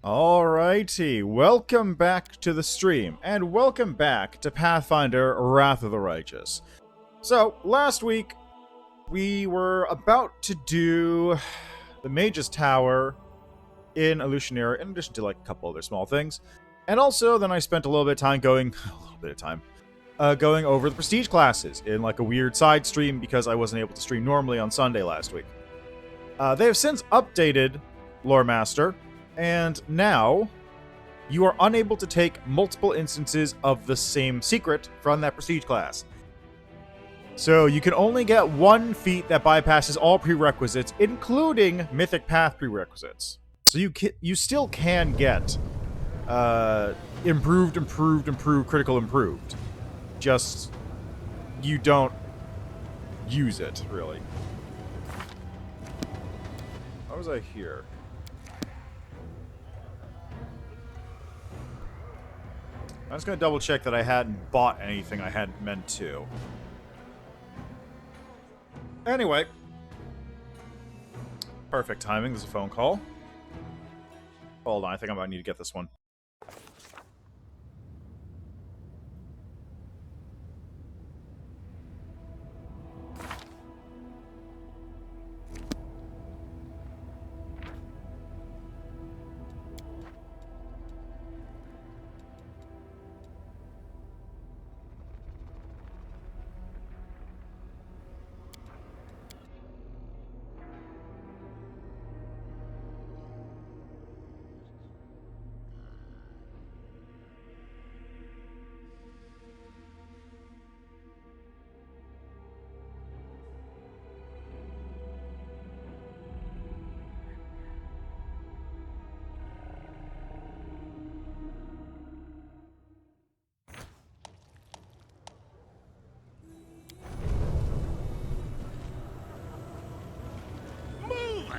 Alrighty, welcome back to the stream, and welcome back to Pathfinder Wrath of the Righteous. So, last week, we were about to do the Mage's Tower in Illusionary, in addition to like a couple other small things. And also, then I spent a little bit of time going over the prestige classes in like a weird side stream because I wasn't able to stream normally on Sunday last week. They have since updated Lore Master, and now you are unable to take multiple instances of the same secret from that prestige class. So you can only get one feat that bypasses all prerequisites, including Mythic Path prerequisites. So you still can get improved, critical improved. Just you don't use it, really. How was I here? I'm just going to double check that I hadn't bought anything I hadn't meant to. Anyway. Perfect timing. There's a phone call. Hold on, I think I might need to get this one.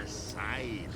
Aside.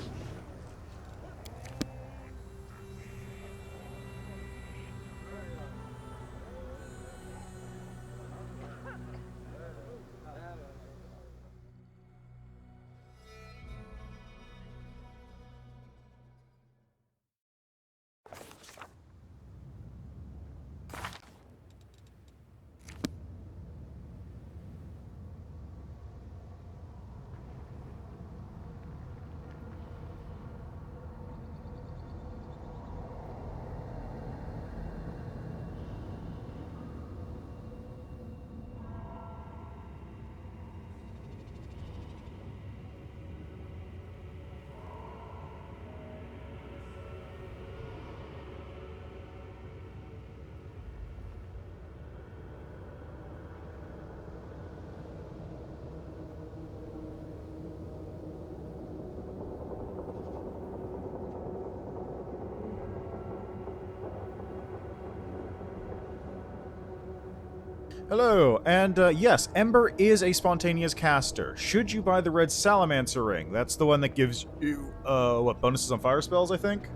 Hello, and yes, Ember is a spontaneous caster. Should you buy the red Salamancer ring? That's the one that gives you, bonuses on fire spells, I think?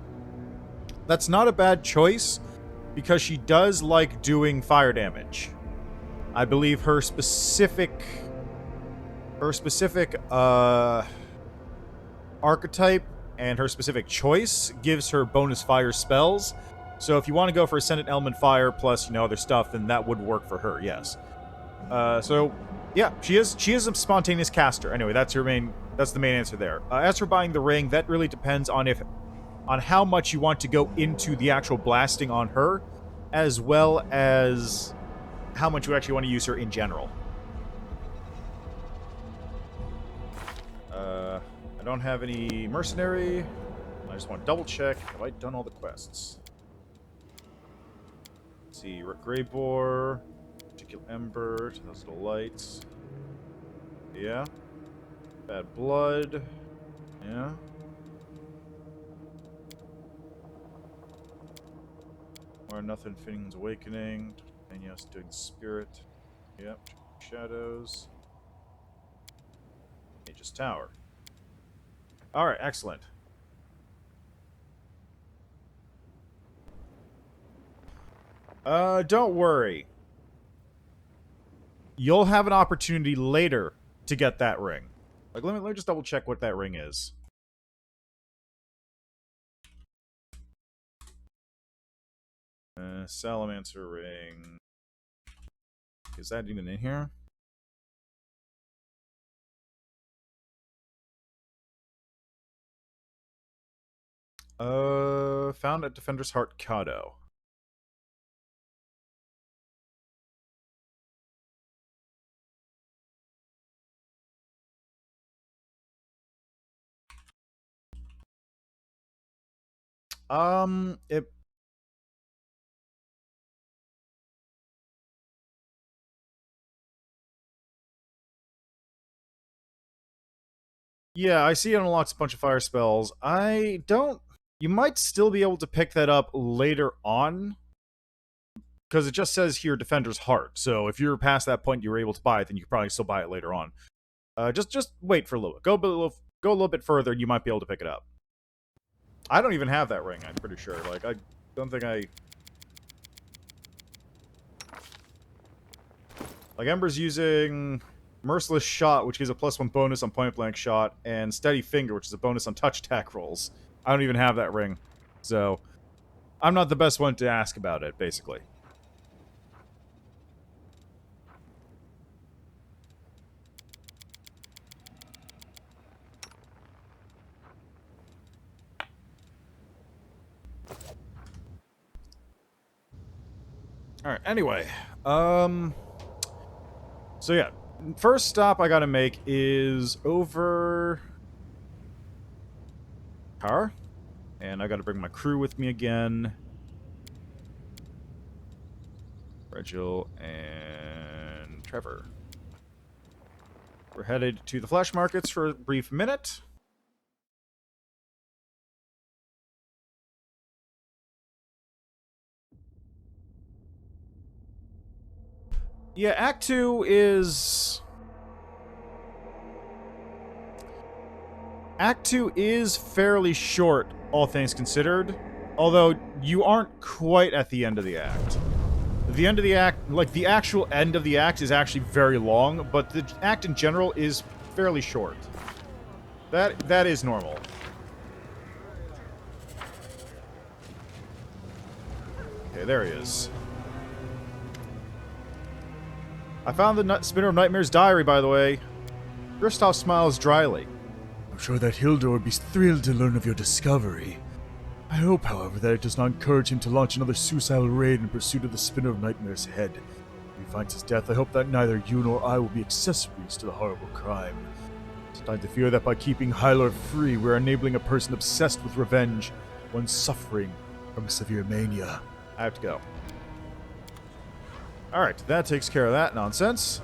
That's not a bad choice, because she does like doing fire damage. I believe her specific archetype and her specific choice gives her bonus fire spells. So if you want to go for Ascendant Element Fire plus, other stuff, then that would work for her, yes. So, yeah, she is a spontaneous caster. Anyway, that's the main answer there. As for buying the ring, that really depends on how much you want to go into the actual blasting on her, as well as how much you actually want to use her in general. I don't have any mercenary. I just want to double check. Have I done all the quests? Let's see, Greybore, Particular Ember, 2000 Lights. Yeah. Bad Blood. Yeah. Or Nothing Finn's Awakening. And yes, doing Spirit. Yep. Shadows. Mage's Tower. Alright, excellent. Don't worry. You'll have an opportunity later to get that ring. Like, let me just double check what that ring is. Salamander ring. Is that even in here? Found at Defender's Heart, Kado. It. Yeah, I see it unlocks a bunch of fire spells. I don't. You might still be able to pick that up later on, because it just says here Defender's Heart. So if you're past that point, you were able to buy it, then you could probably still buy it later on. Just wait for a little bit. Go a little bit further, and you might be able to pick it up. I don't even have that ring. I'm pretty sure. Like I don't think I. Like Ember's using Merciless Shot, which gives a +1 bonus on point blank shot, and Steady Finger, which is a bonus on touch attack rolls. I don't even have that ring, so I'm not the best one to ask about it, basically. Alright, anyway. So yeah, first stop I gotta make is over... Car? And I gotta bring my crew with me again. Regil and Trevor. We're headed to the flesh markets for a brief minute. Yeah, Act 2 is... Act 2 is fairly short, all things considered. Although, you aren't quite at the end of the act. The end of the act, like, the actual end of the act is actually very long, but the act in general is fairly short. That is normal. Okay, there he is. I found the Spinner of Nightmare's diary, by the way. Kristoff smiles dryly. I'm sure that Hilda would be thrilled to learn of your discovery. I hope, however, that it does not encourage him to launch another suicidal raid in pursuit of the Spinner of Nightmare's head. If he finds his death, I hope that neither you nor I will be accessories to the horrible crime. It's time to fear that by keeping Hylord free, we're enabling a person obsessed with revenge, one suffering from severe mania. I have to go. Alright, that takes care of that nonsense.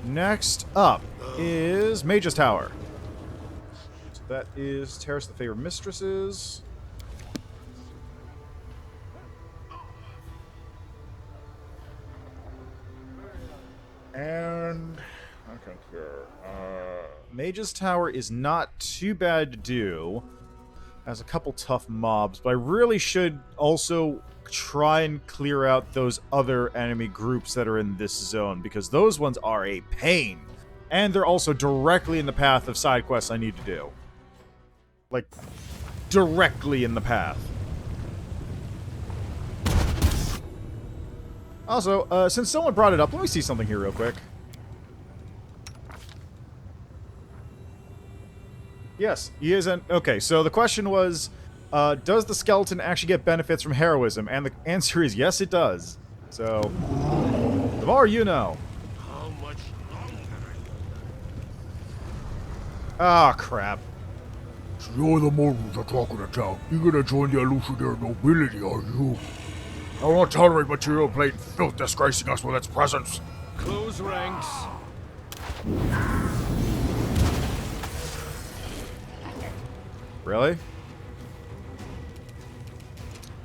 Next up is Mage's Tower. So that is Terrace of the Favored Mistresses. And... okay, here. Mage's Tower is not too bad to do. Has a couple tough mobs, but I really should also try and clear out those other enemy groups that are in this zone, because those ones are a pain. And they're also directly in the path of side quests I need to do. Like, directly in the path. Also, since someone brought it up, let me see something here real quick. Yes, he isn't. Okay, so the question was, does the skeleton actually get benefits from heroism? And the answer is yes, it does. So, the more you know. How much longer? Ah, crap. So you're the mortals are talking to town. You gonna join the Elucidaire nobility, are you? I won't tolerate material plate filth disgracing us with its presence. Close ranks. Really?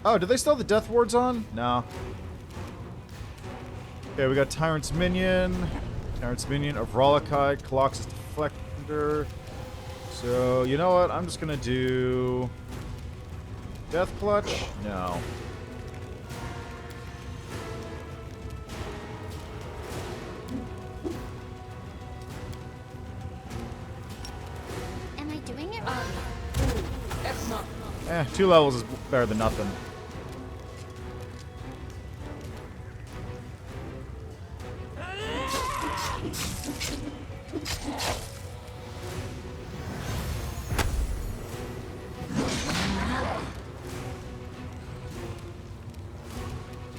Oh, did they still have the death wards on? No. Okay, we got Tyrant's Minion of Rolakai, Colox's Deflector. So, you know what? I'm just gonna do... Death Clutch? No. Am I doing it wrong? 2 levels is better than nothing.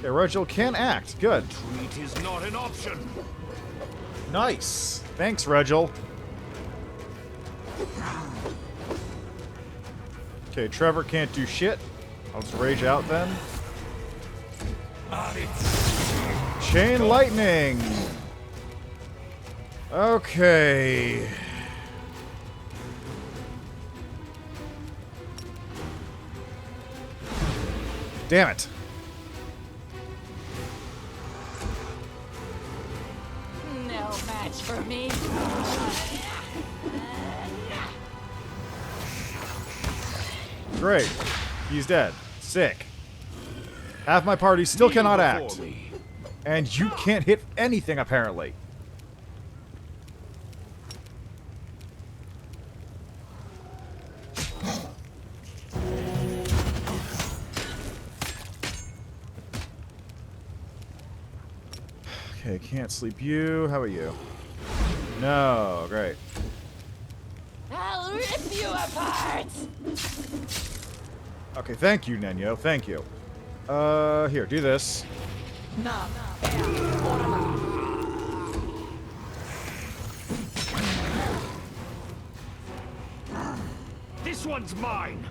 Okay, Regil can act. Good. Retreat is not an option. Nice. Thanks, Regil. Okay, Trevor can't do shit. I'll just rage out then. Chain lightning. Okay. Damn it. No match for me. Great. He's dead. Sick. Half my party still cannot Kneel act. before me. And you can't hit anything, apparently. Okay, can't sleep you. How about you? No, great. I'll rip you apart. Okay, thank you, Nenyo. Thank you. Here, do this. This one's mine.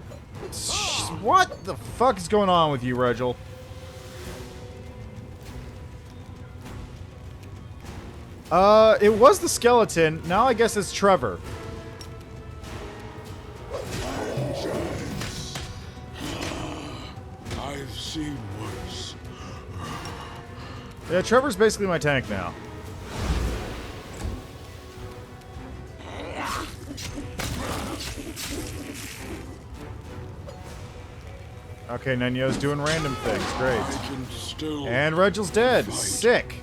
What the fuck is going on with you, Regil? It was the skeleton. Now I guess it's Trevor. I've seen worse. Yeah, Trevor's basically my tank now. Okay, Nenyo's doing random things. Great. Can still And Regil's dead. Sick.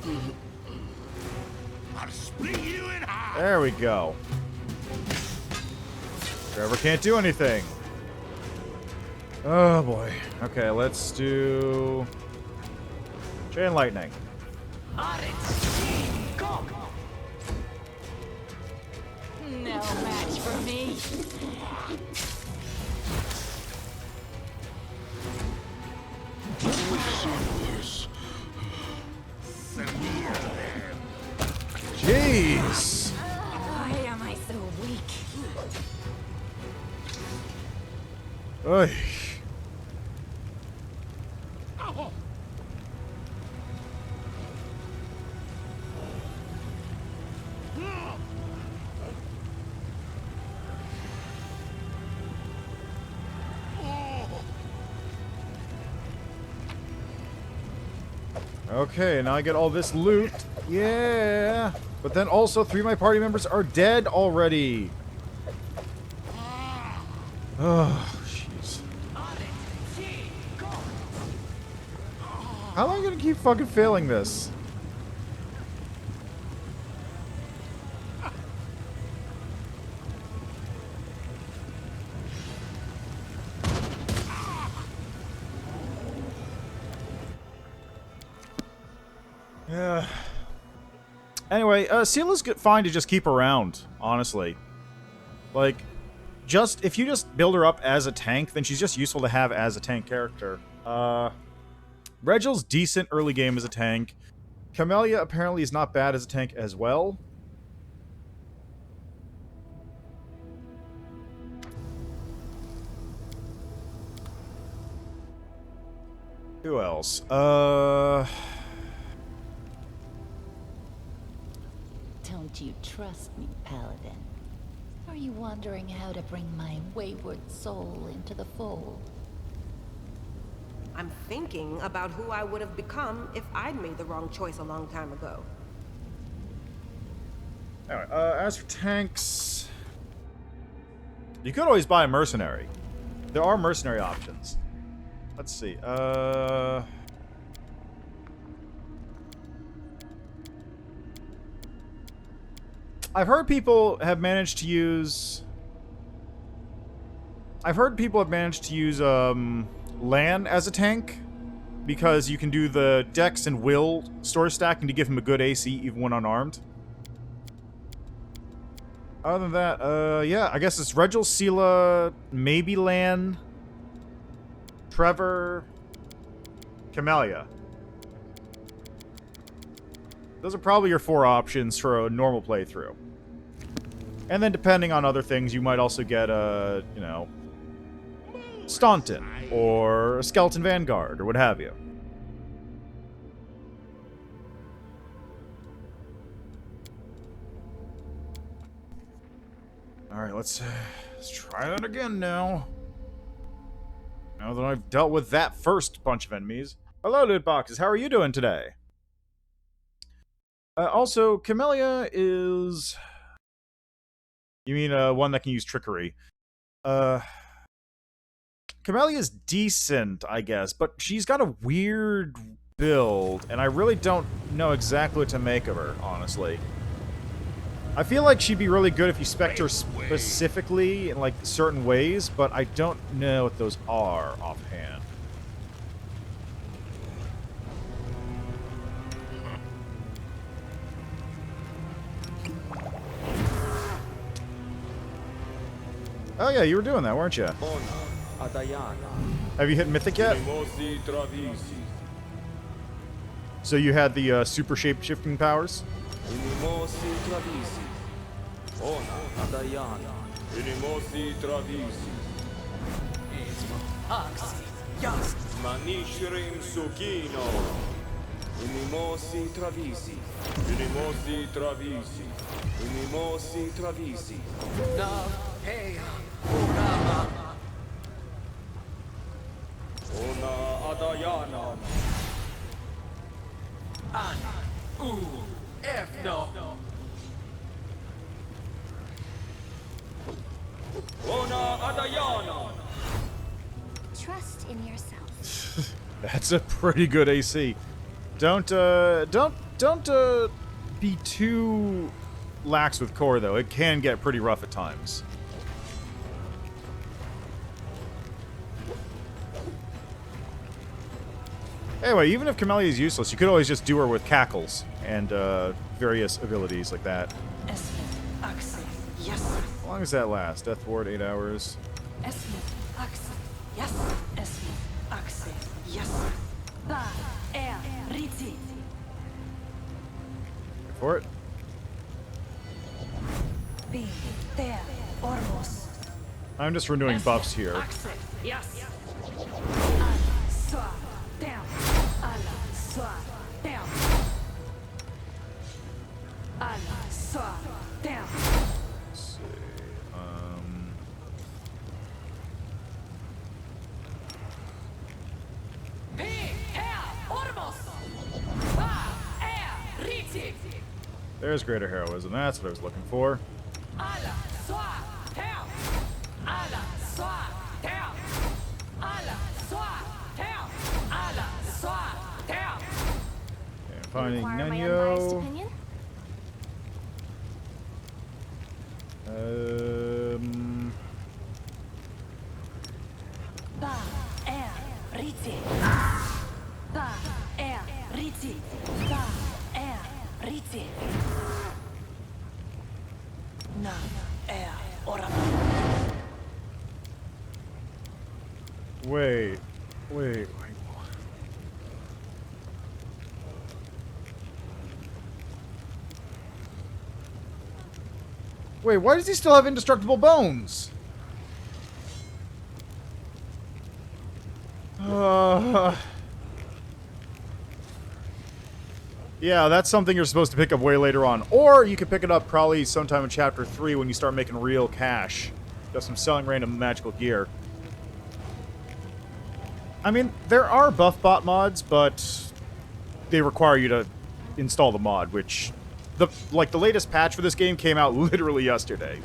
I'll split you in half. There we go. Trevor can't do anything. Oh boy. Okay, let's do chain lightning. No match for me. I've seen worse. Jeez. Why am I so weak? Oy. Okay, now I get all this loot. Yeah. But then also 3 of my party members are dead already. Oh, jeez. How am I gonna keep fucking failing this? Yeah. Anyway, Seela's fine to just keep around, honestly. Like, if you just build her up as a tank, then she's just useful to have as a tank character. Regil's decent early game as a tank. Camellia apparently is not bad as a tank as well. Who else? Don't you trust me, Paladin? Are you wondering how to bring my wayward soul into the fold? I'm thinking about who I would have become if I'd made the wrong choice a long time ago. Anyway, as for tanks, you could always buy a mercenary. There are mercenary options. Let's see. I've heard people have managed to use. Lan as a tank because you can do the Dex and Will store stacking to give him a good AC even when unarmed. Other than that, yeah, I guess it's Regil, Seela, maybe Lan, Trevor, Camellia. Those are probably your 4 options for a normal playthrough. And then depending on other things, you might also get a, you know, Staunton, or a Skeleton Vanguard, or what have you. Alright, let's try that again now. Now that I've dealt with that first bunch of enemies. Hello, loot boxes. How are you doing today? Also, Camellia is... You mean one that can use trickery. Camellia is decent, I guess, but she's got a weird build, and I really don't know exactly what to make of her, honestly. I feel like she'd be really good if you spec'd her specifically in, like, certain ways, but I don't know what those are offhand. Oh yeah, you were doing that, weren't you? Have you hit Mythic yet? So you had the super shape-shifting powers? Trust in yourself. That's a pretty good AC. Don't be too lax with core, though. It can get pretty rough at times. Anyway, even if Camellia is useless, you could always just do her with cackles and various abilities like that. As long as that lasts. Death Ward, 8 hours. Wait for it. I'm just renewing buffs here. There's greater heroism. That's what I was looking for. Okay, finding Nenyo. Wait. Wait, why does he still have indestructible bones? Yeah, that's something you're supposed to pick up way later on. Or you could pick it up probably sometime in Chapter 3 when you start making real cash. Just from selling random magical gear. I mean, there are buff bot mods, but they require you to install the mod, which... the latest patch for this game came out literally yesterday.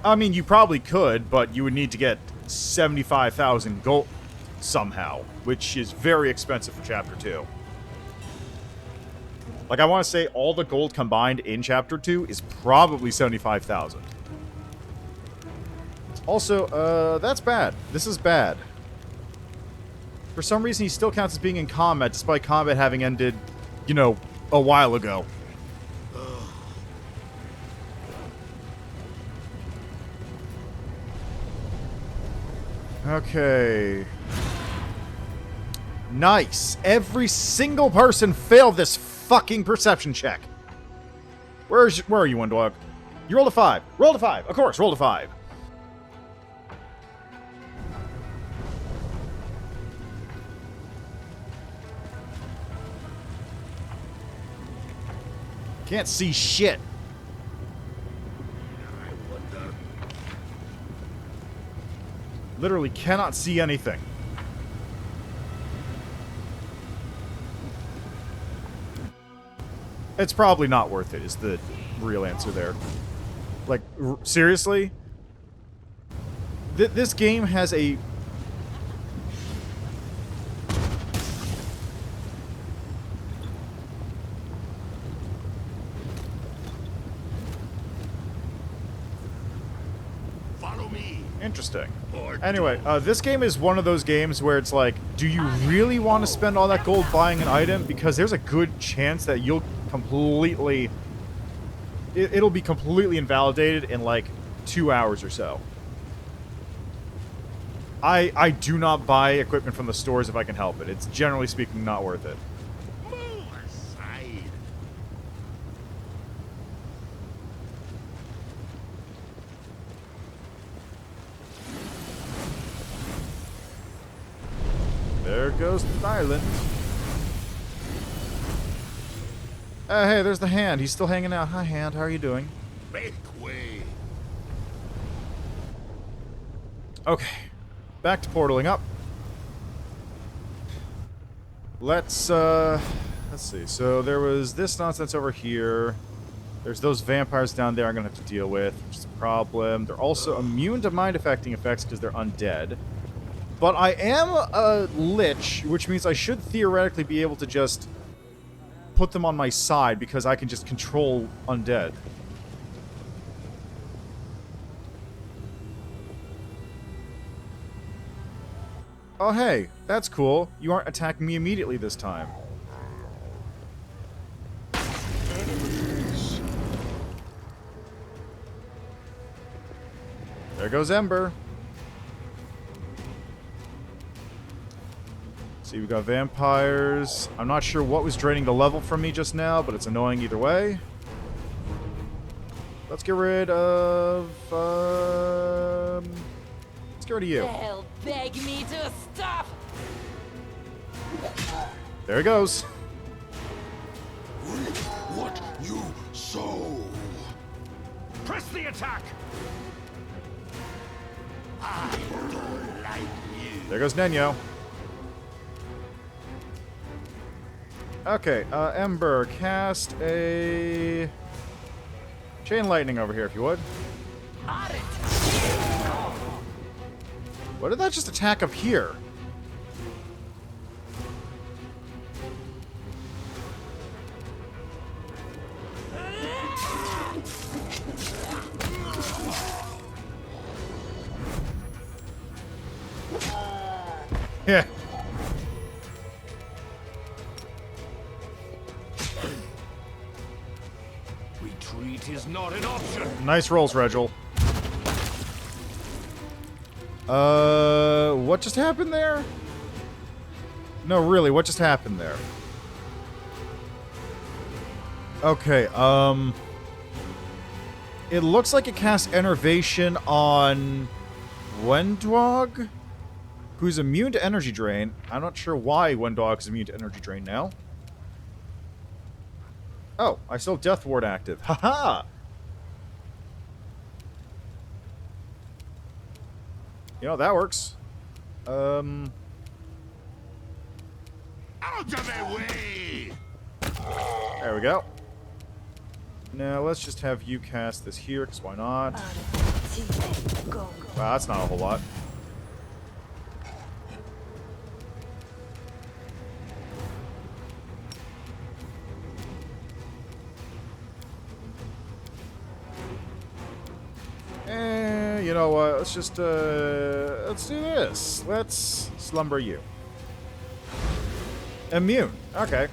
I mean, you probably could, but you would need to get 75,000 gold somehow, which is very expensive for Chapter 2. Like, I want to say all the gold combined in Chapter 2 is probably 75,000. Also, that's bad. This is bad. For some reason, he still counts as being in combat, despite combat having ended, you know, a while ago. Okay. Nice. Every single person failed this fucking perception check. Where are you, one dog? You rolled a 5. Rolled a 5. Of course, rolled a 5. Can't see shit. Literally cannot see anything. It's probably not worth it, is the real answer there. Like, seriously? This game has a... Follow me. Interesting. Anyway, this game is one of those games where it's like, do you really want to spend all that gold buying an item? Because there's a good chance that you'll completely... It'll be completely invalidated in like 2 hours or so. I do not buy equipment from the stores if I can help it. It's generally speaking not worth it. Move aside. There goes the island. Hey, there's the Hand. He's still hanging out. Hi, Hand. How are you doing? Make way. Okay. Back to portaling up. Let's see. So there was this nonsense over here. There's those vampires down there I'm going to have to deal with, which is a problem. They're also immune to mind-affecting effects because they're undead. But I am a lich, which means I should theoretically be able to just put them on my side because I can just control undead. Oh, hey, that's cool. You aren't attacking me immediately this time. There goes Ember. See, we've got vampires. I'm not sure what was draining the level from me just now, but it's annoying either way. Let's get rid of... let's get rid of you. They'll beg me to stop. There he goes. Reap what you sow. Press the attack! I don't like you. There goes Nenyo. Okay, Ember, cast a... Chain Lightning over here, if you would. What did that just attack up here? Yeah. Retreat is not an option. Nice rolls, Regil. What just happened there? No, really, what just happened there? Okay, it looks like it casts Enervation on Wendwog, who's immune to energy drain. I'm not sure why Wendwog is immune to energy drain now. Oh, I still have Death Ward active. Haha! You know, that works. Out of my way! There we go. Now, let's just have you cast this here, because why not? Wow, that's not a whole lot. You know what? Let's just, let's do this. Let's slumber you. Immune. Okay.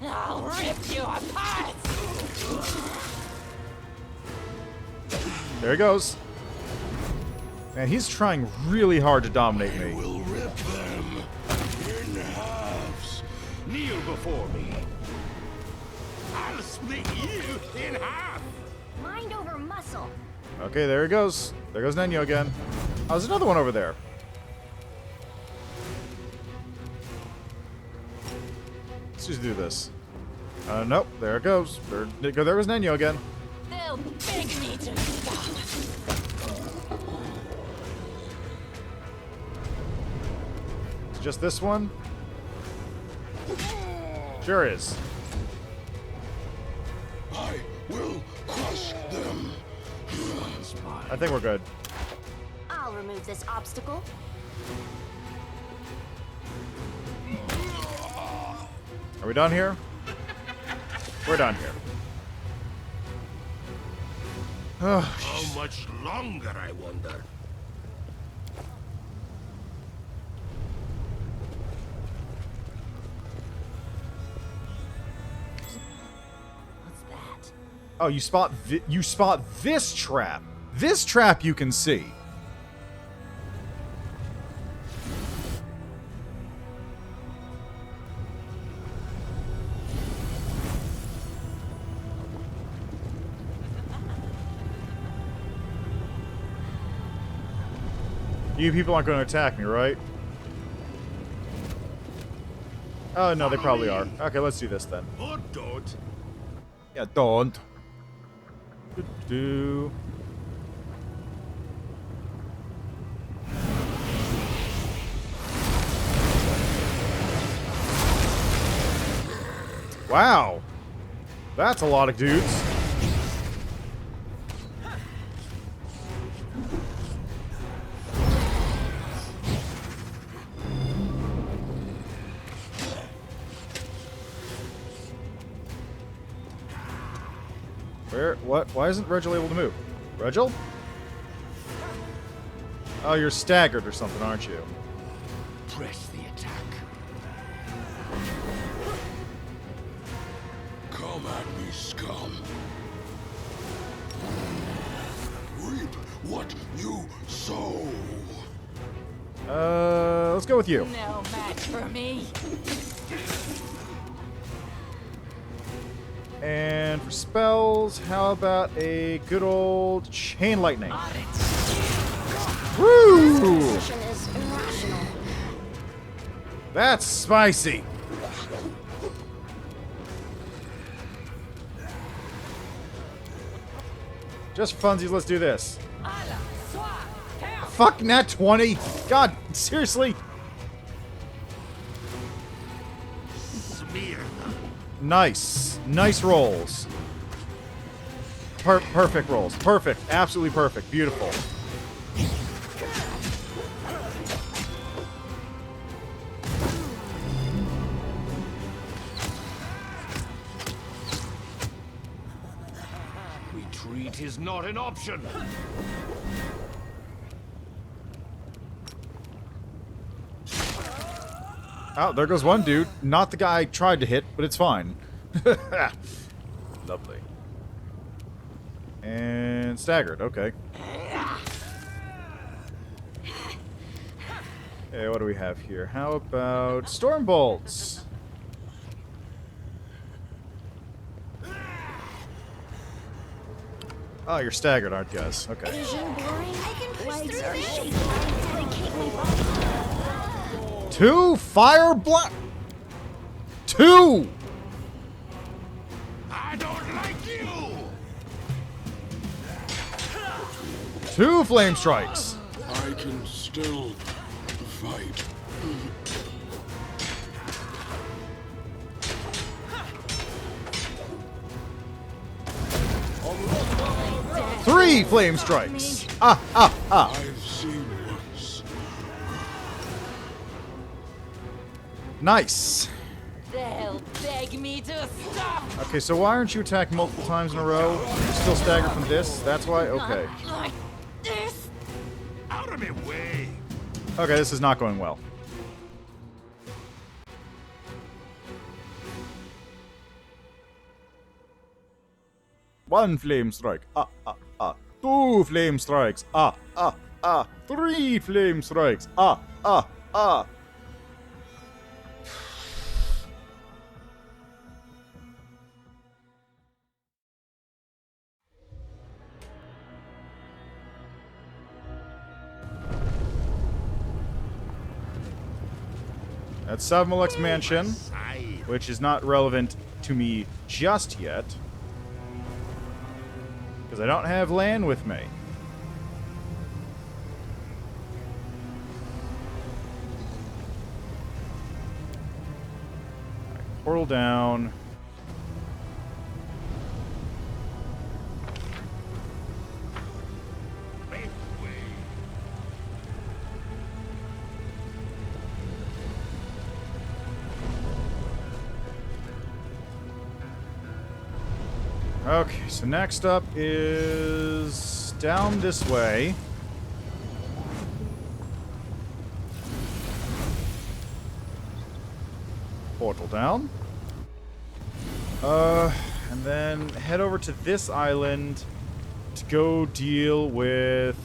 I'll rip you apart. There he goes. Man, he's trying really hard to dominate me. We'll rip them. before me. I'll split you in half. Mind over muscle. Okay, there he goes. There goes Nenyo again. Oh, there's another one over there. Let's just do this. Nope. There it goes. There goes Nenyo again. They'll beg me to stop. It's just this one. Sure is. I will crush them. I think we're good. I'll remove this obstacle. Are we done here? We're done here. Oh, How much longer, I wonder? What's that? oh, you spot this trap. This trap you can see. You people aren't going to attack me, right? Oh, no, they probably are. Okay, let's do this then. Or don't. Yeah, don't. Do. Wow. That's a lot of dudes. Where? What? Why isn't Regil able to move? Regil? Oh, you're staggered or something, aren't you? Press the attack. Come at me, scum. Reap what you sow. Let's go with you. No match for me. And for spells, how about a good old chain lightning? Woo! Position is irrational. That's spicy. Just for funsies, let's do this. Fuck nat 20. God, seriously? Smear them. Nice. Nice rolls. Perfect rolls. Perfect. Absolutely perfect. Beautiful. Retreat is not an option. Oh, there goes one dude. Not the guy I tried to hit, but it's fine. Lovely. And staggered. Okay. Okay, what do we have here? How about storm bolts? Oh, you're staggered, aren't you guys? Okay. Vision blurring. Legs are shaking. Delicately body. 2 fire block. 2. I don't like you. 2 flame strikes. I can still fight. 3 flame strikes. Ah, ah, ah. I've seen worse. Nice. They'll beg me to stop. Okay, so why aren't you attacking multiple times in a row? You're still staggered from this? That's why? Okay. Not like this. Out of my way. Okay, this is not going well. One flame strike. Ah, ah, ah. 2 flame strikes. Ah, ah, ah. 3 flame strikes. Ah, ah, ah. That's Savmalek's mansion, Side. which is not relevant to me just yet. Because I don't have land with me. Right, portal down. Make way. Okay, so next up is down this way. Portal down. And then head over to this island to go deal with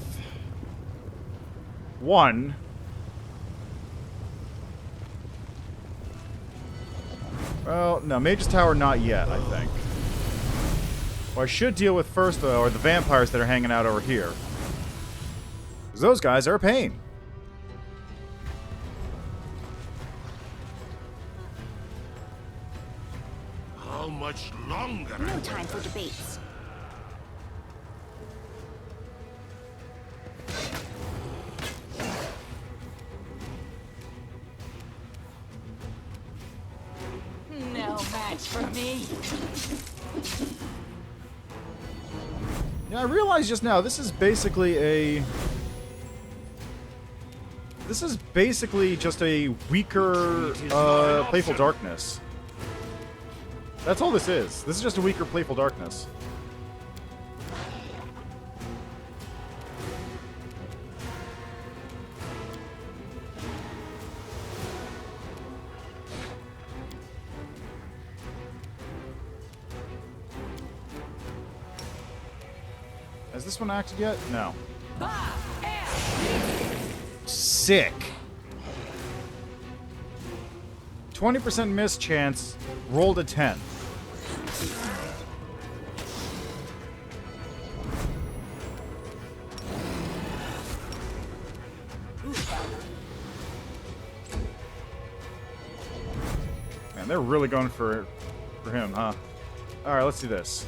one. Well, no, Mage's Tower not yet, I think. What I should deal with first, though, are the vampires that are hanging out over here. Because those guys are a pain. How much longer? No time for debates. No match for me. Yeah, I realized just now, this is basically a... This is basically just a weaker, Playful Darkness. That's all this is. This is just a weaker Playful Darkness. Has this one acted yet? No. Sick. 20% miss chance. Rolled a 10. Man, they're really going for him, huh? All right, let's do this.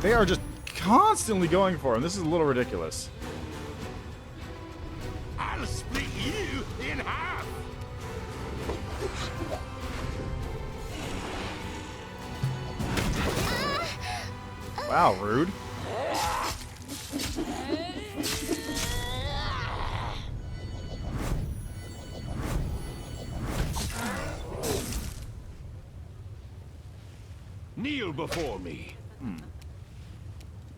They are just constantly going for him. This is a little ridiculous. I'll split you in half. Wow, rude. Kneel before me.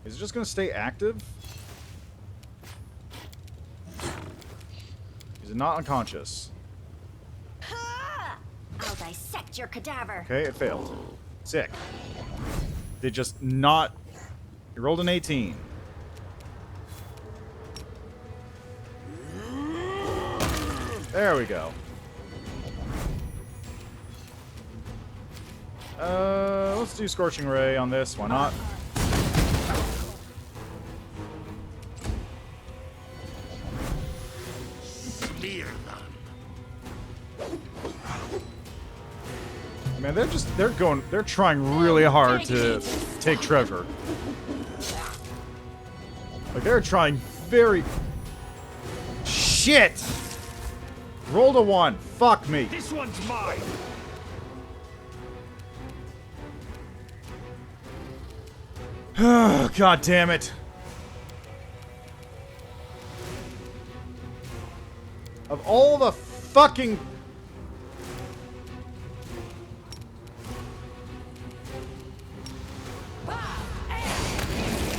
Is it just going to stay active? Is it not unconscious? I'll dissect your cadaver. Okay, it failed. Sick. They just not... You rolled an 18. There we go. Let's do Scorching Ray on this. Why not? Smear them. Man, they're trying really hard to take treasure. Like, they're trying very... Shit! Rolled a 1. Fuck me. This one's mine. God damn it. Of all the fucking...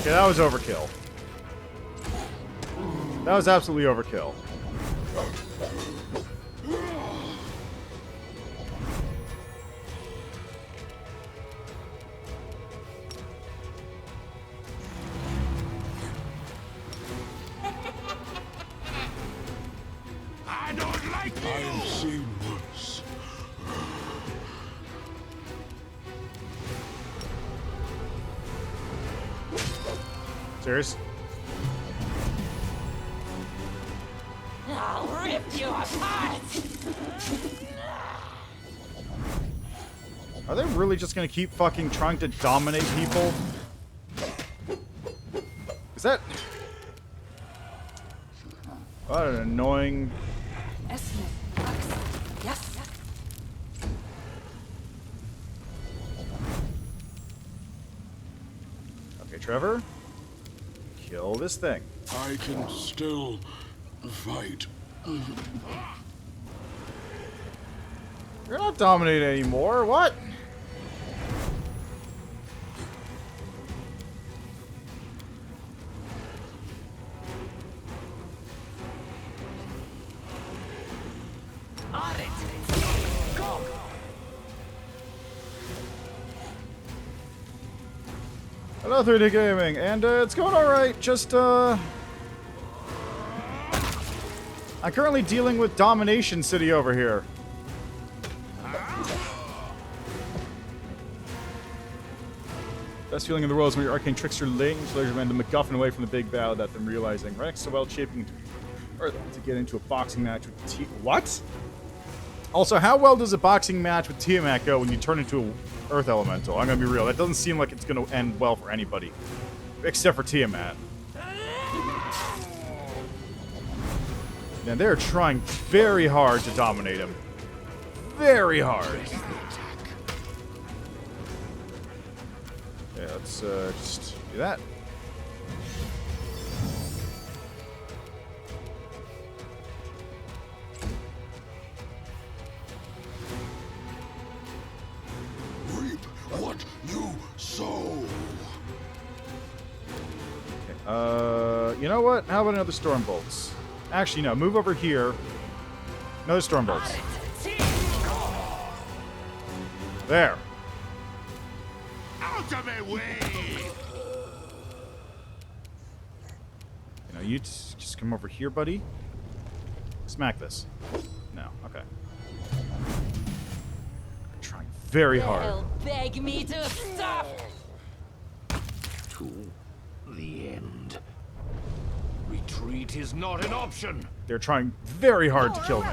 Okay, that was overkill. That was absolutely overkill. I don't like I you. have seen worse. Serious? I'll rip you apart! Are they really just gonna keep fucking trying to dominate people? Is that... What an annoying... Yes. Okay, Trevor. Kill this thing. I can still fight. You're not dominating anymore. What? On it! Go! Hello, 3D Gaming, and it's going alright, just, I'm currently dealing with Domination City over here. Best feeling in the world is when your arcane trickster laying pleasure man the MacGuffin away from the big battle that them realizing. Right next to well shaping into Earth to get into a boxing match with What? Also, how well does a boxing match with Tiamat go when you turn into a Earth Elemental? I'm gonna be real. That doesn't seem like it's gonna end well for anybody. Except for Tiamat. And they're trying very hard to dominate him. Very hard. Yeah, let's just do that. Reap what you sow. You know what? How about another Storm Bolts? Actually, no. Move over here. Another Storm Bolts. There. Out of my way! You know, you just come over here, buddy. Smack this. No. Okay. Trying very hard. They'll beg me to stop! To the end. Retreat is not an option. They're trying very hard to kill me.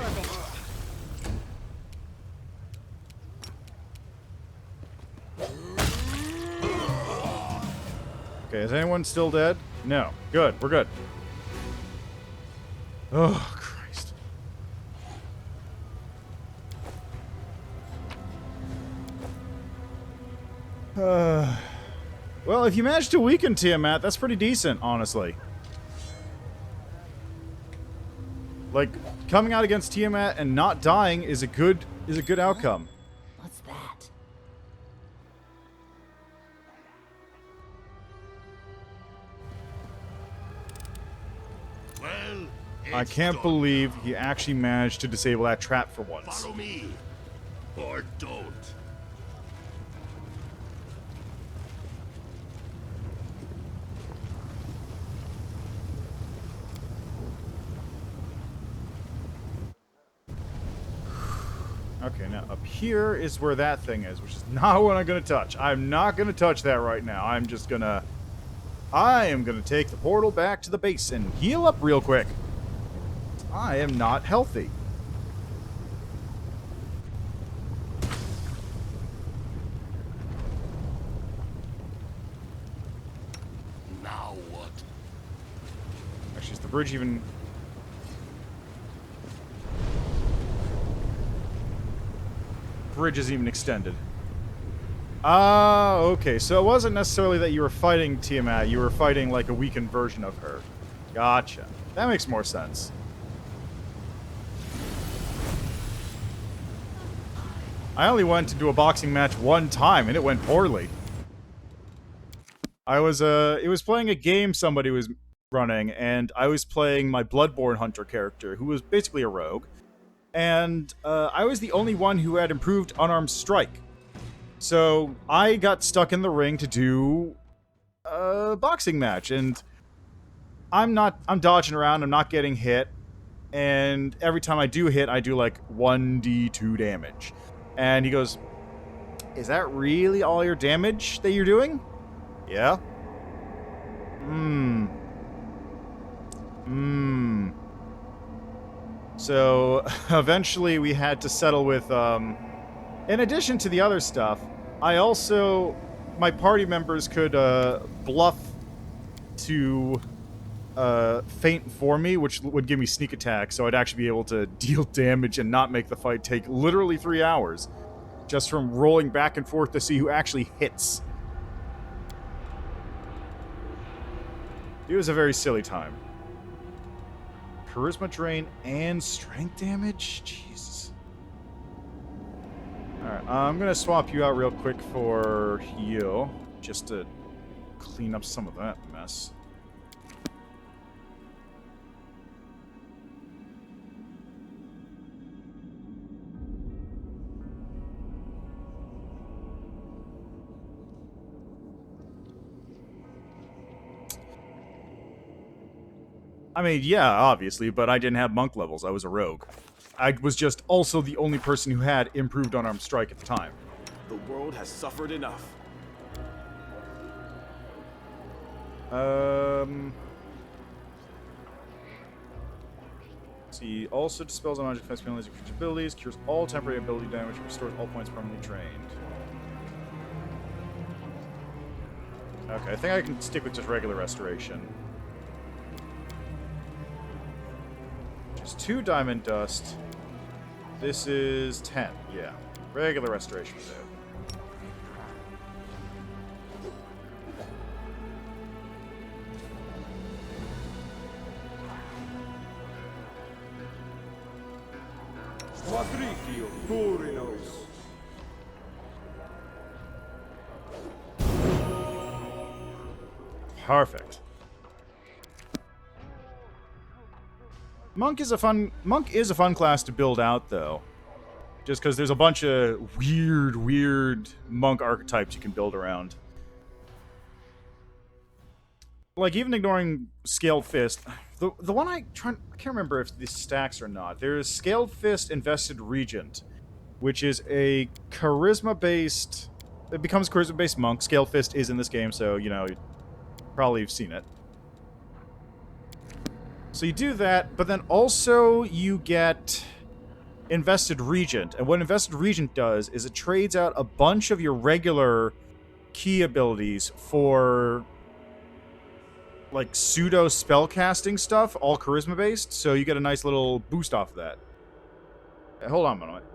Okay, is anyone still dead? No. Good. We're good. Oh, Christ. Well, if you manage to weaken Tiamat, that's pretty decent, honestly. Like, coming out against Tiamat and not dying is a good outcome. What's that? Well, I it's can't done. believe he actually managed to disable that trap for once. Follow me. Or don't. Okay, now up here is where that thing is, which is not what I'm going to touch. I'm not going to touch that right now. I am going to take the portal back to the base and heal up real quick. I am not healthy. Now what? Actually, is the bridge even... Bridge is even extended. Ah, okay. So it wasn't necessarily that you were fighting Tiamat. You were fighting like a weakened version of her. Gotcha. That makes more sense. I only went to do a boxing match one time, and it went poorly. It was playing a game somebody was running, and I was playing my Bloodborne Hunter character, who was basically a rogue. And I was the only one who had improved unarmed strike. So I got stuck in the ring to do a boxing match, and I'm dodging around, I'm not getting hit, and every time I do hit, I do like 1d2 damage. And he goes, "Is that really all your damage that you're doing?" Yeah. So eventually we had to settle with, in addition to the other stuff, my party members could bluff to feint for me, which would give me sneak attack, so I'd actually be able to deal damage and not make the fight take literally 3 hours, just from rolling back and forth to see who actually hits. It was a very silly time. Charisma drain and strength damage? Jesus. Alright, I'm gonna swap you out real quick for heal, just to clean up some of that mess. I mean, yeah, obviously, but I didn't have monk levels. I was a rogue. I was just also the only person who had improved unarmed strike at the time. The world has suffered enough. See, also dispels unarmed defense penalties and creature abilities, cures all temporary ability damage, restores all points permanently drained. Okay, I think I can stick with just regular restoration. Just 2 diamond dust. This is 10, yeah. Regular restoration will do. Perfect. Monk is a fun class to build out, though. Just because there's a bunch of weird monk archetypes you can build around. Like, even ignoring Scaled Fist, the one I can't remember if this stacks or not. There is Scaled Fist Invested Regent, which is a charisma-based... It becomes charisma-based monk. Scaled Fist is in this game, so, you know, probably you've seen it. So you do that, but then also you get Invested Regent. And what Invested Regent does is it trades out a bunch of your regular key abilities for, like, pseudo spellcasting stuff, all charisma-based, so you get a nice little boost off of that. Hold on a moment.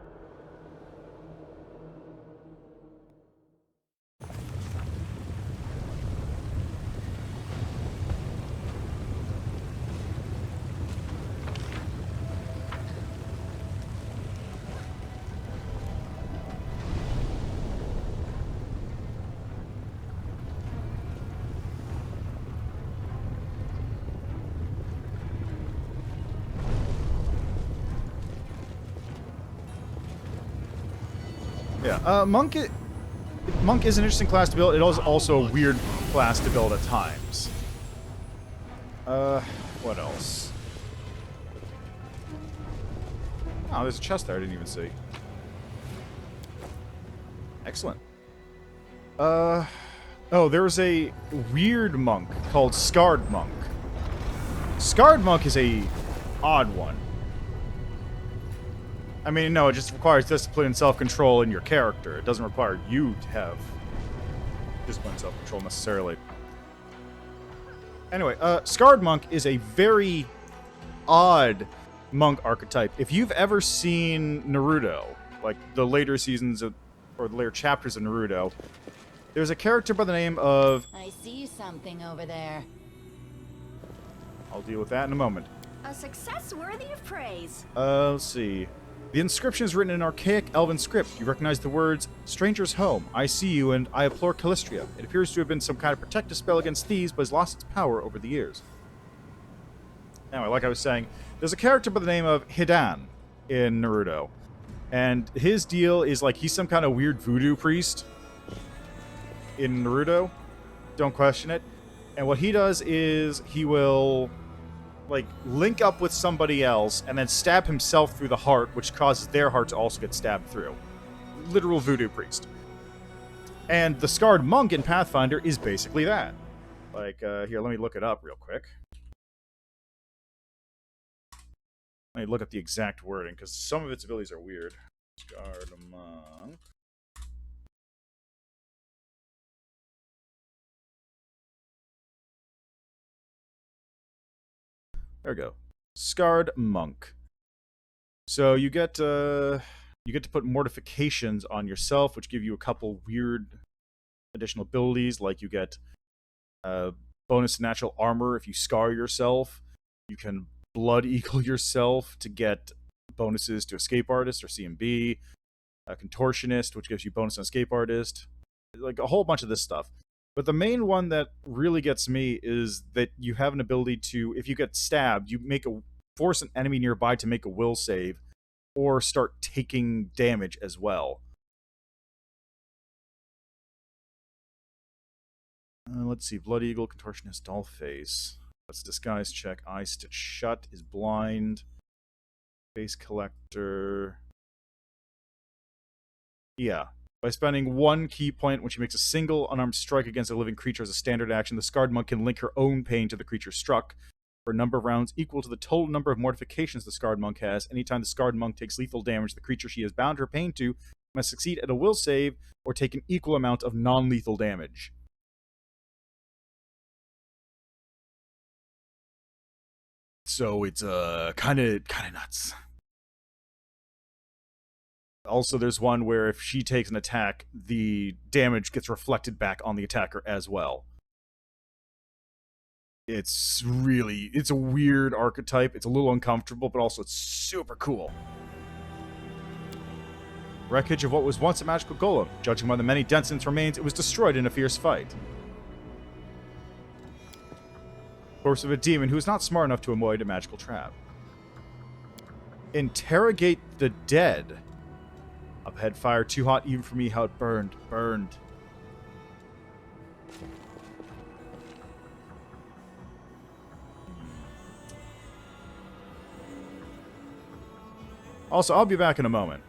Yeah, Monk is an interesting class to build. It is also a weird class to build at times. What else? Oh, there's a chest there I didn't even see. Excellent. Oh, there's a weird monk called Scarred Monk. Scarred Monk is a odd one. I mean, no, it just requires discipline and self-control in your character. It doesn't require you to have discipline and self-control necessarily. Anyway, Scarred Monk is a very odd monk archetype. If you've ever seen Naruto, like the later seasons of, or the later chapters of Naruto, there's a character by the name of... I see something over there. I'll deal with that in a moment. A success worthy of praise. Let's see. The inscription is written in archaic elven script. You recognize the words, "Stranger's home, I see you, and I implore Callistria." It appears to have been some kind of protective spell against thieves, but has lost its power over the years. Anyway, like I was saying, there's a character by the name of Hidan in Naruto. And his deal is like he's some kind of weird voodoo priest in Naruto. Don't question it. And what he does is he will... like, link up with somebody else and then stab himself through the heart, which causes their heart to also get stabbed through. Literal voodoo priest. And the Scarred Monk in Pathfinder is basically that. Like, here, let me look it up real quick. Let me look at the exact wording, because some of its abilities are weird. Scarred Monk. There we go. Scarred Monk. So you get to put mortifications on yourself, which give you a couple weird additional abilities, like you get bonus to natural armor if you scar yourself. You can blood eagle yourself to get bonuses to escape artist or CMB. Contortionist, which gives you bonus on escape artist. Like a whole bunch of this stuff. But the main one that really gets me is that you have an ability to, if you get stabbed, you force an enemy nearby to make a will save, or start taking damage as well. Let's see, Blood Eagle, Contortionist, Dollface. Let's disguise check. Eye Stitch Shut is blind. Face Collector. Yeah. By spending 1 key point when she makes a single unarmed strike against a living creature as a standard action, the Scarred Monk can link her own pain to the creature struck for a number of rounds equal to the total number of mortifications the Scarred Monk has. Anytime the Scarred Monk takes lethal damage, the creature she has bound her pain to must succeed at a will save or take an equal amount of non-lethal damage. So it's kind of nuts. Also, there's one where if she takes an attack, the damage gets reflected back on the attacker as well. It's a weird archetype. It's a little uncomfortable, but also it's super cool. Wreckage of what was once a magical golem. Judging by the many dents in its remains, it was destroyed in a fierce fight. Corpse of a demon who is not smart enough to avoid a magical trap. Interrogate the dead. Up ahead, fire too hot even for me. How it burned. Also, I'll be back in a moment.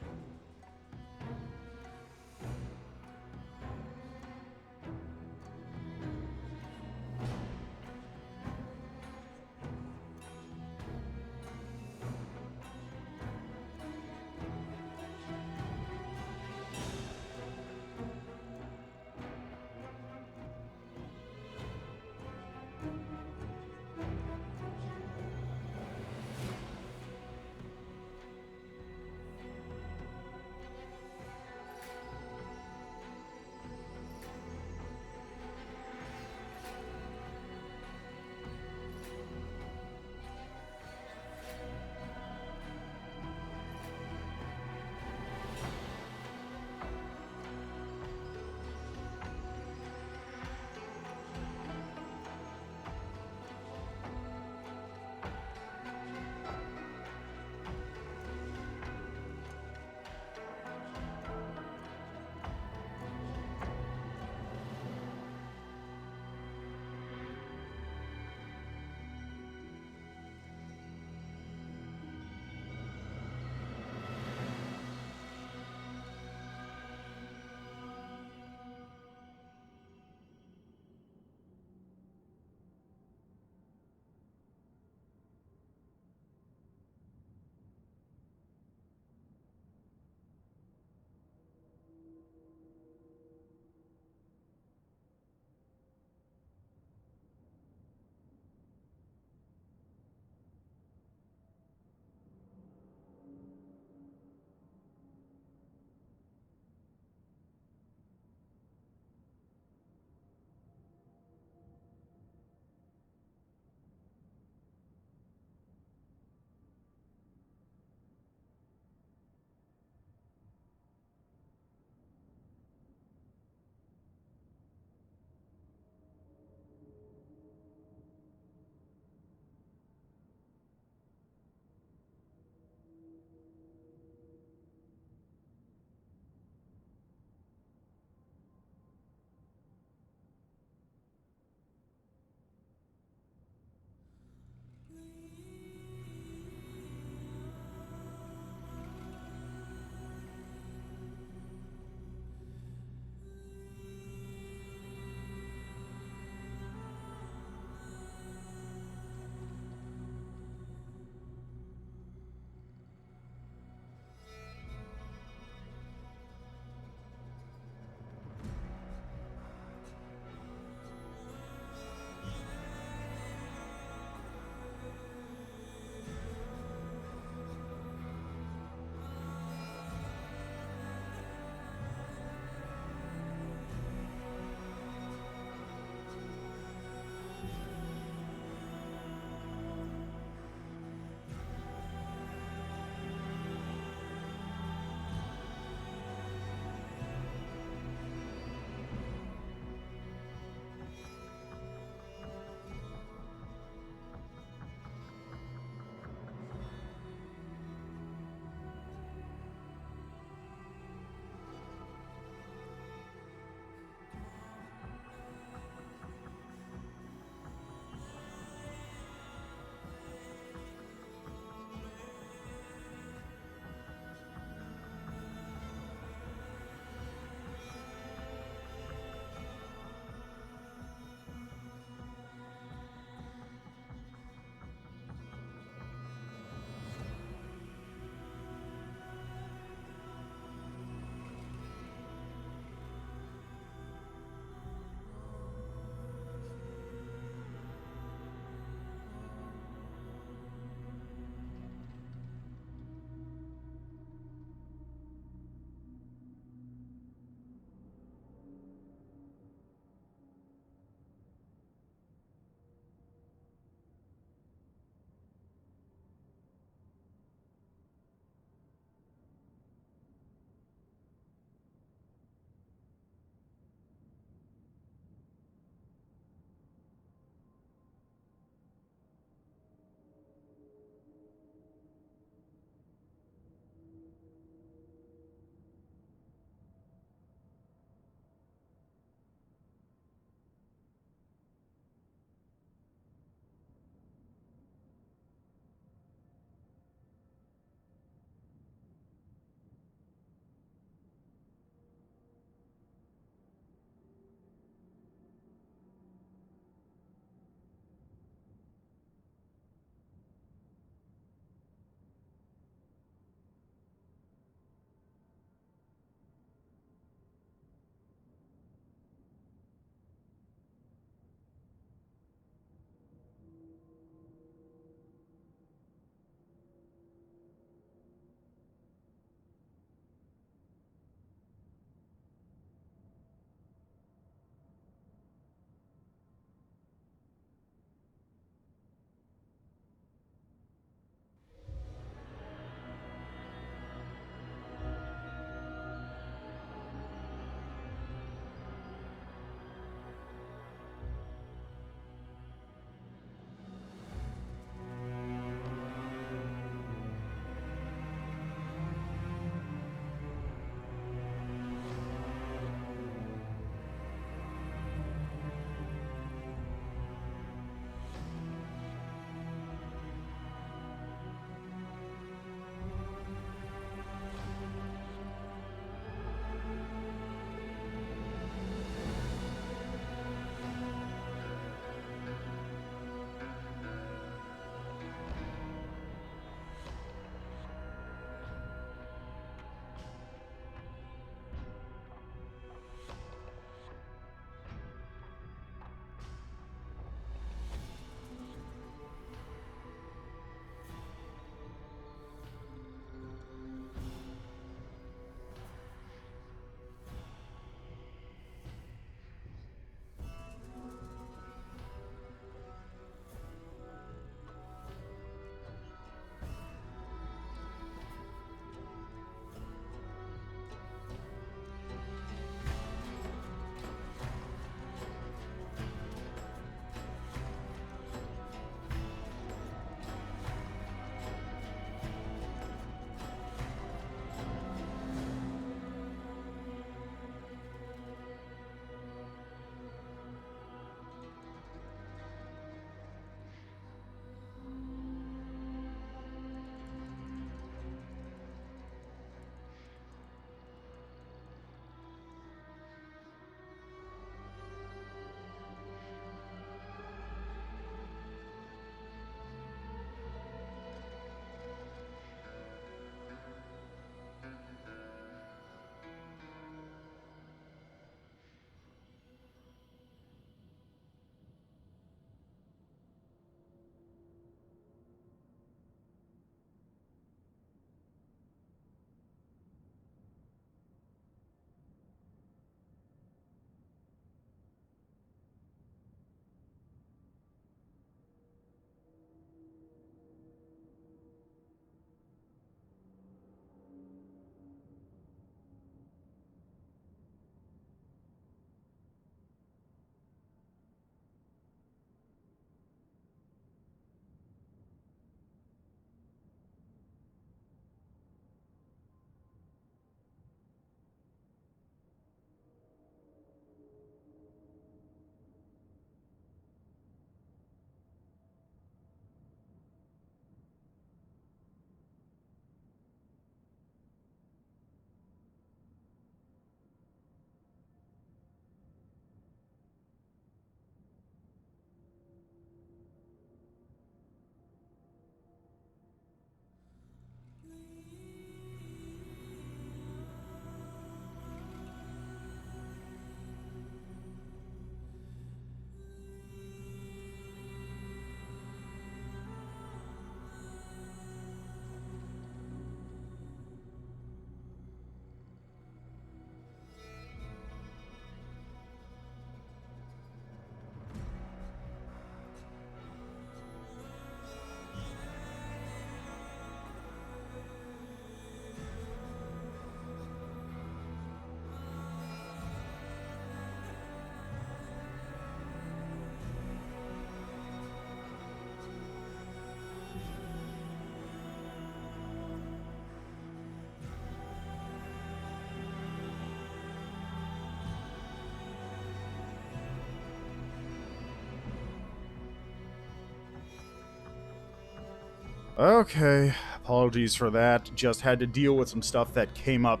Okay, apologies for that. Just had to deal with some stuff that came up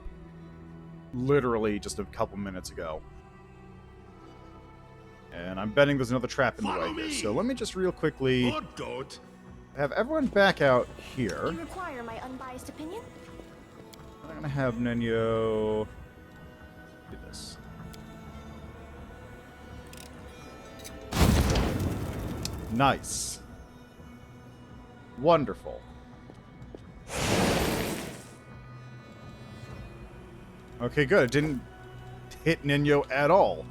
literally just a couple minutes ago. And I'm betting there's another trap in the way here. So let me just real quickly have everyone back out here. You require my unbiased opinion? I'm gonna have Nenyo do this. Nice. Wonderful. Okay, good. It didn't hit Nenyo at all.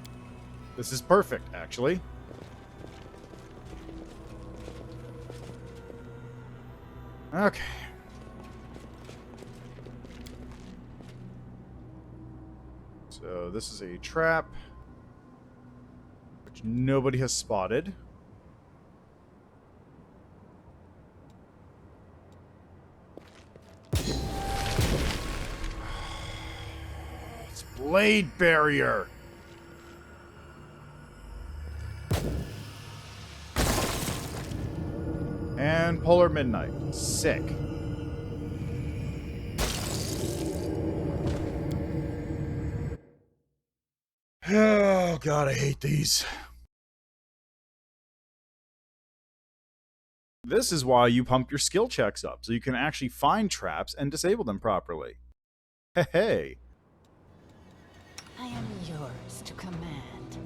This is perfect, actually. Okay. So this is a trap, which nobody has spotted. It's blade barrier. And Polar Midnight. Sick. Oh, God, I hate these. This is why you pump your skill checks up, so you can actually find traps and disable them properly. Hey, hey. I am yours to command.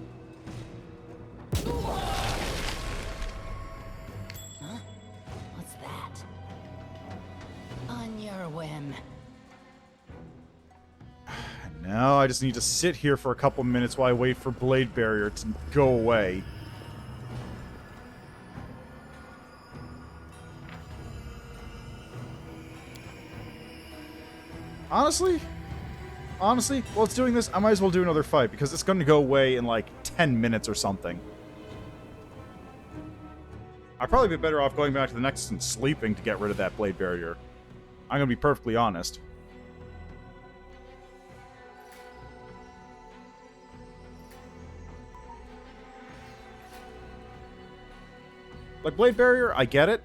Huh? What's that? On your whim. Now I just need to sit here for a couple minutes while I wait for Blade Barrier to go away. Honestly, while it's doing this, I might as well do another fight, because it's going to go away in like 10 minutes or something. I'd probably be better off going back to the Nexus and sleeping to get rid of that Blade Barrier. I'm going to be perfectly honest. Like, Blade Barrier, I get it.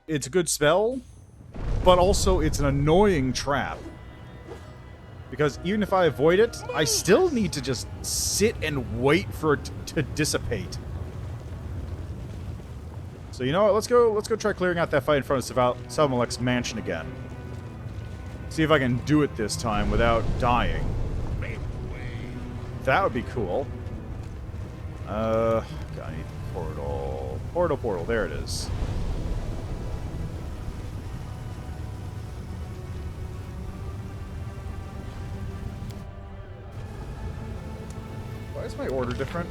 It's a good spell, but also it's an annoying trap. Because even if I avoid it, I still need to just sit and wait for it to dissipate. So you know what? Let's go try clearing out that fight in front of Salmalek's mansion again. See if I can do it this time without dying. That would be cool. God, I need the portal. Portal, there it is. Why is my order different?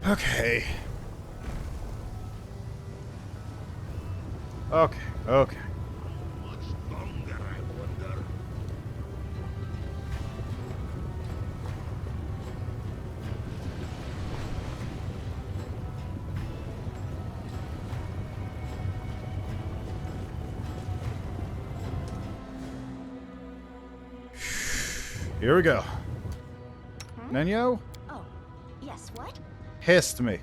Okay. Okay. Here we go. Nenyo? Oh, yes, what? Hissed me.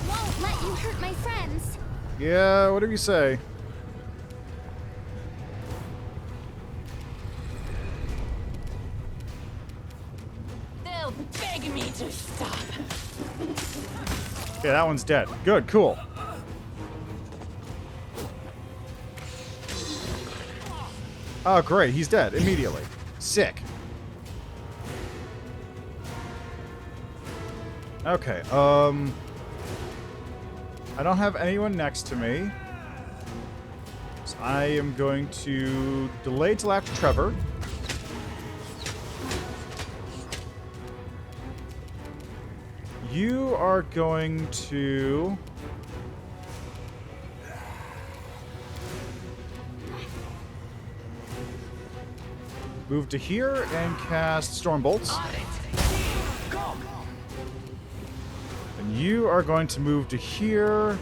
Won't let you hurt my friends. Yeah, whatever you say. They'll beg me to stop. Okay, that one's dead. Good, cool. Oh, great, he's dead immediately. Sick. Okay, I don't have anyone next to me. So I am going to delay till after Trevor. You are going to... move to here and cast Storm Bolts. And you are going to move to here.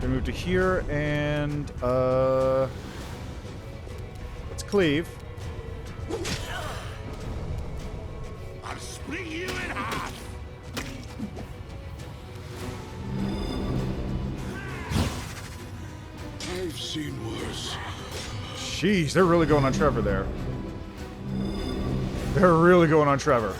Gonna move to here and let's cleave. I'll split you in half. I've seen worse. Jeez, they're really going on Trevor there. They're really going on Trevor.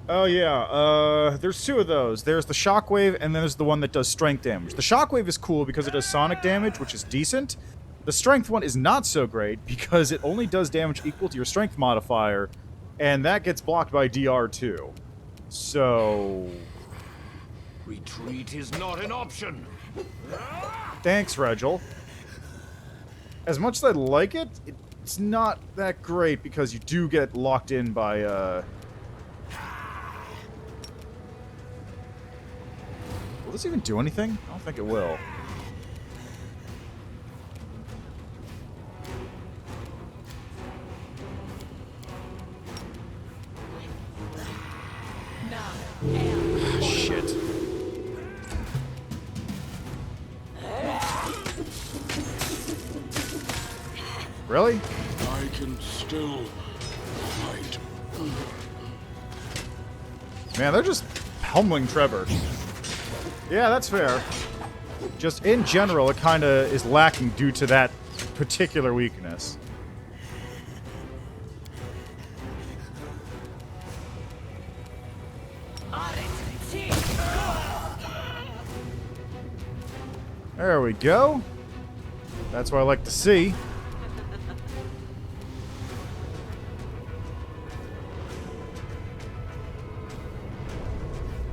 Oh yeah, there's two of those. There's the Shockwave, and then there's the one that does strength damage. The Shockwave is cool because it does sonic damage, which is decent. The strength one is not so great because it only does damage equal to your strength modifier, and that gets blocked by DR too. So... Retreat is not an option. thanks, Regil. As much as I like it, it's not that great because you do get locked in by, Will this even do anything? I don't think it will. Shit. Really? I can still fight. Man, they're just pummeling Trevor. Yeah, that's fair. Just in general, it kind of is lacking due to that particular weakness. There we go. That's what I like to see.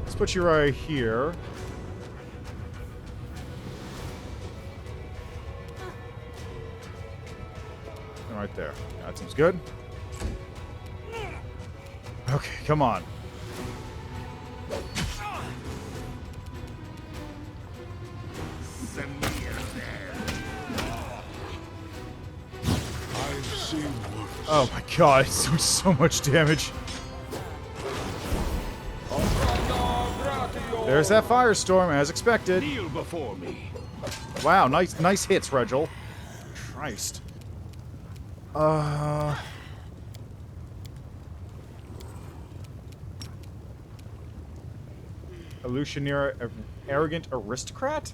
Let's put you right here. And right there. That seems good. Okay, come on. I've seen worse. Oh my god, it's doing so much damage. There's that firestorm, as expected. Kneel before me. Wow, nice hits, Regil. Christ. Illusioneer, arrogant aristocrat?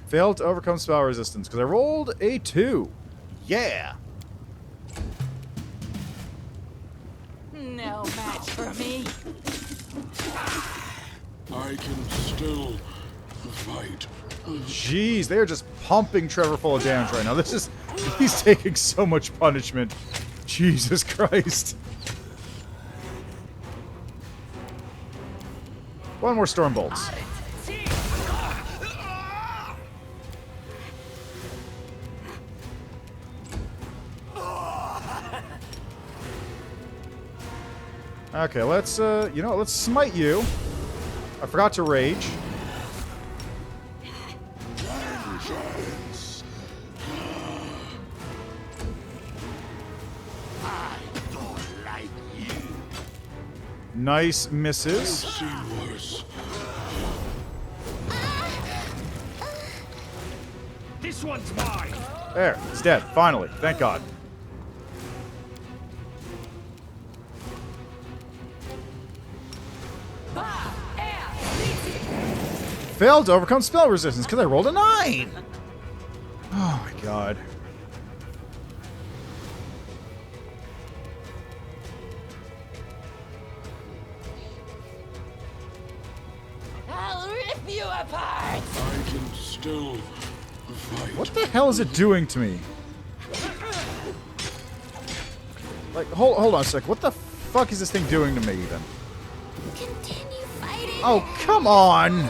Failed to overcome spell resistance, because I rolled a 2. Yeah! No match for me. I can still fight. Jeez, they're just pumping Trevor full of damage right now. He's taking so much punishment. Jesus Christ. One more Storm Bolts. Okay, let's, let's smite you. I forgot to rage. Nice misses. I've seen worse. This one's mine. There, it's dead. Finally. Thank God. Failed to overcome spell resistance because I rolled a 9. Oh my God. I'll rip you apart. I can still fight. What the hell is it doing to me? Like, hold on a sec. What the fuck is this thing doing to me, even? Continue fighting. Oh, come on!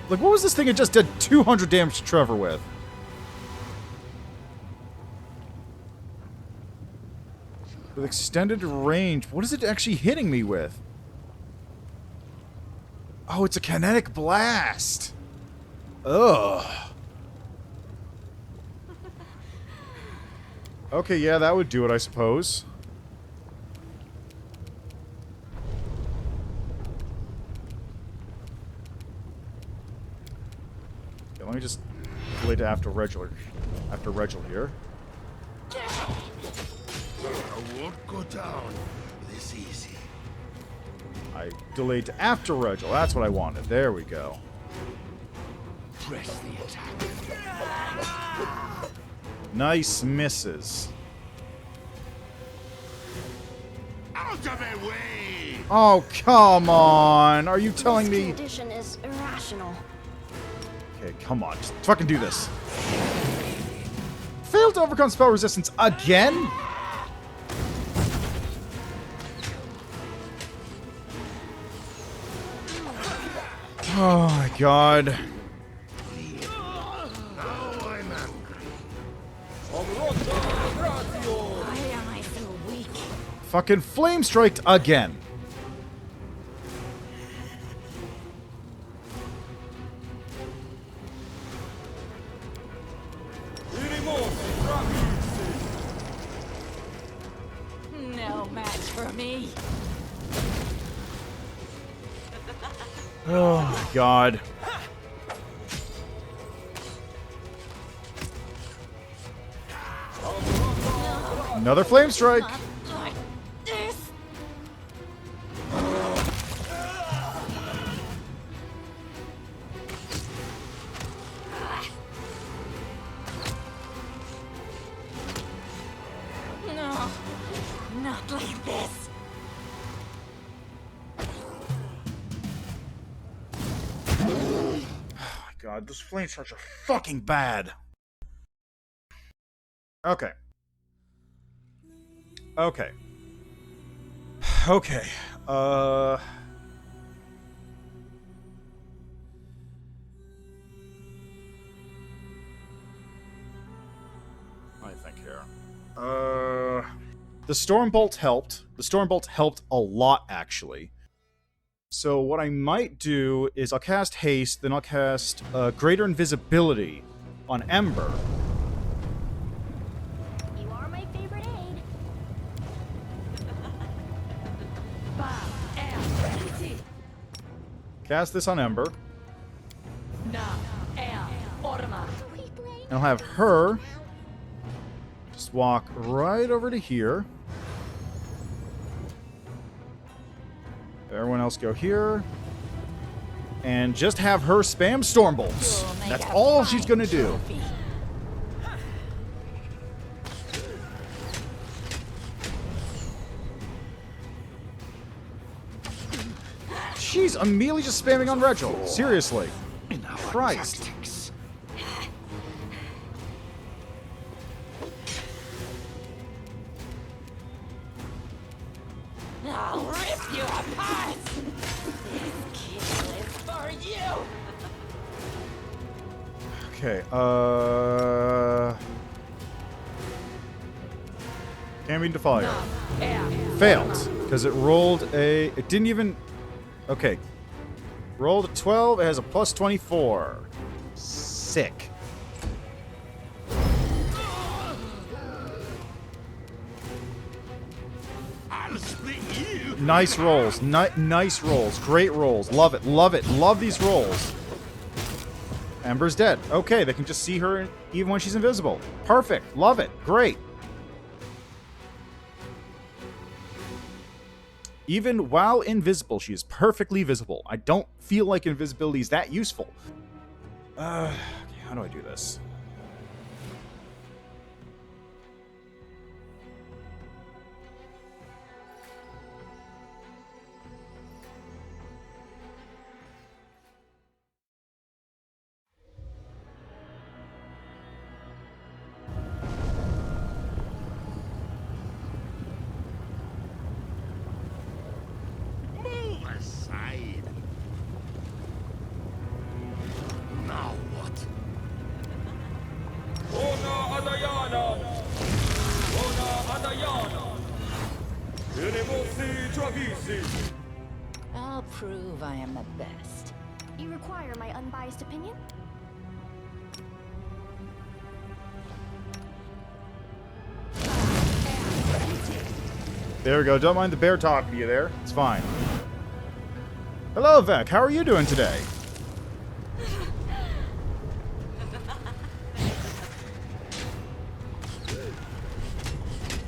Like, what was this thing it just did 200 damage to Trevor with? With extended range. What is it actually hitting me with? Oh, it's a kinetic blast! Ugh. Okay, yeah, that would do it, I suppose. Yeah, let me just delay to after Regil here. I won't go down this easy. I delayed to after Regil. That's what I wanted. There we go. Press the attack. Nice misses. Out of my way! Oh, come on. Are you telling This me... condition is irrational. Okay, come on. Just fucking do this. Failed to overcome spell resistance again? Oh my god. Why am I so weak? Fucking flame striked again. No match for me. Oh my god. Another flame strike. Like this. No, not like this. Oh my god, those flame strikes are fucking bad. Okay. Okay. Okay. I think here. The Stormbolt helped. The Stormbolt helped a lot, actually. So what I might do is I'll cast Haste, then I'll cast Greater Invisibility on Ember. You are my favorite aid. Cast this on Ember. And I'll have her just walk right over to here. Everyone else go here. And just have her spam Stormbolts. That's all she's gonna do. She's immediately just spamming on Regil. Seriously. Christ. Tactics. I'll rip you apart. This kill is for you. Okay, Camping to fire. Failed. Because it rolled a... It didn't even... Okay. Rolled a 12. It has a plus 24. Sick. I'll split you. Nice rolls. Nice rolls. Great rolls. Love it. Love it. Love these rolls. Ember's dead. Okay, they can just see her even when she's invisible. Perfect. Love it. Great. Even while invisible, she is perfectly visible. I don't feel like invisibility is that useful. Okay, how do I do this? I'll prove I am the best. You require my unbiased opinion? There we go. Don't mind the bear talking to you there. It's fine. Hello, Vec. How are you doing today?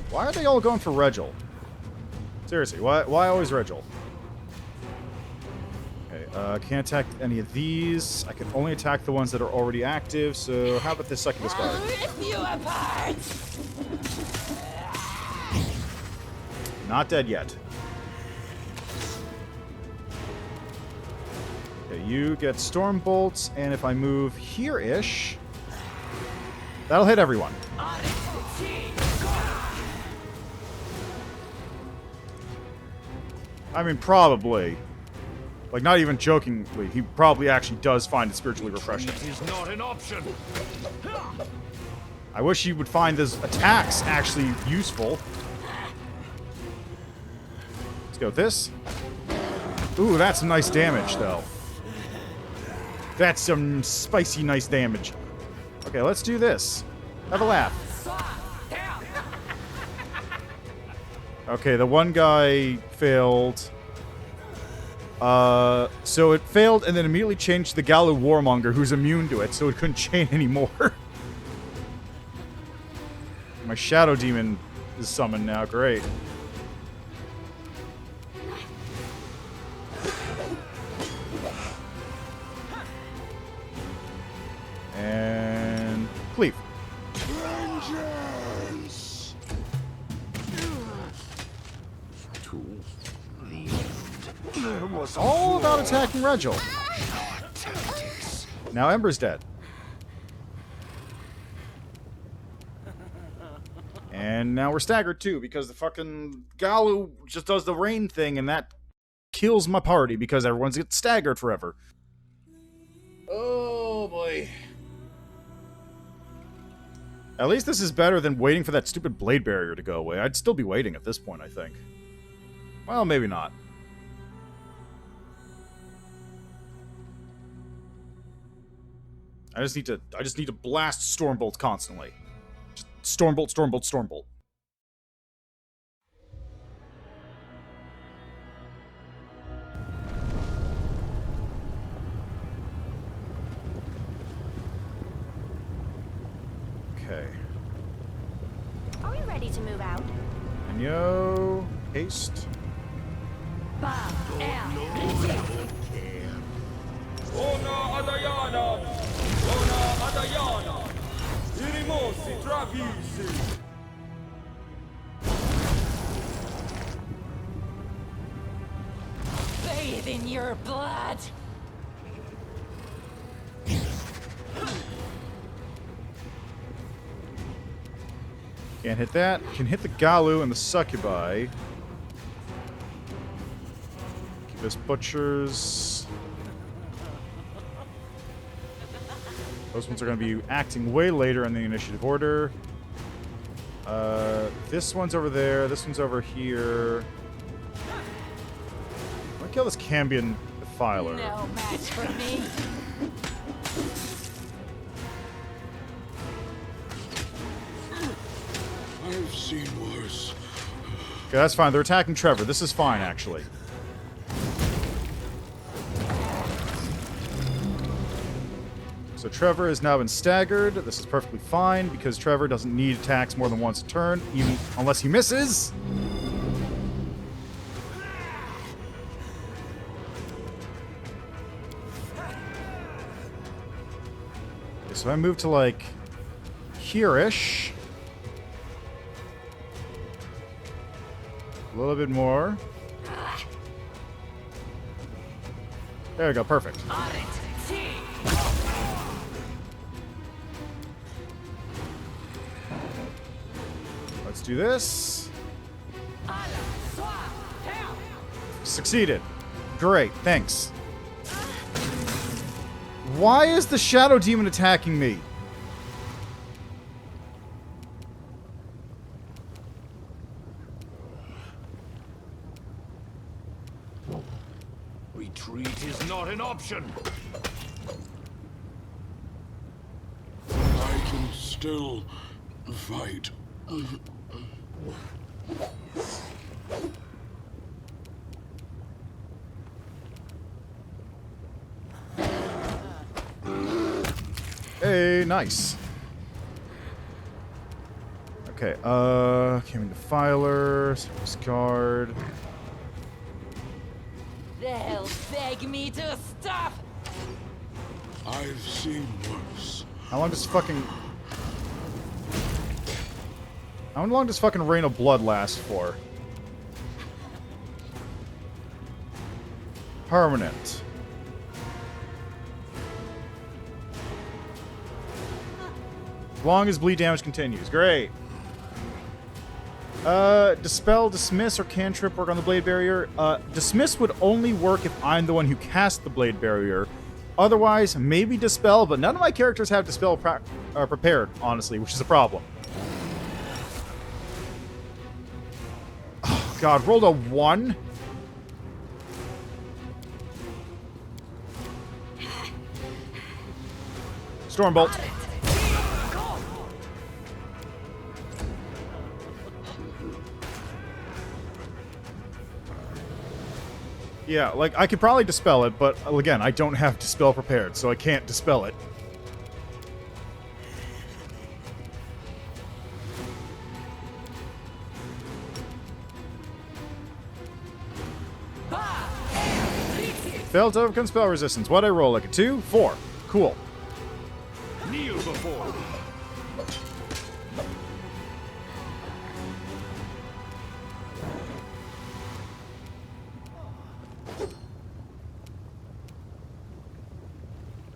Why are they all going for Regil? Seriously, why always Regil? Okay, can't attack any of these. I can only attack the ones that are already active, so how about this succubus guard? I'll rip you apart! Not dead yet. Okay, you get storm bolts, and if I move here-ish, that'll hit everyone. I mean, probably. Like, not even jokingly, he probably actually does find it spiritually refreshing. It is not an option. I wish he would find his attacks actually useful. Let's go with this. Ooh, that's some nice damage, though. That's some spicy, nice damage. Okay, let's do this. Have a laugh. Okay, the one guy failed. So it failed and then immediately changed to the Galu Warmonger, who's immune to it, so it couldn't chain anymore. My Shadow Demon is summoned now. Great. And cleave. Vengeance! To the end. There was All about attacking Regil. tactics. Now Ember's dead. And now we're staggered too, because the fucking Galu just does the rain thing, and that kills my party because everyone's get staggered forever. Oh boy. At least this is better than waiting for that stupid blade barrier to go away. I'd still be waiting at this point, I think. Well, maybe not. I just need to blast Stormbolt constantly. Just Stormbolt, Stormbolt, Stormbolt. Okay. Are we ready to move out? And yo, haste. Bathe in your blood! Can't hit that. Can hit the Galu and the Succubi. Keep us butchers. Those ones are going to be acting way later in the initiative order. This one's over there. This one's over here. I'm going to kill this Cambion Defiler. No match for me. I've seen worse. Okay, that's fine. They're attacking Trevor. This is fine, actually. So Trevor has now been staggered. This is perfectly fine because Trevor doesn't need attacks more than once a turn, even unless he misses. Okay, so I move to like here-ish. A little bit more. There we go, perfect. Let's do this. Succeeded. Great, thanks. Why is the Shadow Demon attacking me? an option. I can still fight. Hey, nice. Okay, came into Filer, Service Guard. They'll beg me to stop. I've seen worse. How long does fucking Rain of Blood last for? Permanent. As long as bleed damage continues. Great. Dispel, Dismiss, or Cantrip work on the Blade Barrier. Dismiss would only work if I'm the one who cast the Blade Barrier. Otherwise, maybe Dispel, but none of my characters have Dispel prepared, honestly, which is a problem. Oh, God, rolled a 1? Stormbolt. Yeah, like, I could probably dispel it, but, again, I don't have Dispel prepared, so I can't dispel it. Failed to overcome spell resistance. What'd I roll? Like a 2? 4. Cool. Kneel before me.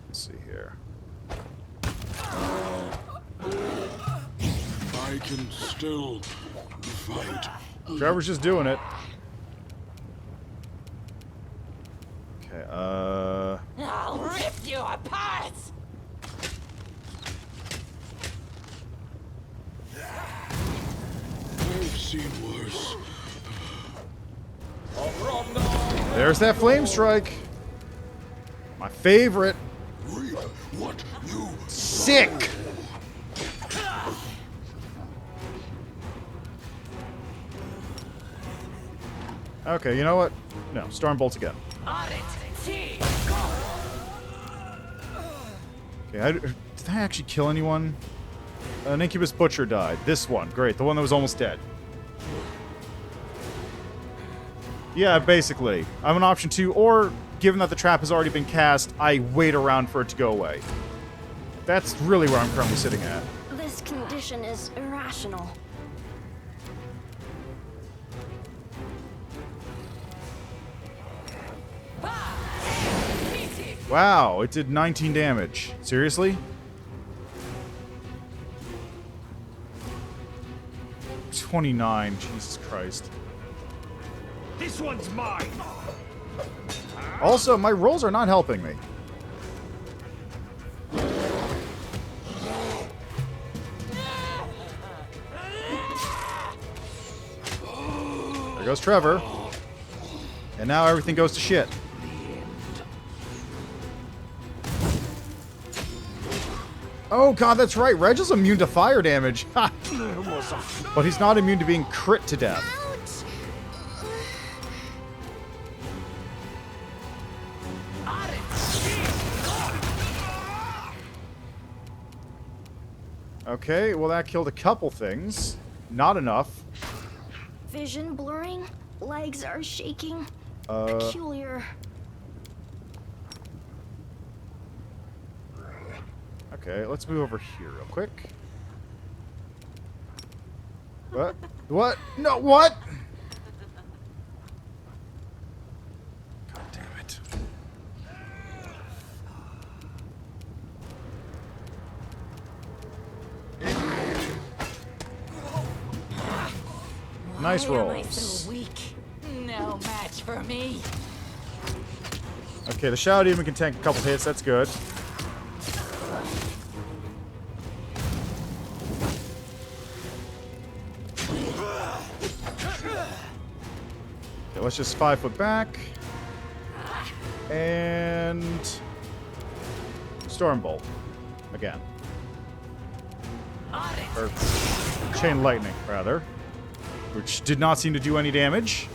Let's see here. I can still fight. Trevor's just doing it. Okay, I'll rip you apart. I've seen worse. There's that Flame Strike. My favorite. Reap what you Sick! Okay, you know what? No, Stormbolt again. Okay, did I actually kill anyone? An Incubus Butcher died. This one. Great, the one that was almost dead. Yeah, basically. I'm an option 2, or, given that the trap has already been cast, I wait around for it to go away. That's really where I'm currently sitting at. This condition is irrational. Wow, it did 19 damage. Seriously? 29, Jesus Christ. This one's mine. Also, my rolls are not helping me. There goes Trevor. And now everything goes to shit. Oh god, that's right. Reg is immune to fire damage. Ha! But he's not immune to being crit to death. Okay, well that killed a couple things. Not enough. Vision blurring. Legs are shaking. Peculiar. Okay, let's move over here real quick. What? What? No, what? God damn it. Nice Why am I rolls. so weak? No match for me. Okay, the Shadow Demon can tank a couple hits, that's good. Okay, let's just 5 foot back. And Stormbolt again. Or Chain Lightning, rather. Which did not seem to do any damage.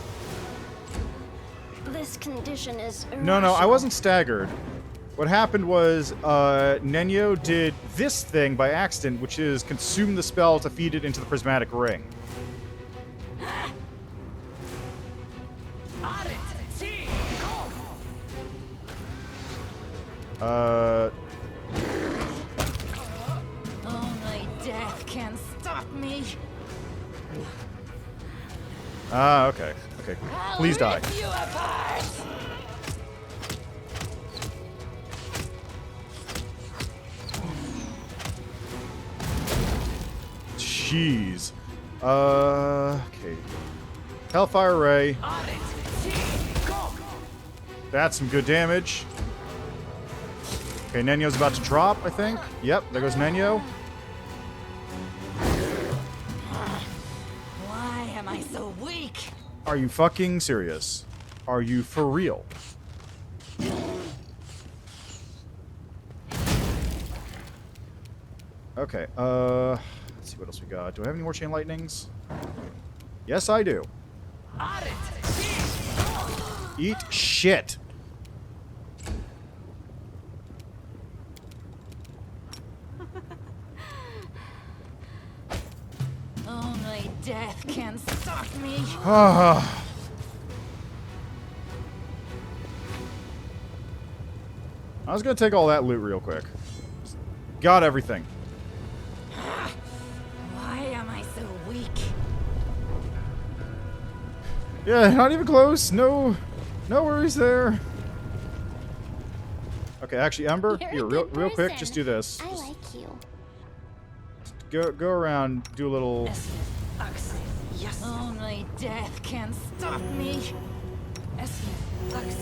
This condition is No, I irrational. wasn't staggered. What happened was, Nenyo did this thing by accident, which is consume the spell to feed it into the prismatic ring. Only death can stop me. Okay. Okay. Please die. Rip you apart. Jeez. Okay. Hellfire Ray. That's some good damage. Okay, Nenyo's about to drop, I think. Yep, there goes Nenyo. Why am I so weak? Are you fucking serious? Are you for real? Okay, let's see what else we got. Do I have any more Chain Lightnings? Yes, I do. Eat shit. Only death can stop me. I was gonna take all that loot real quick. Got everything. Why am I so weak? Yeah, not even close. No worries there. Okay, actually, Ember, You're a here, good real quick, person. just do this. I Just like you. go around, do a little. Yes. Only death can stop me. Yes. Yes.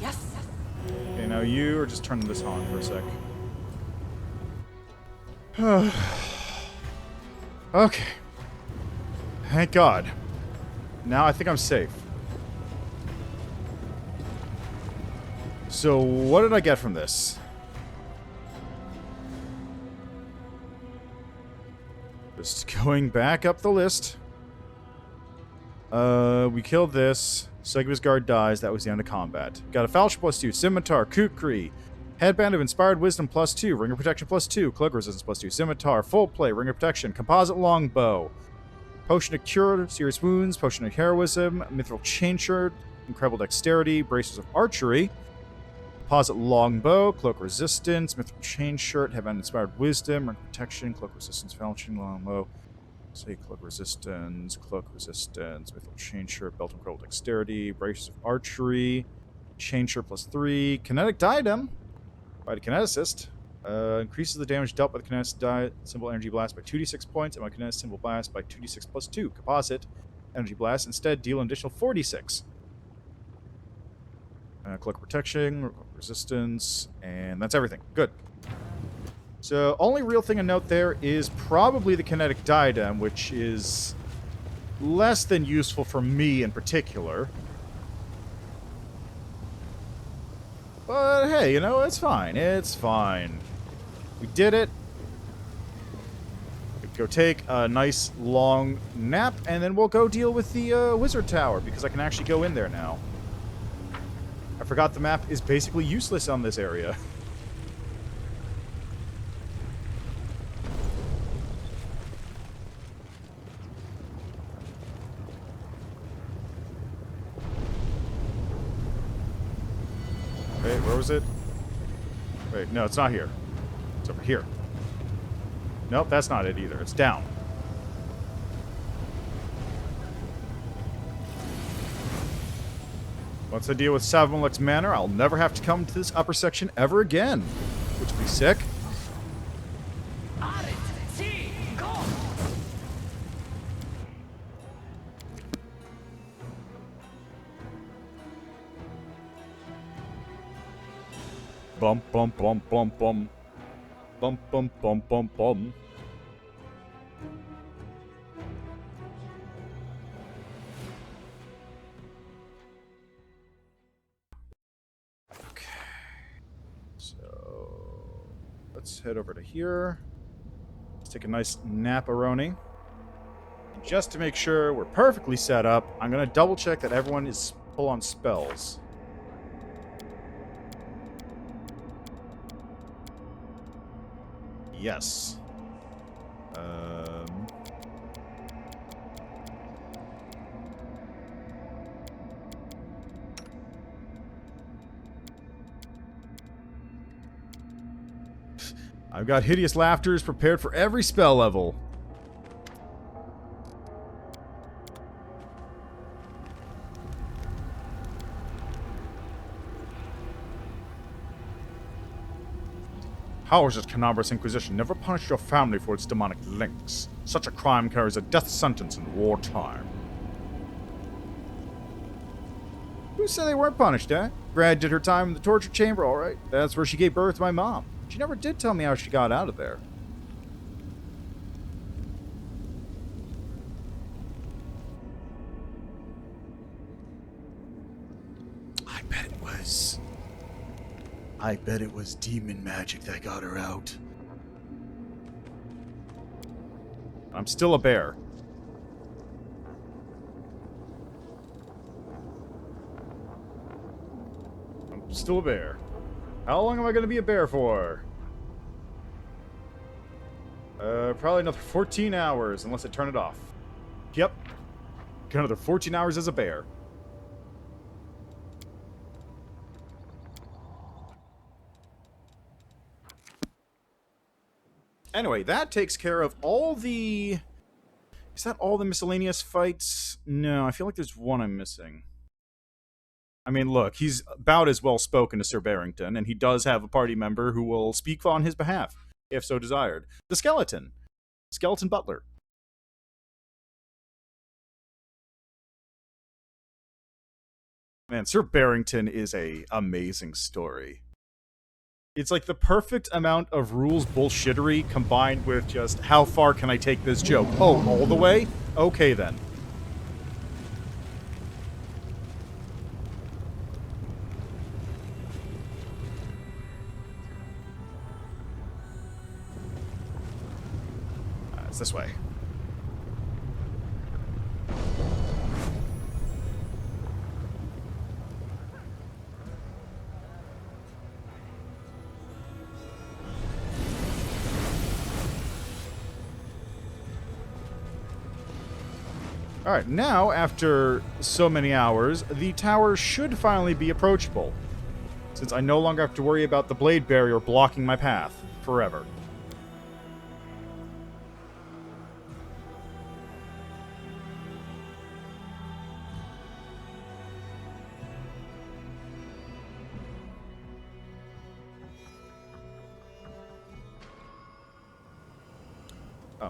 Yes. Okay, now you are just turning this on for a sec. Okay. Thank God. Now I think I'm safe. So, what did I get from this? Just going back up the list. We killed this. Succubus Guard dies. That was the end of combat. Got a Falch +2, Scimitar, Kukri, Headband of Inspired Wisdom +2, Ring of Protection +2, Cloak Resistance +2, Scimitar, Full Play, Ring of Protection, Composite Longbow, Potion of Cure, Serious Wounds, Potion of Heroism, Mithril Chain Shirt, Incredible Dexterity, Braces of Archery, Composite Longbow, Cloak Resistance, Mithril Chain Shirt, Headband of Inspired Wisdom, Ring of Protection, Cloak Resistance, Falchion Longbow. Say Cloak Resistance, Mithril Chain Shirt, Belt of Incredible Dexterity, Braces of Archery, Chain Shirt +3, Kinetic Diadem, by the Kineticist, increases the damage dealt by the Kineticist symbol Energy Blast by 2d6 points, and my Kineticist symbol Blast by 2d6 +2. Composite Energy Blast, instead deal an additional 4d6. Cloak Protection, Cloak Resistance, and that's everything. Good. So, only real thing to note there is probably the Kinetic Diadem, which is less than useful for me in particular. But hey, you know, it's fine. It's fine. We did it. Go take a nice long nap, and then we'll go deal with the Wizard Tower, because I can actually go in there now. I forgot the map is basically useless on this area. Wait, where was it? Wait, no, it's not here. It's over here. Nope, that's not it either. It's down. Once I deal with Savonlux Manor, I'll never have to come to this upper section ever again. Which would be sick. Bum bum bum bum bum. Bum bum bum bum bum. Okay. So let's head over to here. Let's take a nice nap-a-roni. And just to make sure we're perfectly set up, I'm gonna double check that everyone is full on spells. Yes. I've got Hideous Laughters prepared for every spell level. How is this Canabrus Inquisition never punished your family for its demonic links? Such a crime carries a death sentence in wartime. Who said they weren't punished, eh? Brad did her time in the torture chamber, alright. That's where she gave birth to my mom. She never did tell me how she got out of there. I bet it was demon magic that got her out. I'm still a bear. I'm still a bear. How long am I going to be a bear for? Probably another 14 hours, unless I turn it off. Yep. Got another 14 hours as a bear. Anyway, that takes care of all the... Is that all the miscellaneous fights? No, I feel like there's one I'm missing. I mean, look, he's about as well-spoken as Sir Barrington, and he does have a party member who will speak on his behalf, if so desired. The Skeleton. Skeleton Butler. Man, Sir Barrington is a amazing story. It's like the perfect amount of rules bullshittery combined with just how far can I take this joke? Oh, all the way? Okay then. It's this way. Alright, now, after so many hours, the tower should finally be approachable, since I no longer have to worry about the blade barrier blocking my path forever.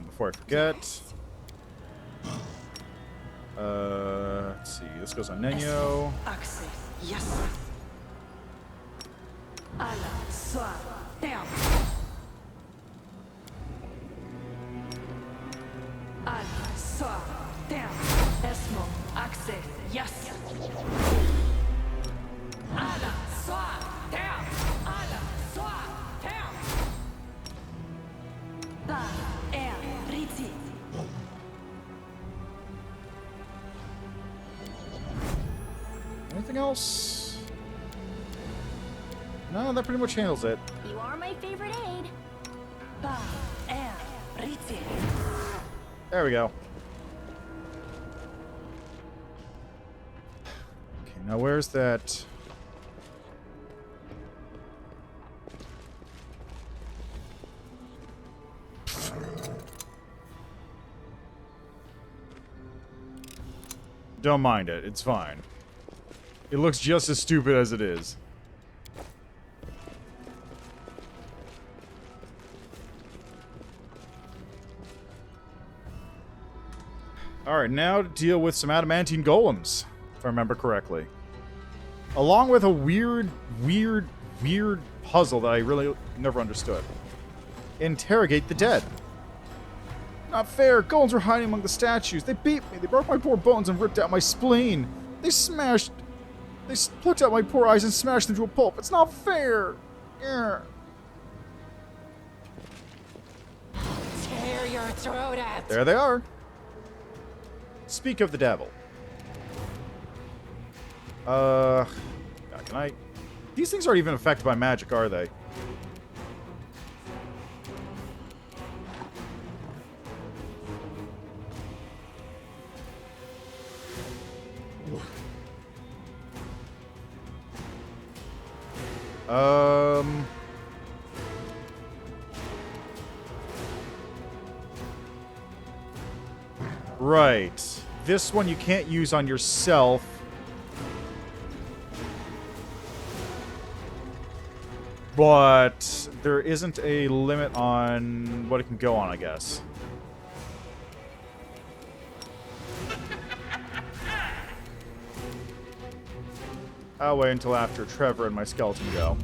Before I forget... let's see. This goes on Nenyo. Yes. Anything else? No, that pretty much handles it. You are my favorite aid. There we go. Okay, now where's that? Don't mind it, it's fine. It looks just as stupid as it is. Alright, now to deal with some adamantine golems, if I remember correctly. Along with a weird weird puzzle that I really never understood. Interrogate the dead. Not fair. Golems were hiding among the statues. They beat me. They broke my poor bones and ripped out my spleen. They plucked out my poor eyes and smashed them to a pulp. It's not fair. Yeah. Tear your throat out. There they are. Speak of the devil. Can I... These things aren't even affected by magic, are they? Right. This one you can't use on yourself. But there isn't a limit on what it can go on, I guess. I'll wait until after Trevor and my skeleton go.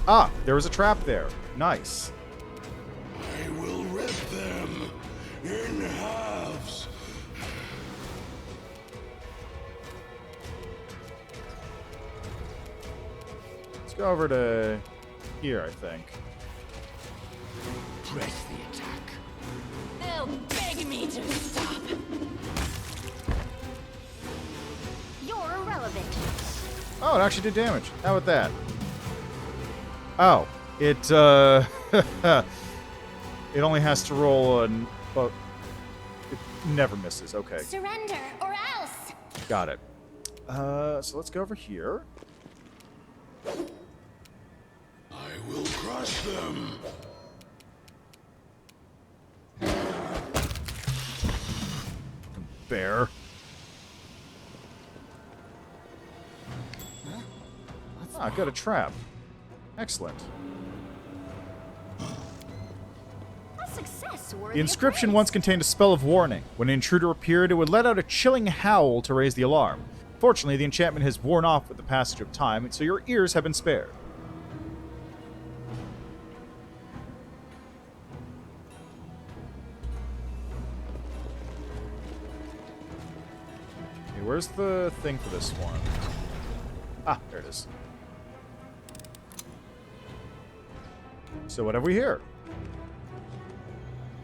Ah, there was a trap there. Nice. I will rip them in halves. Let's go over to here, I think. Press the attack. They'll beg me to stop. You're irrelevant. Oh, it actually did damage. How about that? Oh, it it only has to roll an... Well, it never misses. Okay, Surrender or else. got it. So let's go over here. I will crush them. Bear. Ah, got a trap. Excellent. A success worthy The of inscription praise. once contained a spell of warning. When an intruder appeared, it would let out a chilling howl to raise the alarm. Fortunately, the enchantment has worn off with the passage of time, so your ears have been spared. Okay, where's the thing for this one? Ah, there it is. So what have we here?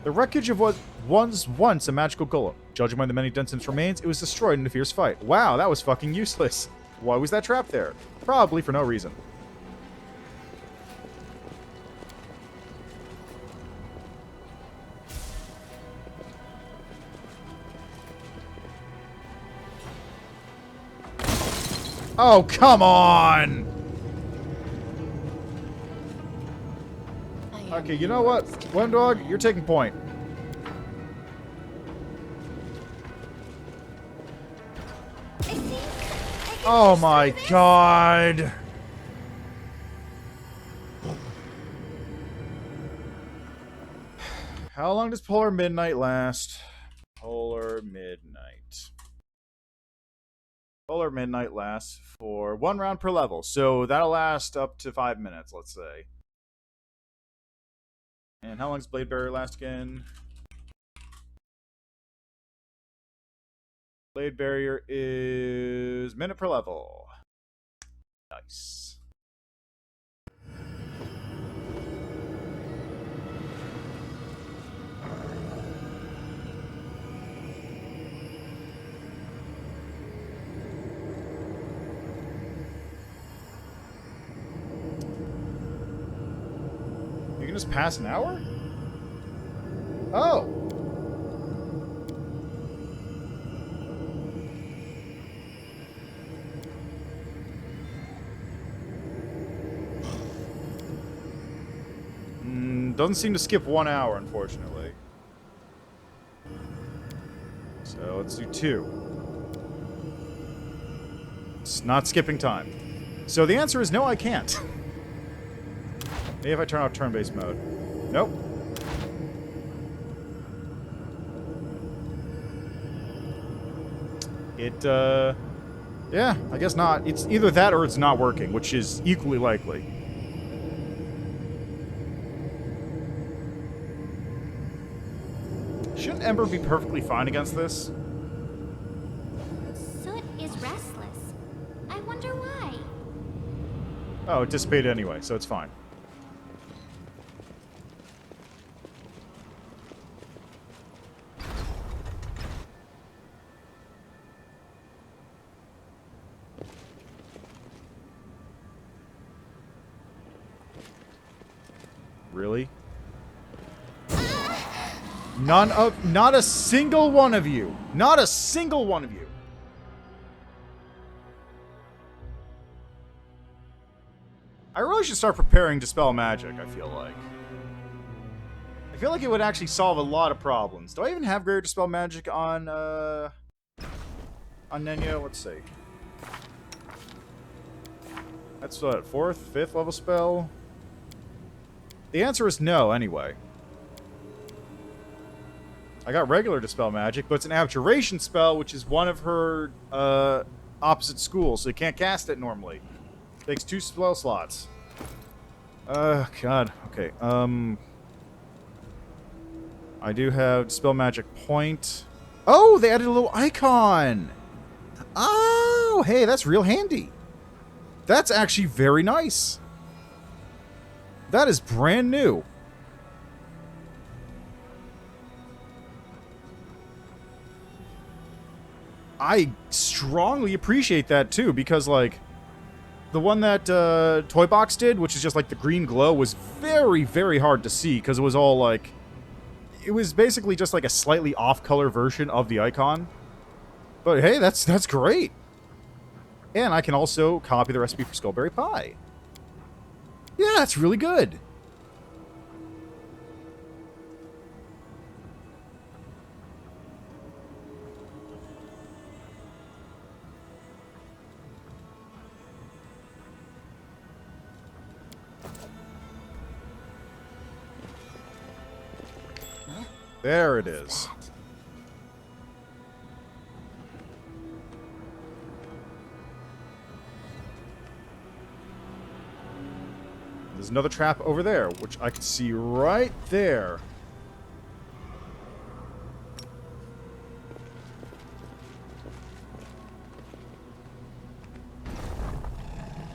The wreckage of what was once a magical golem. Judging by the many dents in its remains, it was destroyed in a fierce fight. Wow, that was fucking useless. Why was that trap there? Probably for no reason. Oh, come on! Okay, you know what? One dog, you're taking point. Oh my god! How long does Polar Midnight last? Polar Midnight. Polar Midnight lasts for 1 round per level, so that'll last up to 5 minutes, let's say. And how long does Blade Barrier last again? Blade Barrier is minute per level. Nice. You can just pass an hour? Oh! Doesn't seem to skip 1 hour, unfortunately. So let's do 2. It's not skipping time. So the answer is no, I can't. Maybe if I turn off turn-based mode. Nope. Yeah, I guess not. It's either that or it's not working, which is equally likely. Shouldn't Ember be perfectly fine against this? Soot is restless. I wonder why. Oh, it dissipated anyway, so it's fine. Really? Not a single one of you. Not a single one of you. I really should start preparing Dispel Magic, I feel like. I feel like it would actually solve a lot of problems. Do I even have Greater Dispel Magic on Nenya? Let's see. That's what, 4th, 5th level spell? The answer is no, anyway. I got regular Dispel Magic, but it's an Abjuration spell, which is one of her opposite schools, so you can't cast it normally. Takes 2 spell slots. God. Okay, I do have Dispel Magic Point. Oh, they added a little icon! Oh, hey, that's real handy. That's actually very nice. That is brand new. I strongly appreciate that, too, because, like, the one that Toy Box did, which is just, like, the green glow, was very, very hard to see, because it was all, like... It was basically just, like, a slightly off-color version of the icon. But, hey, that's great. And I can also copy the recipe for Skullberry Pie. Yeah, that's really good. There it is. There's another trap over there, which I can see right there.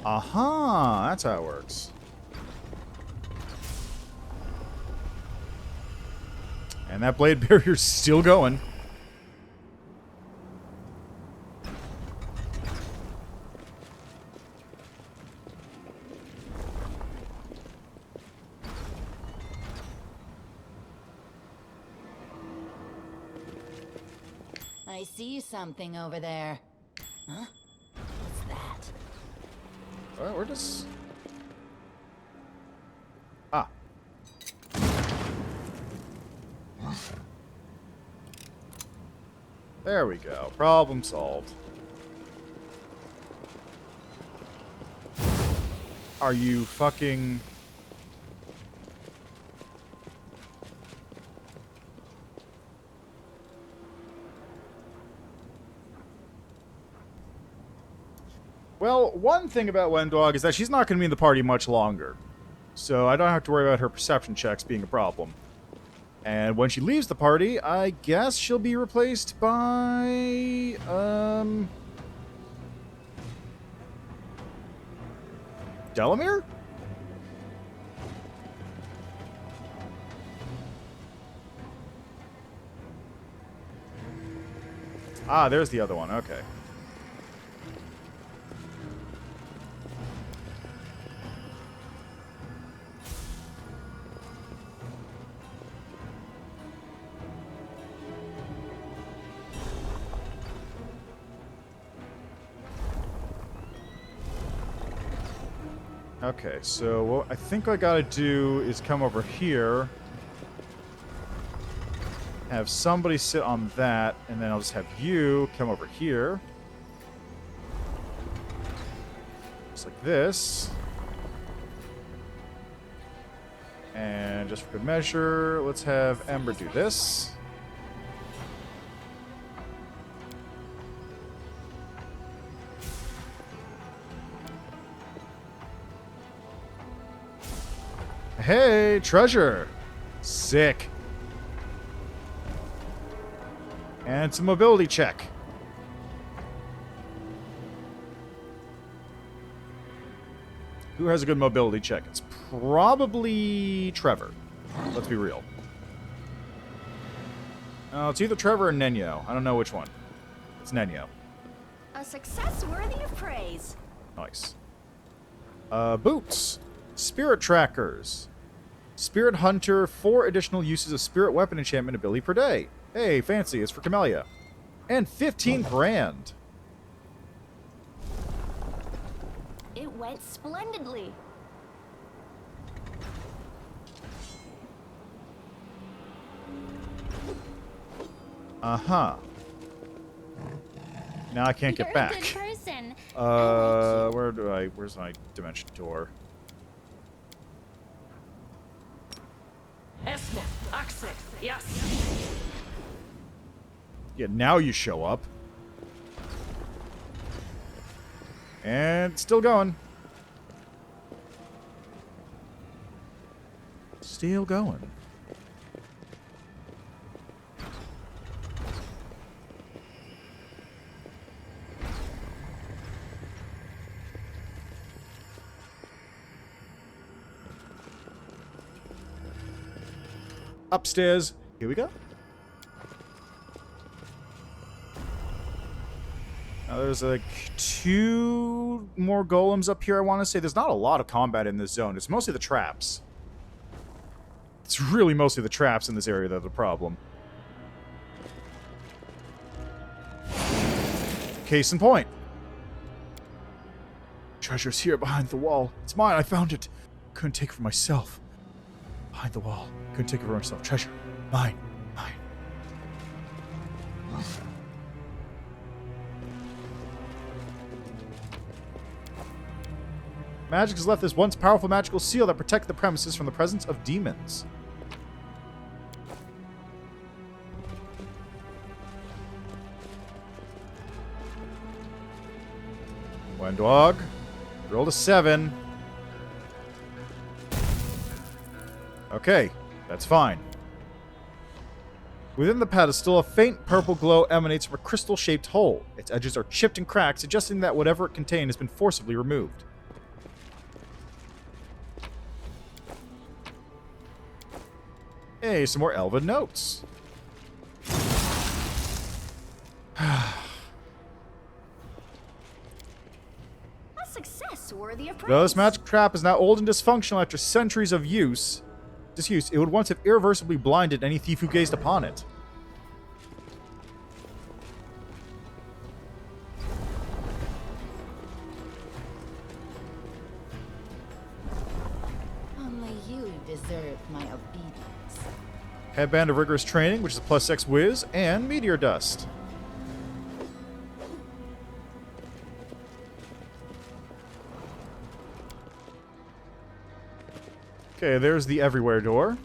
Aha, that's how it works. And that blade barrier's still going. I see something over there. Huh? What's that? Where does... Ah. There we go. Problem solved. Are you fucking... Well, one thing about Wendog is that she's not going to be in the party much longer. So I don't have to worry about her perception checks being a problem. And when she leaves the party, I guess she'll be replaced by... Delamere? Ah, there's the other one. Okay. Okay, so what I think I gotta do is come over here, have somebody sit on that, and then I'll just have you come over here. Just like this. And just for good measure, let's have Ember do this. Hey, treasure. Sick. And some mobility check. Who has a good mobility check? It's probably Trevor. Let's be real. It's either Trevor or Nenyo. I don't know which one. It's Nenyo. A success worthy of praise. Nice. Boots. Spirit trackers. Spirit hunter. 4 additional uses of spirit weapon enchantment ability per day. Hey, fancy. It's for Camellia. And 15 grand. It went splendidly. Uh-huh. Now I can't get back. You're a good person. Where's my dimension door? Yes. Yeah, now you show up. And still going. Still going. Upstairs. Here we go. Now there's like 2 more golems up here, I want to say. There's not a lot of combat in this zone. It's mostly the traps. It's really mostly the traps in this area that are the problem. Case in point. Treasure's here behind the wall. It's mine. I found it. Couldn't take it for myself. Behind the wall. Couldn't take it for myself. Treasure. Mine. Mine. Magic has left this once powerful magical seal that protects the premises from the presence of demons. Wendog. Rolled a 7. Okay, that's fine. Within the pedestal, a faint purple glow emanates from a crystal-shaped hole. Its edges are chipped and cracked, suggesting that whatever it contained has been forcibly removed. Hey, some more elven notes. A success worthy of praise. Though this magic trap is now old and dysfunctional after centuries of disuse, it would once have irreversibly blinded any thief who gazed upon it. Only you deserve my obedience. Headband of Rigorous Training, which is a +6 whiz, and Meteor Dust. Okay, there's the everywhere door.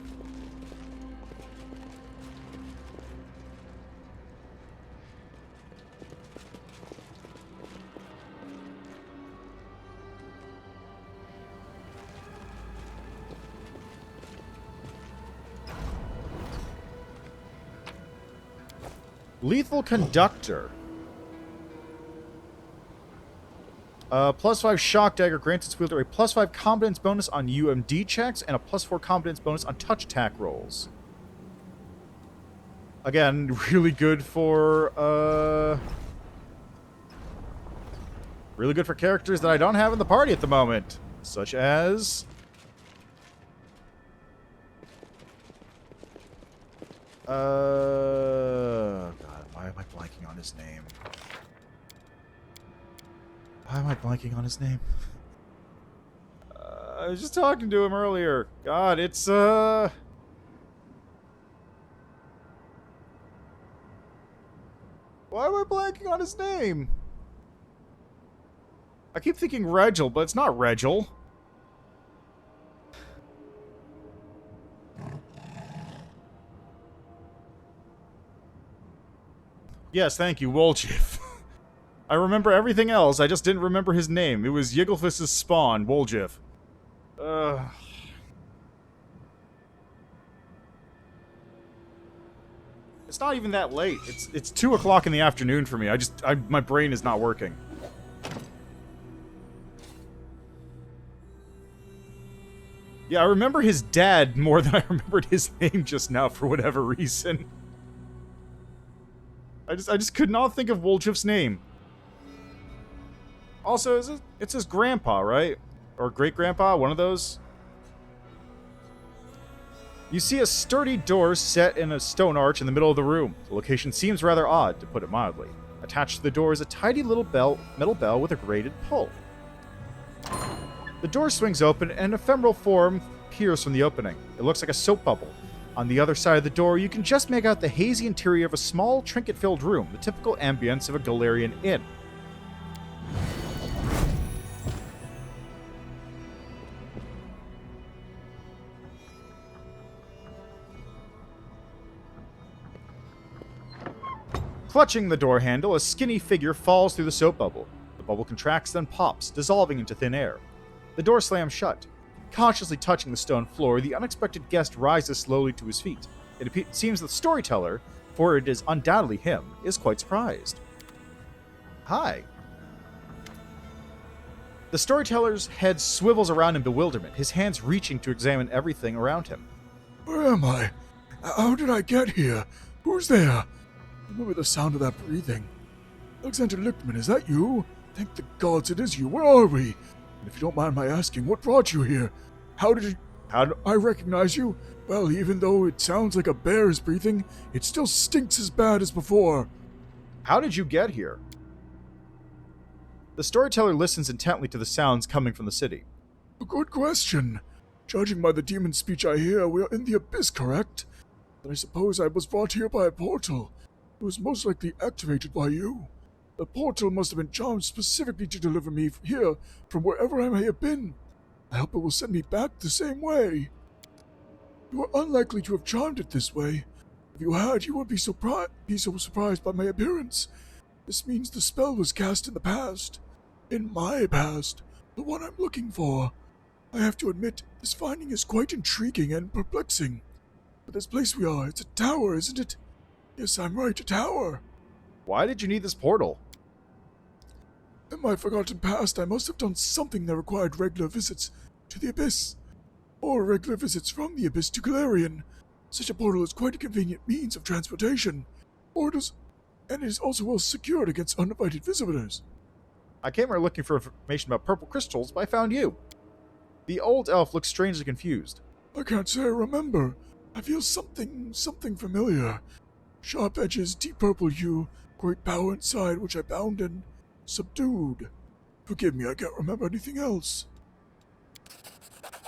Lethal Conductor. +5 Shock Dagger grants its wielder a +5 competence bonus on UMD checks and a +4 competence bonus on touch attack rolls. Again, really good for characters that I don't have in the party at the moment, such as God, why am I blanking on his name? Why am I blanking on his name? I was just talking to him earlier. God, it's, Why am I blanking on his name? I keep thinking Regil, but it's not Regil. Yes, thank you, Woljif. I remember everything else, I just didn't remember his name. It was Yigglefist's spawn, Woljif. It's not even that late. It's 2 o'clock in the afternoon for me. My brain is not working. Yeah, I remember his dad more than I remembered his name just now for whatever reason. I just could not think of Woljif's name. Also, it's his grandpa, right? Or great-grandpa, one of those. You see a sturdy door set in a stone arch in the middle of the room. The location seems rather odd, to put it mildly. Attached to the door is a tiny little metal bell with a grated pull. The door swings open, and an ephemeral form appears from the opening. It looks like a soap bubble. On the other side of the door, you can just make out the hazy interior of a small, trinket-filled room, the typical ambience of a Galarian inn. Clutching the door handle, a skinny figure falls through the soap bubble. The bubble contracts, then pops, dissolving into thin air. The door slams shut. Cautiously touching the stone floor, the unexpected guest rises slowly to his feet. It seems that the storyteller, for it is undoubtedly him, is quite surprised. Hi. The storyteller's head swivels around in bewilderment, his hands reaching to examine everything around him. Where am I? How did I get here? Who's there? Remember the sound of that breathing. Alexander Lichtman, is that you? Thank the gods it is you. Where are we? And if you don't mind my asking, what brought you here? How do I recognize you? Well, even though it sounds like a bear is breathing, it still stinks as bad as before. How did you get here? The storyteller listens intently to the sounds coming from the city. A good question. Judging by the demon speech I hear, we are in the abyss, correct? But I suppose I was brought here by a portal. It was most likely activated by you. The portal must have been charmed specifically to deliver me here from wherever I may have been. I hope it will send me back the same way. You are unlikely to have charmed it this way. If you had, you would be so surprised by my appearance. This means the spell was cast in the past. In my past. The one I'm looking for. I have to admit, this finding is quite intriguing and perplexing. But this place we are, it's a tower, isn't it? Yes, I'm right, a tower. Why did you need this portal? In my forgotten past, I must have done something that required regular visits to the Abyss, or regular visits from the Abyss to Galarian. Such a portal is quite a convenient means of transportation, and it is also well secured against uninvited visitors. I came here looking for information about purple crystals, but I found you. The old elf looks strangely confused. I can't say I remember. I feel something familiar. Sharp edges, deep purple hue, great power inside, which I bound and subdued. Forgive me, I can't remember anything else.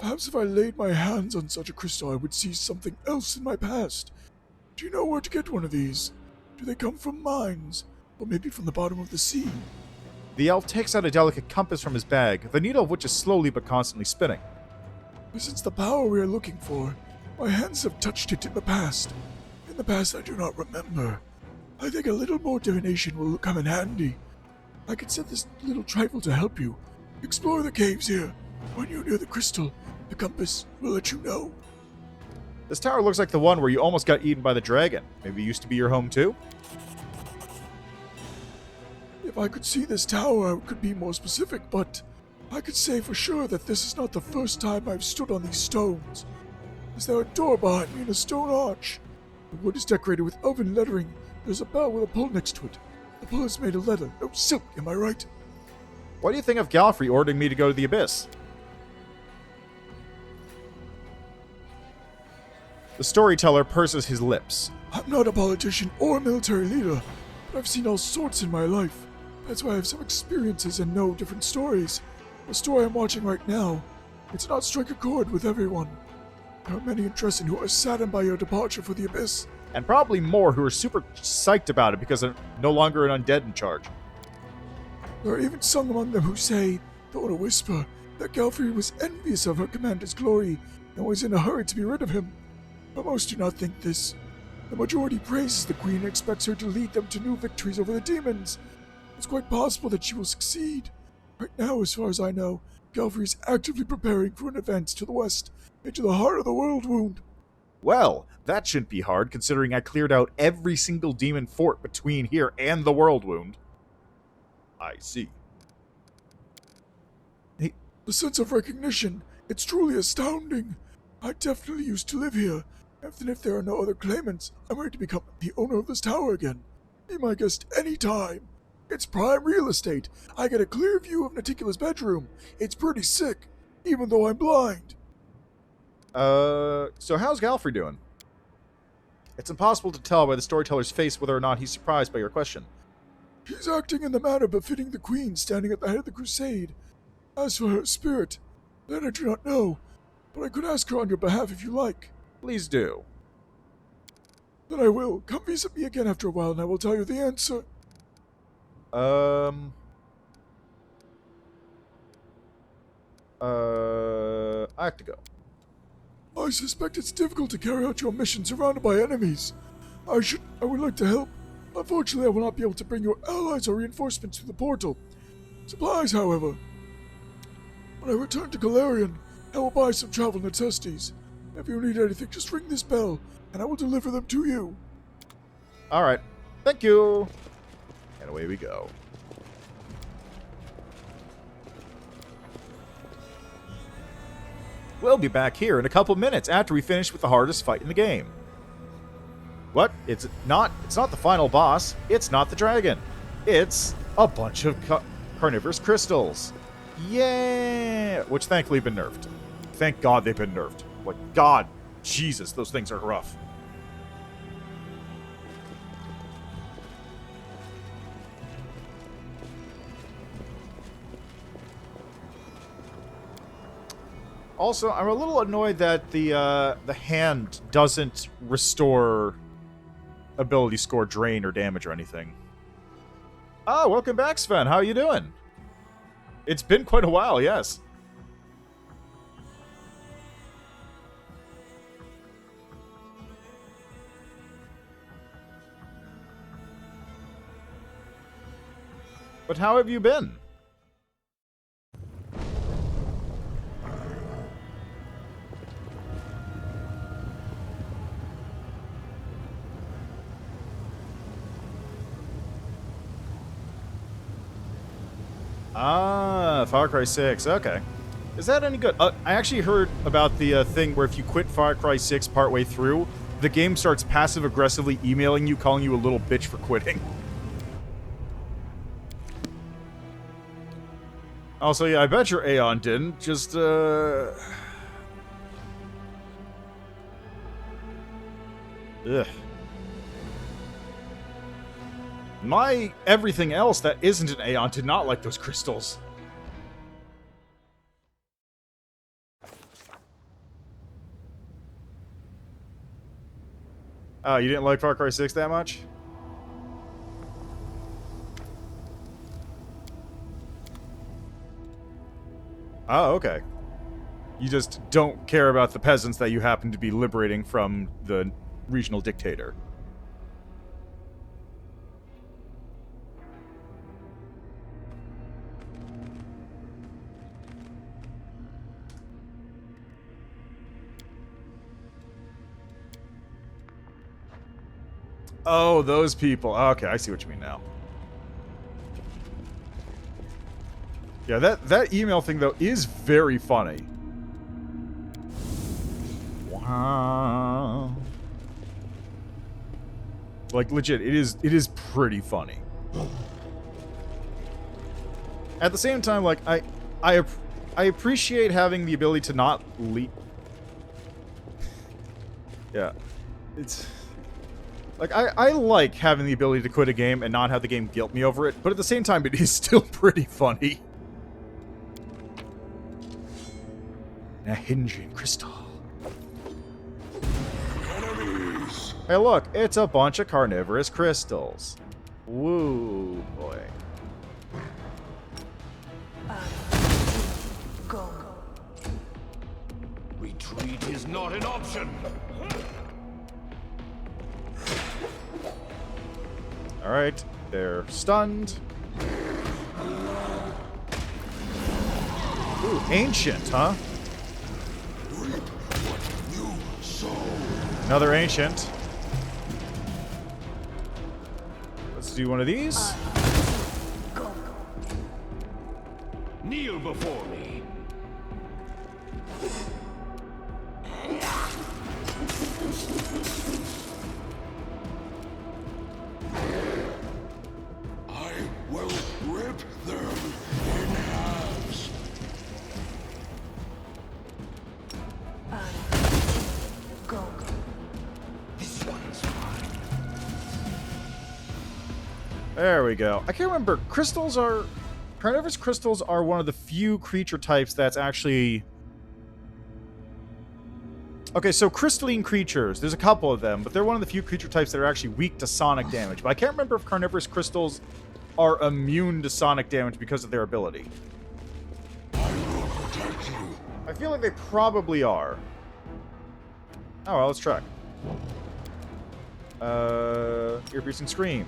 Perhaps if I laid my hands on such a crystal, I would see something else in my past. Do you know where to get one of these? Do they come from mines, or maybe from the bottom of the sea? The elf takes out a delicate compass from his bag, the needle of which is slowly but constantly spinning. Since the power we are looking for, my hands have touched it in the past. In the past I do not remember. I think a little more divination will come in handy. I can set this little trifle to help you. Explore the caves here. When you're near the crystal, the compass will let you know. This tower looks like the one where you almost got eaten by the dragon. Maybe it used to be your home too? If I could see this tower, I could be more specific, but I could say for sure that this is not the first time I've stood on these stones. Is there a door behind me in a stone arch? The wood is decorated with elven lettering. There's a bell with a pull next to it. The pull is made of leather, no silk, am I right? What do you think of Galfrey ordering me to go to the Abyss? The storyteller purses his lips. I'm not a politician or a military leader, but I've seen all sorts in my life. That's why I have some experiences and know different stories. The story I'm watching right now, it's not strike a chord with everyone. There are many interested who are saddened by your departure for the Abyss. And probably more who are super psyched about it because they're no longer an undead in charge. There are even some among them who say, though in a whisper, that Galfrey was envious of her commander's glory and was in a hurry to be rid of him. But most do not think this. The majority praises the Queen and expects her to lead them to new victories over the demons. It's quite possible that she will succeed. Right now, as far as I know, Galfrey is actively preparing for an advance to the west, into the heart of the world wound. Well, that shouldn't be hard, considering I cleared out every single demon fort between here and the World Wound. I see. Hey, the sense of recognition, it's truly astounding. I definitely used to live here. Even if there are no other claimants, I'm ready to become the owner of this tower again. Be my guest anytime. It's prime real estate. I get a clear view of Naticula's bedroom. It's pretty sick, even though I'm blind. So how's Galfrey doing? It's impossible to tell by the storyteller's face whether or not he's surprised by your question. He's acting in the manner befitting the queen standing at the head of the crusade. As for her spirit, that I do not know, but I could ask her on your behalf if you like. Please do. Then I will. Come visit me again after a while and I will tell you the answer. I have to go. I suspect it's difficult to carry out your mission surrounded by enemies. I would like to help. Unfortunately, I will not be able to bring your allies or reinforcements to the portal. Supplies, however. When I return to Galarian, I will buy some travel necessities. If you need anything, just ring this bell, and I will deliver them to you. Alright. Thank you. And away we go. We'll be back here in a couple minutes after we finish with the hardest fight in the game. What? It's not the final boss. It's not the dragon. It's a bunch of carnivorous crystals. Yeah! Which thankfully have been nerfed. Thank God they've been nerfed. Like, God, Jesus, those things are rough. Also, I'm a little annoyed that the hand doesn't restore ability score drain or damage or anything. Oh, welcome back, Sven. How are you doing? It's been quite a while, yes. But how have you been? Ah, Far Cry 6. Okay. Is that any good? I actually heard about the thing where if you quit Far Cry 6 partway through, the game starts passive-aggressively emailing you, calling you a little bitch for quitting. Also, yeah, I bet your Aeon didn't. Just, Ugh. My everything else that isn't an Aeon did not like those crystals. Oh, you didn't like Far Cry 6 that much? Oh, okay. You just don't care about the peasants that you happen to be liberating from the regional dictator. Oh, those people. Okay, I see what you mean now. Yeah, that email thing, though, is very funny. Wow. Like, legit, it is pretty funny. At the same time, like, I appreciate having the ability to not leak. Yeah. It's... Like, I like having the ability to quit a game and not have the game guilt me over it, but at the same time, it is still pretty funny. A Hingian crystal. Enemies! Hey, look, it's a bunch of carnivorous crystals. Woo, boy. Go. Retreat is not an option. Alright, they're stunned. Ooh, ancient, huh? Reap what you sow. Another ancient. Let's do one of these. Kneel before me. I will rip them in halves. This one's mine. There we go. I can't remember. Crystals are... Carnivorous crystals are one of the few creature types that's actually... Okay, so crystalline creatures, there's a couple of them, but they're one of the few creature types that are actually weak to sonic damage. But I can't remember if carnivorous crystals are immune to sonic damage because of their ability. I will protect you. I feel like they probably are. Oh, well, let's check. Ear-piercing scream.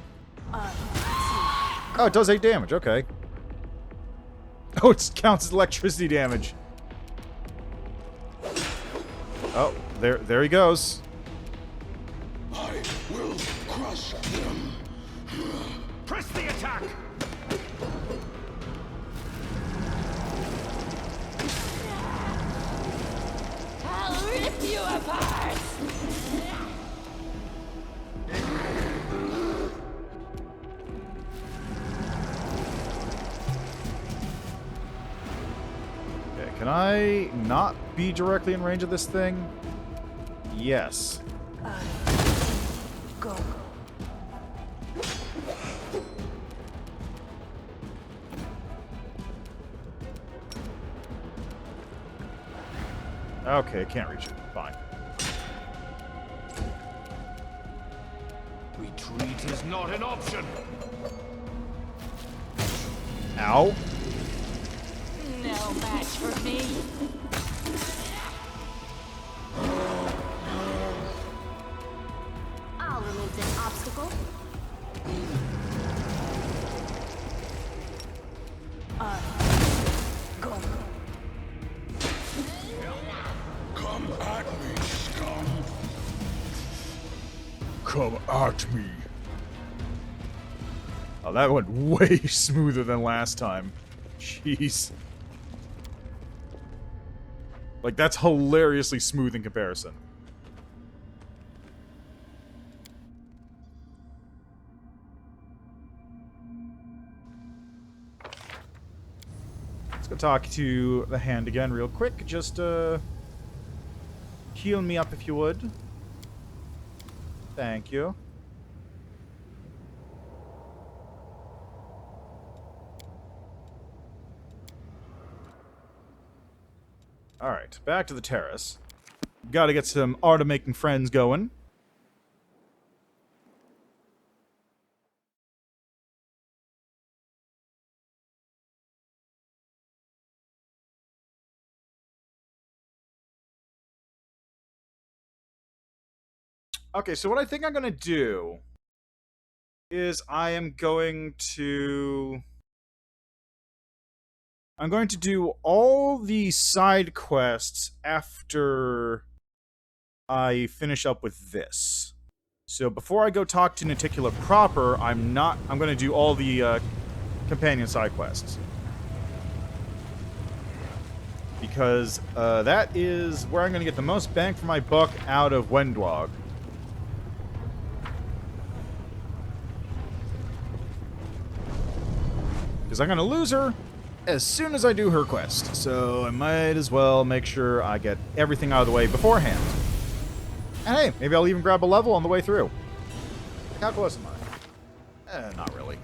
Oh, it does 8 damage, okay. Oh, it counts as electricity damage. Oh, there he goes. I will crush them. Press the attack! I'll rip you apart! Okay, can I not be directly in range of this thing? Yes. Go. Okay, can't reach it. Fine. Retreat is not an option. Ow. No match for me. I'll remove this obstacle. Go. Come at me, scum. Come at me. Oh, that went way smoother than last time. Jeez. Like, that's hilariously smooth in comparison. Let's go talk to the hand again real quick. Just, heal me up if you would. Thank you. Alright, back to the terrace. Gotta get some art of making friends going. Okay, so what I think I'm gonna do is I'm going to do all the side quests after I finish up with this. So before I go talk to Naticola proper, I'm going to do all the companion side quests. Because that is where I'm going to get the most bang for my buck out of Wendwog. Because I'm going to lose her as soon as I do her quest. So I might as well make sure I get everything out of the way beforehand. And hey, maybe I'll even grab a level on the way through. How close am I? Not really.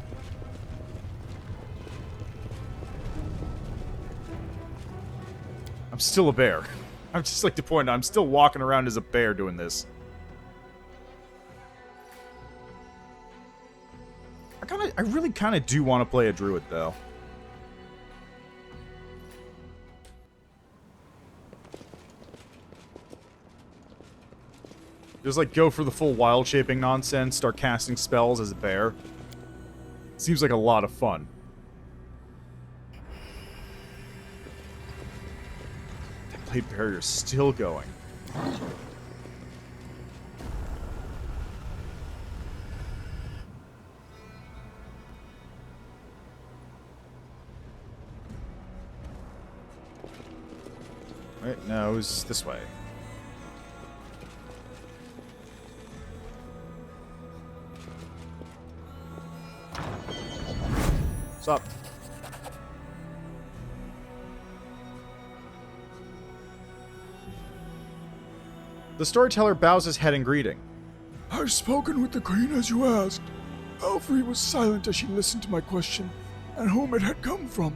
I'm still a bear. I'm just like to point out, I'm still walking around as a bear doing this. I really kind of do want to play a druid, though. Just, like, go for the full wild shaping nonsense, start casting spells as a bear. Seems like a lot of fun. That blade barrier's still going. Right, no, it was this way. What's up? The storyteller bows his head in greeting. I've spoken with the queen as you asked. Belfry was silent as she listened to my question and whom it had come from.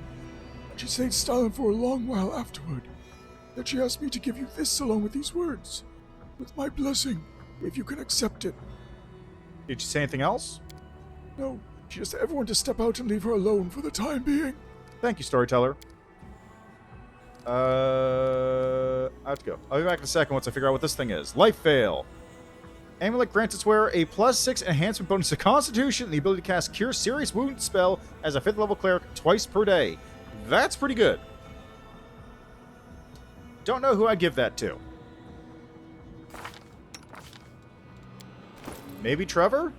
She stayed silent for a long while afterward. Then she asked me to give you this along with these words. With my blessing, if you can accept it. Did you say anything else? No, she asked everyone to step out and leave her alone for the time being. Thank you, storyteller. I have to go. I'll be back in a second once I figure out what this thing is. Life fail. Amulet grants its wearer a +6 enhancement bonus to Constitution and the ability to cast Cure Serious Wound spell as a 5th level cleric twice per day. That's pretty good. Don't know who I'd give that to. Maybe Trevor?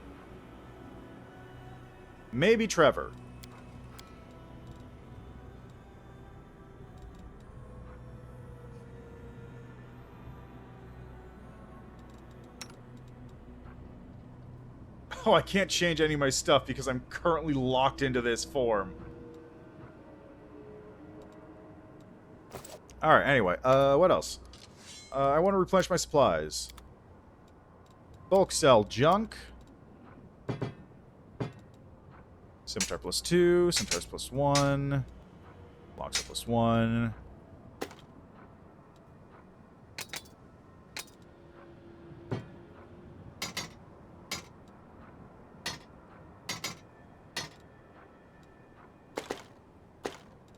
Maybe Trevor. Oh, I can't change any of my stuff because I'm currently locked into this form. Alright, anyway. What else? I want to replenish my supplies. Bulk sell junk. Scimitar +2. Scimitars +1. Longsword +1.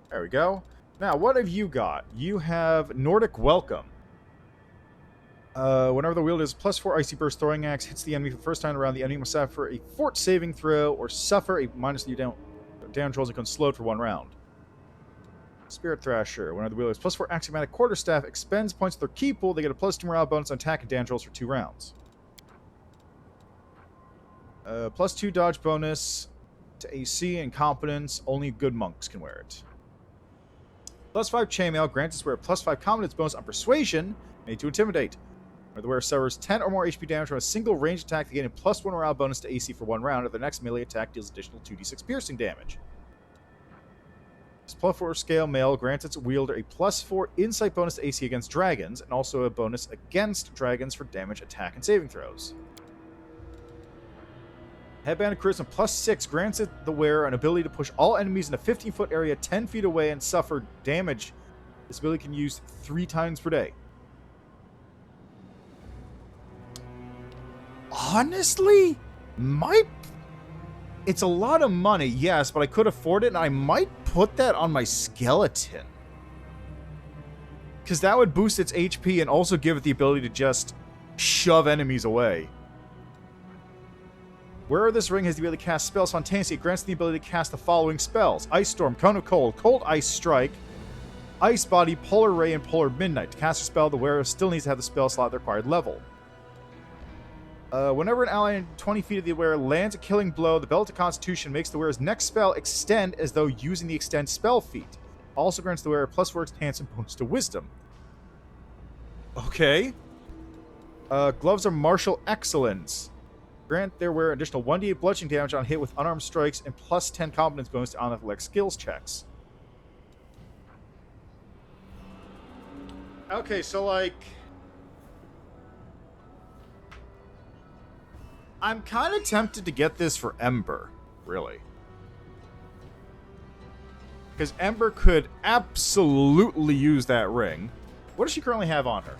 There we go. Now, what have you got? You have Nordic Welcome. Whenever the wielder is +4 Icy Burst throwing axe hits the enemy for the first time around, the enemy must suffer a fort saving throw or suffer a minus the damage rolls and becomes slowed for 1 round. Spirit Thrasher. Whenever the wielder is +4 axiomatic quarterstaff expends points of their key pool, they get a +2 morale bonus on attack and damage rolls for 2 rounds. +2 dodge bonus to AC and competence. Only good monks can wear it. +5 chainmail grants its wearer +5 competence bonus on persuasion, made to intimidate. Where the wearer suffers 10 or more HP damage from a single ranged attack, they gain a +1 morale bonus to AC for 1 round, and the next melee attack deals additional 2d6 piercing damage. This +4 scale mail grants its wielder a +4 insight bonus to AC against dragons, and also a bonus against dragons for damage, attack, and saving throws. Headband of Charisma +6 grants it the wearer an ability to push all enemies in a 15-foot area 10 feet away and suffer damage. This ability can be used 3 times per day. Honestly, it's a lot of money, yes, but I could afford it, and I might put that on my skeleton. Because that would boost its HP and also give it the ability to just shove enemies away. Wherever this ring has the ability to cast spells spontaneously, it grants the ability to cast the following spells: Ice Storm, Cone of Cold, Cold Ice Strike, Ice Body, Polar Ray, and Polar Midnight. To cast a spell, the wearer still needs to have the spell slot at the required level. Whenever an ally in 20 feet of the wearer lands a killing blow, the Belt of Constitution makes the wearer's next spell extend as though using the Extend spell feat. Also grants the wearer +4 enhancement bonus to Wisdom. Okay. Gloves of Martial Excellence. Grant their wearer additional 1d8 bludgeoning damage on hit with unarmed strikes and +10 competence bonus to on-athletic skills checks. Okay, so like, I'm kind of tempted to get this for Ember, really. Because Ember could absolutely use that ring. What does she currently have on her?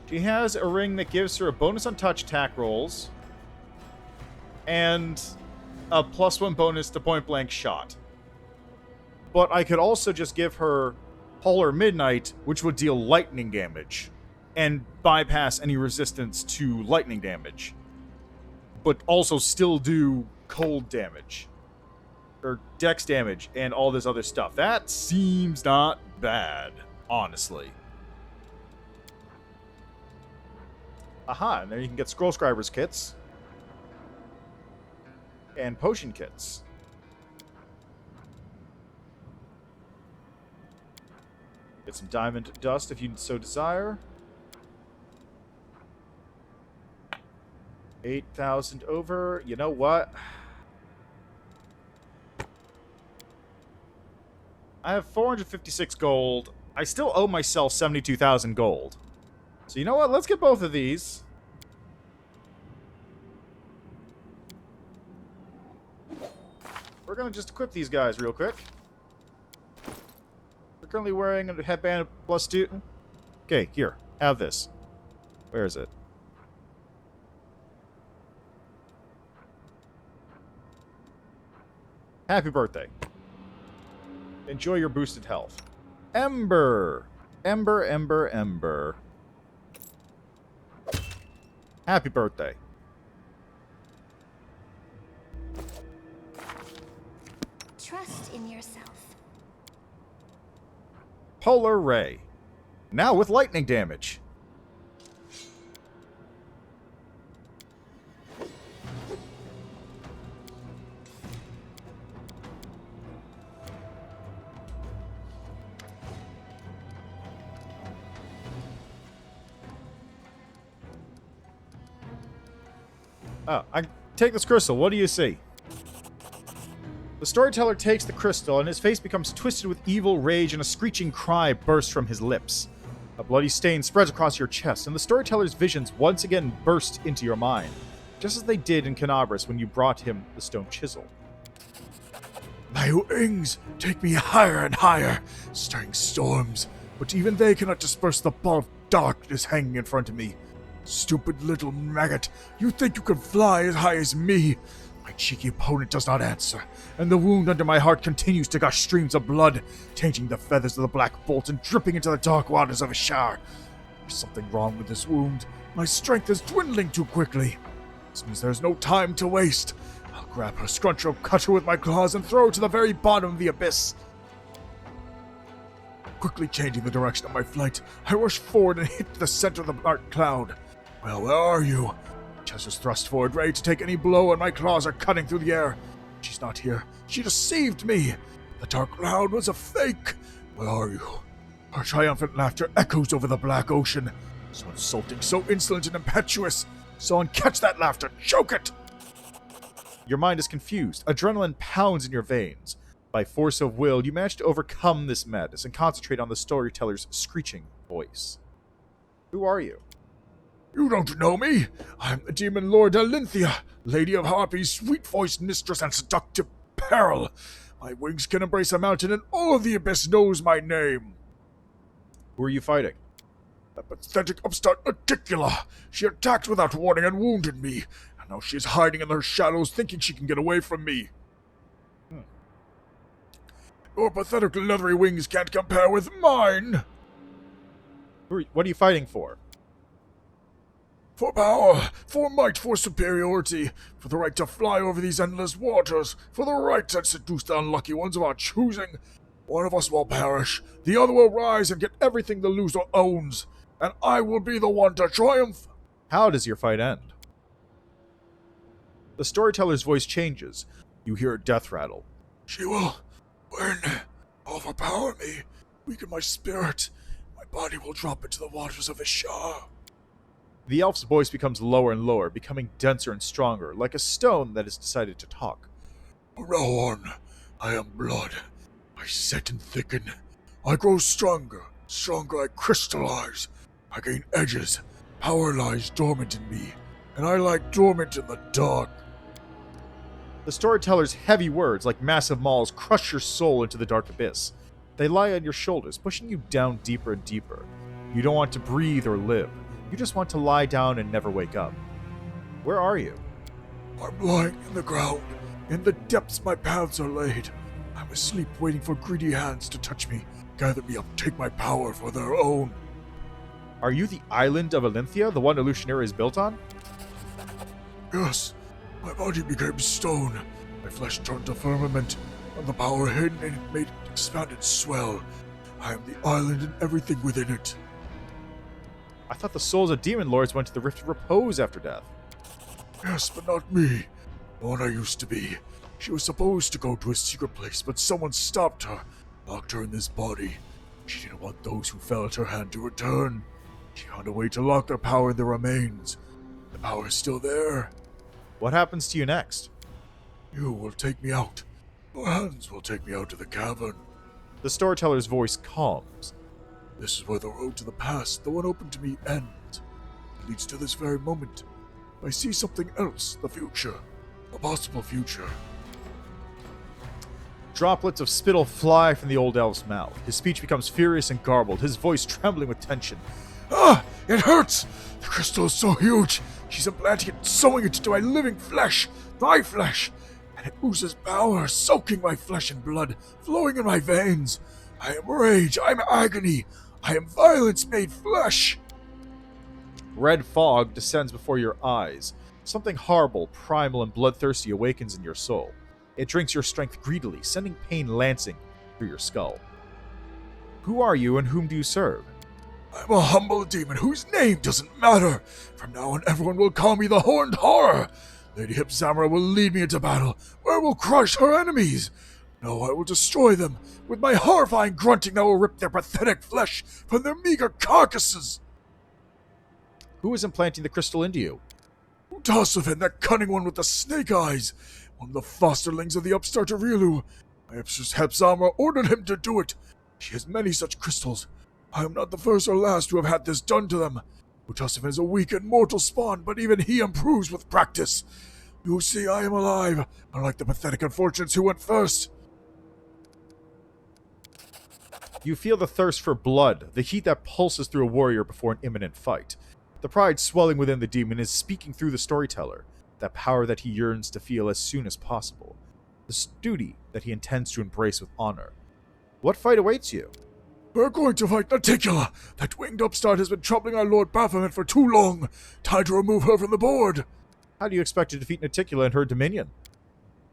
She has a ring that gives her a bonus on touch attack rolls and a +1 bonus to point blank shot. But I could also just give her Polar Midnight, which would deal lightning damage and bypass any resistance to lightning damage, but also still do cold damage or dex damage and all this other stuff. That seems not bad, honestly. Aha, and there you can get Scroll Scribers kits. And potion kits. Get some diamond dust if you so desire. 8,000 over. You know what? I have 456 gold. I still owe myself 72,000 gold. So you know what? Let's get both of these. We're going to just equip these guys real quick. We're currently wearing a headband plus 2. Okay, here. Have this. Where is it? Happy birthday. Enjoy your boosted health. Ember. Ember, ember, ember. Happy birthday. Trust in yourself. Polar Ray. Now with lightning damage. Oh, I take this crystal. What do you see? The storyteller takes the crystal, and his face becomes twisted with evil rage, and a screeching cry bursts from his lips. A bloody stain spreads across your chest, and the storyteller's visions once again burst into your mind, just as they did in Canabras when you brought him the stone chisel. My wings take me higher and higher, stirring storms, but even they cannot disperse the ball of darkness hanging in front of me. Stupid little maggot, you think you can fly as high as me? My cheeky opponent does not answer, and the wound under my heart continues to gush streams of blood, tainting the feathers of the black bolt and dripping into the dark waters of a shower. There's something wrong with this wound. My strength is dwindling too quickly. This means there's no time to waste. I'll grab her, scrunch her, cut her with my claws, and throw her to the very bottom of the abyss. Quickly changing the direction of my flight, I rush forward and hit the center of the dark cloud. Well, where are you? Chest is thrust forward, ready to take any blow, and my claws are cutting through the air. She's not here. She deceived me. The dark cloud was a fake. Where are you? Her triumphant laughter echoes over the black ocean. So insulting, so insolent and impetuous. Someone catch that laughter, choke it! Your mind is confused. Adrenaline pounds in your veins. By force of will, you manage to overcome this madness and concentrate on the storyteller's screeching voice. Who are you? You don't know me. I'm the demon lord Alinthia, lady of harpies, sweet-voiced mistress, and seductive peril. My wings can embrace a mountain, and all of the abyss knows my name. Who are you fighting? That pathetic upstart Articula. She attacked without warning and wounded me, and now she is hiding in her shadows, thinking she can get away from me. Your pathetic leathery wings can't compare with mine. What are you fighting for? For power, for might, for superiority, for the right to fly over these endless waters, for the right to seduce the unlucky ones of our choosing. One of us will perish, the other will rise and get everything the loser owns, and I will be the one to triumph. How does your fight end? The storyteller's voice changes. You hear a death rattle. She will win, overpower me, weaken my spirit. My body will drop into the waters of Ishar. The elf's voice becomes lower and lower, becoming denser and stronger, like a stone that has decided to talk. From now on, I am blood. I set and thicken. I grow stronger. Stronger I crystallize. I gain edges. Power lies dormant in me, and I lie dormant in the dark. The storyteller's heavy words, like massive mauls, crush your soul into the dark abyss. They lie on your shoulders, pushing you down deeper and deeper. You don't want to breathe or live. You just want to lie down and never wake up. Where are you? I'm lying in the ground. In the depths my paths are laid. I'm asleep waiting for greedy hands to touch me, gather me up, take my power for their own. Are you the island of Alinthia, the one Illusionary is built on? Yes. My body became stone. My flesh turned to firmament, and the power hidden in it made it expand and swell. I am the island and everything within it. I thought the souls of demon lords went to the Rift of Repose after death. Yes, but not me. The one I used to be. She was supposed to go to a secret place, but someone stopped her, locked her in this body. She didn't want those who fell at her hand to return. She found a way to lock their power in their remains. The power is still there. What happens to you next? You will take me out. Your hands will take me out to the cavern. The storyteller's voice calms. This is where the road to the past, the one open to me, ends. It leads to this very moment. I see something else, the future. A possible future. Droplets of spittle fly from the old elf's mouth. His speech becomes furious and garbled, his voice trembling with tension. Ah! It hurts! The crystal is so huge! She's implanting it, sewing it into my living flesh! My flesh! And it oozes power, soaking my flesh and blood, flowing in my veins. I am rage, I am agony, I am violence made flesh! Red fog descends before your eyes. Something horrible, primal, and bloodthirsty awakens in your soul. It drinks your strength greedily, sending pain lancing through your skull. Who are you and whom do you serve? I'm a humble demon whose name doesn't matter. From now on, everyone will call me the Horned Horror. Lady Shamira will lead me into battle, where I will crush her enemies. No, I will destroy them. With my horrifying grunting, I will rip their pathetic flesh from their meager carcasses. Who is implanting the crystal into you? Tossifin, that cunning one with the snake eyes. One of the fosterlings of the upstart Arielu. My mistress Hepzama ordered him to do it. She has many such crystals. I am not the first or last to have had this done to them. Tossifin is a weak and mortal spawn, but even he improves with practice. You see, I am alive, unlike the pathetic unfortunates who went first. You feel the thirst for blood, the heat that pulses through a warrior before an imminent fight. The pride swelling within the demon is speaking through the storyteller, that power that he yearns to feel as soon as possible, the duty that he intends to embrace with honor. What fight awaits you? We're going to fight Naticula. That winged upstart has been troubling our Lord Baphomet for too long. Time to remove her from the board. How do you expect to defeat Naticula and her dominion?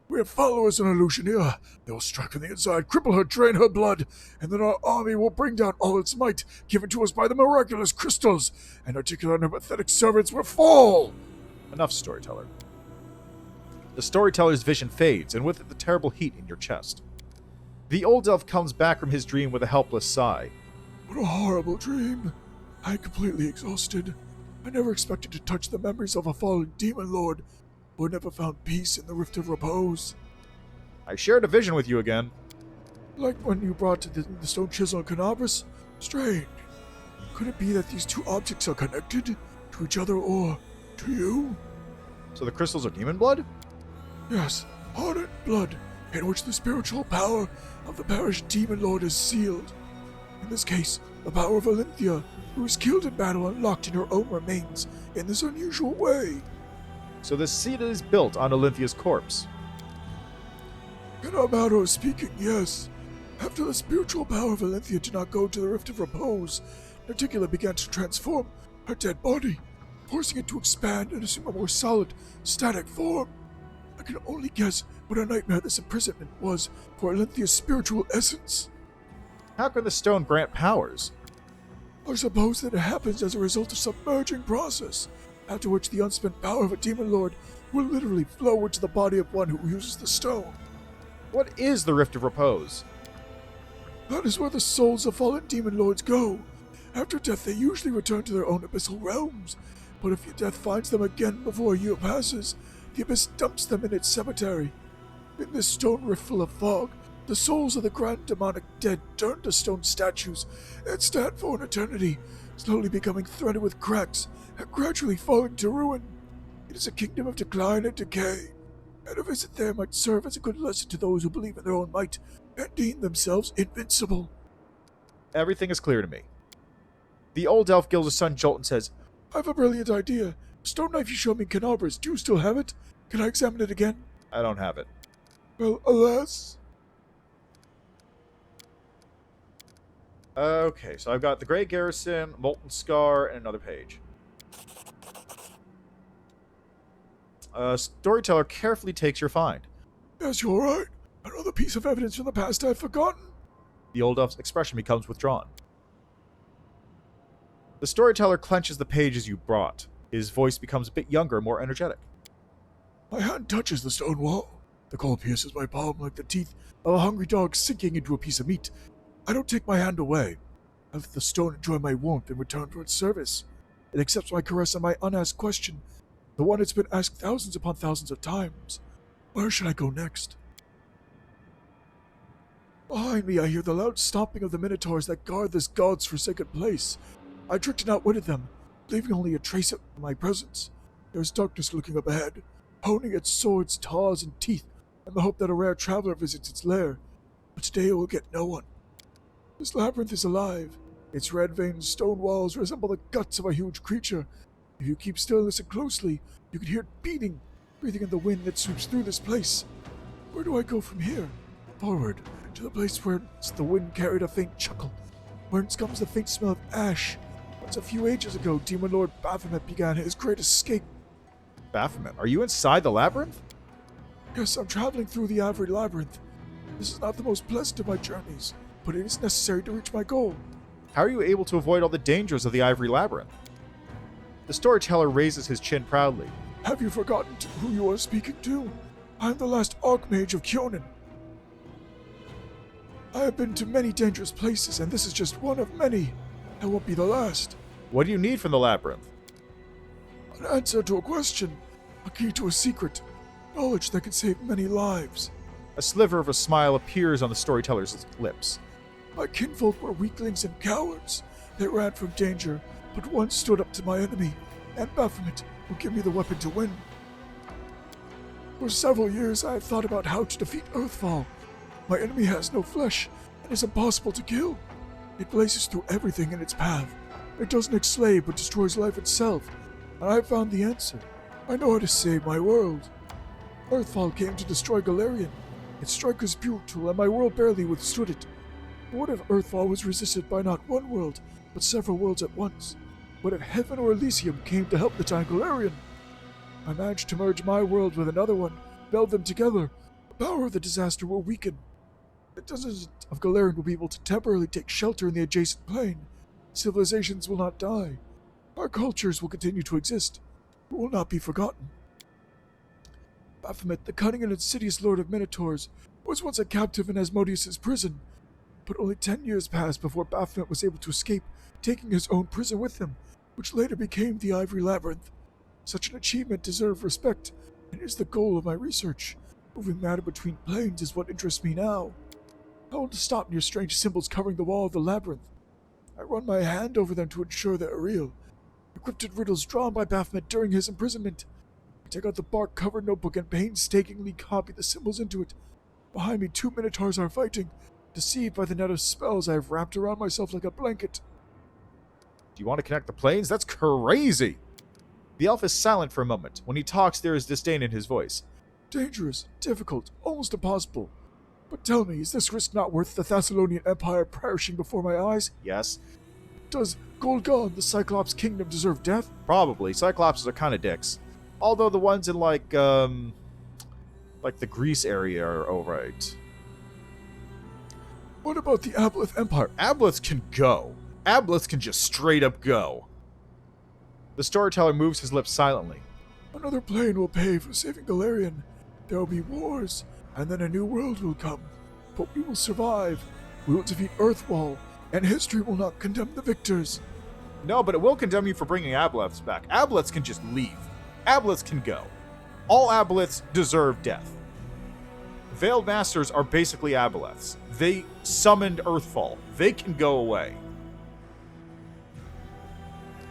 We have followers in Illusionia. They will strike from the inside, cripple her, drain her blood, and then our army will bring down all its might, given to us by the miraculous crystals, and Naticula and her pathetic servants will fall. Enough, storyteller. The storyteller's vision fades, and with it the terrible heat in your chest. The old elf comes back from his dream with a helpless sigh. What a horrible dream. I am completely exhausted. I never expected to touch the memories of a fallen demon lord, who never found peace in the Rift of Repose. I shared a vision with you again. Like when you brought the stone chisel and Canabras? Strange. Could it be that these two objects are connected to each other or to you? So the crystals are demon blood? Yes, ardent blood, in which the spiritual power of the perished demon lord is sealed. In this case, the power of Olympia, who was killed in battle and locked in her own remains in this unusual way. So the seed is built on Olympia's corpse. In our matter of speaking, yes. After the spiritual power of Olympia did not go to the Rift of Repose, Naticula began to transform her dead body, forcing it to expand and assume a more solid, static form. I can only guess what a nightmare this imprisonment was for Olympia's spiritual essence. How can the stone grant powers? I suppose that it happens as a result of some merging process, after which the unspent power of a demon lord will literally flow into the body of one who uses the stone. What is the Rift of Repose? That is where the souls of fallen demon lords go. After death, they usually return to their own abyssal realms, but if death finds them again before a year passes, the abyss dumps them in its cemetery. In this stone rift full of fog, the souls of the grand demonic dead turn to stone statues and stand for an eternity, slowly becoming threaded with cracks and gradually falling to ruin. It is a kingdom of decline and decay, and a visit there might serve as a good lesson to those who believe in their own might and deem themselves invincible. Everything is clear to me. The old elf gills his son Jolt and says, I have a brilliant idea. The stone knife you showed me in Canabras, do you still have it? Can I examine it again? I don't have it. Well, alas. Okay, so I've got the Grey Garrison, Molten Scar, and another page. Storyteller carefully takes your find. Yes, you're right. Another piece of evidence from the past I've forgotten. The old elf's expression becomes withdrawn. The storyteller clenches the pages you brought. His voice becomes a bit younger, more energetic. My hand touches the stone wall. The cold pierces my palm like the teeth of a hungry dog sinking into a piece of meat. I don't take my hand away. I let the stone enjoy my warmth in return for its service. It accepts my caress and my unasked question, the one it's been asked thousands upon thousands of times. Where should I go next? Behind me I hear the loud stomping of the minotaurs that guard this god's forsaken place. I tricked and outwitted them, leaving only a trace of my presence. There is darkness looking up ahead, honing its swords, claws, and teeth, in the hope that a rare traveler visits its lair. But today it will get no one. This labyrinth is alive. Its red-veined stone walls resemble the guts of a huge creature. If you keep still and listen closely, you can hear it beating, breathing in the wind that sweeps through this place. Where do I go from here? Forward, to the place where the wind carried a faint chuckle, whence comes the faint smell of ash. Once a few ages ago, Demon Lord Baphomet began his great escape. Baphomet, are you inside the labyrinth? Yes, I'm traveling through the Ivory Labyrinth. This is not the most pleasant of my journeys, but it is necessary to reach my goal. How are you able to avoid all the dangers of the Ivory Labyrinth? The storyteller raises his chin proudly. Have you forgotten who you are speaking to? I am the last Archmage of Kyonin. I have been to many dangerous places, and this is just one of many. I won't be the last. What do you need from the labyrinth? An answer to a question, a key to a secret, knowledge that can save many lives. A sliver of a smile appears on the storyteller's lips. My kinfolk were weaklings and cowards. They ran from danger, but one stood up to my enemy, and Baphomet will give me the weapon to win. For several years I have thought about how to defeat Earthfall. My enemy has no flesh, and is impossible to kill. It blazes through everything in its path. It doesn't enslave, but destroys life itself. And I have found the answer. I know how to save my world. Earthfall came to destroy Galarian. Its strike was brutal, and my world barely withstood it. But what if Earthfall was resisted by not one world, but several worlds at once? What if Heaven or Elysium came to help the tiny Galarian? I managed to merge my world with another one, meld them together. The power of the disaster will weaken. The dozens of Galarian will be able to temporarily take shelter in the adjacent plane. Civilizations will not die. Our cultures will continue to exist. We will not be forgotten. Baphomet, the cunning and insidious lord of Minotaurs, was once a captive in Asmodeus' prison. But only 10 years passed before Baphomet was able to escape, taking his own prison with him, which later became the Ivory Labyrinth. Such an achievement deserves respect, and is the goal of my research. Moving matter between planes is what interests me now. I want to stop near strange symbols covering the wall of the labyrinth. I run my hand over them to ensure they are real. Encrypted riddles drawn by Baphomet during his imprisonment. I take out the bark-covered notebook and painstakingly copy the symbols into it. Behind me, 2 minotaurs are fighting, deceived by the net of spells I have wrapped around myself like a blanket. Do you want to connect the planes? That's crazy! The elf is silent for a moment. When he talks, there is disdain in his voice. Dangerous, difficult, almost impossible. But tell me, is this risk not worth the Thessalonian Empire perishing before my eyes? Yes. Does Golgon, the Cyclops Kingdom, deserve death? Probably. Cyclopses are kind of dicks. Although the ones in, like the Greece area are alright. What about the Aboleth Empire? Aboleths can go. Aboleths can just straight up go. The storyteller moves his lips silently. Another plane will pay for saving Galarian. There will be wars, and then a new world will come. But we will survive. We will defeat Earthwall, and history will not condemn the victors. No, but it will condemn you for bringing Aboleths back. Aboleths can just leave. Aboleths can go. All Aboleths deserve death. Veiled Masters are basically Aboleths. They summoned Earthfall. They can go away.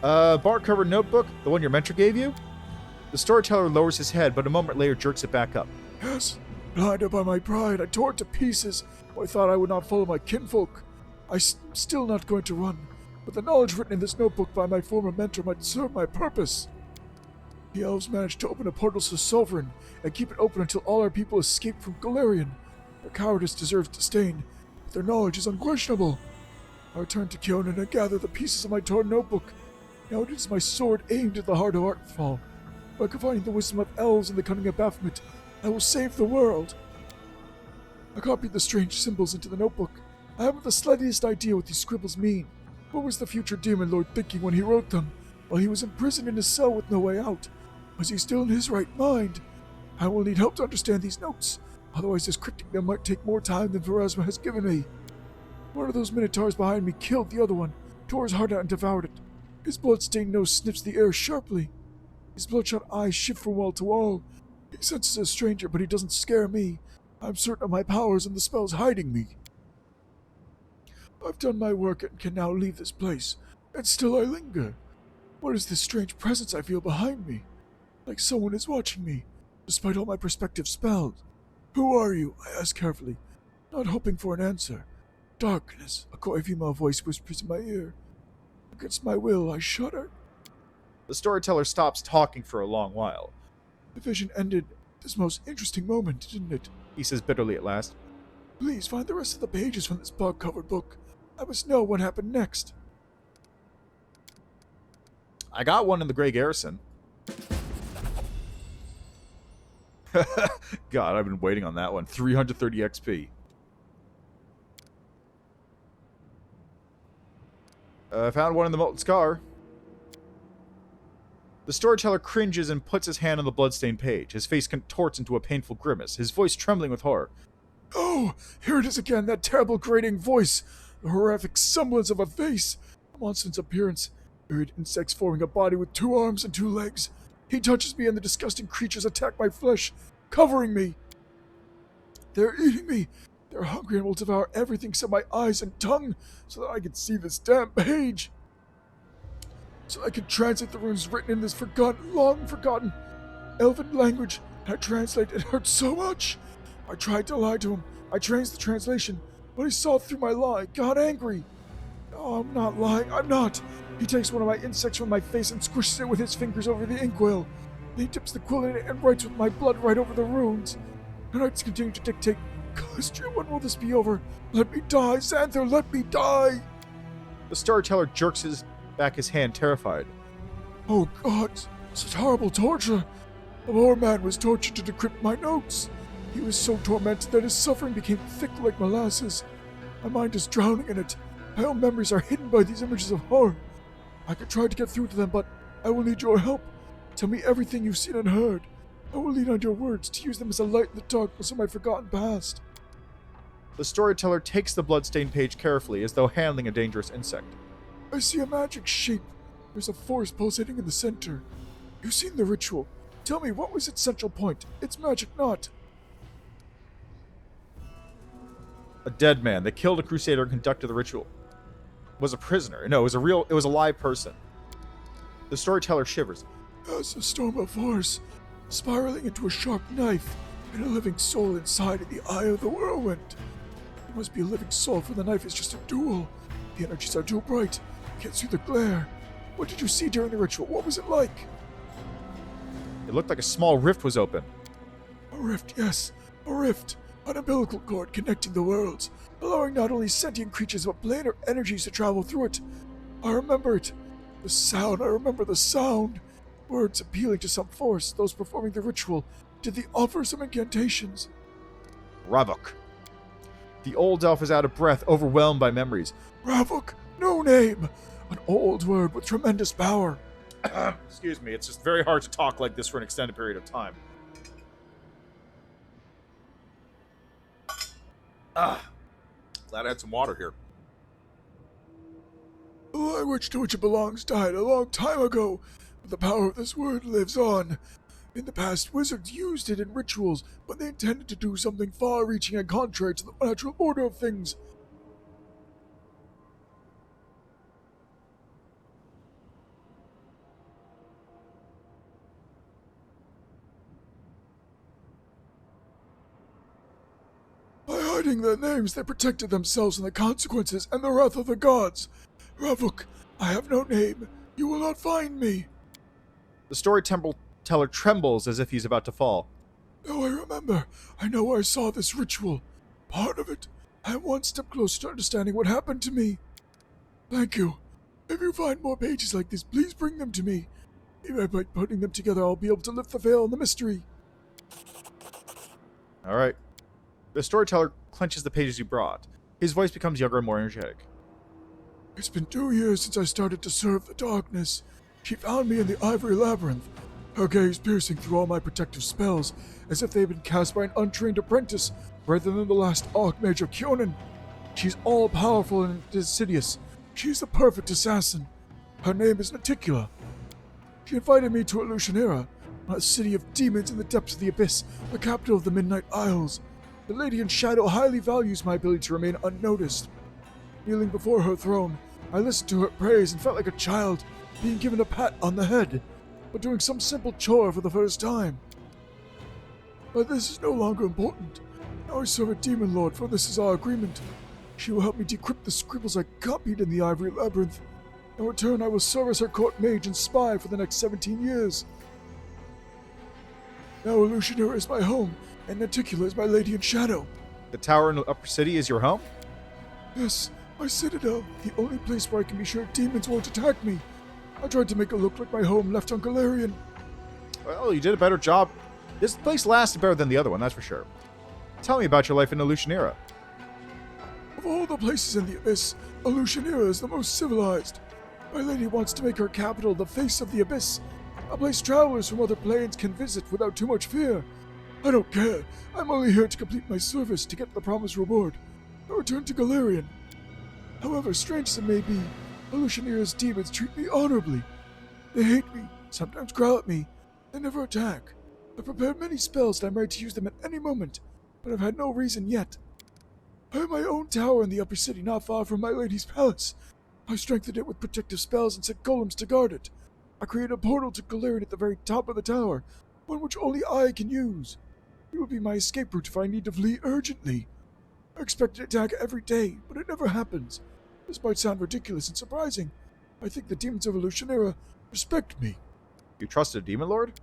Bark-covered notebook, the one your mentor gave you? The storyteller lowers his head, but a moment later jerks it back up. Yes, blinded by my pride, I tore it to pieces. I thought I would not follow my kinfolk. I'm still not going to run, but the knowledge written in this notebook by my former mentor might serve my purpose. The elves managed to open a portal to Sovereign and keep it open until all our people escaped from Galarian. Their cowardice deserves disdain, but their knowledge is unquestionable. I returned to Kyonin and gathered the pieces of my torn notebook. Now it is my sword aimed at the heart of Earthfall. By combining the wisdom of elves and the cunning of Baphomet, I will save the world. I copied the strange symbols into the notebook. I haven't the slightest idea what these scribbles mean. What was the future demon lord thinking when he wrote them, while he was imprisoned in his cell with no way out? Was he still in his right mind? I will need help to understand these notes. Otherwise, decrypting them might take more time than Pharasma has given me. One of those minotaurs behind me killed the other one, tore his heart out and devoured it. His blood-stained nose sniffs the air sharply. His bloodshot eyes shift from wall to wall. He senses a stranger, but he doesn't scare me. I'm certain of my powers and the spells hiding me. I've done my work and can now leave this place, and still I linger. What is this strange presence I feel behind me? Like someone is watching me, despite all my prospective spells. Who are you? I ask carefully, not hoping for an answer. Darkness, a coy female voice whispers in my ear. Against my will, I shudder. The storyteller stops talking for a long while. The vision ended this most interesting moment, didn't it? He says bitterly at last. Please find the rest of the pages from this bog-covered book. I must know what happened next. I got one in the Grey Garrison. God, I've been waiting on that one. 330 XP. I found one in the Molten Scar. The storyteller cringes and puts his hand on the bloodstained page. His face contorts into a painful grimace, his voice trembling with horror. Oh, here it is again, that terrible grating voice. The horrific semblance of a face. A monstrous appearance. Weird insects forming a body with 2 arms and 2 legs. He touches me and the disgusting creatures attack my flesh, covering me. They're eating me. They're hungry and will devour everything except my eyes and tongue so that I can see this damn page. So I can translate the runes written in this forgotten, long forgotten elven language. I translate, it hurts so much. I tried to lie to him. I changed the translation, but he saw through my lie, got angry. Oh, I'm not lying, I'm not. He takes one of my insects from my face and squishes it with his fingers over the inkwell. Then he dips the quill in it and writes with my blood right over the runes. And I continue to dictate, Calistria, when will this be over? Let me die, Xanther, let me die! The storyteller jerks back his hand, terrified. Oh God, such horrible torture! The poor man was tortured to decrypt my notes. He was so tormented that his suffering became thick like molasses. My mind is drowning in it. My own memories are hidden by these images of horror. I could try to get through to them, but I will need your help. Tell me everything you've seen and heard. I will lean on your words to use them as a light in the darkness of my forgotten past. The storyteller takes the bloodstained page carefully, as though handling a dangerous insect. I see a magic shape. There's a force pulsating in the center. You've seen the ritual. Tell me, what was its central point? It's magic, not. A dead man that killed a crusader and conducted the ritual. Was a prisoner. No, it was a live person. The storyteller shivers. As a storm of force, spiraling into a sharp knife, and a living soul inside in the eye of the whirlwind. It must be a living soul, for the knife is just a duel. The energies are too bright. Can't see the glare. What did you see during the ritual? What was it like? It looked like a small rift was open. A rift, yes. A rift. An umbilical cord connecting the worlds, allowing not only sentient creatures but planar energies to travel through it. I remember it. The sound, I remember the sound. Words appealing to some force. Those performing the ritual, did they offer some incantations? Ravok. The old elf is out of breath, overwhelmed by memories. Ravok? No name! An old word with tremendous power. Excuse me, it's just very hard to talk like this for an extended period of time. Glad I had some water here. The language to which it belongs died a long time ago, but the power of this word lives on. In the past, wizards used it in rituals when they intended to do something far-reaching and contrary to the natural order of things. By hiding their names, they protected themselves from the consequences and the wrath of the gods. Ravuk, I have no name. You will not find me. The storyteller trembles as if he's about to fall. Oh, I remember. I know where I saw this ritual. Part of it. I am one step closer to understanding what happened to me. Thank you. If you find more pages like this, please bring them to me. Maybe by putting them together, I'll be able to lift the veil on the mystery. Alright. The storyteller clenches the pages he brought. His voice becomes younger and more energetic. It's been 2 years since I started to serve the darkness. She found me in the Ivory Labyrinth, her gaze piercing through all my protective spells, as if they had been cast by an untrained apprentice, rather than the last Archmage of Kyonin. She's all-powerful and insidious. She's the perfect assassin. Her name is Naticula. She invited me to Illusionera, a city of demons in the depths of the abyss, the capital of the Midnight Isles. The Lady in Shadow highly values my ability to remain unnoticed. Kneeling before her throne, I listened to her praise and felt like a child being given a pat on the head, but doing some simple chore for the first time. But this is no longer important. Now I serve a demon lord, for this is our agreement. She will help me decrypt the scribbles I copied in the Ivory Labyrinth. In return, I will serve as her court mage and spy for the next 17 years. Now Illusionera is my home, and Naticula is my Lady in Shadow. The tower in the Upper City is your home? Yes, my citadel, the only place where I can be sure demons won't attack me. I tried to make it look like my home left on Galarian. Well, you did a better job. This place lasted better than the other one, that's for sure. Tell me about your life in Illusionera. Of all the places in the Abyss, Illusionera is the most civilized. My lady wants to make her capital the face of the Abyss, a place travelers from other planes can visit without too much fear. I don't care. I'm only here to complete my service to get the promised reward. I return to Galarian. However, strange as it may be, Illusionera's demons treat me honorably. They hate me, sometimes growl at me. They never attack. I've prepared many spells and I'm ready to use them at any moment, but I've had no reason yet. I have my own tower in the upper city not far from my lady's palace. I strengthened it with protective spells and set golems to guard it. I created a portal to Galarian at the very top of the tower, one which only I can use. It will be my escape route if I need to flee urgently. I expect an attack every day, but it never happens. This might sound ridiculous and surprising. I think the demons of Illusionera respect me. You trust a demon lord?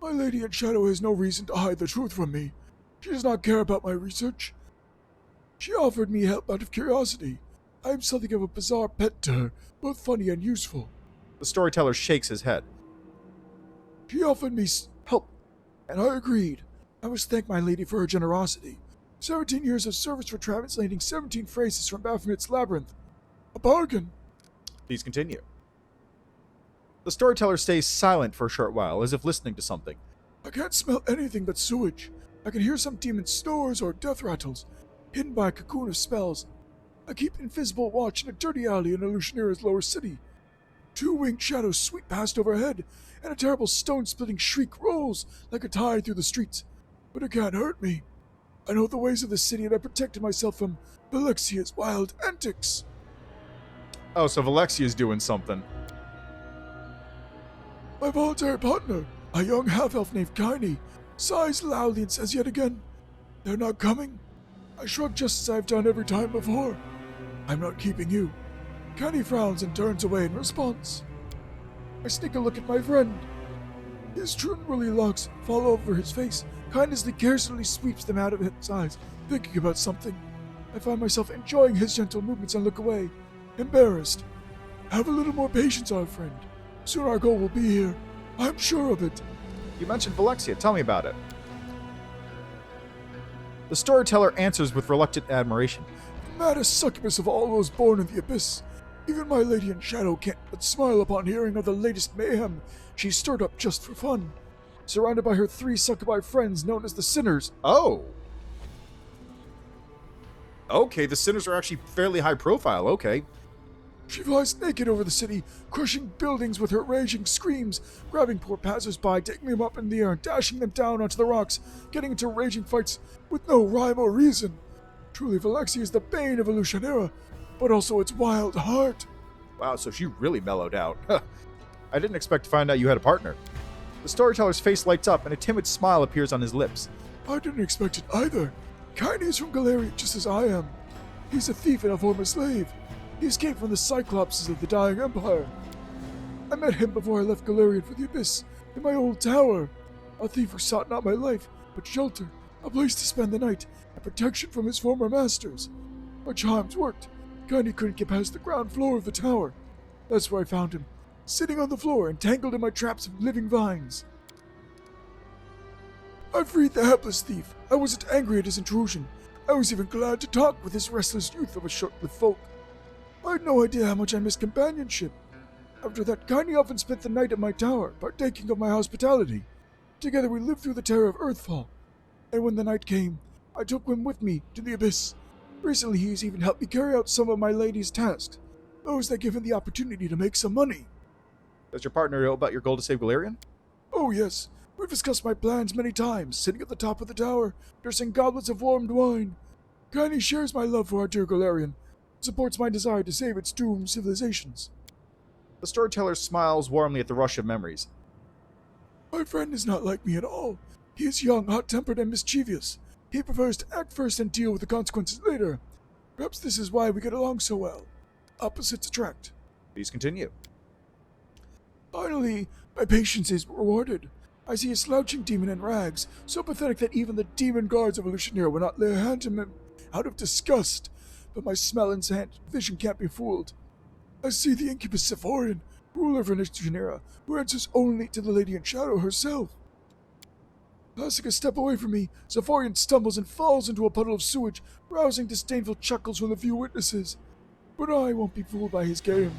My lady in shadow has no reason to hide the truth from me. She does not care about my research. She offered me help out of curiosity. I am something of a bizarre pet to her, both funny and useful. The storyteller shakes his head. She offered me help, and I agreed. I must thank my lady for her generosity. 17 years of service for translating 17 phrases from Baphomet's Labyrinth. A bargain. Please continue. The storyteller stays silent for a short while, as if listening to something. I can't smell anything but sewage. I can hear some demon snores or death rattles, hidden by a cocoon of spells. I keep invisible watch in a dirty alley in Illusionera's lower city. 2 winged shadows sweep past overhead, and a terrible stone-splitting shriek rolls like a tide through the streets. But it can't hurt me. I know the ways of the city, and I protected myself from Valexia's wild antics. Oh, so Valexia's doing something. My voluntary partner, a young half-elf named Kaini, sighs loudly and says yet again, "They're not coming." I shrug just as I've done every time before. "I'm not keeping you." Kaini frowns and turns away in response. I sneak a look at my friend. His true-woolly locks fall over his face. Kindly carelessly sweeps them out of his eyes, thinking about something. I find myself enjoying his gentle movements and look away, embarrassed. Have a little more patience, our friend. Soon our goal will be here. I'm sure of it. You mentioned Valexia. Tell me about it. The storyteller answers with reluctant admiration. The maddest succubus of all those born in the abyss. Even my lady in shadow can't but smile upon hearing of the latest mayhem she stirred up just for fun. Surrounded by her 3 succubi friends known as the Sinners. Oh. Okay, the Sinners are actually fairly high profile, okay. She flies naked over the city, crushing buildings with her raging screams, grabbing poor passers-by, taking them up in the air and dashing them down onto the rocks, getting into raging fights with no rhyme or reason. Truly, Valexia is the bane of Illusionera, but also its wild heart. Wow, so she really mellowed out. I didn't expect to find out you had a partner. The storyteller's face lights up and a timid smile appears on his lips. I didn't expect it either. Kaini is from Galarian just as I am. He's a thief and a former slave. He escaped from the Cyclopses of the Dying Empire. I met him before I left Galarian for the Abyss, in my old tower. A thief who sought not my life, but shelter, a place to spend the night, and protection from his former masters. My charms worked. Kaini couldn't get past the ground floor of the tower. That's where I found him, sitting on the floor, entangled in my traps of living vines. I freed the hapless thief. I wasn't angry at his intrusion. I was even glad to talk with this restless youth of a short-lived folk. I had no idea how much I missed companionship. After that, Kaini often spent the night at my tower, partaking of my hospitality. Together we lived through the terror of Earthfall. And when the night came, I took him with me to the Abyss. Recently, he's even helped me carry out some of my lady's tasks, those that give him the opportunity to make some money. Does your partner know about your goal to save Galarian? Oh yes, we've discussed my plans many times, sitting at the top of the tower, nursing goblets of warmed wine. Kaini shares my love for our dear Galarian, and supports my desire to save its doomed civilizations. The storyteller smiles warmly at the rush of memories. My friend is not like me at all. He is young, hot-tempered, and mischievous. He prefers to act first and deal with the consequences later. Perhaps this is why we get along so well. Opposites attract. Please continue. Finally, my patience is rewarded. I see a slouching demon in rags, so pathetic that even the demon guards of Evolutionary will not lay a hand on him out of disgust. But my smell and vision can't be fooled. I see the incubus Sephorian, ruler of Shamira, who answers only to the Lady in Shadow herself. Passing a step away from me, Sephorian stumbles and falls into a puddle of sewage, rousing disdainful chuckles from the few witnesses. But I won't be fooled by his game.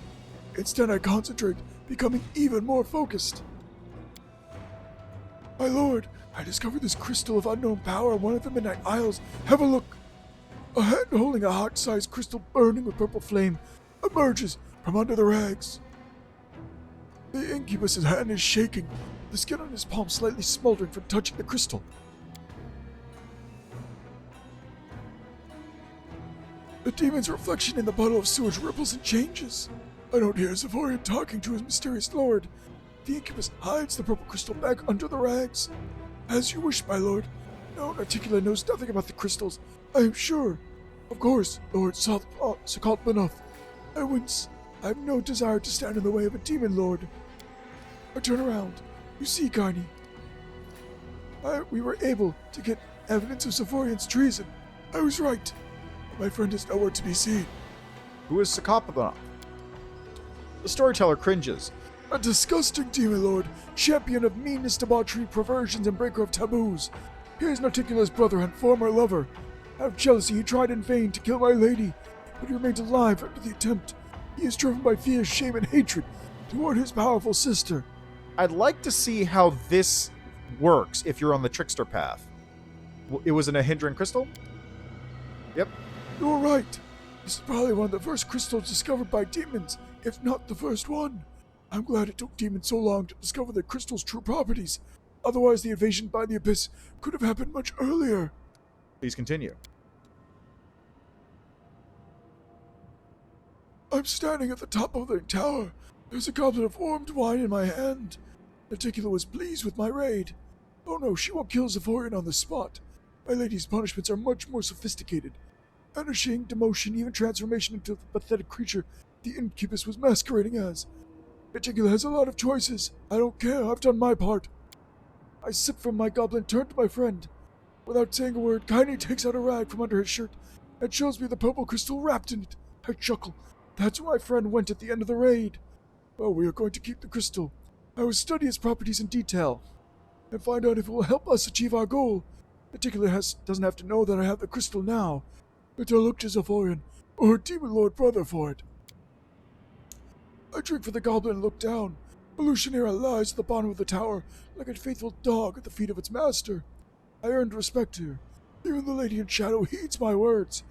Instead, I concentrate, becoming even more focused. My lord, I discovered this crystal of unknown power in one of the Midnight Isles. Have a look. A hand holding a heart-sized crystal burning with purple flame emerges from under the rags. The incubus's hand is shaking, the skin on his palm slightly smoldering from touching the crystal. The demon's reflection in the puddle of sewage ripples and changes. I don't hear Sephorian talking to his mysterious lord. The incubus hides the purple crystal back under the rags. As you wish, my lord. No, Articula knows nothing about the crystals, I am sure. Of course, Lord Sakaltmanov. I wince. I have no desire to stand in the way of a demon lord. I turn around. You see, Kaini. We were able to get evidence of Sephorian's treason. I was right. My friend is nowhere to be seen. Who is Sakaltmanov? The storyteller cringes. A disgusting demon lord, champion of meanness, debauchery, perversions, and breaker of taboos. He is Articula's brother and former lover. Out of jealousy, he tried in vain to kill my lady, but he remained alive after the attempt. He is driven by fear, shame, and hatred toward his powerful sister. I'd like to see how this works if you're on the trickster path. It was in a hindering crystal? Yep. You're right. This is probably one of the first crystals discovered by demons, if not the first one. I'm glad it took demons so long to discover the crystal's true properties. Otherwise, the invasion by the Abyss could have happened much earlier. Please continue. I'm standing at the top of the tower. There's a goblet of warmed wine in my hand. Articula was pleased with my raid. Oh no, she won't kill Sephorian on the spot. My lady's punishments are much more sophisticated. Banishing, demotion, even transformation into the pathetic creature the incubus was masquerading as. Articula has a lot of choices. I don't care, I've done my part. I sip from my goblet and turn to my friend. Without saying a word, Kaini takes out a rag from under his shirt and shows me the purple crystal wrapped in it. I chuckle. That's where my friend went at the end of the raid. Well, we are going to keep the crystal. I will study its properties in detail and find out if it will help us achieve our goal. Articula doesn't have to know that I have the crystal now, but I'll look to Sephorian or her demon lord brother for it. I drink from the goblet and look down. Evolutionary lies at the bottom of the tower like a faithful dog at the feet of its master. I earned respect here. Even the Lady in Shadow heeds my words.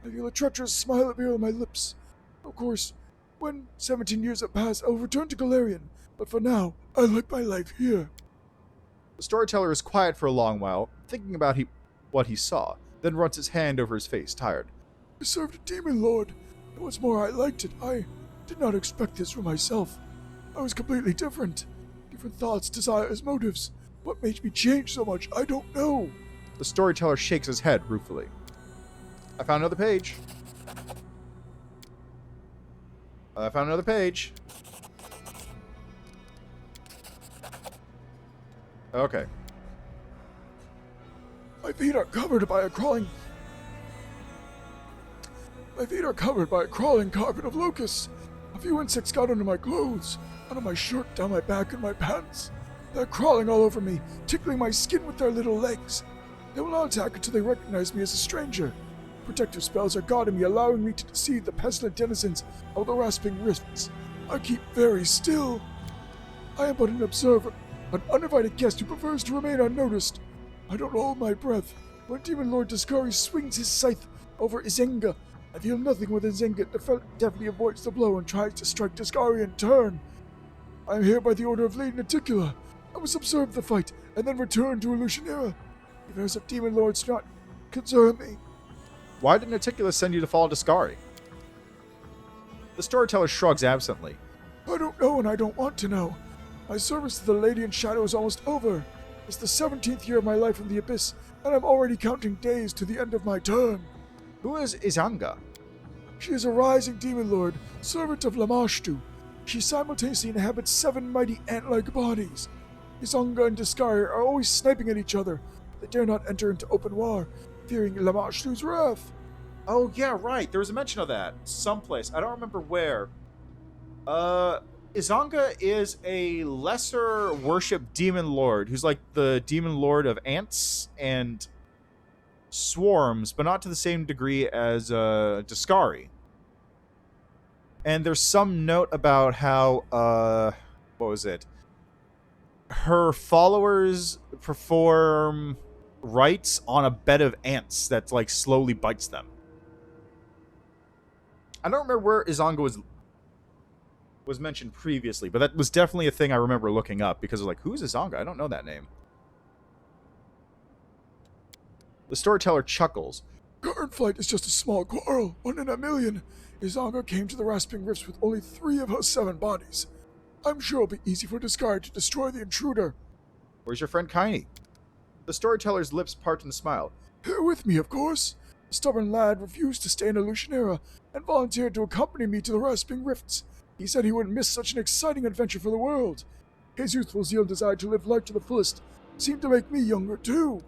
I feel a treacherous smile appear on my lips. Of course, when 17 years have passed, I will return to Galarian, but for now, I like my life here. The storyteller is quiet for a long while, thinking about what he saw, then runs his hand over his face, tired. I served a demon lord, and what's more, I liked it. I did not expect this for myself. I was completely different. Different thoughts, desires, motives. What made me change so much, I don't know. The storyteller shakes his head ruefully. I found another page. I found another page. Okay. My feet are covered by a crawling carpet of locusts. A few insects got under my clothes, under my shirt, down my back, and my pants. They're crawling all over me, tickling my skin with their little legs. They will not attack until they recognize me as a stranger. Protective spells are guarding me, allowing me to deceive the pestilent denizens of the rasping rifts. I keep very still. I am but an observer, an uninvited guest who prefers to remain unnoticed. I don't hold my breath when Demon Lord Zacharius swings his scythe over Izenga. I feel nothing with Izenga. Definitely avoids the blow and tries to strike Discari in turn. I am here by the order of Lady Naticula. I must observe the fight and then return to Illusionera. The affairs of Demon Lords do not concern me. Why did Naticula send you to follow Discari? The storyteller shrugs absently. I don't know and I don't want to know. My service to the Lady in Shadow is almost over. It's the 17th year of my life in the Abyss, and I'm already counting days to the end of my term. Who is Izanga? She is a rising demon lord, servant of Lamashtu. She simultaneously inhabits 7 mighty ant-like bodies. Izanga and Discari are always sniping at each other. They dare not enter into open war, fearing Lamashtu's wrath. Oh, yeah, right. There was a mention of that someplace. I don't remember where. Izanga is a lesser worshipped demon lord who's like the demon lord of ants and swarms, but not to the same degree as Discari. And there's some note about how, what was it? Her followers perform rites on a bed of ants that, like, slowly bites them. I don't remember where Izanga was mentioned previously, but that was definitely a thing I remember looking up, because I was like, who's Izanga? I don't know that name. The storyteller chuckles. Current flight is just a small quarrel, 1 in a million. Izanga came to the Rasping Rifts with only 3 of her 7 bodies. I'm sure it'll be easy for Discari to destroy the intruder. Where's your friend Kaini? The storyteller's lips part in a smile. Here with me, of course. The stubborn lad refused to stay in Illusionera and volunteered to accompany me to the Rasping Rifts. He said he wouldn't miss such an exciting adventure for the world. His youthful zeal and desire to live life to the fullest seemed to make me younger too.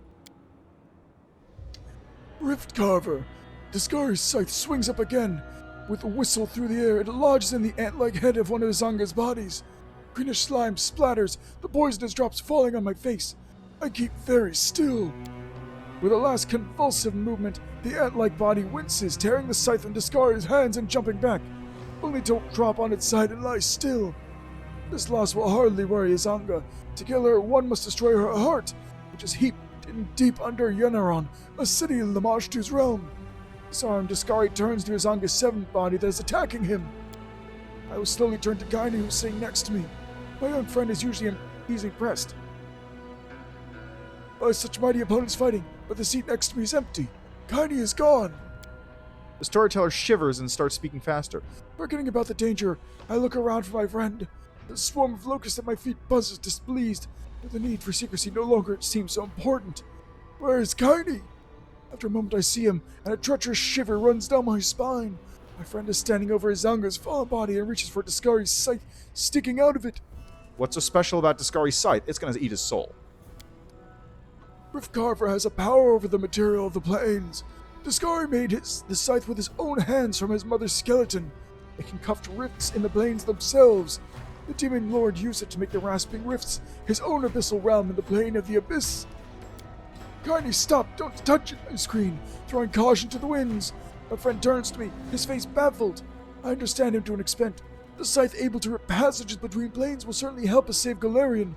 Rift Carver. Discari's scythe swings up again. With a whistle through the air, it lodges in the ant-like head of one of Izanga's bodies. Greenish slime splatters, the poisonous drops falling on my face. I keep very still. With a last convulsive movement, the ant-like body winces, tearing the scythe from Discari's hands and jumping back, only to drop on its side and lie still. This loss will hardly worry Izanga. To kill her, one must destroy her heart, which is heaped in deep under Yenaron, a city in Lamashtu's realm. Disarmed, Discari turns to Izanga's 7th body that is attacking him. I will slowly turn to Kaini, who's sitting next to me. My young friend is usually easily pressed by such mighty opponents fighting, but the seat next to me is empty. Kaini is gone. The storyteller shivers and starts speaking faster. Forgetting about the danger, I look around for my friend. The swarm of locusts at my feet buzzes, displeased, but the need for secrecy no longer seems so important. Where is Kaini? After a moment I see him, and a treacherous shiver runs down my spine. My friend is standing over Izanga's fallen body and reaches for Discari's scythe, sticking out of it. What's so special about Discari's scythe? It's gonna eat his soul. Rift Carver has a power over the material of the plains. Discari made the scythe with his own hands from his mother's skeleton. It can cuff rifts in the plains themselves. The demon lord used it to make the Rasping Rifts, his own abyssal realm in the plane of the abyss. Kaini, stop! Don't touch it! I scream, throwing caution to the winds. My friend turns to me, his face baffled. I understand him to an extent. The scythe able to rip passages between planes will certainly help us save Galarian.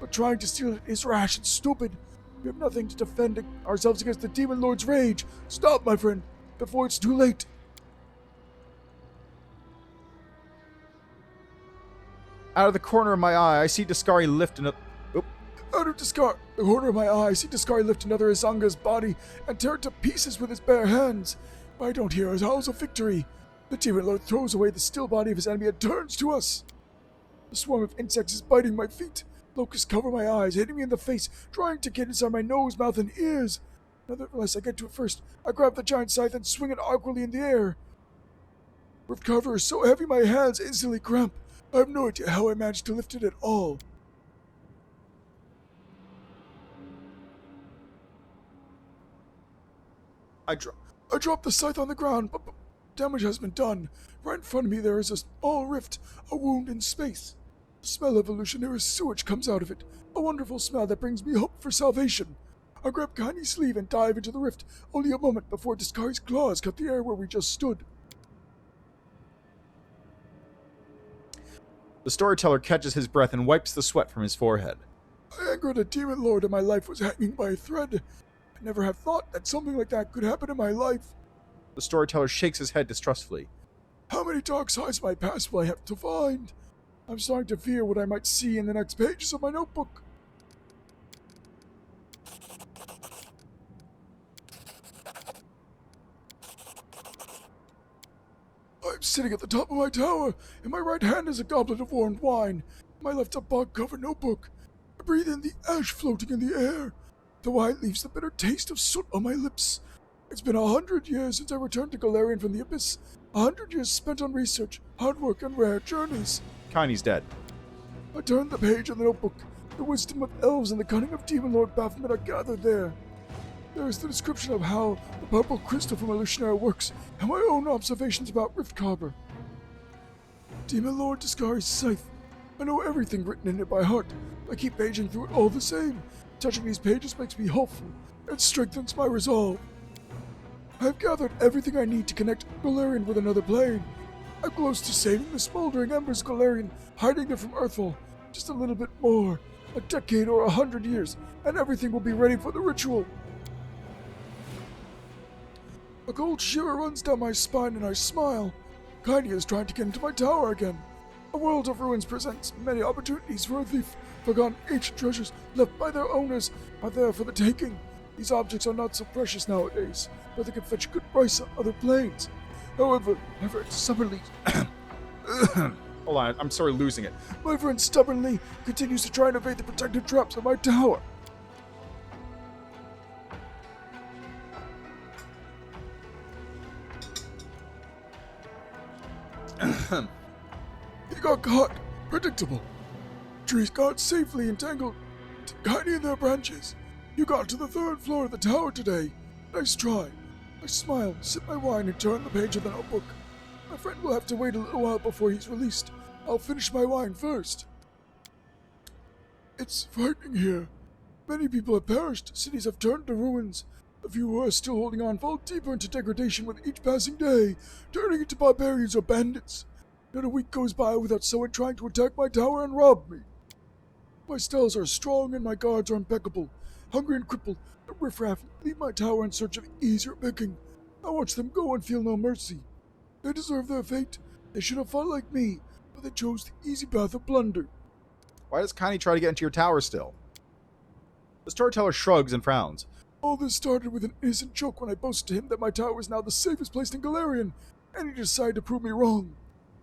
But trying to steal it is rash and stupid. We have nothing to defend ourselves against the Demon Lord's rage. Stop, my friend, before it's too late. Out of the corner of my eye, I see Discari lift another... Out of the corner of my eye, I see Discari lift another Izanga's body and tear it to pieces with his bare hands. I don't hear his howls of victory. The Demon Lord throws away the still body of his enemy and turns to us. The swarm of insects is biting my feet. Locusts cover my eyes, hitting me in the face, trying to get inside my nose, mouth, and ears. Nevertheless, I get to it first. I grab the giant scythe and swing it awkwardly in the air. Rift Carver is so heavy my hands instantly cramp. I have no idea how I managed to lift it at all. I drop the scythe on the ground, but damage has been done. Right in front of me there is a small rift, a wound in space. The smell of Illusionera's sewage comes out of it, a wonderful smell that brings me hope for salvation. I grab Kaini's sleeve and dive into the rift, only a moment before Discari's claws cut the air where we just stood. The storyteller catches his breath and wipes the sweat from his forehead. I angered a demon lord and my life was hanging by a thread. I never have thought that something like that could happen in my life. The storyteller shakes his head distrustfully. How many dark sides of my past will I have to find? I'm starting to fear what I might see in the next pages of my notebook. I'm sitting at the top of my tower. In my right hand is a goblet of warmed wine. In my left a bog-covered notebook. I breathe in the ash floating in the air. The wine leaves the bitter taste of soot on my lips. It's been 100 years since I returned to Galarian from the Abyss. 100 years spent on research, hard work, and rare journeys. Kaine's dead. I turned the page of the notebook. The wisdom of elves and the cunning of Demon Lord Baphomet are gathered there. There is the description of how the purple crystal from Illusionary works, and my own observations about Rift Harbor. Demon Lord Zacharius' scythe. I know everything written in it by heart. I keep paging through it all the same. Touching these pages makes me hopeful and strengthens my resolve. I have gathered everything I need to connect Galarian with another plane. I'm close to saving the smoldering embers of Galarian, hiding them from Earthfall. Just a little bit more. A decade or 100 years, and everything will be ready for the ritual. A cold shiver runs down my spine and I smile. Kaine is trying to get into my tower again. A world of ruins presents many opportunities for a thief. Forgotten ancient treasures left by their owners are there for the taking. These objects are not so precious nowadays, but they can fetch a good price on other planes. However, my friend stubbornly... Hold on, I'm sorry losing it. My friend stubbornly continues to try and evade the protective traps of my tower. He got caught. Predictable. Trees got safely entangled, tiny in their branches. You got to the 3rd floor of the tower today. Nice try. I smile, sip my wine, and turn the page of the notebook. My friend will have to wait a little while before he's released. I'll finish my wine first. It's frightening here. Many people have perished. Cities have turned to ruins. The few who are still holding on fall deeper into degradation with each passing day, turning into barbarians or bandits. Not a week goes by without someone trying to attack my tower and rob me. My stalls are strong and my guards are impeccable. Hungry and crippled, the riffraff leave my tower in search of easier picking. I watch them go and feel no mercy. They deserve their fate. They should have fought like me, but they chose the easy path of plunder. Why does Kaine try to get into your tower still? The storyteller shrugs and frowns. All this started with an innocent joke when I boasted to him that my tower was now the safest place in Galarian, and he decided to prove me wrong.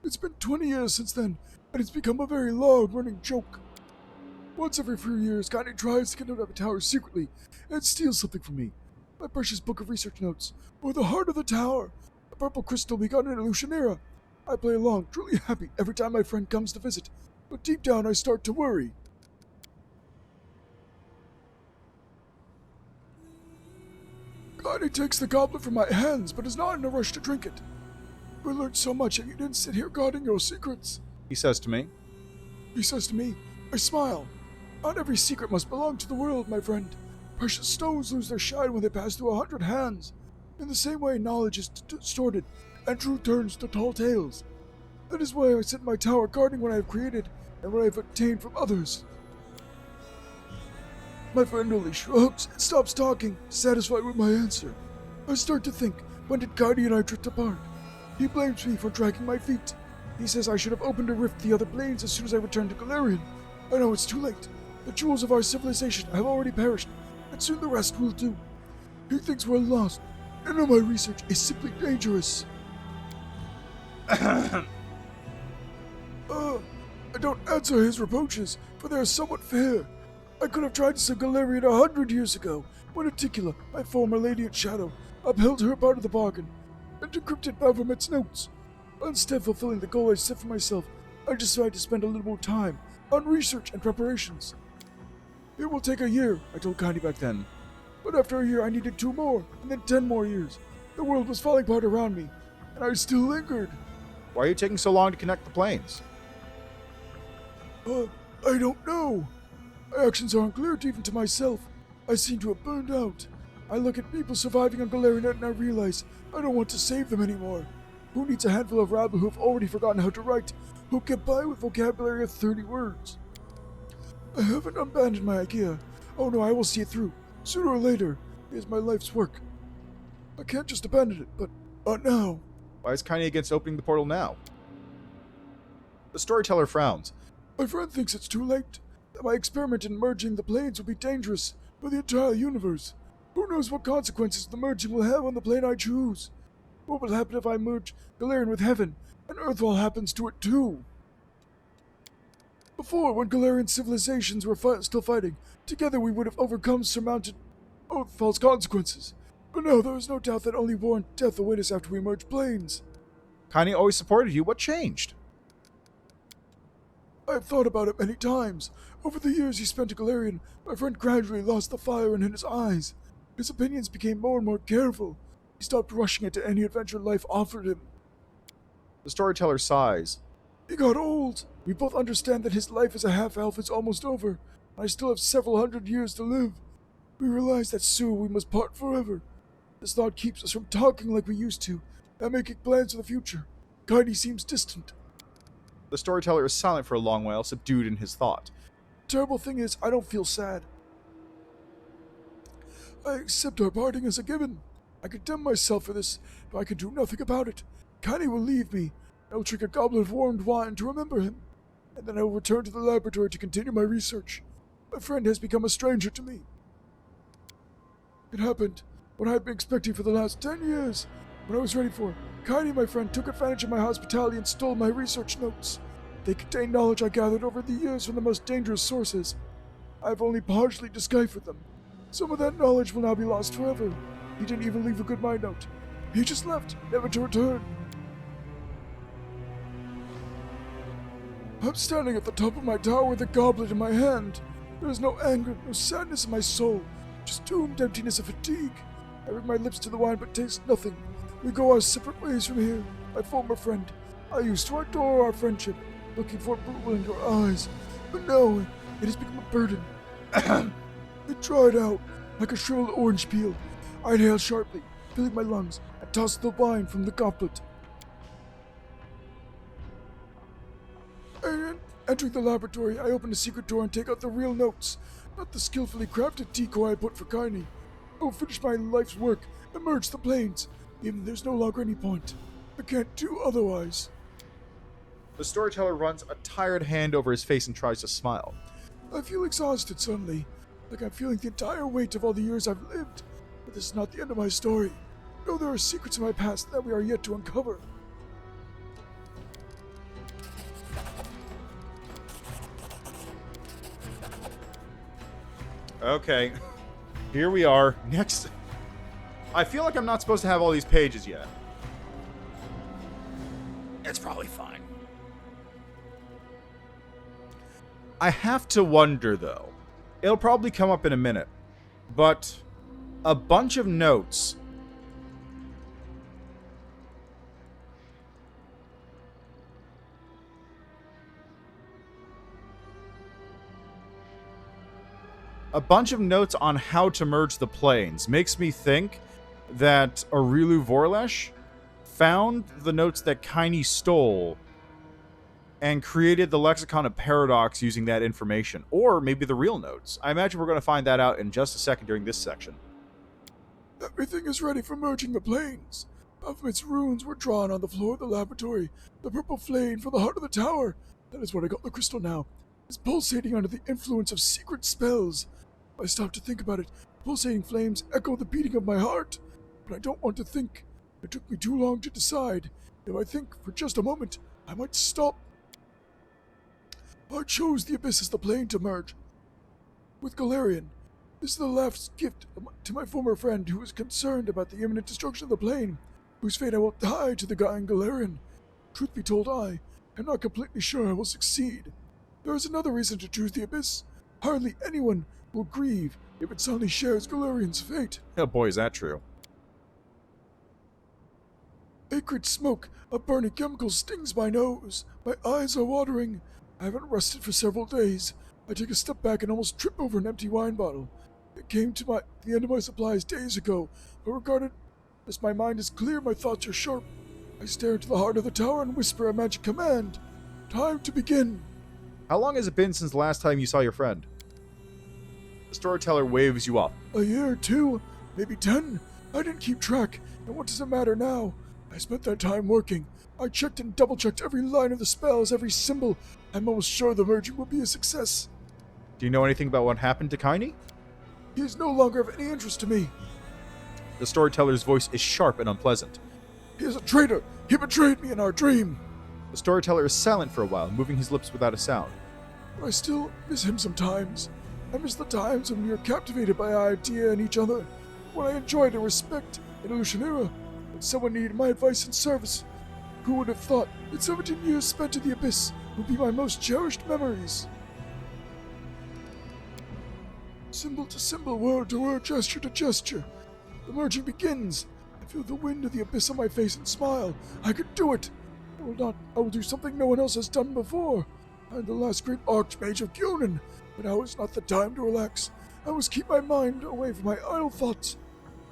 It's been 20 years since then, and it's become a very long-running joke. Once every few years, Kaine tries to get out of the tower secretly and steals something from me. My precious book of research notes, or the heart of the tower, a purple crystal we got in Illusionera. I play along, truly happy every time my friend comes to visit, but deep down I start to worry. Kaine takes the goblet from my hands, but is not in a rush to drink it. We learned so much and you didn't sit here guarding your secrets. He says to me. He says to me. I smile. Not every secret must belong to the world, my friend. Precious stones lose their shine when they pass through 100 hands. In the same way, knowledge is distorted, and truth turns to tall tales. That is why I sit in my tower guarding what I have created and what I have obtained from others. My friend only shrugs and stops talking, satisfied with my answer. I start to think, when did Kaine and I drift apart? He blames me for dragging my feet. He says I should have opened a rift to the other planes as soon as I returned to Galarian. I know it's too late. The jewels of our civilization have already perished, and soon the rest will do. He thinks we're lost, and all my research is simply dangerous. I don't answer his reproaches, for they are somewhat fair. I could have tried to save Galarian 100 years ago, when Aticula, my former lady in shadow, upheld her part of the bargain, and decrypted Baphomet's notes. Instead of fulfilling the goal I set for myself, I decided to spend a little more time on research and preparations. It will take a year, I told Kaine back then. But after a year I needed 2 more, and then 10 more years. The world was falling apart around me, and I still lingered. Why are you taking so long to connect the planes? I don't know. My actions are unclear even to myself. I seem to have burned out. I look at people surviving on Galarian and I realize I don't want to save them anymore. Who needs a handful of rabble who have already forgotten how to write, who get by with vocabulary of 30 words? I haven't abandoned my idea. Oh no, I will see it through. Sooner or later, it is my life's work. I can't just abandon it, but No. Why is Kaini against opening the portal now? The storyteller frowns. My friend thinks it's too late. That my experiment in merging the planes will be dangerous for the entire universe. Who knows what consequences the merging will have on the plane I choose? What will happen if I merge Galarian with Heaven, and Earthfall happens to it too? Before, when Galarian civilizations were still fighting, together we would have overcome surmounted Earthfall's consequences. But now there is no doubt that only war and death await us after we merge planes. Kaini always supported you. What changed? I have thought about it many times. Over the years he spent a Galarian, my friend gradually lost the fire in his eyes. His opinions became more and more careful. He stopped rushing into any adventure life offered him. The storyteller sighs. He got old. We both understand that his life as a half-elf is almost over. I still have several hundred years to live. We realize that soon we must part forever. This thought keeps us from talking like we used to, and making plans for the future. Kaini seems distant. The storyteller is silent for a long while, subdued in his thought. The terrible thing is, I don't feel sad. I accept our parting as a given. I condemn myself for this, but I can do nothing about it. Kaini will leave me. I will drink a goblet of warmed wine to remember him, and then I will return to the laboratory to continue my research. My friend has become a stranger to me. It happened what I had been expecting for the last 10 years. When I was ready for it, Kaini, my friend, took advantage of my hospitality and stole my research notes. They contain knowledge I gathered over the years from the most dangerous sources. I have only partially deciphered them. Some of that knowledge will now be lost forever. He didn't even leave a goodbye note. He just left, never to return. I'm standing at the top of my tower with a goblet in my hand. There is no anger, no sadness in my soul, just doomed emptiness and fatigue. I bring my lips to the wine but taste nothing. We go our separate ways from here. My former friend. I used to adore our friendship, looking for approval in your eyes. But now, it has become a burden. It dried out, like a shriveled orange peel. I inhaled sharply, filling my lungs, and tossed the wine from the goblet. And entering the laboratory, I open a secret door and take out the real notes, not the skillfully crafted decoy I put for Kaini. I will finish my life's work and merge the planes, even there's no longer any point. I can't do otherwise. The storyteller runs a tired hand over his face and tries to smile. I feel exhausted suddenly, like I'm feeling the entire weight of all the years I've lived. But this is not the end of my story. No, there are secrets in my past that we are yet to uncover. Okay, here we are. Next. I feel like I'm not supposed to have all these pages yet. It's probably fine. I have to wonder, though. It'll probably come up in a minute. But a bunch of notes. A bunch of notes on how to merge the planes makes me think that Aurilu Vorlesh found the notes that Kaini stole and created the Lexicon of Paradox using that information. Or maybe the real notes. I imagine we're going to find that out in just a second during this section. Everything is ready for merging the planes. Baphomet's runes were drawn on the floor of the laboratory. The purple flame from the heart of the tower, that is what I got the crystal now, is pulsating under the influence of secret spells. I stopped to think about it. Pulsating flames echo the beating of my heart. But I don't want to think. It took me too long to decide. If I think for just a moment, I might stop. I chose the Abyss as the plane to merge with Galarian. This is the last gift to my former friend who was concerned about the imminent destruction of the plane, whose fate I will die to the guy in Galarian. Truth be told, I am not completely sure I will succeed. There is another reason to choose the Abyss. Hardly anyone will grieve if it suddenly shares Galarian's fate. Oh boy, is that true. Acrid smoke of burning chemicals stings my nose. My eyes are watering. I haven't rested for several days. I take a step back and almost trip over an empty wine bottle. It came to the end of my supplies days ago, but regarded as my mind is clear, my thoughts are sharp. I stare into the heart of the tower and whisper a magic command. Time to begin. How long has it been since the last time you saw your friend? The storyteller waves you up. A year, 2, maybe 10. I didn't keep track, and what does it matter now? I spent that time working. I checked and double-checked every line of the spells, every symbol. I'm almost sure the merging will be a success. Do you know anything about what happened to Kaini? He is no longer of any interest to me. The storyteller's voice is sharp and unpleasant. He is a traitor. He betrayed me in our dream. The storyteller is silent for a while, moving his lips without a sound. I still miss him sometimes. I miss the times when we were captivated by our idea and each other, when I enjoyed and respect in Illusionera, when someone needed my advice and service. Who would have thought that 17 years spent in the Abyss would be my most cherished memories? Symbol to symbol, word to word, gesture to gesture. The merging begins. I feel the wind of the Abyss on my face and smile. I could do it. I will do something no one else has done before. I'm the last great Archmage of Gyonin, but now is not the time to relax. I must keep my mind away from my idle thoughts.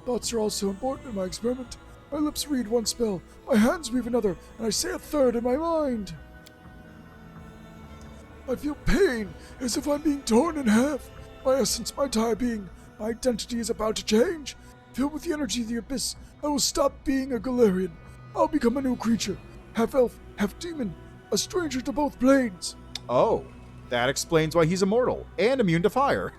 Thoughts are also important in my experiment. My lips read one spell, my hands weave another, and I say a third in my mind. I feel pain, as if I'm being torn in half. My essence, my entire being, my identity is about to change. Filled with the energy of the Abyss, I will stop being a Galarian. I'll become a new creature, half elf, half demon, a stranger to both planes. Oh, that explains why he's immortal and immune to fire.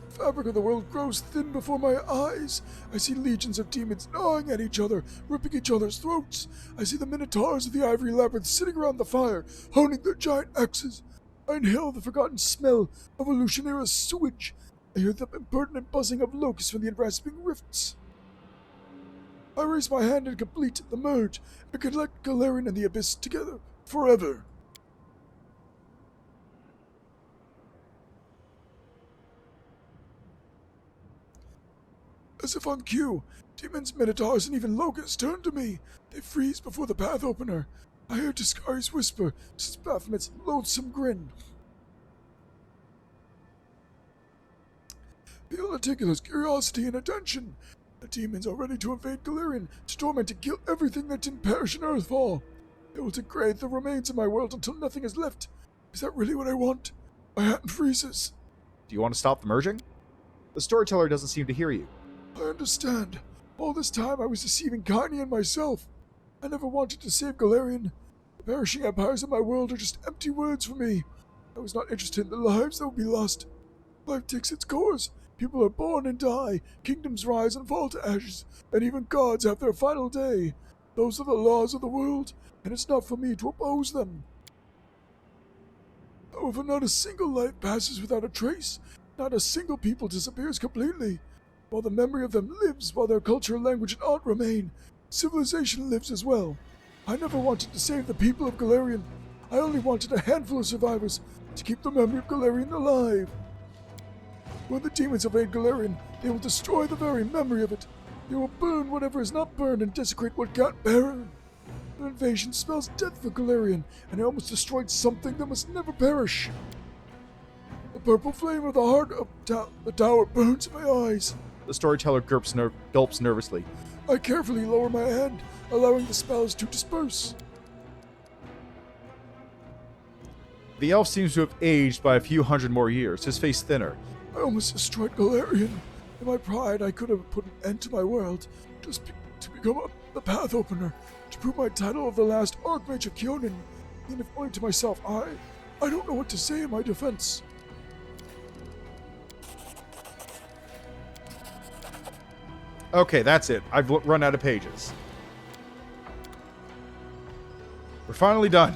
The fabric of the world grows thin before my eyes. I see legions of demons gnawing at each other, ripping each other's throats. I see the minotaurs of the ivory labyrinth sitting around the fire, honing their giant axes. I inhale the forgotten smell of Illusionera's sewage. I hear the impertinent buzzing of locusts from the enrasping rifts. I raise my hand and complete the merge, and collect Galarian and the Abyss together, forever. As if on cue, demons, minotaurs, and even locusts turn to me. They freeze before the path opener. I hear Zacharius whisper to Baphomet's loathsome grin. Feel meticulous curiosity and attention. The demons are ready to invade Galarian, to torment and kill everything that didn't perish in Earthfall. They will degrade the remains of my world until nothing is left. Is that really what I want? My hand freezes. Do you want to stop the merging? The storyteller doesn't seem to hear you. I understand. All this time I was deceiving Kaini and myself. I never wanted to save Galarian. The perishing empires of my world are just empty words for me. I was not interested in the lives that would be lost. Life takes its course. People are born and die. Kingdoms rise and fall to ashes. And even gods have their final day. Those are the laws of the world, and it's not for me to oppose them. However, not a single life passes without a trace. Not a single people disappears completely. While the memory of them lives, while their culture, language, and art remain, civilization lives as well. I never wanted to save the people of Galarian. I only wanted a handful of survivors to keep the memory of Galarian alive. When the demons invade Galarian, they will destroy the very memory of it. They will burn whatever is not burned and desecrate what can't burn. The invasion spells death for Galarian, and I almost destroyed something that must never perish. The purple flame of the heart of the tower burns in my eyes. The storyteller gulps nervously. I carefully lower my hand, allowing the spells to disperse. The elf seems to have aged by a few hundred more years, his face thinner. I almost destroyed Galarian. In my pride, I could have put an end to my world, just to become the path opener, to prove my title of the last Archmage of Gyonin. And if only to myself, I don't know what to say in my defense. Okay, that's it. I've run out of pages. We're finally done.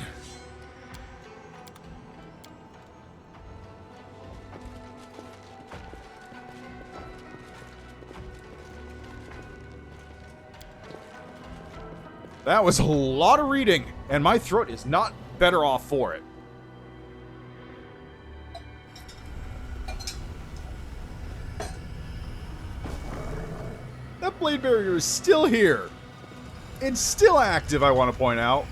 That was a lot of reading, and my throat is not better off for it. That blade barrier is still here. And still active, I want to point out.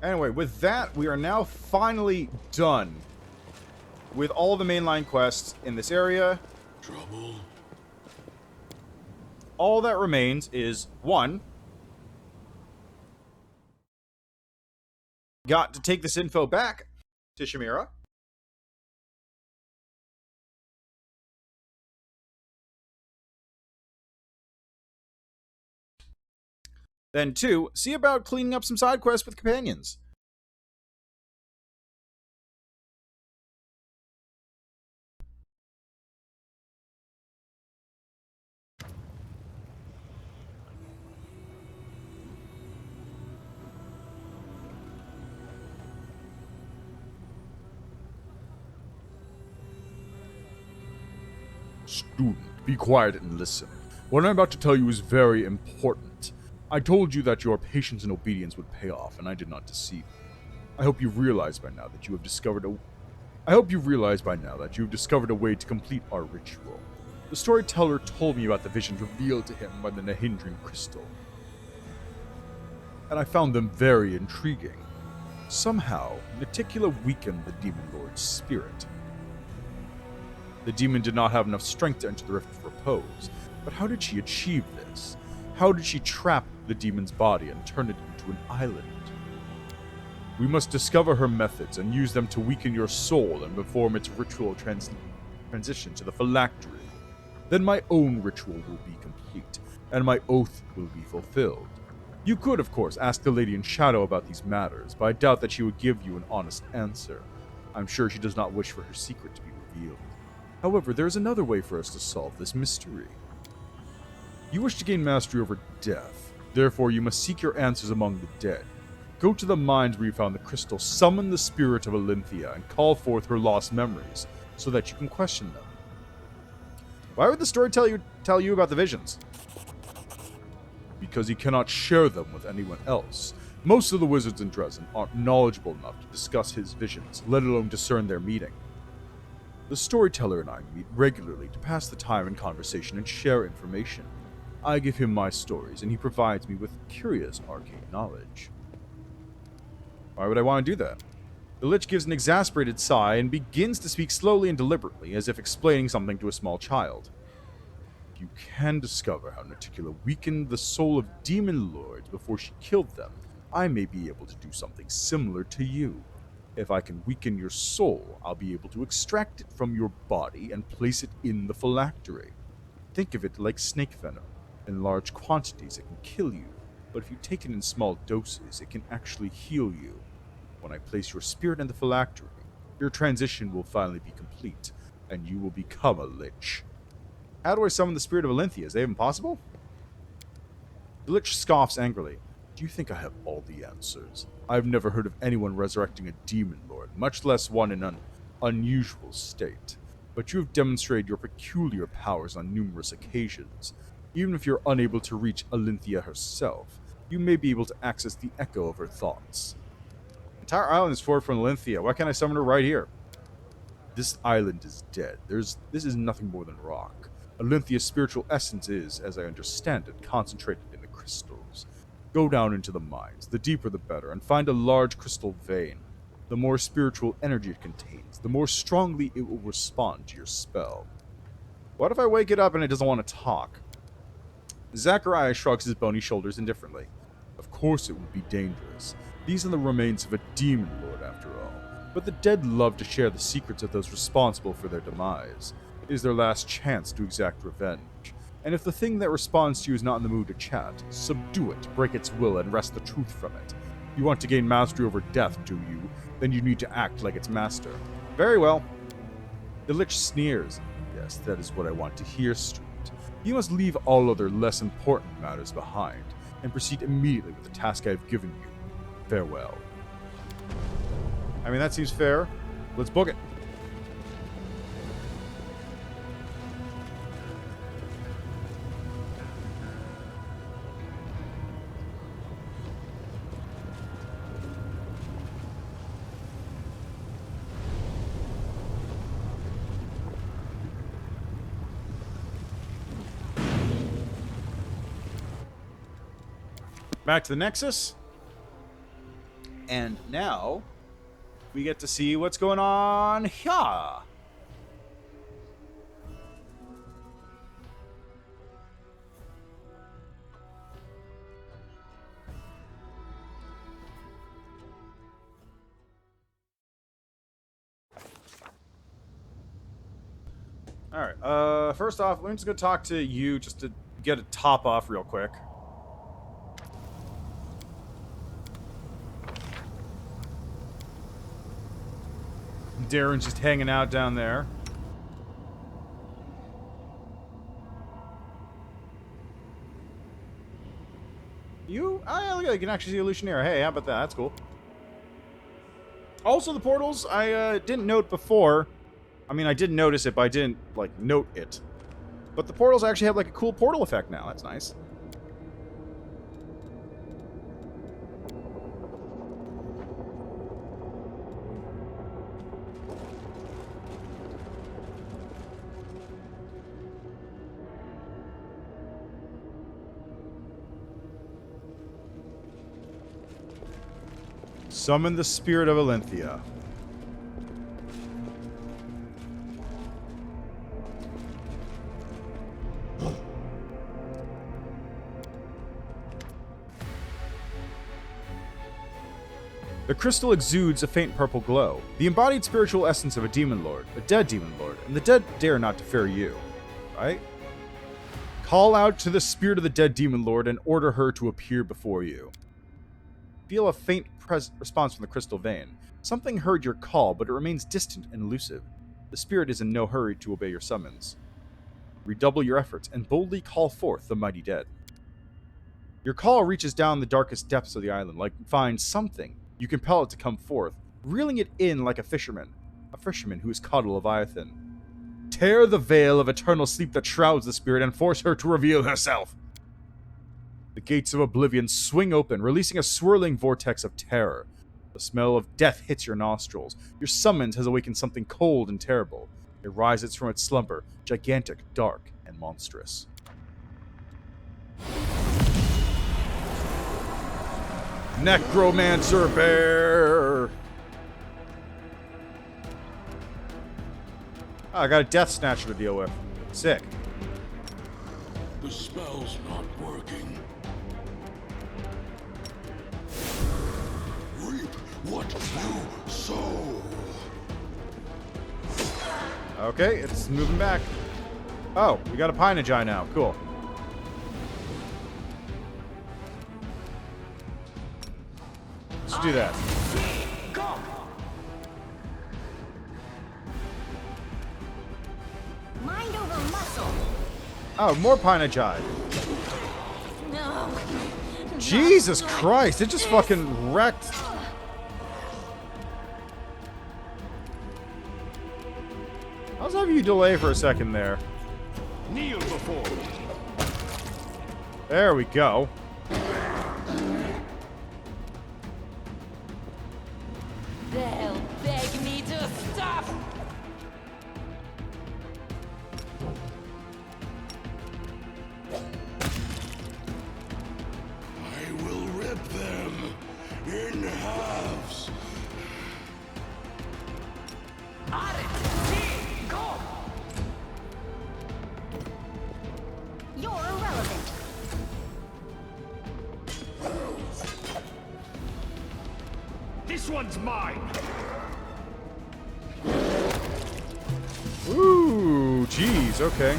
Anyway, with that, we are now finally done with all the mainline quests in this area. Trouble? All that remains is, 1, got to take this info back to Shamira. Then 2, see about cleaning up some side quests with companions. Student, be quiet and listen. What I'm about to tell you is very important. I told you that your patience and obedience would pay off, and I did not deceive you. I hope you've realized by now that you have discovered a way to complete our ritual. The storyteller told me about the visions revealed to him by the Nahindran crystal, and I found them very intriguing. Somehow, Naticula weakened the Demon Lord's spirit. The demon did not have enough strength to enter the Rift of Repose, but how did she achieve this? How did she trap the demon's body and turn it into an island? We must discover her methods and use them to weaken your soul and perform its ritual transition to the phylactery. Then my own ritual will be complete, and my oath will be fulfilled. You could, of course, ask the Lady in Shadow about these matters, but I doubt that she would give you an honest answer. I'm sure she does not wish for her secret to be revealed. However, there is another way for us to solve this mystery. You wish to gain mastery over death, therefore you must seek your answers among the dead. Go to the mines where you found the crystal, summon the spirit of Olympia, and call forth her lost memories, so that you can question them. Why would the storyteller tell you about the visions? Because he cannot share them with anyone else. Most of the wizards in Dresden aren't knowledgeable enough to discuss his visions, let alone discern their meaning. The storyteller and I meet regularly to pass the time in conversation and share information. I give him my stories, and he provides me with curious arcane knowledge. Why would I want to do that? The Lich gives an exasperated sigh and begins to speak slowly and deliberately, as if explaining something to a small child. You can discover how Naticula weakened the soul of demon lords before she killed them. I may be able to do something similar to you. If I can weaken your soul, I'll be able to extract it from your body and place it in the phylactery. Think of it like snake venom. In large quantities, it can kill you, but if you take it in small doses, it can actually heal you. When I place your spirit in the phylactery, your transition will finally be complete, and you will become a lich. How do I summon the spirit of Olympia? Is that even possible? The lich scoffs angrily. Do you think I have all the answers? I've never heard of anyone resurrecting a demon lord, much less one in an unusual state. But you have demonstrated your peculiar powers on numerous occasions. Even if you're unable to reach Olympia herself, you may be able to access the echo of her thoughts. The entire island is forward from Olympia. Why can't I summon her right here? This island is dead. This is nothing more than rock. Olympia's spiritual essence is, as I understand it, concentrated in the crystals. Go down into the mines, the deeper the better, and find a large crystal vein. The more spiritual energy it contains, the more strongly it will respond to your spell. What if I wake it up and it doesn't want to talk? Zacharias shrugs his bony shoulders indifferently. Of course it would be dangerous. These are the remains of a demon lord, after all. But the dead love to share the secrets of those responsible for their demise. It is their last chance to exact revenge. And if the thing that responds to you is not in the mood to chat, subdue it, break its will, and wrest the truth from it. You want to gain mastery over death, do you? Then you need to act like its master. Very well. The lich sneers. Yes, that is what I want to hear, student. You must leave all other less important matters behind, and proceed immediately with the task I have given you. Farewell. I mean, that seems fair. Let's book it. Back to the Nexus. And now we get to see what's going on here. Alright, first off, let me just go talk to you just to get a top off real quick. Darren's just hanging out down there. You can actually see a Lucianaire. Hey, how about that? That's cool. Also, the portals, I didn't note before. I mean, I did notice it, but I didn't, like, note it. But the portals actually have, like, a cool portal effect now. That's nice. Summon the spirit of Alenthea. The crystal exudes a faint purple glow, the embodied spiritual essence of a demon lord, a dead demon lord, and the dead dare not to fear you. Right? Call out to the spirit of the dead demon lord and order her to appear before you. Feel a faint response from the crystal vein. Something heard your call, but it remains distant and elusive. The spirit is in no hurry to obey your summons. Redouble your efforts and boldly call forth the mighty dead. Your call reaches down the darkest depths of the island, like find something. You compel it to come forth, reeling it in like a fisherman who is caught a Leviathan. Tear the veil of eternal sleep that shrouds the spirit and force her to reveal herself. The gates of oblivion swing open, releasing a swirling vortex of terror. The smell of death hits your nostrils. Your summons has awakened something cold and terrible. It rises from its slumber, gigantic, dark, and monstrous. Necromancer Bear! Oh, I got a Death Snatcher to deal with. Sick. The spell's not working. Reap what you sow. Okay, it's moving back. Oh, we got a Pinagi now. Cool. Let's do that. Mind over muscle. Oh, more Pinagi. No. Jesus Christ, it just fucking wrecked. I was having you delay for a second there. Kneel before me. There we go. They'll beg me to stop. I will rip them in halves. You're irrelevant. This one's mine. Ooh, jeez, okay.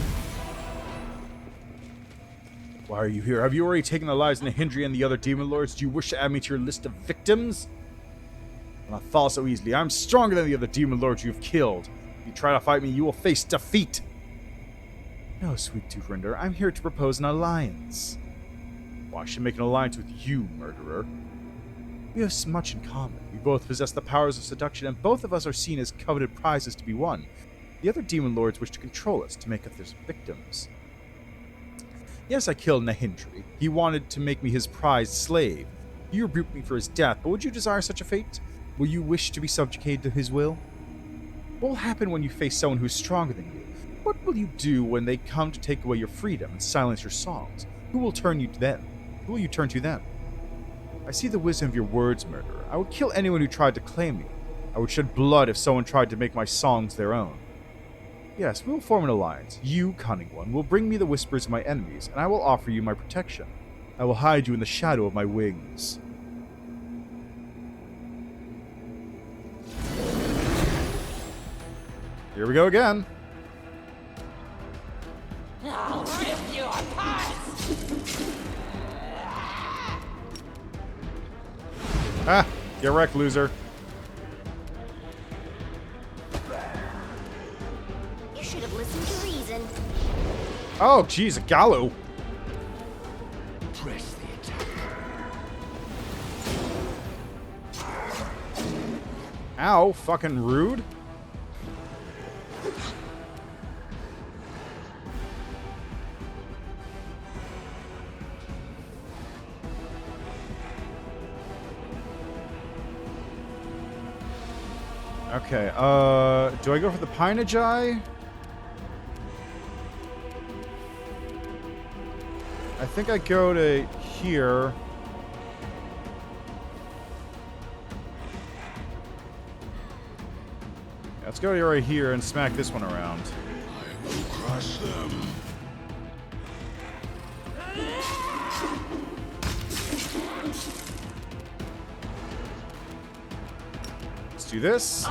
Why are you here? Have you already taken the lives of Nahindri and the other demon lords? Do you wish to add me to your list of victims? I'll not fall so easily. I'm stronger than the other demon lords you've killed. If you try to fight me, you will face defeat. No, sweet Toothrinder, I'm here to propose an alliance. Why I should make an alliance with you, murderer? We have much in common. We both possess the powers of seduction, and both of us are seen as coveted prizes to be won. The other demon lords wish to control us, to make us their victims. Yes, I killed Nahindri. He wanted to make me his prized slave. You rebuked me for his death, but would you desire such a fate? Will you wish to be subjugated to his will? What will happen when you face someone who is stronger than you? What will you do when they come to take away your freedom and silence your songs? Who will turn you to them? Who will you turn to then? I see the wisdom of your words, murderer. I would kill anyone who tried to claim me. I would shed blood if someone tried to make my songs their own. Yes, we will form an alliance. You, cunning one, will bring me the whispers of my enemies, and I will offer you my protection. I will hide you in the shadow of my wings. Here we go again. I'll rip you apart. Ah, get wrecked, loser. Oh, jeez, a gallo. Press the attack. Ow, fucking rude. Okay, do I go for the Pinage Eye? I think I go to here. Let's go right here and smack this one around. I will crush them. Let's do this.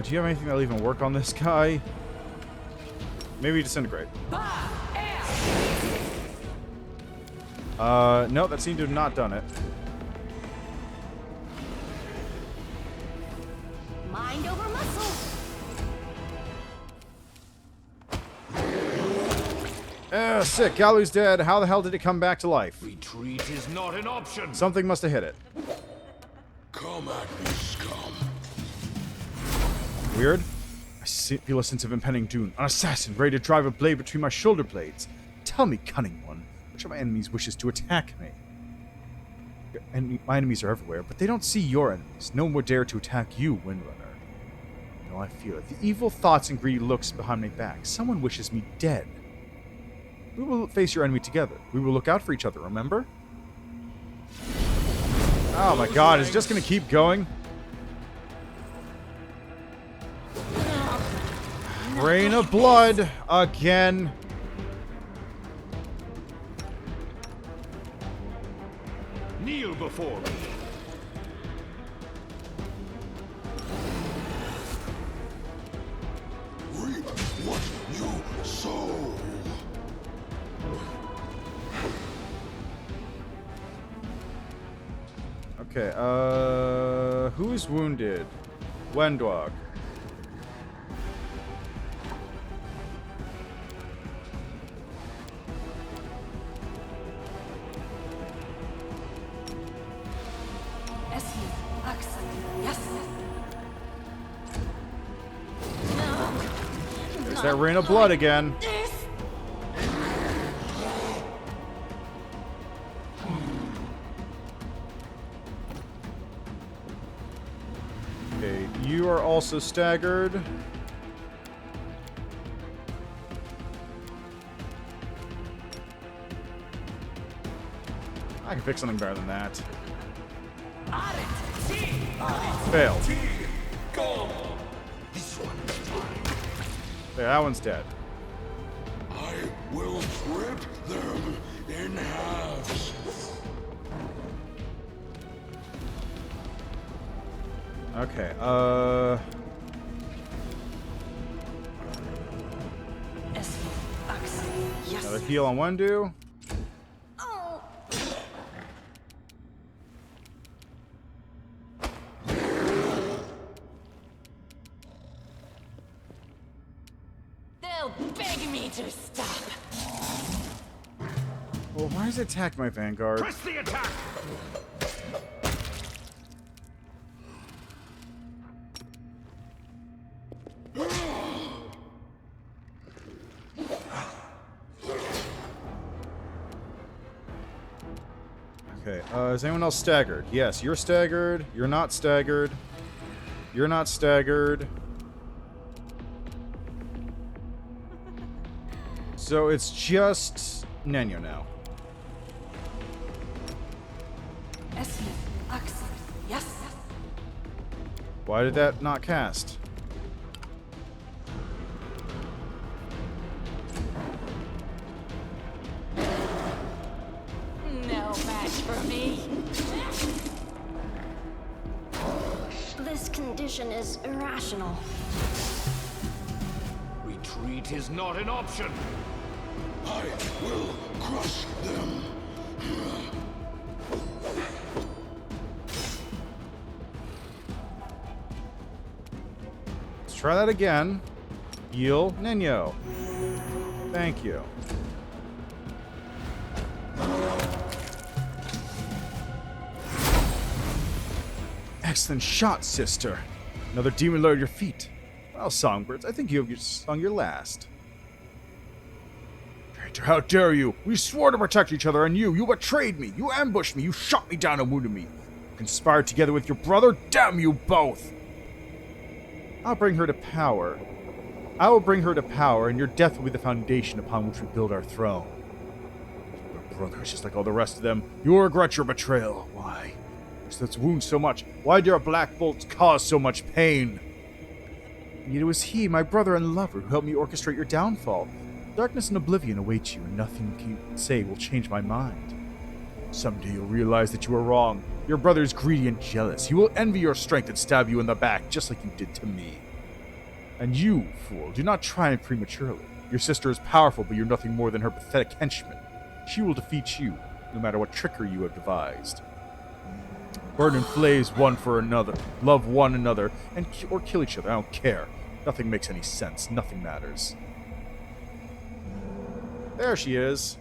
Do you have anything that'll even work on this guy? Maybe disintegrate. No, that seemed to have not done it. Mind over muscle. Sick. Gallo's dead. How the hell did it come back to life? Retreat is not an option. Something must have hit it. Come at me, scum. Weird. I feel a sense of impending doom. An assassin ready to drive a blade between my shoulder blades. Tell me, cunning one, which of my enemies wishes to attack me? My enemies are everywhere, but they don't see your enemies. No one would dare to attack you, Windrunner. No, I feel it. The evil thoughts and greedy looks behind my back. Someone wishes me dead. We will face your enemy together. We will look out for each other, remember? Oh my god, is it just gonna keep going? Rain of blood again. Kneel before me. Reap what you sow. Okay, who's wounded? Wendwog. There's that rain of blood again. Okay, you are also staggered. I can pick something better than that. Failed. Okay, that one's dead. I will rip them in halves. Okay, another heal on Wendu. They'll beg me to stop. Well, why does it attack my Vanguard? Press the attack. Okay, is anyone else staggered? Yes, you're staggered. You're not staggered. You're not staggered. So it's just Nenyo now. Why did that not cast? No match for me. This condition is irrational. Retreat is not an option. I will crush them. Try that again. Heal Nino. Thank you. Excellent shot, sister. Another demon lord at your feet. Well, songbirds, I think you have sung your last. Traitor, how dare you? We swore to protect each other, and you betrayed me. You ambushed me. You shot me down and wounded me. You conspired together with your brother. Damn you both! I'll bring her to power. I will bring her to power, and your death will be the foundation upon which we build our throne. Your brother is just like all the rest of them. You will regret your betrayal. Why? That's wound so much. Why do our black bolts cause so much pain? Yet it was he, my brother and lover, who helped me orchestrate your downfall. Darkness and oblivion await you, and nothing you can say will change my mind. Someday you'll realize that you were wrong. Your brother is greedy and jealous. He will envy your strength and stab you in the back, just like you did to me. And you, fool, do not triumph prematurely. Your sister is powerful, but you're nothing more than her pathetic henchman. She will defeat you, no matter what trickery you have devised. Burn in flames one for another, love one another, or kill each other. I don't care. Nothing makes any sense. Nothing matters. There she is.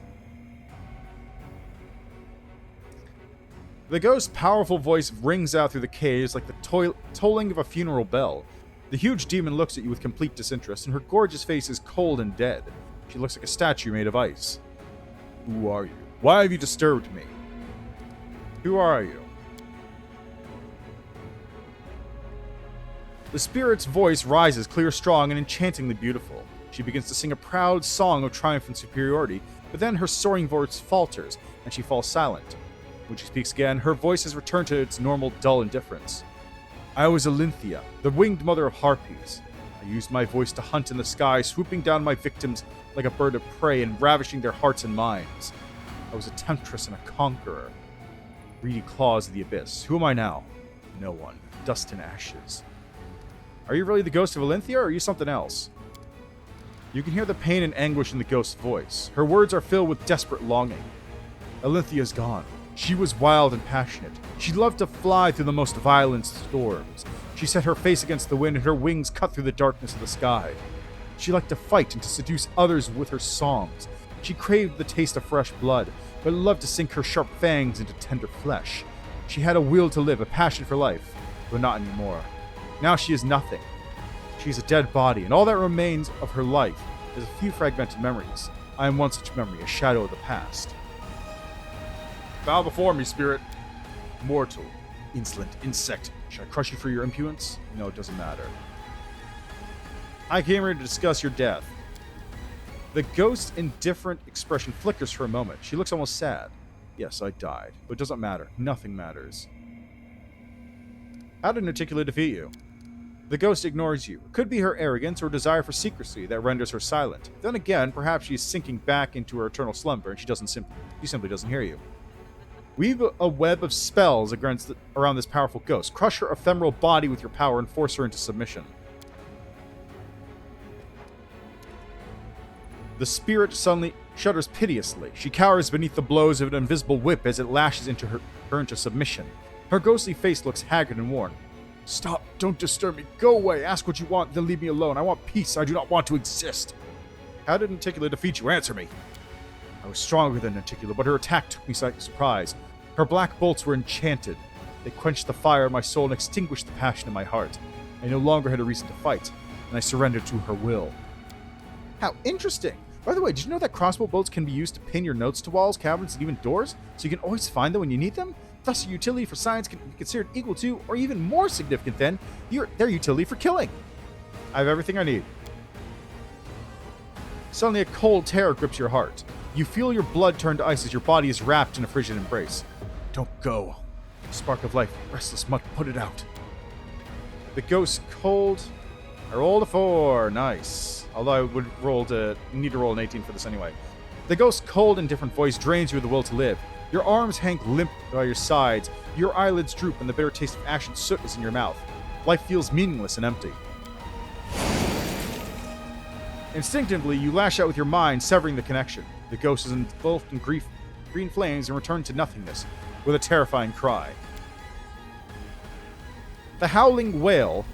The ghost's powerful voice rings out through the caves like the tolling of a funeral bell. The huge demon looks at you with complete disinterest, and her gorgeous face is cold and dead. She looks like a statue made of ice. Who are you? Why have you disturbed me? Who are you? The spirit's voice rises, clear, strong, and enchantingly beautiful. She begins to sing a proud song of triumph and superiority, but then her soaring voice falters, and she falls silent. When she speaks again, her voice has returned to its normal, dull indifference. I was Olynthyia, the winged mother of harpies. I used my voice to hunt in the sky, swooping down my victims like a bird of prey and ravishing their hearts and minds. I was a temptress and a conqueror. Greedy claws of the abyss. Who am I now? No one. Dust and ashes. Are you really the ghost of Olynthyia, or are you something else? You can hear the pain and anguish in the ghost's voice. Her words are filled with desperate longing. Olynthyia is gone. She was wild and passionate. She loved to fly through the most violent storms. She set her face against the wind, and her wings cut through the darkness of the sky. She liked to fight and to seduce others with her songs. She craved the taste of fresh blood, but loved to sink her sharp fangs into tender flesh. She had a will to live, a passion for life, but not anymore. Now she is nothing. She is a dead body, and all that remains of her life is a few fragmented memories. I am one such memory, a shadow of the past. Bow before me, spirit. Mortal, insolent insect. Should I crush you for your impudence? No, it doesn't matter. I came here to discuss your death. The ghost's indifferent expression flickers for a moment. She looks almost sad. Yes, I died, but it doesn't matter. Nothing matters. How did Articulate defeat you? The ghost ignores you. It could be her arrogance or desire for secrecy that renders her silent. Then again, perhaps she is sinking back into her eternal slumber and she simply doesn't hear you. Weave a web of spells around this powerful ghost. Crush her ephemeral body with your power and force her into submission. The spirit suddenly shudders piteously. She cowers beneath the blows of an invisible whip as it lashes into her into submission. Her ghostly face looks haggard and worn. Stop! Don't disturb me! Go away! Ask what you want, then leave me alone. I want peace. I do not want to exist. How did Articulate defeat you? Answer me! I was stronger than Articulate, but her attack took me by surprise. Her black bolts were enchanted. They quenched the fire in my soul and extinguished the passion in my heart. I no longer had a reason to fight, and I surrendered to her will. How interesting! By the way, did you know that crossbow bolts can be used to pin your notes to walls, cabinets, and even doors, so you can always find them when you need them? Thus, your utility for science can be considered equal to, or even more significant than, their utility for killing. I have everything I need. Suddenly, a cold terror grips your heart. You feel your blood turn to ice as your body is wrapped in a frigid embrace. Don't go. Spark of life, restless mutt, put it out. The ghost cold. I rolled a 4. Nice. Although I would need to roll an 18 for this anyway. The ghost's cold and different voice drains you of the will to live. Your arms hang limp by your sides, your eyelids droop, and the bitter taste of ash and soot is in your mouth. Life feels meaningless and empty. Instinctively, you lash out with your mind, severing the connection. The ghost is engulfed in green flames and returns to nothingness, with a terrifying cry. The howling wail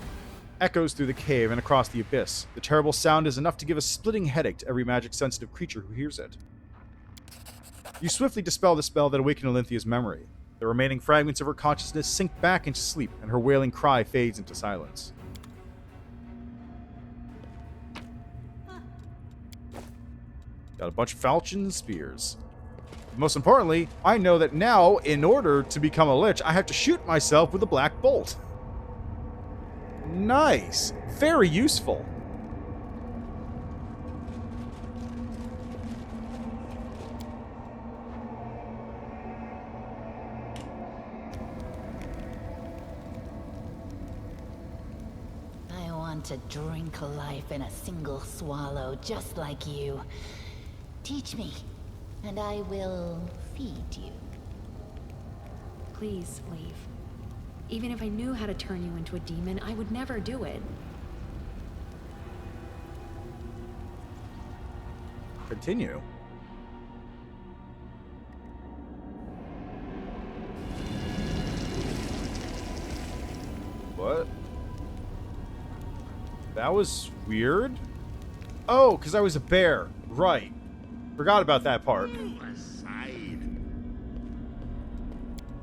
echoes through the cave and across the abyss. The terrible sound is enough to give a splitting headache to every magic-sensitive creature who hears it. You swiftly dispel the spell that awakened Olinthia's memory. The remaining fragments of her consciousness sink back into sleep, and her wailing cry fades into silence. Got a bunch of falchions and spears. Most importantly, I know that now, in order to become a lich, I have to shoot myself with a black bolt. Nice. Very useful. I want to drink life in a single swallow, just like you. Teach me, and I will feed you. Please leave. Even if I knew how to turn you into a demon, I would never do it. Continue. What? That was weird. Oh, because I was a bear. Right. Forgot about that part. I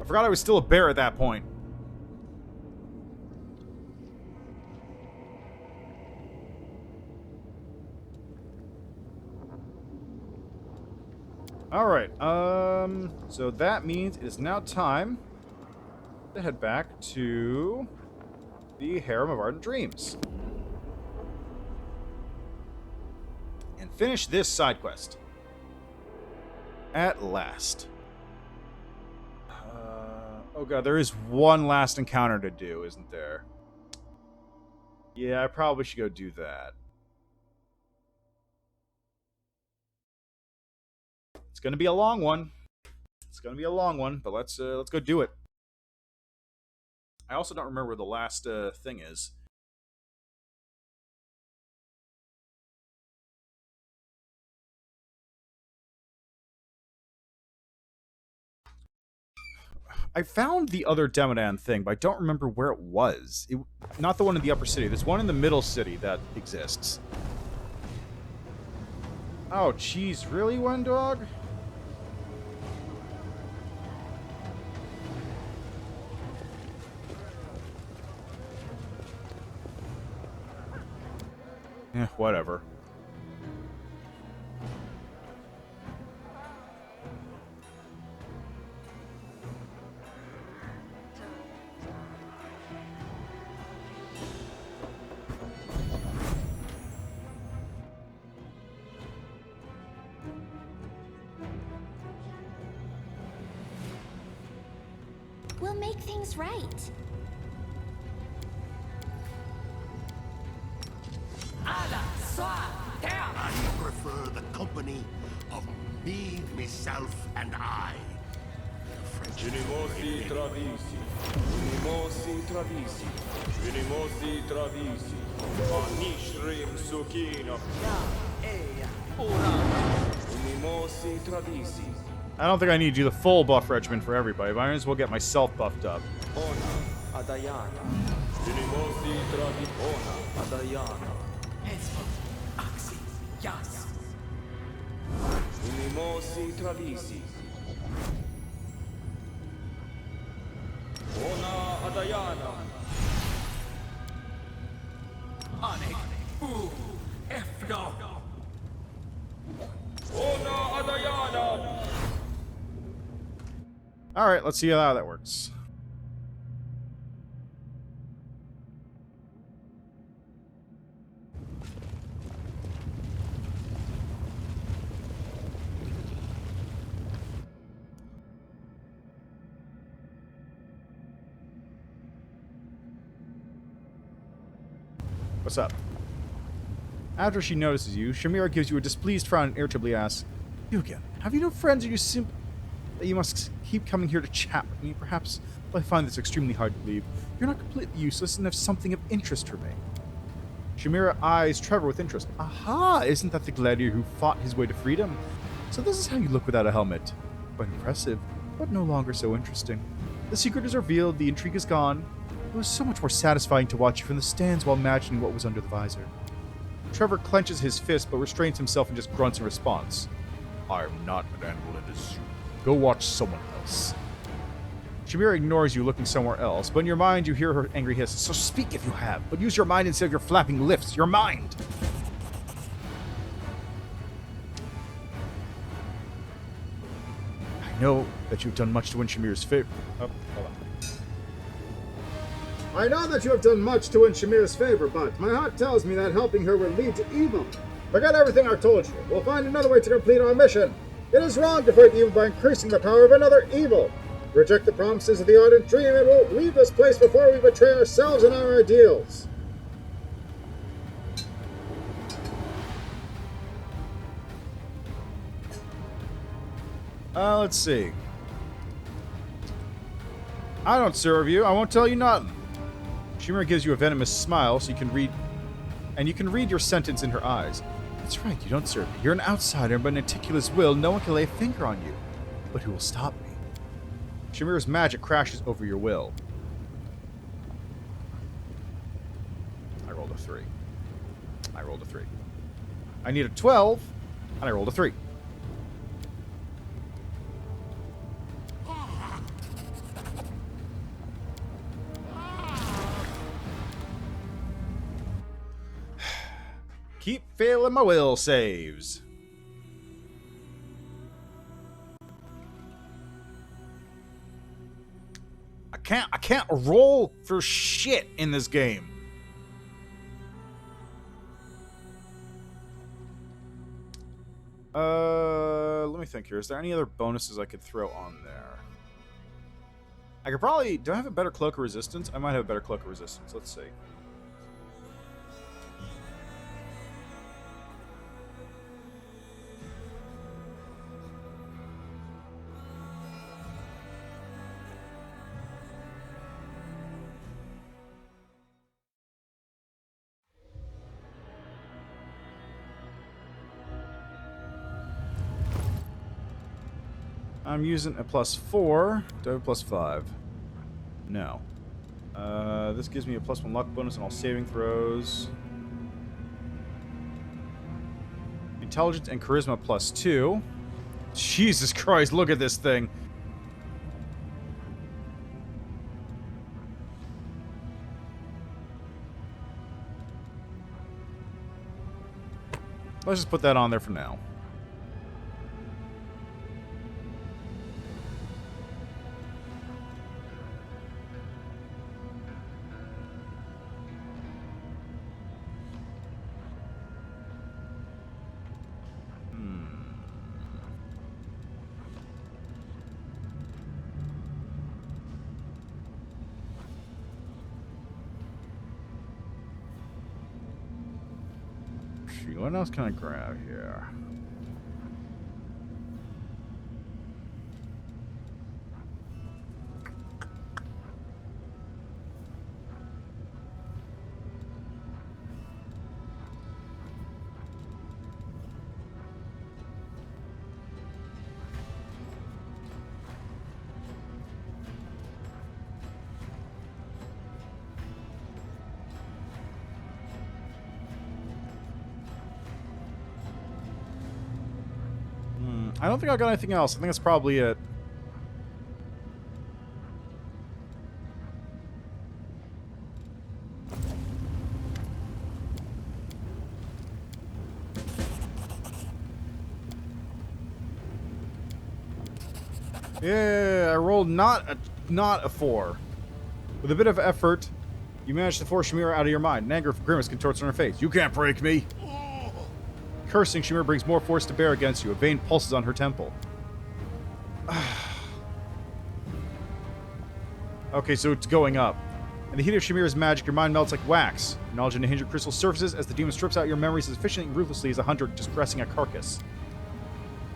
forgot I was still a bear at that point. Alright, so that means it is now time to head back to the Harem of Ardent Dreams. And finish this side quest. At last. Oh god, there is one last encounter to do, isn't there? Yeah, I probably should go do that. It's gonna be a long one. It's gonna be a long one, but let's go do it. I also don't remember where the last thing is. I found the other Demodan thing, but I don't remember where it was. Not the one in the upper city. There's one in the middle city that exists. Oh, jeez. Really, one dog? Whatever. We'll make things right. I prefer the company of me, myself, and I. Unimosi travisi, unimosi travisi, unimosi travisi, anishrim sukino. Unimosi travisi. I don't think I need to do the full buff regimen for everybody, but I might as well get myself buffed up. Ona adayana. Unimosi travi ona adayana. Axi, Yas. Unimosi travisi. Ona adayana. Anek, U, Efno. Ona adayana. Alright, let's see how that works. What's up? After she notices you, Shamira gives you a displeased frown and irritably asks, "You again? Have you no friends, or you that you must keep coming here to chat with me? Perhaps, though I find this extremely hard to believe, you're not completely useless and have something of interest for me." Shamira eyes Trevor with interest. Aha! Isn't that the gladiator who fought his way to freedom? So this is how you look without a helmet. Quite impressive, but no longer so interesting. The secret is revealed, the intrigue is gone. It was so much more satisfying to watch you from the stands while imagining what was under the visor. Trevor clenches his fist but restrains himself and just grunts in response. I am not an animal in a zoo. Go watch someone else. Shamira ignores you, looking somewhere else, but in your mind you hear her angry hiss. So speak if you have, but use your mind instead of your flapping lips. Your mind! I know that you've done much to win Shamira's favor. Oh, hold on. I know that you have done much to win Shamira's favor, but my heart tells me that helping her will lead to evil. Forget everything I've told you. We'll find another way to complete our mission. It is wrong to fight evil by increasing the power of another evil. Reject the promises of the ardent dream and we'll leave this place before we betray ourselves and our ideals. Let's see. I don't serve you. I won't tell you nothing. Shamira gives you a venomous smile so you can read... And you can read your sentence in her eyes. That's right, you don't serve me. You're an outsider, but an meticulous will. No one can lay a finger on you. But who will stop me? Shamira's magic crashes over your will. I rolled a 3. I rolled a 3. I need a 12, and I rolled a 3. Keep failing my will saves. I can't roll for shit in this game. Let me think here. Is there any other bonuses I could throw on there? I could probably... Do I have a better cloak of resistance? I might have a better cloak of resistance. Let's see. I'm using a +4. Do I have a +5? No. This gives me a +1 luck bonus on all saving throws. Intelligence and charisma +2. Jesus Christ, look at this thing. Let's just put that on there for now. What else can I grab here? I don't think I got anything else. I think that's probably it. Yeah, I rolled not a 4. With a bit of effort, you managed to force Shamira out of your mind. An anger grimace contorts on her face. You can't break me! Cursing, Shamira brings more force to bear against you. A vein pulses on her temple. Okay, so it's going up. In the heat of Shamira's magic, your mind melts like wax. Your knowledge in the Hindra crystal surfaces as the demon strips out your memories as efficiently and ruthlessly as a hunter distressing a carcass.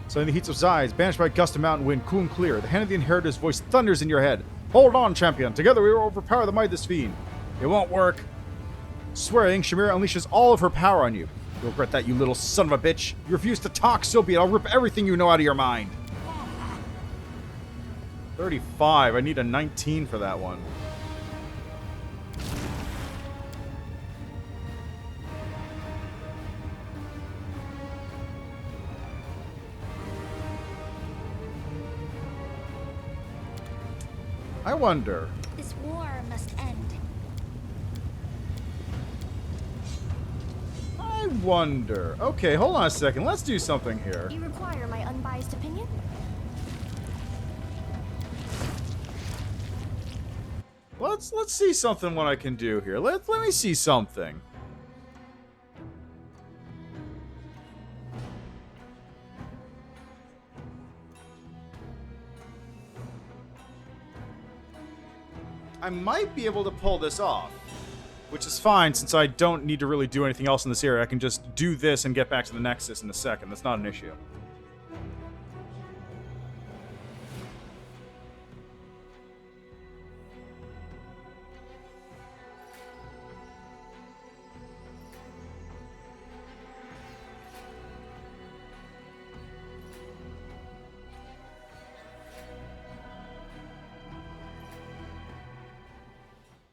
So in the heats of Zais, banished by a gust of mountain wind, cool and clear, the hand of the Inheritor's voice thunders in your head. Hold on, champion. Together we will overpower the might of this fiend. It won't work. Swearing, Shamira unleashes all of her power on you. You'll regret that, you little son of a bitch. You refuse to talk, so be it. I'll rip everything you know out of your mind. 35. I need a 19 for that one. I wonder. This war must end. I wonder. Okay, hold on a second. Let's do something here. You require my unbiased opinion? Let's see something what I can do here. Let me see something. I might be able to pull this off, which is fine since I don't need to really do anything else in this area. I can just do this and get back to the Nexus in a second. That's not an issue.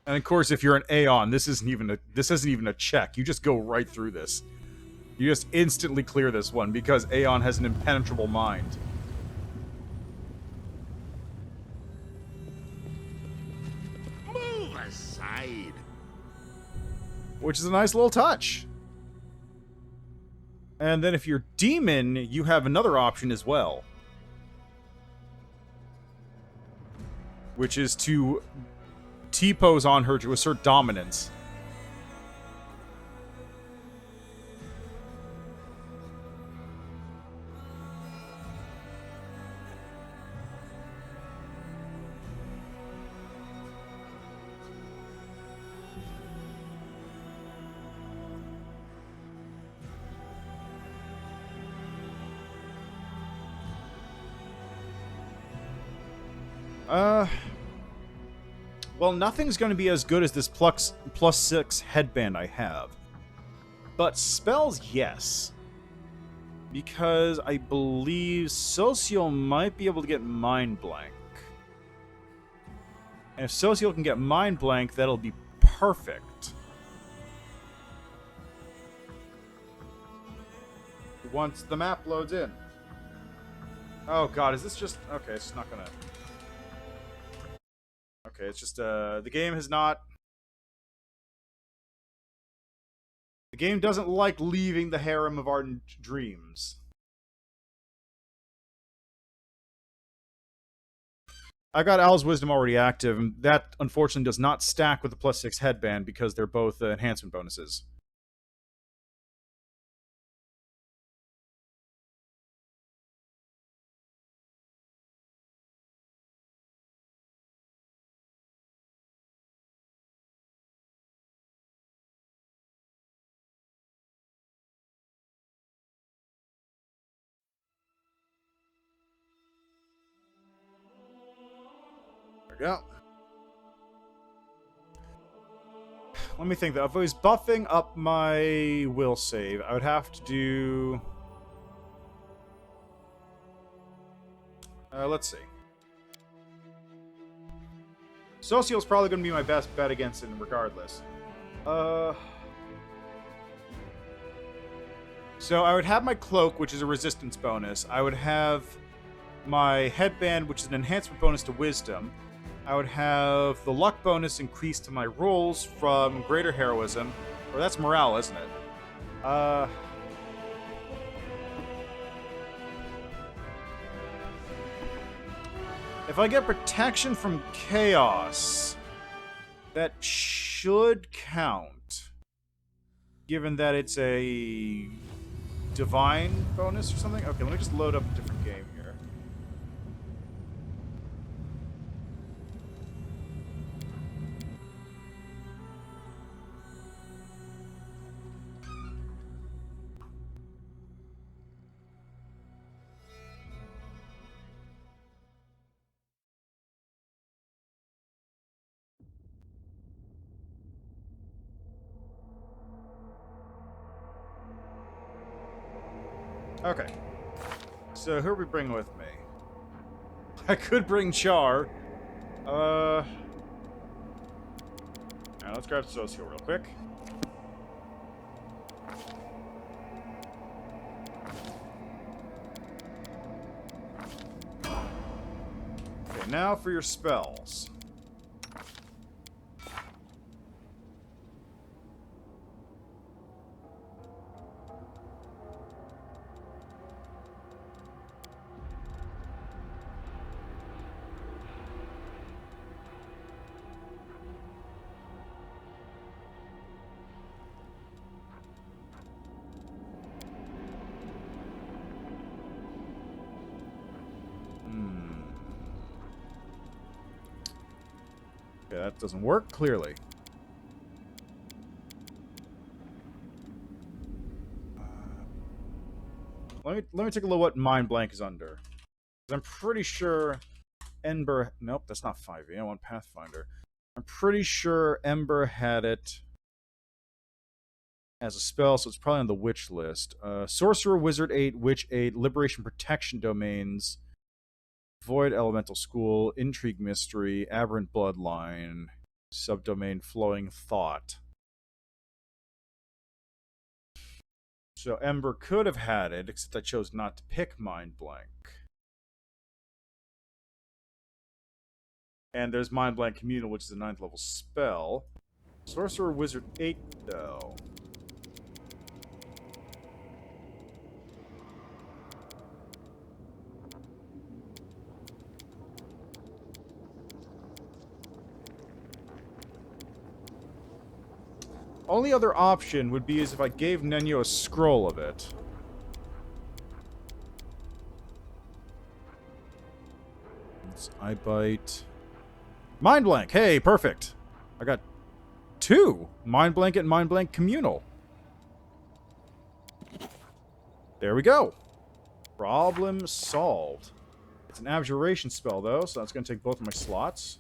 And of course, if you're an Aeon, this isn't even a check. You just go right through this. You just instantly clear this one because Aeon has an impenetrable mind. Move aside. Which is a nice little touch. And then if you're Demon, you have another option as well. Which is to T-pose on her to assert dominance. Well, nothing's going to be as good as this +6 headband I have. But spells, yes. Because I believe Socio might be able to get Mind Blank. And if Socio can get Mind Blank, that'll be perfect. Once the map loads in. Oh god, is this just... Okay, it's not gonna... Okay, it's just, the game has not... The game doesn't like leaving the harem of ardent dreams. I got Owl's Wisdom already active, and that unfortunately does not stack with the +6 headband because they're both enhancement bonuses. Yeah. Let me think though. If I was buffing up my will save, I would have to do... let's see. Social's probably going to be my best bet against it regardless. So I would have my cloak, which is a resistance bonus. I would have my headband, which is an enhancement bonus to wisdom. I would have the luck bonus increased to my rolls from greater heroism. Or that's morale, isn't it? If I get protection from chaos, that should count. Given that it's a divine bonus or something? Okay, let me just load up a different game here. Okay. So who are we bringing with me? I could bring Char. Alright, let's grab Socio real quick. Okay, now for your spells. Okay, that doesn't work, clearly. Let me take a look what Mind Blank is under. I'm pretty sure Ember... Nope, that's not 5e. I want Pathfinder. I'm pretty sure Ember had it as a spell, so it's probably on the Witch list. Sorcerer, Wizard 8, Witch 8, Liberation Protection Domains, Void Elemental School, Intrigue Mystery, Aberrant Bloodline, Subdomain Flowing Thought. So Ember could have had it, except I chose not to pick Mind Blank. And there's Mind Blank Communal, which is a 9th level spell. Sorcerer Wizard 8, though. Only other option would be is if I gave Nenyo a scroll of it. It's Eye Bite. Mind Blank! Hey, perfect! I got 2! Mind Blank and Mind Blank Communal. There we go. Problem solved. It's an abjuration spell, though, so that's going to take both of my slots.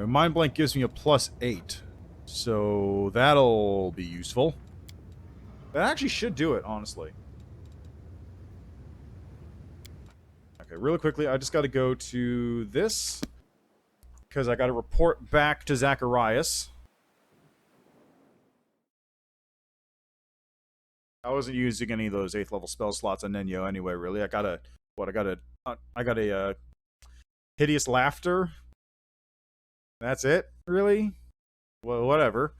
Mind Blank gives me a +8, so that'll be useful. That actually should do it, honestly. Okay, really quickly, I just got to go to this, because I got to report back to Zacharias. I wasn't using any of those 8th level spell slots on Nenyo anyway, really. I got a Hideous Laughter. That's it? Really? Well, whatever.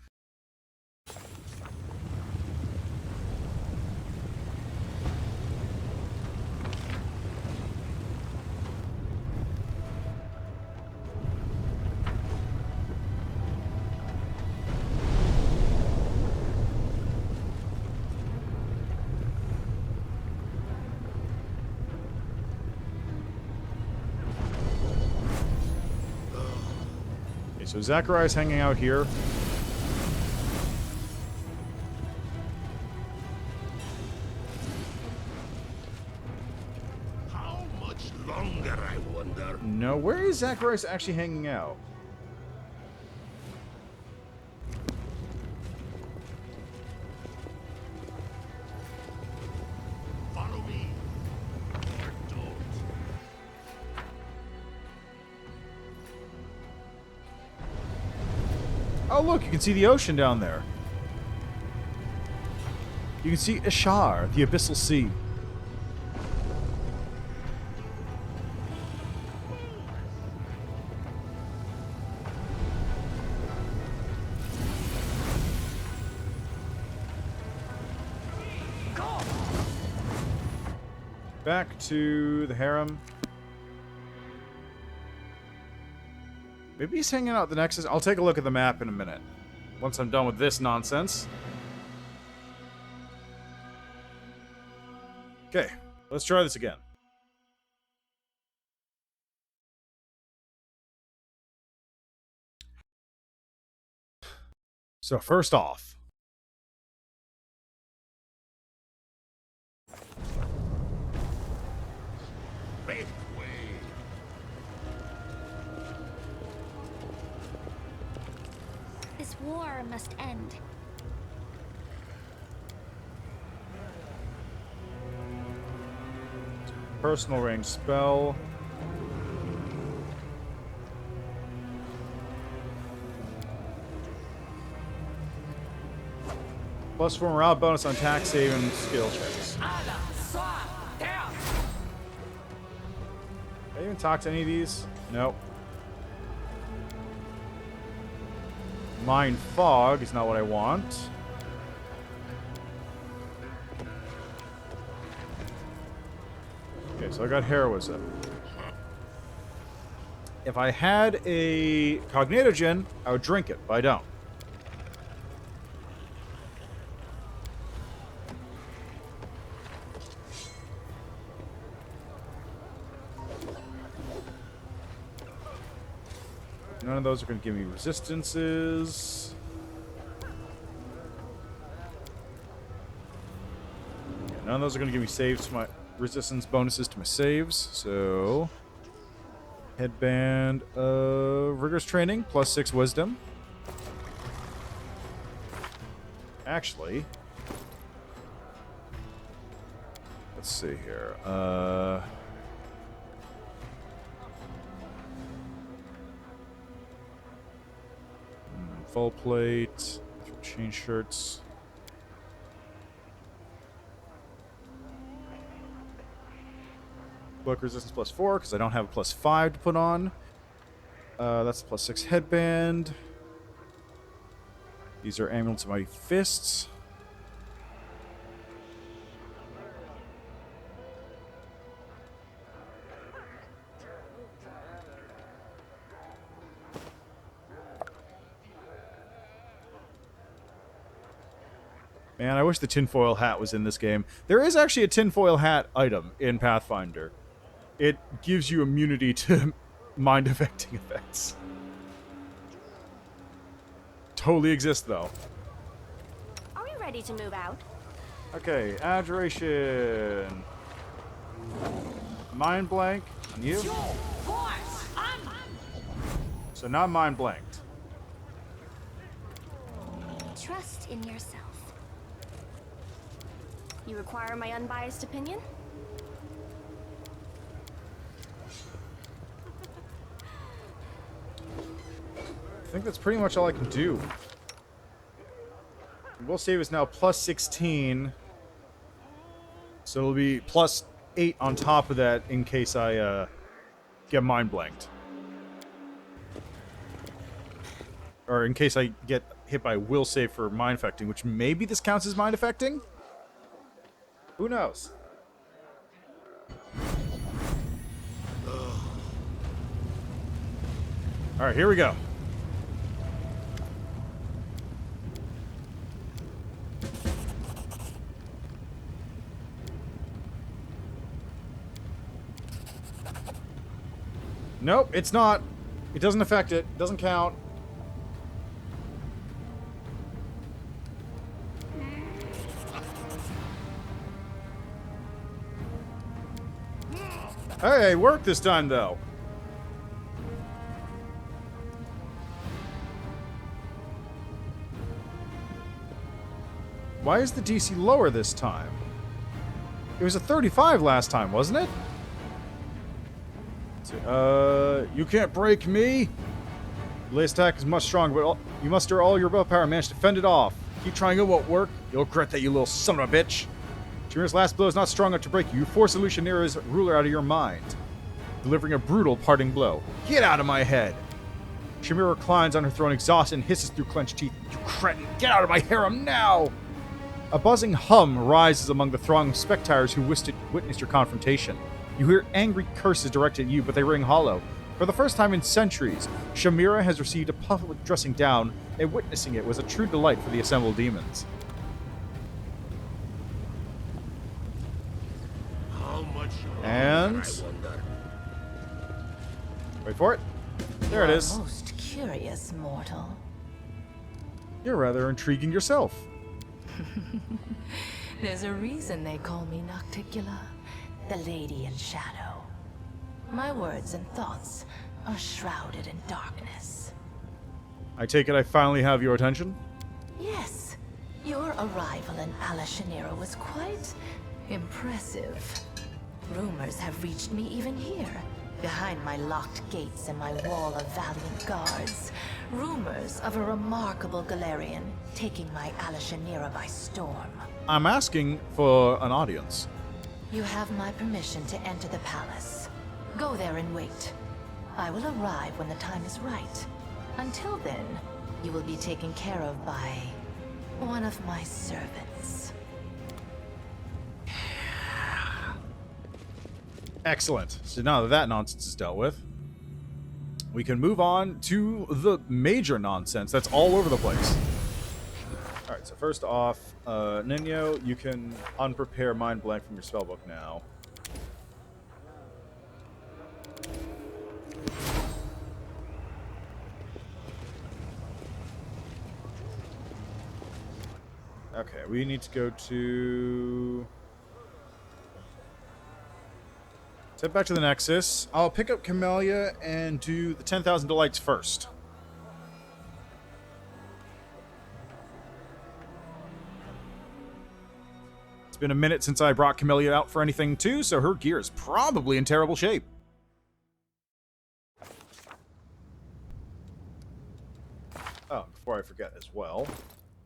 So Zacharias hanging out here. How much longer, I wonder? No, where is Zacharias actually hanging out? Follow me. Or don't. Oh, look, you can see the ocean down there. You can see Ishar, the Abyssal Sea. Back to the harem. Maybe he's hanging out at the Nexus. I'll take a look at the map in a minute. Once I'm done with this nonsense. Okay, let's try this again. So first off, Make way. This war must end. personal range spell. +4 morale bonus on attack, save, and skill checks. Did I even talk to any of these? Nope. Mind Fog is not what I want. Okay, so I got heroism. If I had a cognitogen, I would drink it, but I don't. None of those are going to give me resistances. Yeah, none of those are going to give me saves to my resistance bonuses to my saves. So, headband of rigorous training plus 6 wisdom. Actually, let's see here. Full plate, change shirts. Book resistance plus 4 because I don't have a plus 5 to put on. That's plus 6 headband. These are amulets of my fists. Man, I wish the tinfoil hat was in this game. There is actually a tinfoil hat item in Pathfinder. It gives you immunity to mind-affecting effects. Totally exists, though. Are we ready to move out? Okay, Adoration. Mind Blank on you. So not Mind Blanked. Trust in yourself. You require my unbiased opinion? I think that's pretty much all I can do. Will save is now plus 16. So it'll be plus 8 on top of that in case I get mind blanked. Or in case I get hit by will save for mind affecting, which maybe this counts as mind affecting? Who knows? Alright, here we go. Nope, it's not. It doesn't affect it. It doesn't count. Hey, it worked this time, though. Why is the DC lower this time? It was a 35 last time, wasn't it? You can't break me. The latest attack is much stronger, but you muster all your willpower and manage to fend it off. Keep trying, it won't work. You'll regret that, you little son of a bitch. Shamira's last blow is not strong enough to break you. You force Lucianira's ruler out of your mind, delivering a brutal parting blow. Get out of my head! Shamira reclines on her throne, exhausted, and hisses through clenched teeth. You cretin! Get out of my harem now! A buzzing hum rises among the throng of spectators who witnessed your confrontation. You hear angry curses directed at you, but they ring hollow. For the first time in centuries, Shamira has received a public dressing down, and witnessing it was a true delight for the assembled demons. How much And I wonder. wait for it. There it is. Most curious mortal. You're rather intriguing yourself. There's a reason they call me Nocticula, the Lady in Shadow. My words and thoughts are shrouded in darkness. I take it I finally have your attention? Yes, your arrival in Alashanira was quite impressive. Rumors have reached me even here, behind my locked gates and my wall of valiant guards. Rumors of a remarkable Galarian taking my Alashanira by storm. I'm asking for an audience. You have my permission to enter the palace. Go there and wait. I will arrive when the time is right. Until then, You will be taken care of by one of my servants. Excellent. So now that that nonsense is dealt with, we can move on to the major nonsense that's all over the place. Alright, so first off, Nino, you can unprepare Mind Blank from your spellbook now. Okay, we need to go to... Let's head back to the Nexus. I'll pick up Camellia and do the 10,000 Delights first. It's been a minute since I brought Camellia out for anything too, so her gear is probably in terrible shape. Oh, before I forget as well,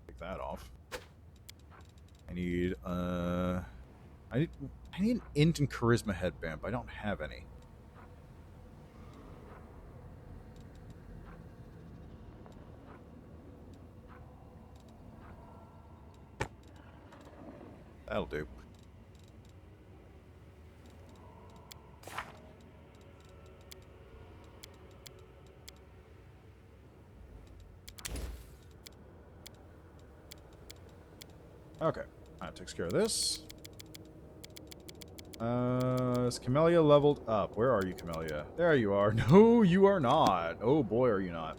take that off. I need an int and charisma headband, but I don't have any. That'll do. Okay, that takes care of this. Is Camellia leveled up? Where are you, Camellia? There you are. No, you are not. Oh boy, are you not.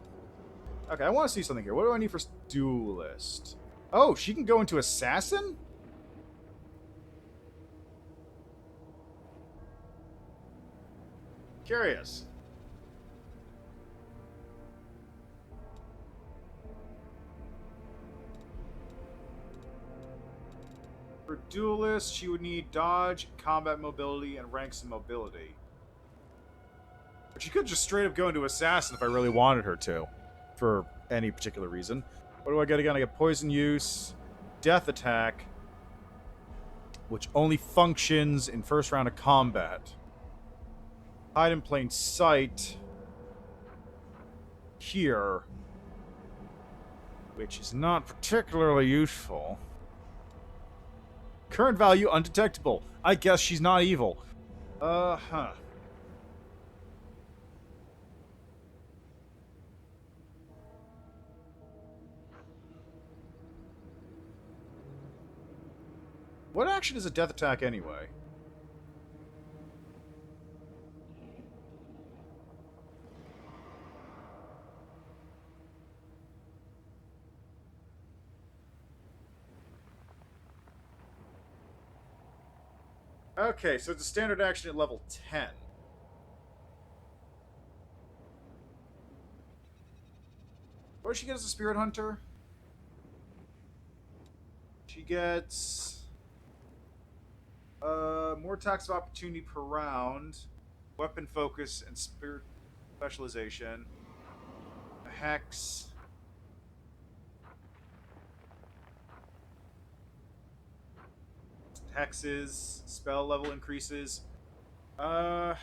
Okay, I want to see something here. What do I need for Duelist? Oh, she can go into Assassin? Curious. For Duelist, she would need dodge, combat mobility, and ranks and mobility. But she could just straight up go into Assassin if I really wanted her to. For any particular reason. What do I get again? I get Poison Use, Death Attack, which only functions in first round of combat. Hide in Plain Sight here, which is not particularly useful. Current value undetectable. I guess she's not evil. Huh. What action is a death attack anyway? Okay, so it's a standard action at level 10. What does she get as a Spirit Hunter? She gets... more attacks of opportunity per round, weapon focus, and spirit specialization. A hex. Hexes, spell level increases. I'm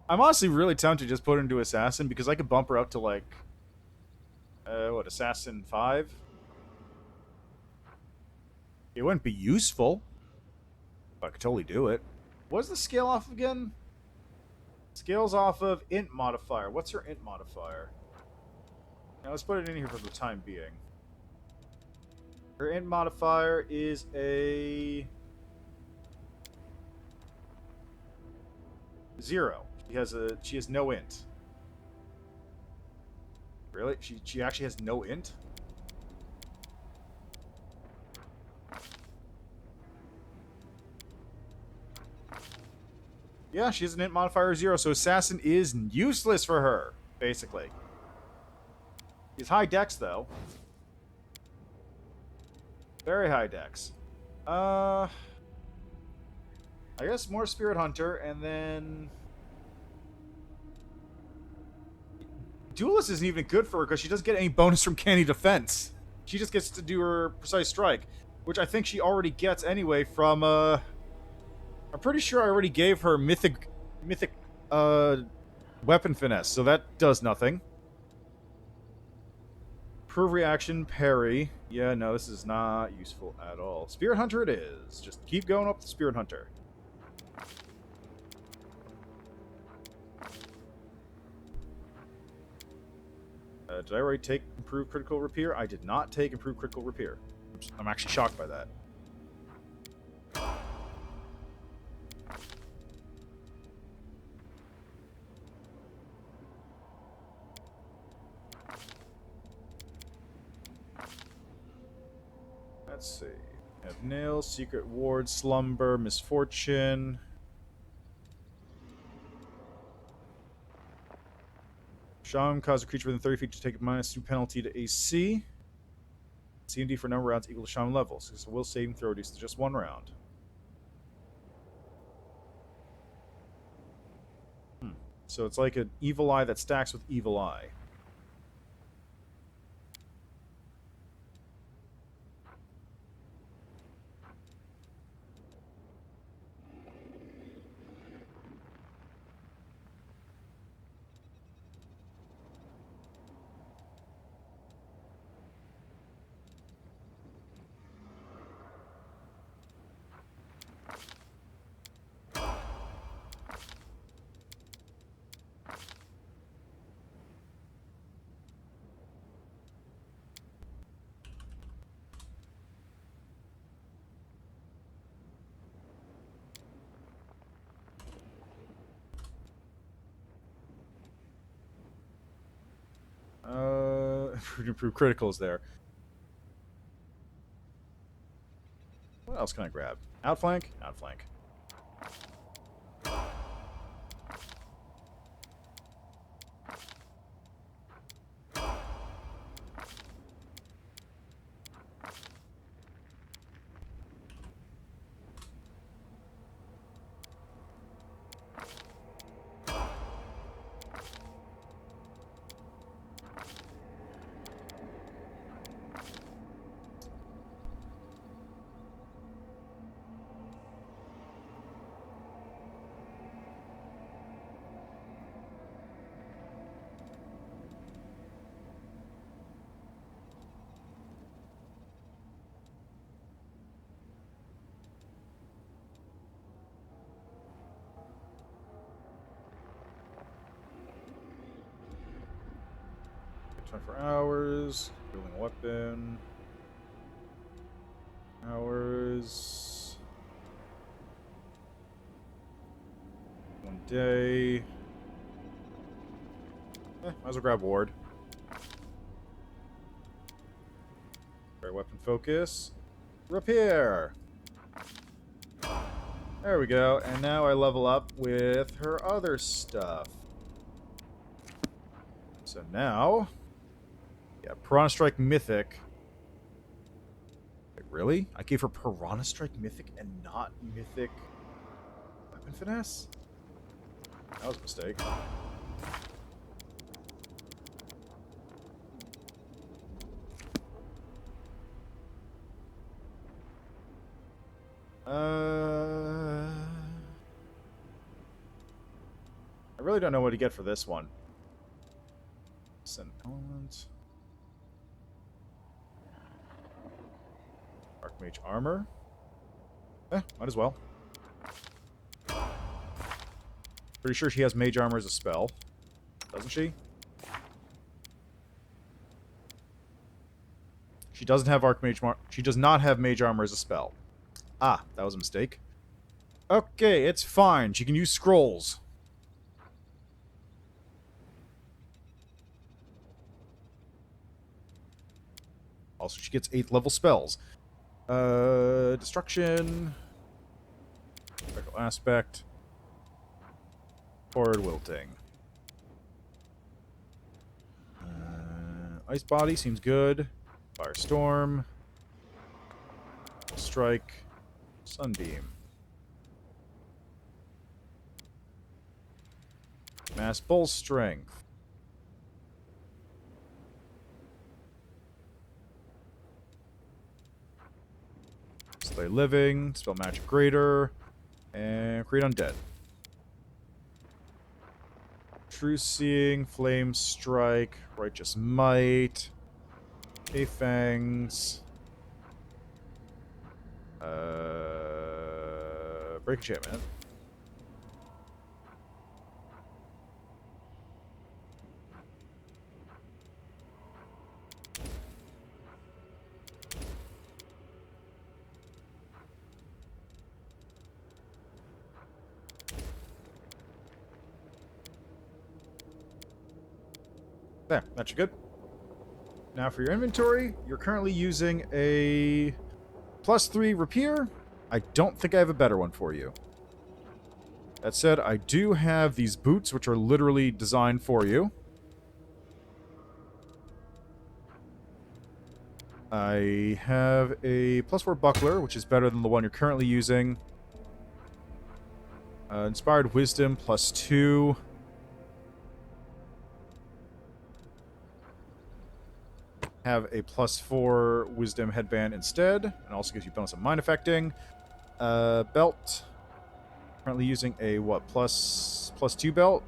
honestly really tempted to just put her into Assassin because I could bump her up to like what, Assassin 5? It wouldn't be useful, but I could totally do it. What's the scale off of again? Scale's off of int modifier. What's her int modifier? Now let's put it in here for the time being. Her int modifier is a 0. She has no int. Really? She actually has no int? Yeah, she has an int modifier 0, so Assassin is useless for her, basically. He's high dex, though. Very high dex. I guess more Spirit Hunter, and then... Duelist isn't even good for her, because she doesn't get any bonus from Canny Defense. She just gets to do her Precise Strike, which I think she already gets anyway from, I'm pretty sure I already gave her mythic weapon finesse, so that does nothing. Prove reaction, parry. Yeah, no, this is not useful at all. Spirit Hunter it is. Just keep going up the Spirit Hunter. Did I already take Improved Critical Repair? I did not take Improved Critical Repair. I'm actually shocked by that. Let's see. Have Nail, Secret Ward, Slumber, Misfortune. Shaman cause a creature within 30 feet to take a -2 penalty to AC. CMD for a number of rounds equal to Shaman levels. It's a will saving throw reduced to just 1 round. So it's like an Evil Eye that stacks with Evil Eye. Improve criticals there. What else can I grab? Outflank? Outflank. For hours, building a weapon. Hours. 1 day. Might as well grab Ward. Right, weapon focus. Repair! There we go, and now I level up with her other stuff. So now... yeah, Piranha Strike Mythic. Wait, really? I gave her Piranha Strike Mythic and not Mythic Weapon Finesse? That was a mistake. I really don't know what to get for this one. Send element. Archmage armor. Might as well. Pretty sure she has mage armor as a spell, doesn't she? She doesn't have archmage. She does not have mage armor as a spell. Ah, that was a mistake. Okay, it's fine. She can use scrolls. Also, she gets 8th level spells. Destruction. Spectral Aspect. Horrid Wilting. Ice Body seems good. Firestorm. Strike. Sunbeam. Mass Bull Strength. Slay Living, Spell Magic Greater, And create undead. True Seeing, Flame Strike, Righteous Might, A Fangs, Break Enchantment. There, that's good. Now for your inventory, you're currently using a +3 rapier. I don't think I have a better one for you. That said, I do have these boots, which are literally designed for you. I have a +4 buckler, which is better than the one you're currently using. Inspired Wisdom +2. Have a +4 Wisdom headband instead, and also gives you bonus on mind affecting. Belt. Currently using a what, +2 belt?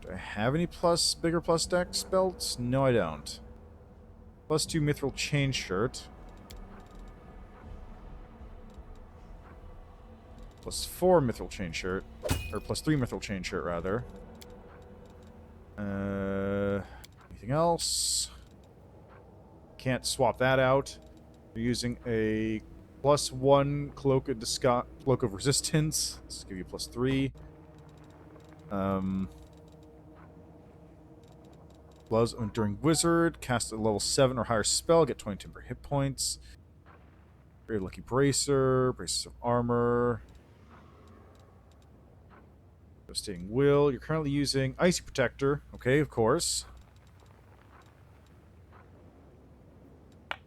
Do I have any bigger plus dex belts? No, I don't. +2 mithril chain shirt. +4 mithril chain shirt, or +3 mithril chain shirt rather. Anything else? Can't swap that out. You're using a +1 cloak of resistance. Let's give you +3. Gloves of Enduring Wizard. Cast a level 7 or higher spell. Get 20 temporary hit points. Very Lucky Bracer. Braces of Armor. Devastating Will. You're currently using Icy Protector. Okay, of course.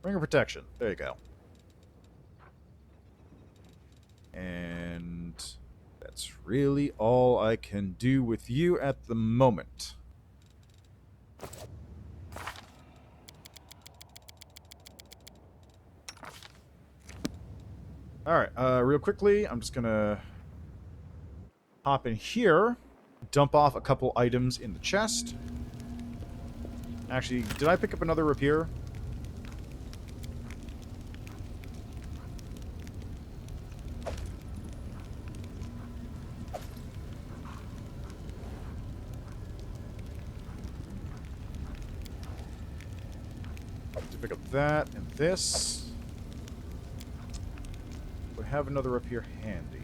Ring of Protection. There you go. And that's really all I can do with you at the moment. Alright, real quickly, I'm just gonna hop in here, dump off a couple items in the chest. Actually, did I pick up another rapier? To pick up that and this. We have another rapier handy.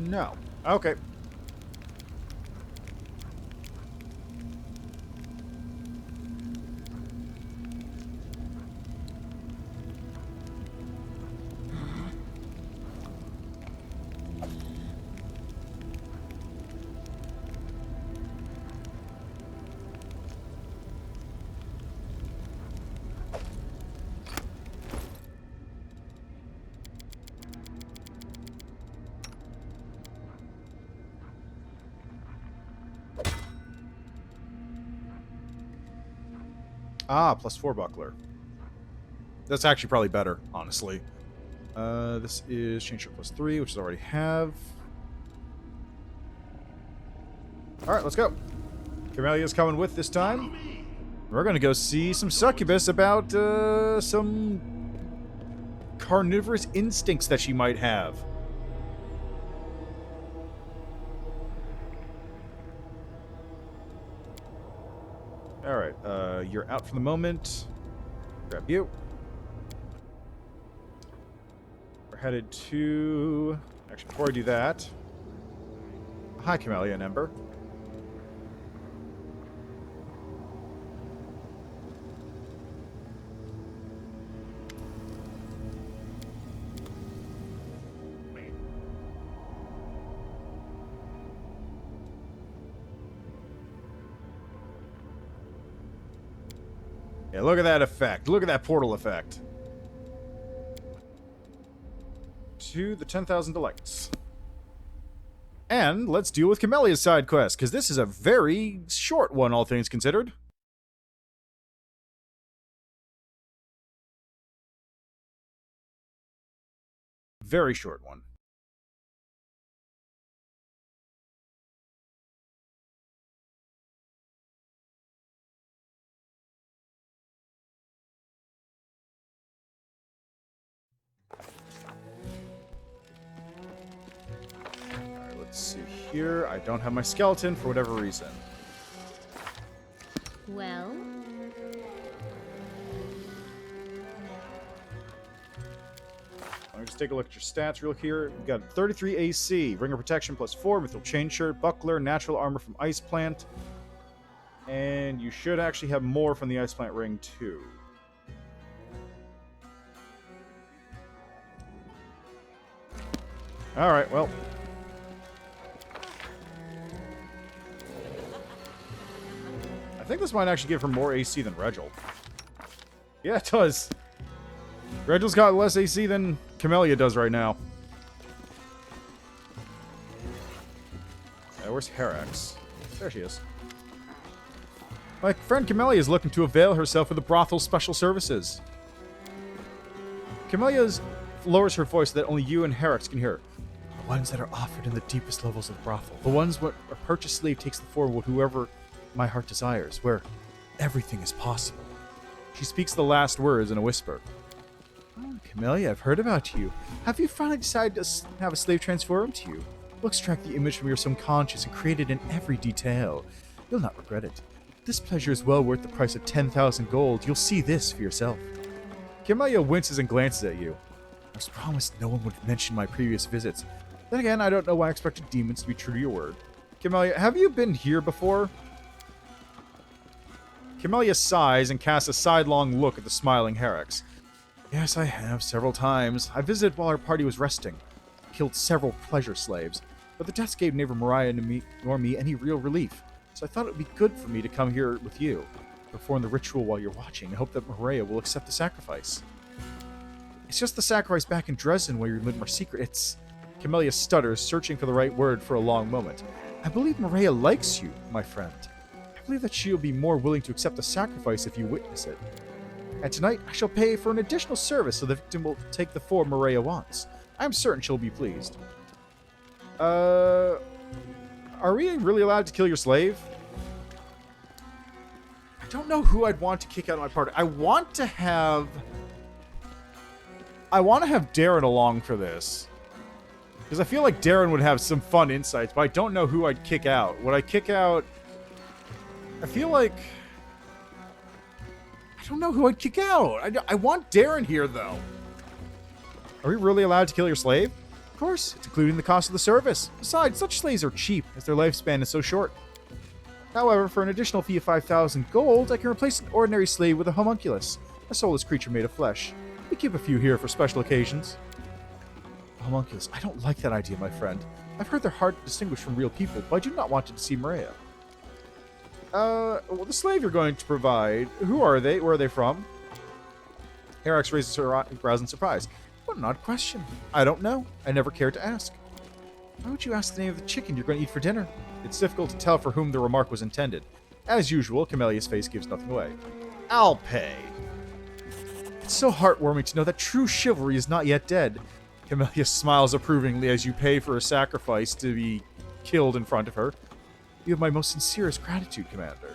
No. Okay. Ah, +4 buckler. That's actually probably better, honestly. This is chain shirt +3, which I already have. Alright, let's go. Camelia's coming with this time. We're gonna go see some succubus about some carnivorous instincts that she might have. Alright, you're out for the moment. Grab you. We're headed to... Actually, before I do that... Hi, Camellia and Ember. Yeah, look at that effect. Look at that portal effect. to the 10,000 delights. And let's deal with Camelia's side quest, because this is a very short one, all things considered. Very short one. Alright, let's see here. I don't have my skeleton for whatever reason. Well, Let me just take a look at your stats real here. We've got 33 AC, Ring of Protection +4, Mithril Chain Shirt, Buckler, Natural Armor from Ice Plant. And you should actually have more from the Ice Plant ring, too. Alright, well. I think this might actually give her more AC than Regil. Yeah, it does. Regil's got less AC than Camellia does right now. Where's Herax? There she is. My friend Camellia is looking to avail herself of the brothel's special services. Camellia lowers her voice so that only you and Herax can hear. The ones that are offered in the deepest levels of the brothel. The ones where a purchased slave takes the form of whoever my heart desires, where everything is possible. She speaks the last words in a whisper. Oh, Camellia, I've heard about you. Have you finally decided to have a slave transform to you? We'll extract the image from your subconscious and create it in every detail. You'll not regret it. This pleasure is well worth the price of 10,000 gold. You'll see this for yourself. Camellia winces and glances at you. I was promised no one would mention my previous visits. Then again, I don't know why I expected demons to be true to your word. Camellia, have you been here before? Camellia sighs and casts a sidelong look at the smiling Herax. Yes, I have, several times. I visited while our party was resting. Killed several pleasure slaves, but the deaths gave neither Mariah nor me any real relief. So I thought it would be good for me to come here with you, perform the ritual while you're watching, and hope that Maria will accept the sacrifice. It's just the sacrifice back in Dresden where your Lidmar secret. It's... Camellia stutters, searching for the right word for a long moment. I believe Maria likes you, my friend. I believe that she'll be more willing to accept the sacrifice if you witness it. And tonight, I shall pay for an additional service so the victim will take the form Maria wants. I'm certain she'll be pleased. Are we really allowed to kill your slave? I don't know who I'd want to kick out of my party. I want to have Darren along for this. Because I feel like Darren would have some fun insights, but I don't know who I'd kick out. Would I kick out... I feel like... I don't know who I'd kick out. I want Darren here, though. Are we really allowed to kill your slave? Of course, it's including the cost of the service. Besides, such slaves are cheap, as their lifespan is so short. However, for an additional fee of 5,000 gold, I can replace an ordinary slave with a homunculus, a soulless creature made of flesh. We keep a few here for special occasions. Homunculus, I don't like that idea, my friend. I've heard they're hard to distinguish from real people, but I do not want to deceive Maria. Well, the slave you're going to provide, who are they? Where are they from? Herax raises her eyebrows in surprise. What an odd question. I don't know. I never cared to ask. Why would you ask the name of the chicken you're going to eat for dinner? It's difficult to tell for whom the remark was intended. As usual, Camelia's face gives nothing away. I'll pay. It's so heartwarming to know that true chivalry is not yet dead. Camellia smiles approvingly as you pay for a sacrifice to be killed in front of her. You have my most sincerest gratitude, Commander.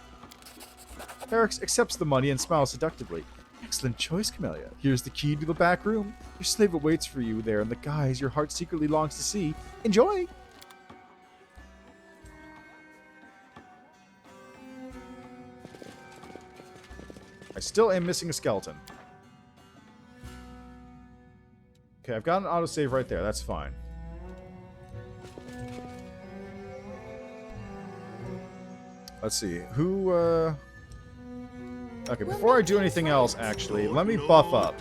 Herax accepts the money and smiles seductively. Excellent choice, Camellia. Here's the key to the back room. Your slave awaits for you there in the guise your heart secretly longs to see. Enjoy! I still am missing a skeleton. Okay, I've got an autosave right there. That's fine. Let's see. Who, Okay, before I do anything else, actually, let me buff up.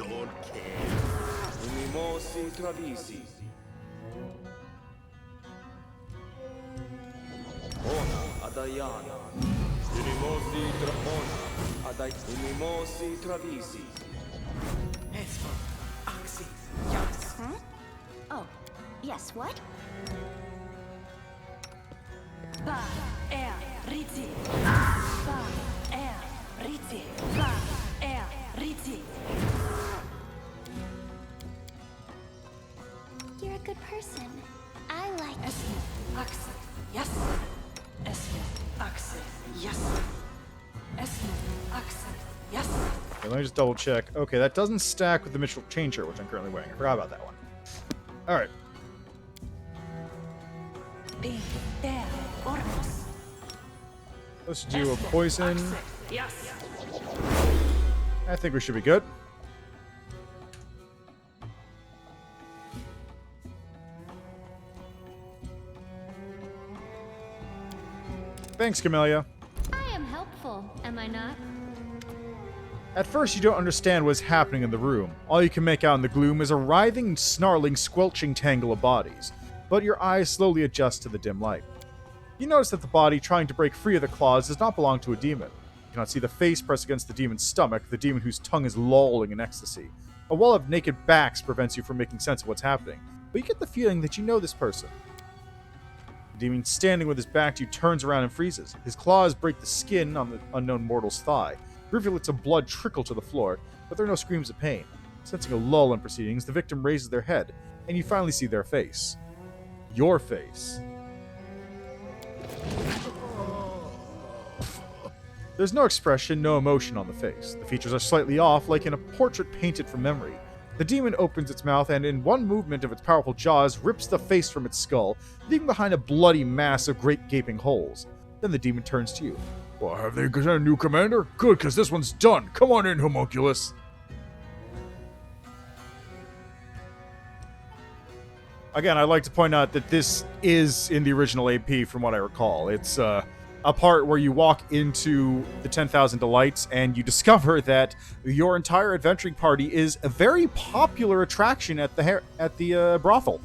Oh, Yes, what? You're a good person. I like Yes. Yes. Yes. Okay, let me just double check. Okay, that doesn't stack with the Mitchell chain shirt, which I'm currently wearing. I forgot about that one. All right. Let's do a poison. Yes. I think we should be good. Thanks, Camellia. I am helpful, am I not? At first, you don't understand what's happening in the room. All you can make out in the gloom is a writhing, snarling, squelching tangle of bodies. But your eyes slowly adjust to the dim light. You notice that the body trying to break free of the claws does not belong to a demon. You cannot see the face pressed against the demon's stomach, the demon whose tongue is lolling in ecstasy. A wall of naked backs prevents you from making sense of what's happening, but you get the feeling that you know this person. The demon standing with his back to you turns around and freezes. His claws break the skin on the unknown mortal's thigh. Rivulets of blood trickle to the floor, but there are no screams of pain. Sensing a lull in proceedings, the victim raises their head, and you finally see their face. Your face. There's no expression, no emotion on the face. The features are slightly off, like in a portrait painted from memory. The demon opens its mouth and, in one movement of its powerful jaws, rips the face from its skull, leaving behind a bloody mass of great gaping holes. Then the demon turns to you. Well, have they got a new commander? Good, because this one's done. Come on in, homunculus. Again, I'd like to point out that this is in the original AP from what I recall. It's a part where you walk into the 10,000 Delights and you discover that your entire adventuring party is a very popular attraction at the brothel.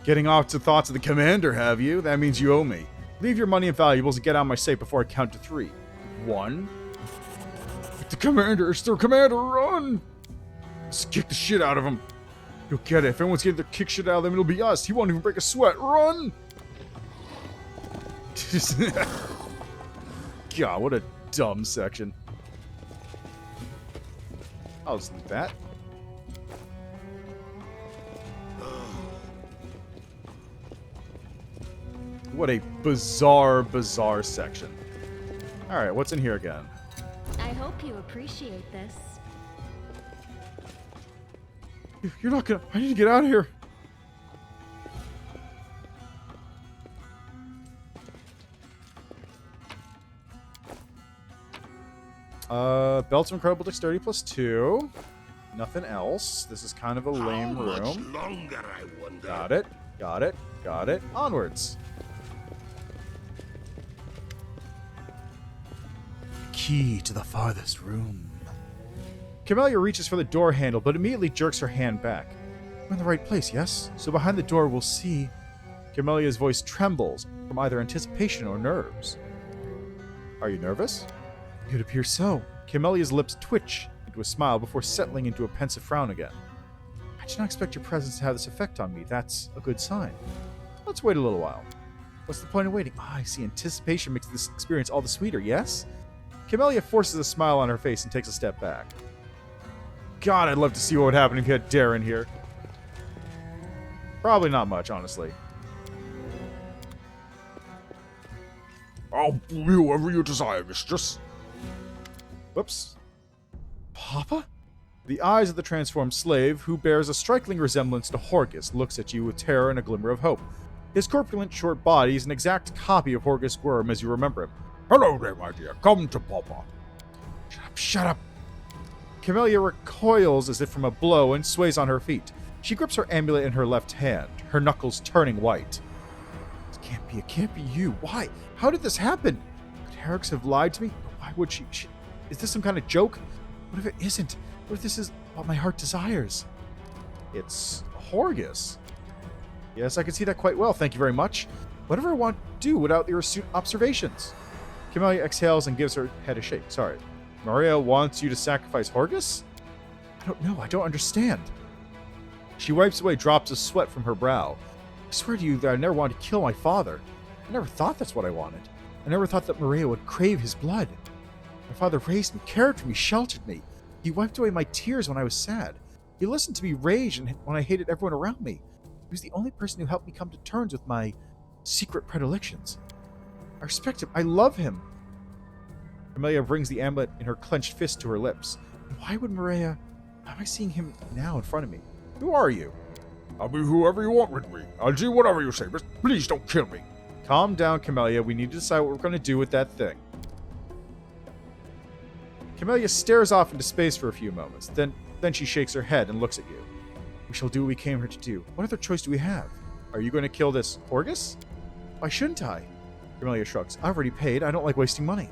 Getting off to thoughts of the commander, have you? That means you owe me. Leave your money and valuables and get out of my sight before I count to 3. 1. The commander! It's their commander! Run! Let's kick the shit out of him. You'll get it. If anyone's getting to kick shit out of them, it'll be us. He won't even break a sweat. Run! God, what a dumb section. I'll just leave that. What a bizarre section. Alright, what's in here again? I hope you appreciate this. You're not gonna... I need to get out of here. Belts of Incredible Dexterity +2. Nothing else. This is kind of a lame room. How much longer, I wonder? Got it. Got it. Got it. Onwards. Key to the farthest room. Camellia reaches for the door handle, but immediately jerks her hand back. We're in the right place, yes? So behind the door we'll see... Camellia's voice trembles from either anticipation or nerves. Are you nervous? It appears so. Camellia's lips twitch into a smile before settling into a pensive frown again. I did not expect your presence to have this effect on me. That's a good sign. Let's wait a little while. What's the point of waiting? Ah, I see. Anticipation makes this experience all the sweeter, yes? Camellia forces a smile on her face and takes a step back. God, I'd love to see what would happen if you had Darren here. Probably not much, honestly. I'll do whatever you desire, mistress. Whoops. Papa? The eyes of the transformed slave, who bears a striking resemblance to Horgus, looks at you with terror and a glimmer of hope. His corpulent short body is an exact copy of Horgus Worm as you remember him. Hello there, my dear. Come to Papa. Shut up, shut up. Camellia recoils as if from a blow and sways on her feet. She grips her amulet in her left hand, her knuckles turning white. It can't be you. Why? How did this happen? Could Herrix have lied to me? Why would she? Is this some kind of joke? What if it isn't? What if this is what my heart desires? It's Horgus. Yes, I can see that quite well, thank you very much. Whatever I want to do without your astute observations. Camellia exhales and gives her head a shake. Sorry. Maria wants you to sacrifice Horgus? I don't know. I don't understand. She wipes away drops of sweat from her brow. I swear to you that I never wanted to kill my father. I never thought that's what I wanted. I never thought that Maria would crave his blood. My father raised me, cared for me, sheltered me. He wiped away my tears when I was sad. He listened to me rage and when I hated everyone around me. He was the only person who helped me come to terms with my secret predilections. I respect him. I love him. Camellia brings the amulet in her clenched fist to her lips. Why would Maria... Why am I seeing him now in front of me? Who are you? I'll be whoever you want with me. I'll do whatever you say, but please don't kill me. Calm down, Camellia. We need to decide what we're going to do with that thing. Camellia stares off into space for a few moments. Then she shakes her head and looks at you. We shall do what we came here to do. What other choice do we have? Are you going to kill this Horgus? Why shouldn't I? Camellia shrugs. I've already paid. I don't like wasting money.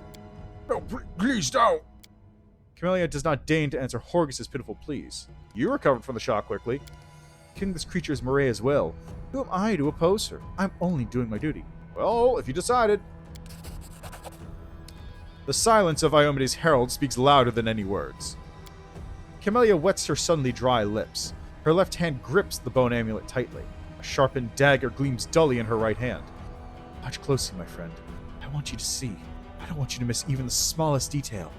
No, please don't. Camellia does not deign to answer Horgus' pitiful pleas. You recovered from the shock quickly. Killing this creature is Maria's will. Who am I to oppose her? I'm only doing my duty. Well, if you decided. The silence of Iomede's herald speaks louder than any words. Camellia wets her suddenly dry lips. Her left hand grips the bone amulet tightly. A sharpened dagger gleams dully in her right hand. Watch closely, my friend. I want you to see. I don't want you to miss even the smallest detail.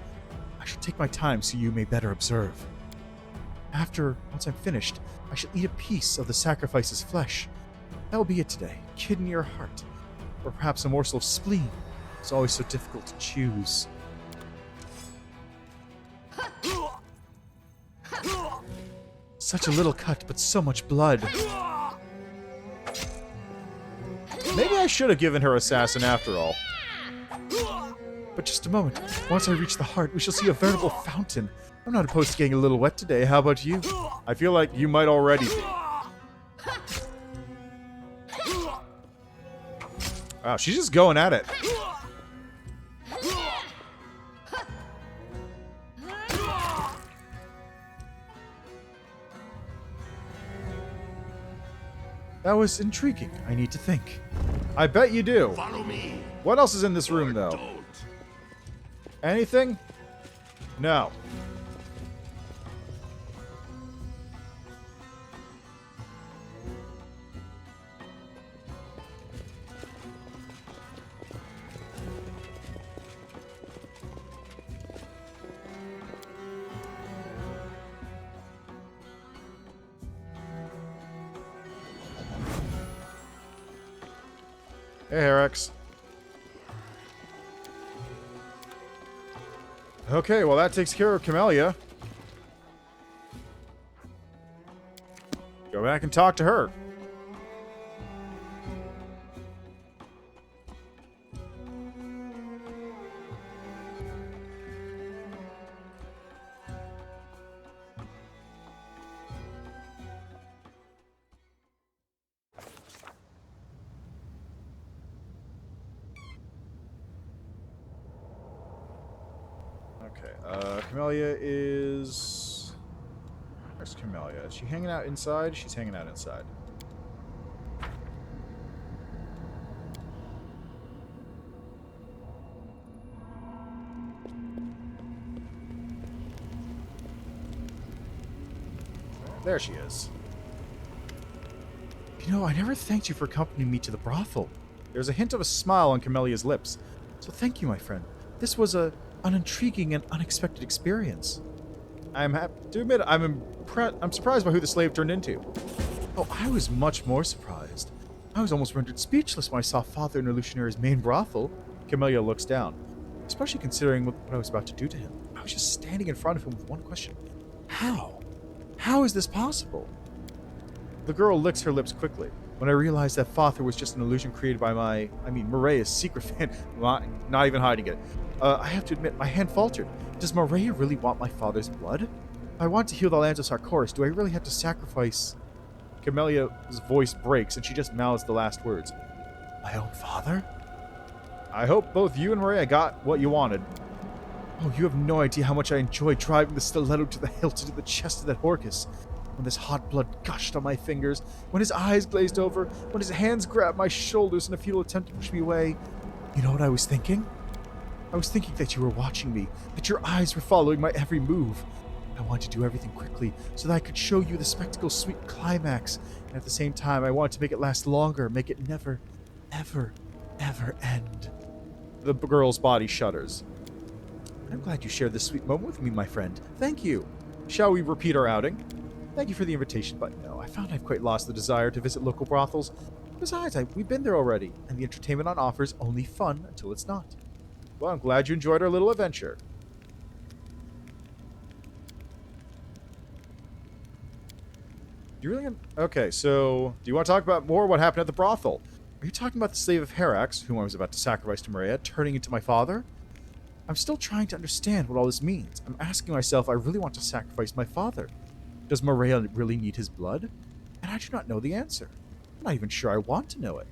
I should take my time so you may better observe. Once I'm finished, I shall eat a piece of the sacrifice's flesh. That will be it today. Kidney or heart. Or perhaps a morsel of spleen. It's always so difficult to choose. Such a little cut, but so much blood. Maybe I should have given her assassin after all. But just a moment. Once I reach the heart, we shall see a veritable fountain. I'm not opposed to getting a little wet today. How about you? I feel like you might already be. Wow, she's just going at it. That was intriguing. I need to think. I bet you do. Follow me. What else is in this room, though? Anything? No. Hey, Herex. Okay, well that takes care of Camellia. Go back and talk to her. Camellia is... Where's Camellia? Is she hanging out inside? She's hanging out inside. There she is. You know, I never thanked you for accompanying me to the brothel. There's a hint of a smile on Camellia's lips. So thank you, my friend. This was an intriguing and unexpected experience. I'm happy to admit I'm surprised by who the slave turned into. Oh, I was much more surprised. I was almost rendered speechless when I saw Father in Illusionary's main brothel. Camellia looks down, especially considering what I was about to do to him. I was just standing in front of him with one question. How? How is this possible? The girl licks her lips quickly. When I realized that Father was just an illusion created by Maria's secret fan, not even hiding it. I have to admit, my hand faltered. Does Maria really want my father's blood? If I want to heal the lands of Sarkoris, do I really have to sacrifice... Camellia's voice breaks, and she just mouths the last words. My own father? I hope both you and Maria got what you wanted. Oh, you have no idea how much I enjoyed driving the stiletto to the hilt into the chest of that Horcus. When this hot blood gushed on my fingers, when his eyes glazed over, when his hands grabbed my shoulders in a futile attempt to push me away. You know what I was thinking? I was thinking that you were watching me, that your eyes were following my every move. I want to do everything quickly so that I could show you the spectacle's sweet climax, and at the same time I want to make it last longer, make it never, ever, ever end. The girl's body shudders. I'm glad you shared this sweet moment with me, my friend. Thank you. Shall we repeat our outing? Thank you for the invitation, but no, I found I've quite lost the desire to visit local brothels. Besides, we've been there already, and the entertainment on offer is only fun until it's not. Well, I'm glad you enjoyed our little adventure. You really... Okay, so... Do you want to talk about more what happened at the brothel? Are you talking about the slave of Herax, whom I was about to sacrifice to Maria, turning into my father? I'm still trying to understand what all this means. I'm asking myself, I really want to sacrifice my father. Does Maria really need his blood? And I do not know the answer. I'm not even sure I want to know it.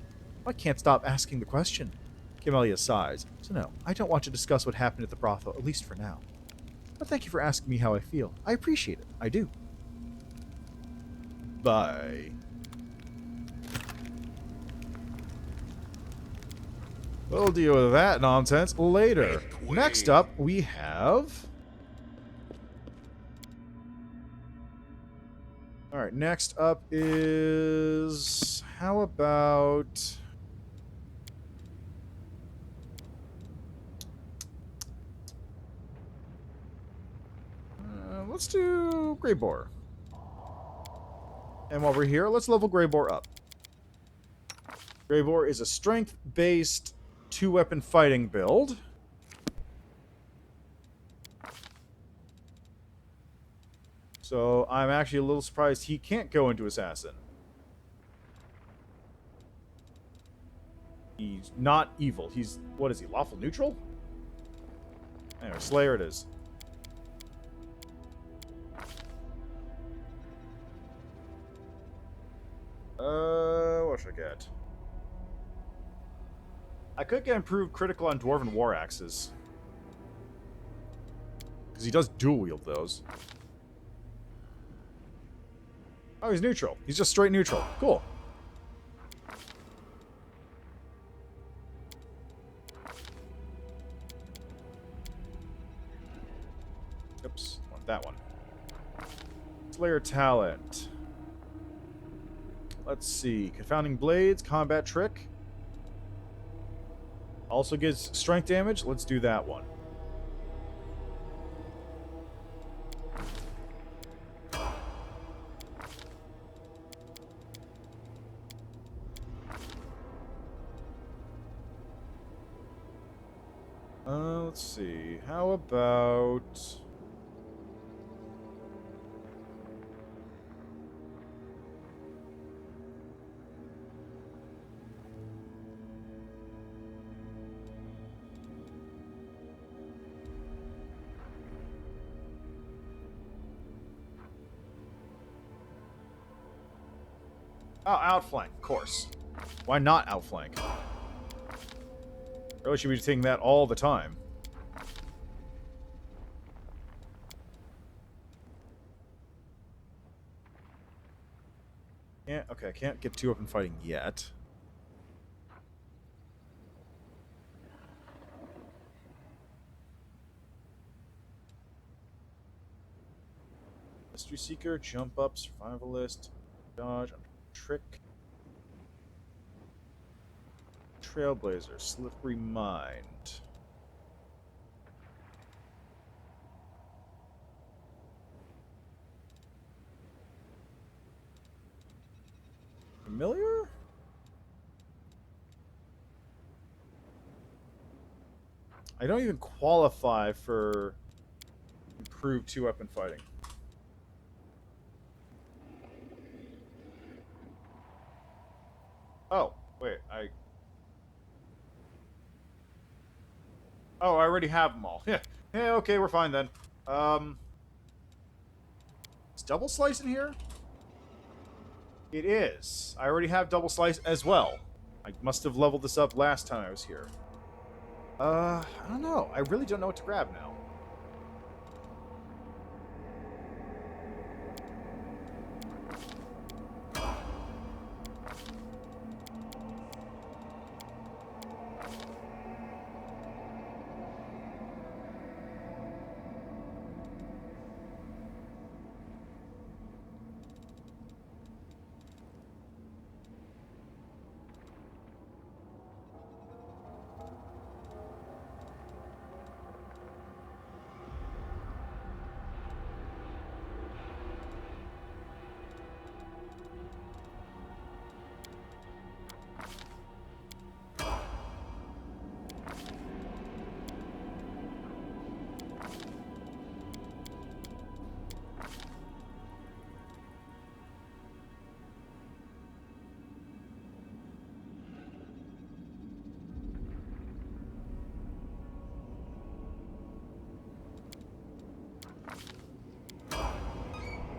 I can't stop asking the question. Camellia sighs. So no, I don't want to discuss what happened at the brothel, at least for now. But thank you for asking me how I feel. I appreciate it. I do. Bye. We'll deal with that nonsense later. Next up, we have... Alright, next up is... How about... Let's do Grey Boar. And while we're here, let's level Grey Boar up. Grey Boar is a strength-based 2-weapon fighting build. So I'm actually a little surprised he can't go into Assassin. He's not evil. He's... What is he? Lawful neutral? Anyway, Slayer it is. What should I get? I could get improved critical on Dwarven War Axes. Because he does dual wield those. Oh, he's neutral. He's just straight neutral. Cool. Oops, want that one. Slayer talent. Let's see. Confounding Blades, Combat Trick. Also gives strength damage. Let's do that one. Let's see. How about... Oh, outflank, of course. Why not outflank? Really should be taking that all the time. Yeah, okay, I can't get 2-weapon fighting yet. Mystery Seeker, Jump Up, Survivalist, Dodge, Trick, Trailblazer, Slippery Mind. Familiar? I don't even qualify for improved 2-weapon fighting. Oh, wait, Oh, I already have them all. Yeah, okay, we're fine then. Is Double Slice in here? It is. I already have Double Slice as well. I must have leveled this up last time I was here. I don't know. I really don't know what to grab now.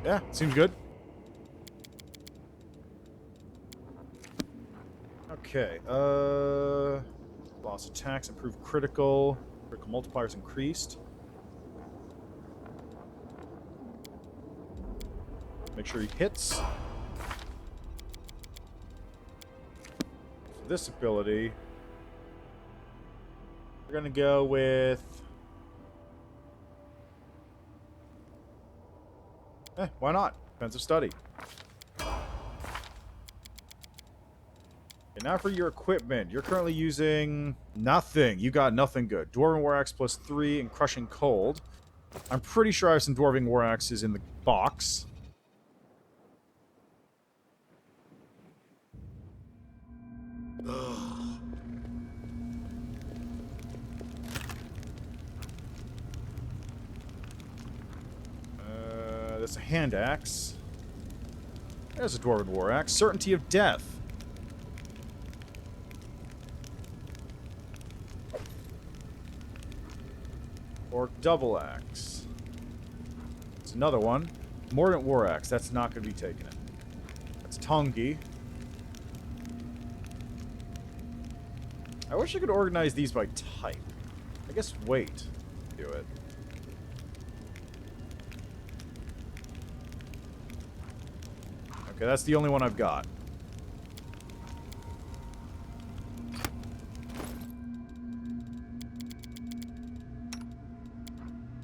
Yeah, seems good. Okay, lost attacks, improved critical multipliers increased. Make sure he hits. For this ability, we're gonna go with... why not? Defensive study. And now for your equipment. You're currently using nothing. You got nothing good. Dwarven War Axe plus 3 and Crushing Cold. I'm pretty sure I have some Dwarven War Axes in the box. That's a hand axe. There's a Dwarven War Axe. Certainty of Death. Or double axe. It's another one. Mordant War Axe. That's not going to be taking it. That's Tongi. I wish I could organize these by type. I guess wait. Do it. Okay, that's the only one I've got.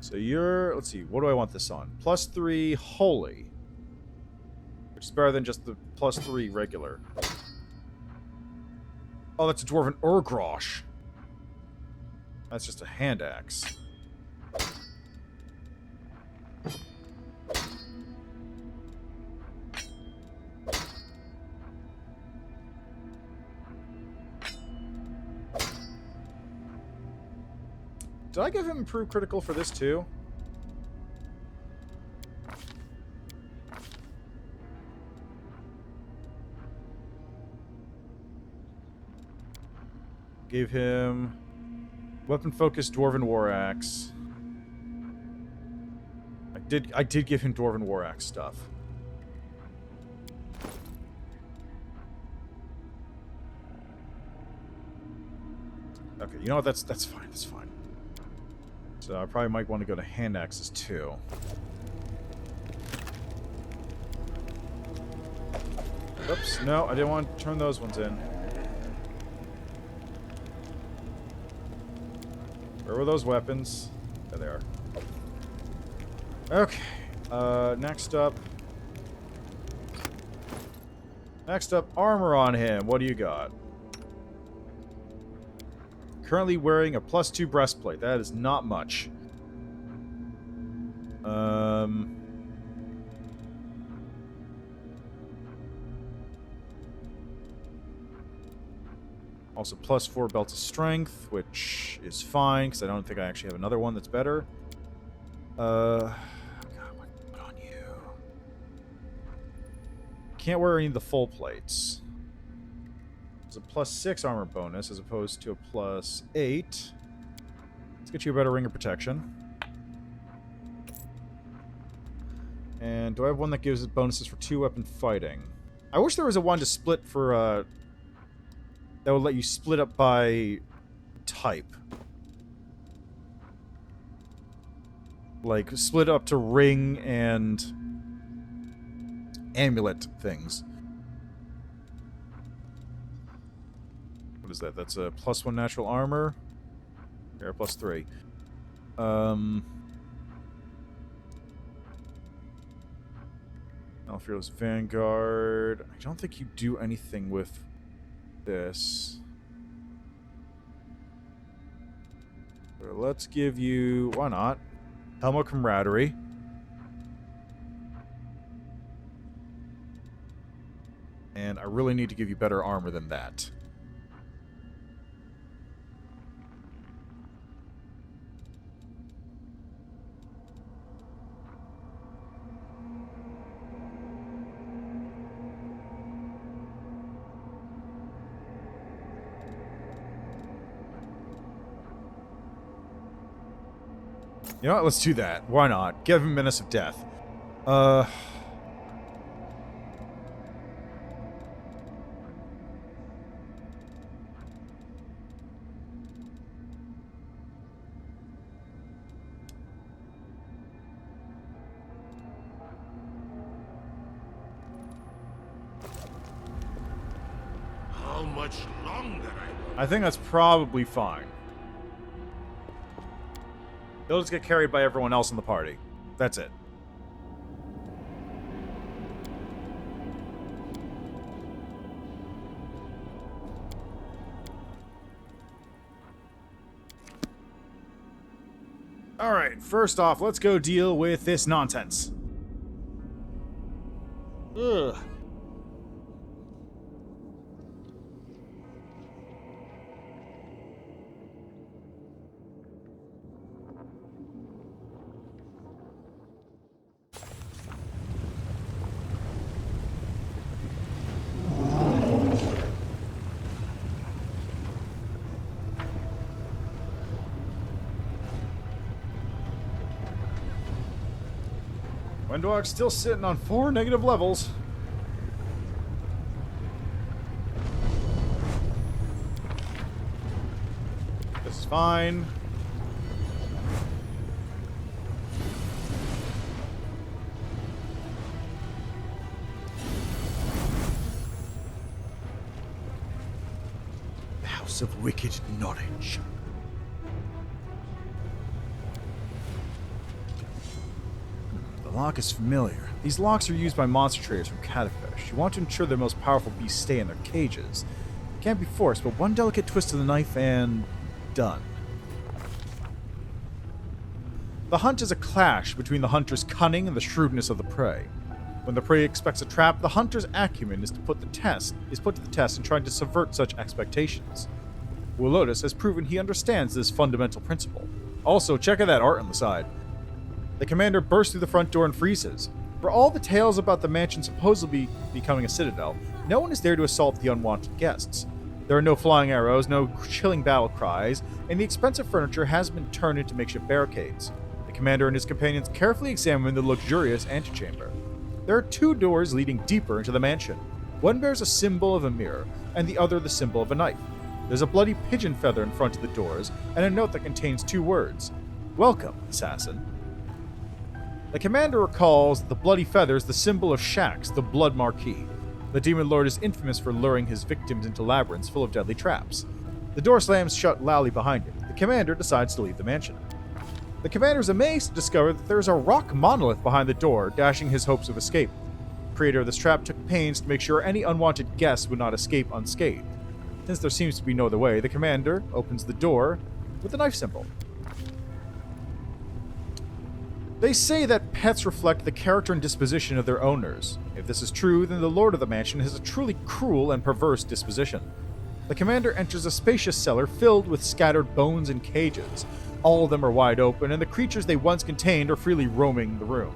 So you're... Let's see. What do I want this on? Plus 3 Holy. Which is better than just the plus 3 regular. Oh, that's a Dwarven Urgrosh. That's just a hand axe. Did I give him improved critical for this too? Gave him weapon focused Dwarven War Axe. I did give him Dwarven War Axe stuff. Okay, you know what? That's fine. That's fine. So I probably might want to go to hand axes too. Oops, no, I didn't want to turn those ones in. Where were those weapons? There they are. Okay, next up. Next up, armor on him. What do you got? Currently wearing a +2 breastplate. That is not much. Also +4 belt of strength, which is fine, because I don't think I actually have another one that's better. God, what on you? Can't wear any of the full plates. It's a +6 armor bonus as opposed to a +8. Let's get you a better ring of protection. And do I have one that gives it bonuses for 2-weapon fighting? I wish there was a one to split for, that would let you split up by type. Like, split up to ring and amulet things. What is that? That's a +1 natural armor. Here, +3. Alfredo's Vanguard. I don't think you do anything with this. So let's give you... Why not? Helm of Camaraderie. And I really need to give you better armor than that. You know what? Let's do that. Why not? Give him Menace of Death. How much longer I think that's probably fine. He'll just get carried by everyone else in the party. That's it. Alright, first off, let's go deal with this nonsense. Ugh. Windwalk's still sitting on 4 negative levels. This is fine. The House of Wicked Knowledge. The lock is familiar. These locks are used by monster traders from Catfish. You want to ensure their most powerful beasts stay in their cages. It can't be forced, but one delicate twist of the knife and... done. The hunt is a clash between the hunter's cunning and the shrewdness of the prey. When the prey expects a trap, the hunter's acumen is put to the test in trying to subvert such expectations. Will Lotus has proven he understands this fundamental principle. Also, check out that art on the side. The commander bursts through the front door and freezes. For all the tales about the mansion supposedly becoming a citadel, no one is there to assault the unwanted guests. There are no flying arrows, no chilling battle cries, and the expensive furniture has been turned into makeshift barricades. The commander and his companions carefully examine the luxurious antechamber. There are 2 doors leading deeper into the mansion. One bears a symbol of a mirror, and the other the symbol of a knife. There's a bloody pigeon feather in front of the doors, and a note that contains 2 words. Welcome, assassin. The commander recalls the bloody feathers, the symbol of Shax, the Blood Marquis. The Demon Lord is infamous for luring his victims into labyrinths full of deadly traps. The door slams shut loudly behind him. The commander decides to leave the mansion. The commander is amazed to discover that there is a rock monolith behind the door, dashing his hopes of escape. The creator of this trap took pains to make sure any unwanted guests would not escape unscathed. Since there seems to be no other way, the commander opens the door with the knife symbol. They say that pets reflect the character and disposition of their owners. If this is true, then the lord of the mansion has a truly cruel and perverse disposition. The commander enters a spacious cellar filled with scattered bones and cages. All of them are wide open, and the creatures they once contained are freely roaming the room.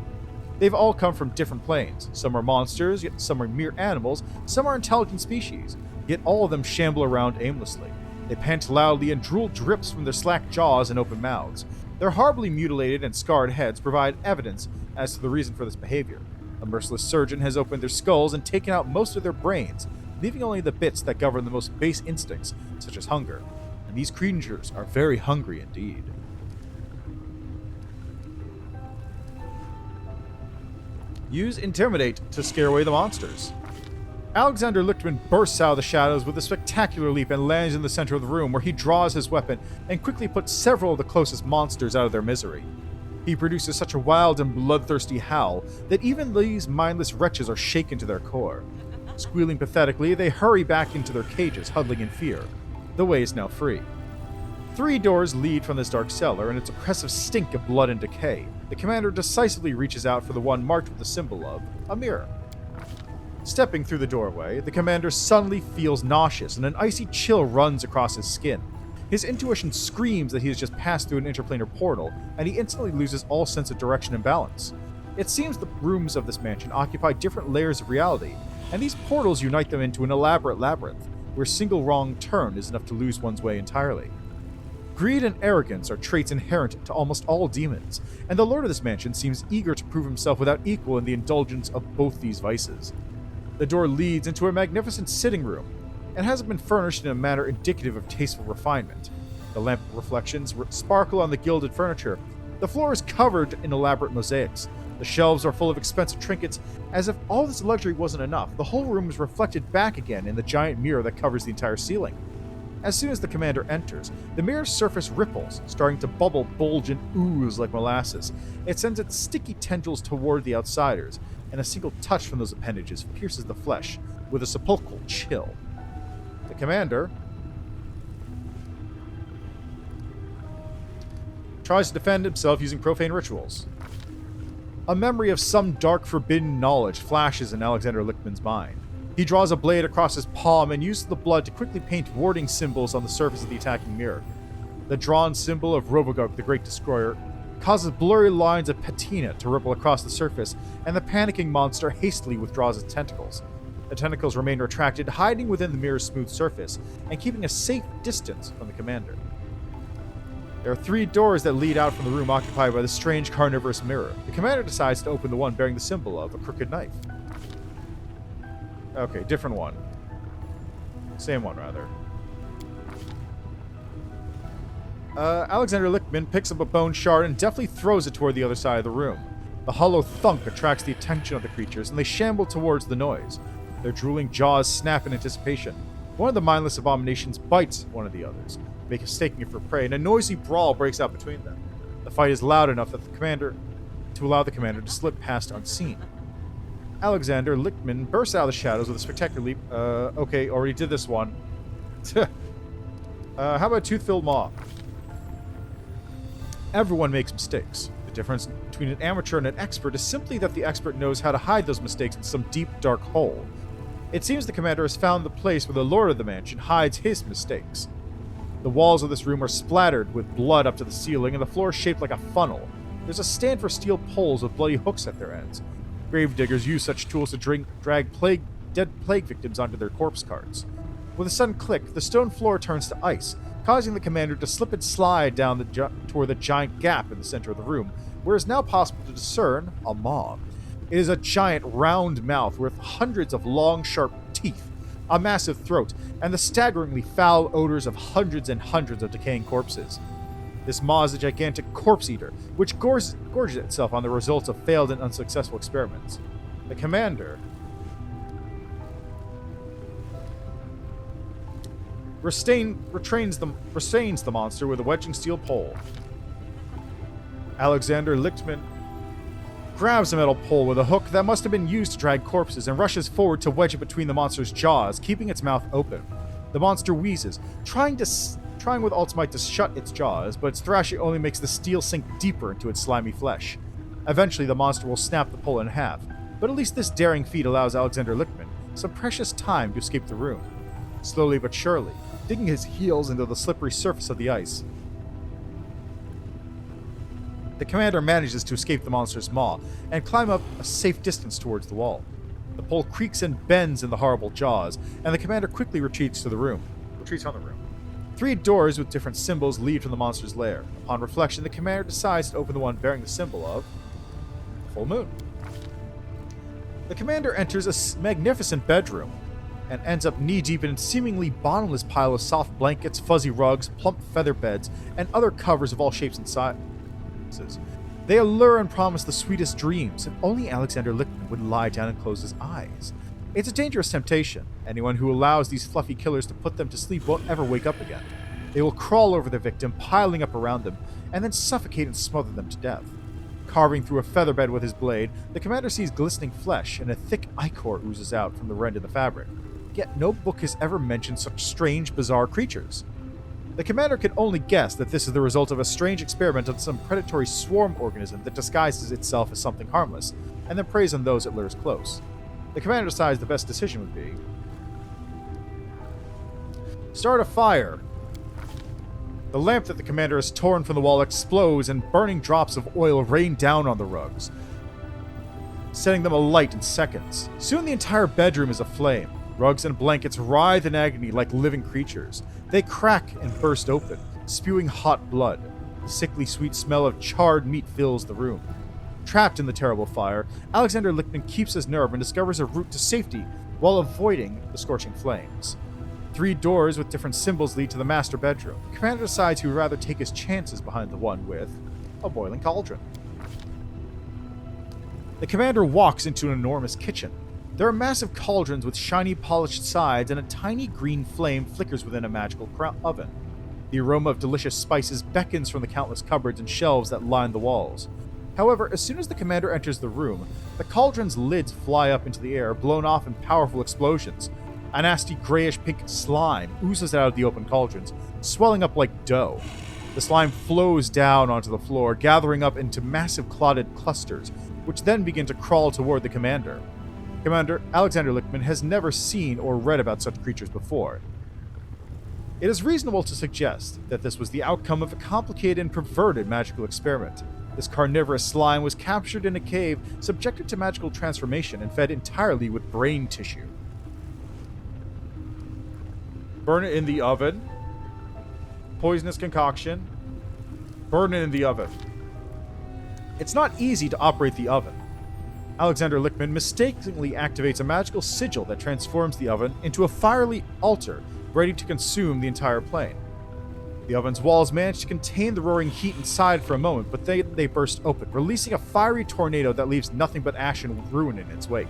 They've all come from different planes. Some are monsters, yet some are mere animals, some are intelligent species, yet all of them shamble around aimlessly. They pant loudly and drool drips from their slack jaws and open mouths. Their horribly mutilated and scarred heads provide evidence as to the reason for this behavior. A merciless surgeon has opened their skulls and taken out most of their brains, leaving only the bits that govern the most base instincts, such as hunger. And these creatures are very hungry indeed. Use Intimidate to scare away the monsters. Alexander Lichtman bursts out of the shadows with a spectacular leap and lands in the center of the room, where he draws his weapon and quickly puts several of the closest monsters out of their misery. He produces such a wild and bloodthirsty howl that even these mindless wretches are shaken to their core. Squealing pathetically, they hurry back into their cages, huddling in fear. The way is now free. 3 doors lead from this dark cellar, and its oppressive stink of blood and decay. The commander decisively reaches out for the one marked with the symbol of a mirror. Stepping through the doorway, the commander suddenly feels nauseous, and an icy chill runs across his skin. His intuition screams that he has just passed through an interplanar portal, and he instantly loses all sense of direction and balance. It seems the rooms of this mansion occupy different layers of reality, and these portals unite them into an elaborate labyrinth, where a single wrong turn is enough to lose one's way entirely. Greed and arrogance are traits inherent to almost all demons, and the lord of this mansion seems eager to prove himself without equal in the indulgence of both these vices. The door leads into a magnificent sitting room, and hasn't been furnished in a manner indicative of tasteful refinement. The lamp reflections sparkle on the gilded furniture. The floor is covered in elaborate mosaics. The shelves are full of expensive trinkets. As if all this luxury wasn't enough, the whole room is reflected back again in the giant mirror that covers the entire ceiling. As soon as the commander enters, the mirror's surface ripples, starting to bubble, bulge, and ooze like molasses. It sends its sticky tendrils toward the outsiders, and a single touch from those appendages pierces the flesh with a sepulchral chill. The commander tries to defend himself using profane rituals. A memory of some dark, forbidden knowledge flashes in Alexander Lichtman's mind. He draws a blade across his palm and uses the blood to quickly paint warding symbols on the surface of the attacking mirror. The drawn symbol of Rovagog, the Great Destroyer, causes blurry lines of patina to ripple across the surface, and the panicking monster hastily withdraws its tentacles. The tentacles remain retracted, hiding within the mirror's smooth surface, and keeping a safe distance from the commander. There are 3 doors that lead out from the room occupied by the strange carnivorous mirror. The commander decides to open the one bearing the symbol of a crooked knife. Okay, different one. Same one, rather. Alexander Lichtman picks up a bone shard and deftly throws it toward the other side of the room. The hollow thunk attracts the attention of the creatures, and they shamble towards the noise. Their drooling jaws snap in anticipation. One of the mindless abominations bites one of the others, mistaking it for prey, and a noisy brawl breaks out between them. The fight is loud enough that to allow the commander to slip past unseen. Alexander Lichtman bursts out of the shadows with a spectacular leap. Okay, already did this one. How about Tooth-Filled Maw? Everyone makes mistakes. The difference between an amateur and an expert is simply that the expert knows how to hide those mistakes in some deep, dark hole. It seems the commander has found the place where the lord of the mansion hides his mistakes. The walls of this room are splattered with blood up to the ceiling, and the floor is shaped like a funnel. There's a stand for steel poles with bloody hooks at their ends. Gravediggers use such tools to drag dead plague victims onto their corpse carts. With a sudden click, the stone floor turns to ice, causing the commander to slip and slide down toward the giant gap in the center of the room, where it is now possible to discern a maw. It is a giant round mouth with hundreds of long, sharp teeth, a massive throat, and the staggeringly foul odors of hundreds and hundreds of decaying corpses. This maw is a gigantic corpse eater, which gorges itself on the results of failed and unsuccessful experiments. The commander restrains the monster with a wedging steel pole. Alexander Lichtman grabs a metal pole with a hook that must have been used to drag corpses and rushes forward to wedge it between the monster's jaws, keeping its mouth open. The monster wheezes, trying with all its might to shut its jaws, but its thrashing only makes the steel sink deeper into its slimy flesh. Eventually, the monster will snap the pole in half, but at least this daring feat allows Alexander Lichtman some precious time to escape the room. Slowly but surely, digging his heels into the slippery surface of the ice, the commander manages to escape the monster's maw and climb up a safe distance towards the wall. The pole creaks and bends in the horrible jaws, and the commander quickly retreats from the room. 3 doors with different symbols lead from the monster's lair. Upon reflection, the commander decides to open the one bearing the symbol of full moon. The commander enters a magnificent bedroom and ends up knee-deep in a seemingly bottomless pile of soft blankets, fuzzy rugs, plump feather beds, and other covers of all shapes and sizes. They allure and promise the sweetest dreams, if only Alexander Lichtman would lie down and close his eyes. It's a dangerous temptation. Anyone who allows these fluffy killers to put them to sleep won't ever wake up again. They will crawl over their victim, piling up around them, and then suffocate and smother them to death. Carving through a feather bed with his blade, the commander sees glistening flesh, and a thick ichor oozes out from the rend in the fabric. Yet no book has ever mentioned such strange, bizarre creatures. The commander can only guess that this is the result of a strange experiment on some predatory swarm organism that disguises itself as something harmless, and then preys on those it lures close. The commander decides the best decision would be start a fire. The lamp that the commander has torn from the wall explodes, and burning drops of oil rain down on the rugs, setting them alight in seconds. Soon the entire bedroom is aflame. Rugs and blankets writhe in agony like living creatures. They crack and burst open, spewing hot blood. The sickly sweet smell of charred meat fills the room. Trapped in the terrible fire, Alexander Lichtman keeps his nerve and discovers a route to safety while avoiding the scorching flames. 3 doors with different symbols lead to the master bedroom. The commander decides he would rather take his chances behind the one with a boiling cauldron. The commander walks into an enormous kitchen. There are massive cauldrons with shiny polished sides, and a tiny green flame flickers within a magical oven. The aroma of delicious spices beckons from the countless cupboards and shelves that line the walls. However, as soon as the commander enters the room, the cauldron's lids fly up into the air, blown off in powerful explosions. A nasty grayish-pink slime oozes out of the open cauldrons, swelling up like dough. The slime flows down onto the floor, gathering up into massive clotted clusters, which then begin to crawl toward the commander. Commander Alexander Lichtman has never seen or read about such creatures before. It is reasonable to suggest that this was the outcome of a complicated and perverted magical experiment. This carnivorous slime was captured in a cave, subjected to magical transformation, and fed entirely with brain tissue. Burn it in the oven. Poisonous concoction. Burn it in the oven. It's not easy to operate the oven. Alexander Lichtman mistakenly activates a magical sigil that transforms the oven into a fiery altar ready to consume the entire plane. The oven's walls manage to contain the roaring heat inside for a moment, but they burst open, releasing a fiery tornado that leaves nothing but ash and ruin in its wake.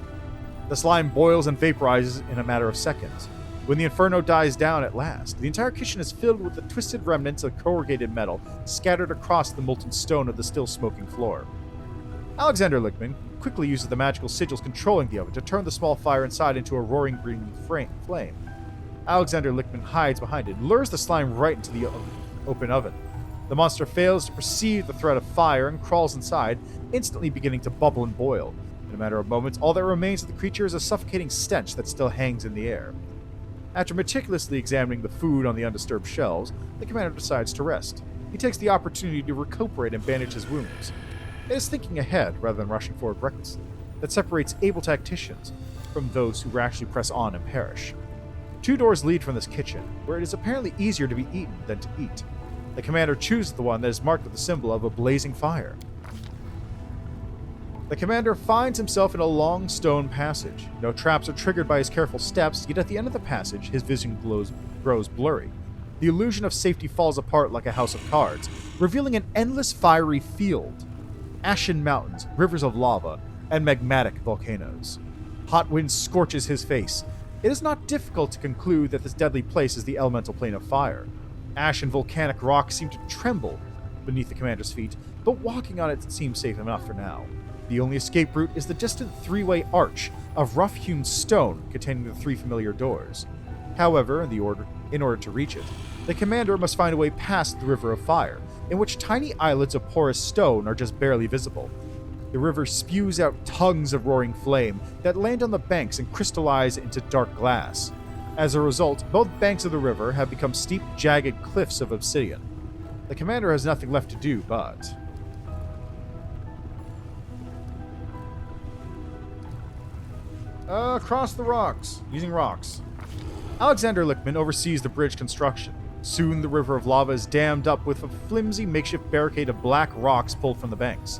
The slime boils and vaporizes in a matter of seconds. When the inferno dies down at last, the entire kitchen is filled with the twisted remnants of corrugated metal scattered across the molten stone of the still smoking floor. Alexander Lichtman quickly uses the magical sigils controlling the oven to turn the small fire inside into a roaring green flame. Alexander Lichtman hides behind it and lures the slime right into the open oven. The monster fails to perceive the threat of fire and crawls inside, instantly beginning to bubble and boil. In a matter of moments, all that remains of the creature is a suffocating stench that still hangs in the air. After meticulously examining the food on the undisturbed shelves, the commander decides to rest. He takes the opportunity to recuperate and bandage his wounds. It is thinking ahead, rather than rushing forward recklessly, that separates able tacticians from those who rashly press on and perish. 2 doors lead from this kitchen, where it is apparently easier to be eaten than to eat. The commander chooses the one that is marked with the symbol of a blazing fire. The commander finds himself in a long stone passage. No traps are triggered by his careful steps, yet at the end of the passage, his vision grows blurry. The illusion of safety falls apart like a house of cards, revealing an endless fiery field. Ashen mountains, rivers of lava, and magmatic volcanoes. Hot wind scorches his face. It is not difficult to conclude that this deadly place is the elemental plane of fire. Ash and volcanic rock seem to tremble beneath the commander's feet, but walking on it seems safe enough for now. The only escape route is the distant 3-way arch of rough-hewn stone containing the 3 familiar doors. However, in order to reach it, the commander must find a way past the river of fire, in which tiny islets of porous stone are just barely visible. The river spews out tongues of roaring flame that land on the banks and crystallize into dark glass. As a result, both banks of the river have become steep, jagged cliffs of obsidian. The commander has nothing left to do but... cross the rocks, using rocks. Alexander Lichtman oversees the bridge construction. Soon the river of lava is dammed up with a flimsy makeshift barricade of black rocks pulled from the banks.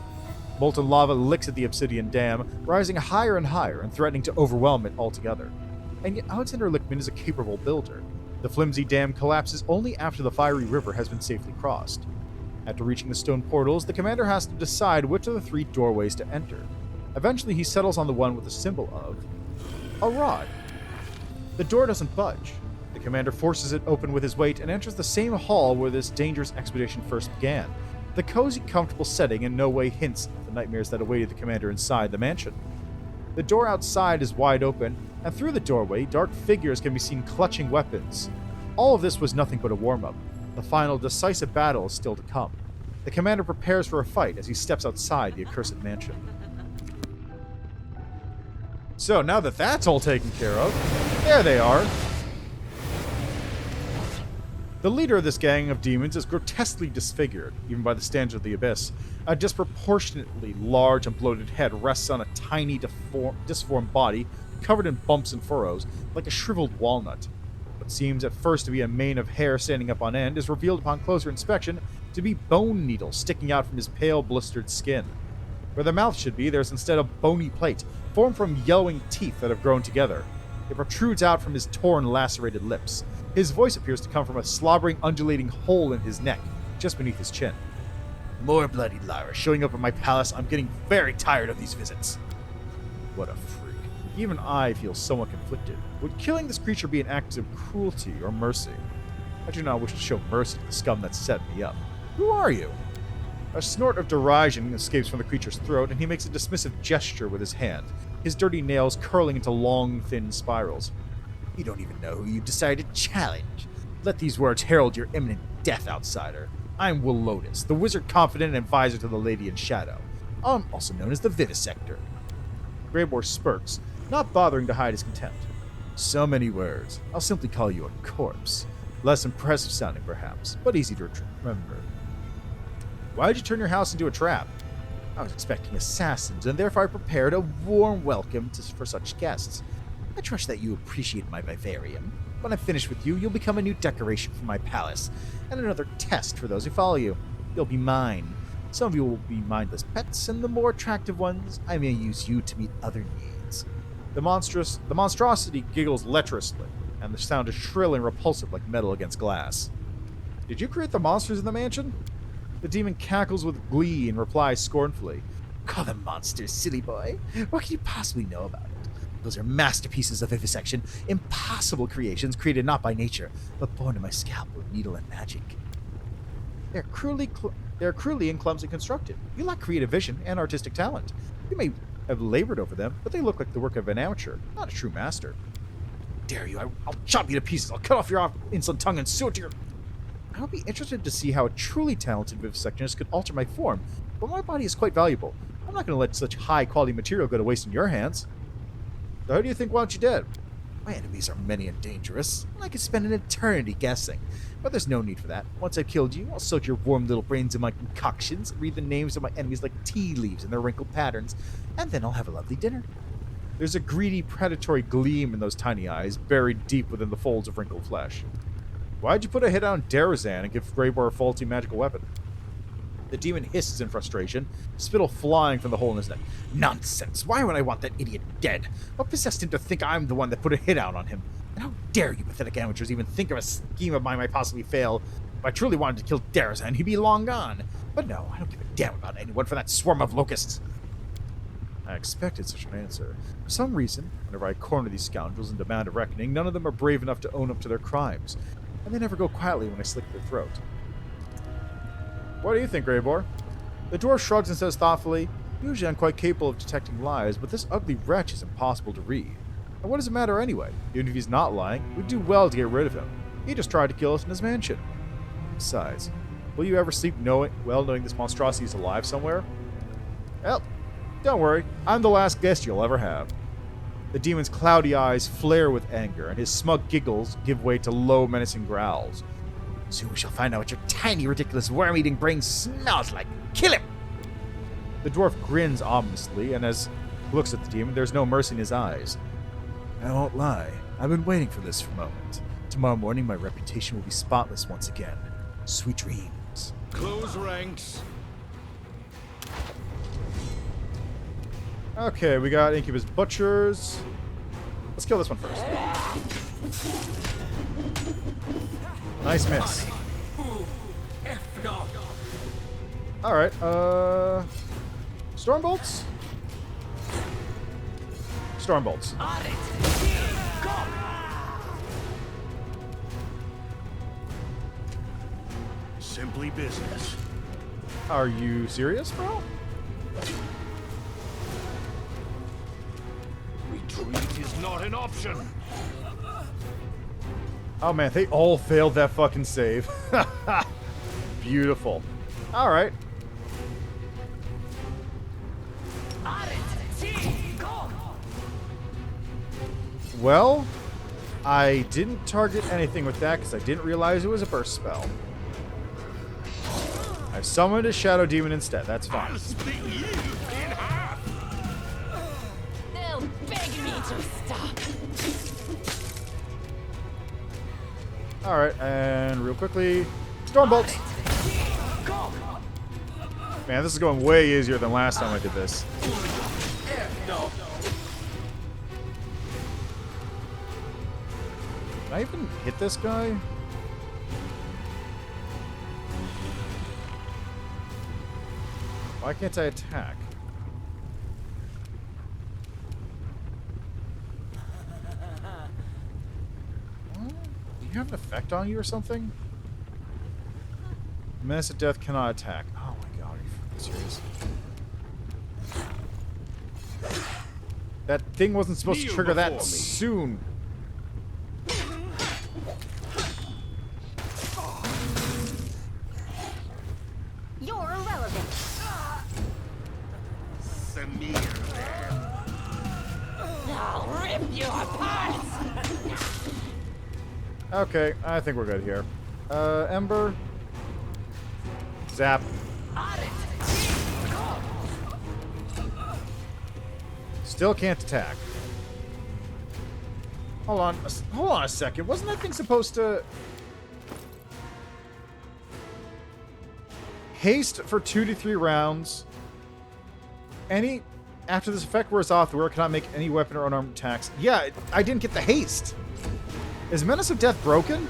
Molten lava licks at the obsidian dam, rising higher and higher and threatening to overwhelm it altogether. And yet Alexander Lichtman is a capable builder. The flimsy dam collapses only after the fiery river has been safely crossed. After reaching the stone portals, the commander has to decide which of the 3 doorways to enter. Eventually he settles on the one with the symbol of a rod. The door doesn't budge. The commander forces it open with his weight and enters the same hall where this dangerous expedition first began. The cozy, comfortable setting in no way hints at the nightmares that awaited the commander inside the mansion. The door outside is wide open, and through the doorway, dark figures can be seen clutching weapons. All of this was nothing but a warm-up. The final, decisive battle is still to come. The commander prepares for a fight as he steps outside the accursed mansion. So, now that that's all taken care of, there they are. The leader of this gang of demons is grotesquely disfigured, even by the standards of the Abyss. A disproportionately large and bloated head rests on a tiny, disformed body, covered in bumps and furrows, like a shriveled walnut. What seems at first to be a mane of hair standing up on end is revealed upon closer inspection to be bone needles sticking out from his pale, blistered skin. Where the mouth should be, there's instead a bony plate, formed from yellowing teeth that have grown together. It protrudes out from his torn, lacerated lips. His voice appears to come from a slobbering, undulating hole in his neck, just beneath his chin. More bloody Lyra showing up at my palace. I'm getting very tired of these visits. What a freak. Even I feel somewhat conflicted. Would killing this creature be an act of cruelty or mercy? I do not wish to show mercy to the scum that set me up. Who are you? A snort of derision escapes from the creature's throat, and he makes a dismissive gesture with his hand, his dirty nails curling into long, thin spirals. You don't even know who you decided to challenge. Let these words herald your imminent death, outsider. I'm Will Lotus, the wizard confidant and advisor to the Lady in Shadow. I'm also known as the Vivisector. Greybor smirks, not bothering to hide his contempt. So many words. I'll simply call you a corpse. Less impressive sounding, perhaps, but easy to remember. Why did you turn your house into a trap? I was expecting assassins, and therefore I prepared a warm welcome for such guests. I trust that you appreciate my vivarium. When I'm finished with you, you'll become a new decoration for my palace, and another test for those who follow you. You'll be mine. Some of you will be mindless pets, and the more attractive ones, I may use you to meet other needs. The monstrosity giggles lecherously, and the sound is shrill and repulsive like metal against glass. Did you create the monsters in the mansion? The demon cackles with glee and replies scornfully. Call them monsters, silly boy. What can you possibly know about it? Those are masterpieces of vivisection, impossible creations created not by nature, but born in my scalpel, needle, and magic. They're cruelly and clumsily constructed. You lack creative vision and artistic talent. You may have labored over them, but they look like the work of an amateur, not a true master. Dare you, I'll chop you to pieces. I'll cut off your insolent tongue and sew it to your... I would be interested to see how a truly talented vivisectionist could alter my form, but my body is quite valuable. I'm not going to let such high-quality material go to waste in your hands. So how do you think once you dead? My enemies are many and dangerous, and I could spend an eternity guessing. But there's no need for that. Once I've killed you, I'll soak your warm little brains in my concoctions, and read the names of my enemies like tea leaves in their wrinkled patterns, and then I'll have a lovely dinner. There's a greedy, predatory gleam in those tiny eyes, buried deep within the folds of wrinkled flesh. Why'd you put a hit on Darazan and give Greybor a faulty magical weapon? The demon hisses in frustration, spittle flying from the hole in his neck. Nonsense! Why would I want that idiot dead? What possessed him to think I'm the one that put a hit out on him? And how dare you pathetic amateurs even think of a scheme of mine might possibly fail? If I truly wanted to kill Darazan, he'd be long gone. But no, I don't give a damn about anyone for that swarm of locusts. I expected such an answer. For some reason, whenever I corner these scoundrels and demand a reckoning, none of them are brave enough to own up to their crimes. And they never go quietly when I slit their throat. What do you think, Greybor? The dwarf shrugs and says thoughtfully, Usually I'm quite capable of detecting lies, but this ugly wretch is impossible to read. And what does it matter anyway? Even if he's not lying, we'd do well to get rid of him. He just tried to kill us in his mansion. Besides, will you ever sleep knowing this monstrosity is alive somewhere? Well, don't worry. I'm the last guest you'll ever have. The demon's cloudy eyes flare with anger, and his smug giggles give way to low, menacing growls. Soon we shall find out what your tiny, ridiculous, worm-eating brain smells like. Kill him! The dwarf grins ominously, and as he looks at the demon, there's no mercy in his eyes. I won't lie. I've been waiting for this for a moment. Tomorrow morning, my reputation will be spotless once again. Sweet dreams. Close ranks. Okay, we got Incubus Butchers. Let's kill this one first. Nice miss. Alright, Stormbolts? Stormbolts. Simply business. Are you serious, bro? Retreat is not an option. Oh man, they all failed that fucking save. Beautiful. Alright. Well, I didn't target anything with that because I didn't realize it was a burst spell. I summoned a Shadow Demon instead. That's fine. I'll split you in half. They'll beg me to stop. Alright, and real quickly, Stormbolts. Man, this is going way easier than last time I did this. No. Can I even hit this guy? Why can't I attack? Do you have an effect on you or something? Menace of death cannot attack. Oh my god, are you fucking serious? That thing wasn't supposed to trigger that soon. You're irrelevant. Shamira. I'll rip you apart! Okay, I think we're good here. Ember. Zap. Still can't attack. Hold on a second. Wasn't that thing supposed to haste for 2 to 3 rounds? After this effect wears off, the wearer cannot make any weapon or unarmed attacks. Yeah, I didn't get the haste. Is Menace of Death broken?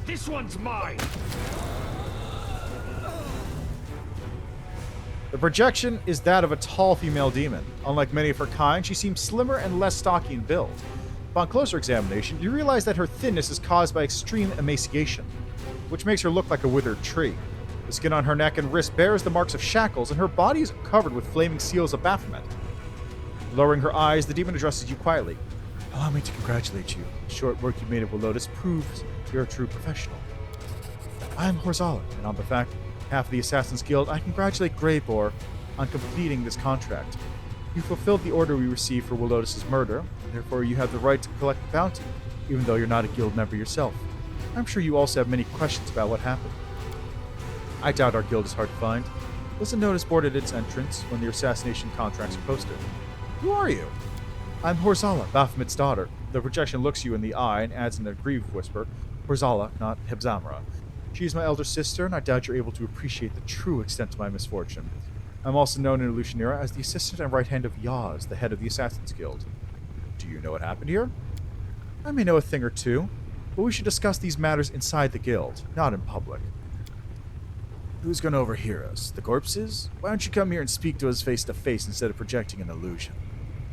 This one's mine. The projection is that of a tall female demon. Unlike many of her kind, she seems slimmer and less stocky in build. Upon closer examination, you realize that her thinness is caused by extreme emaciation, which makes her look like a withered tree. The skin on her neck and wrist bears the marks of shackles, and her body is covered with flaming seals of Baphomet. Lowering her eyes, the demon addresses you quietly. Allow me to congratulate you. The short work you made at Lotus proves you're a true professional. I am Horzala, and on behalf of the Assassin's Guild, I congratulate Greybore on completing this contract. You fulfilled the order we received for Lotus's murder, and therefore you have the right to collect the bounty, even though you're not a guild member yourself. I'm sure you also have many questions about what happened. I doubt our guild is hard to find. There's a notice board at its entrance when the assassination contracts are posted. Who are you? I'm Horzala, Baphomet's daughter. The projection looks you in the eye and adds in a grieved whisper, Horzala, not Hebzamra. She is my elder sister, and I doubt you're able to appreciate the true extent of my misfortune. I'm also known in Illusionera as the assistant and right hand of Yaz, the head of the Assassin's Guild. Do you know what happened here? I may know a thing or two, but we should discuss these matters inside the guild, not in public. Who's going to overhear us? The corpses? Why don't you come here and speak to us face to face instead of projecting an illusion?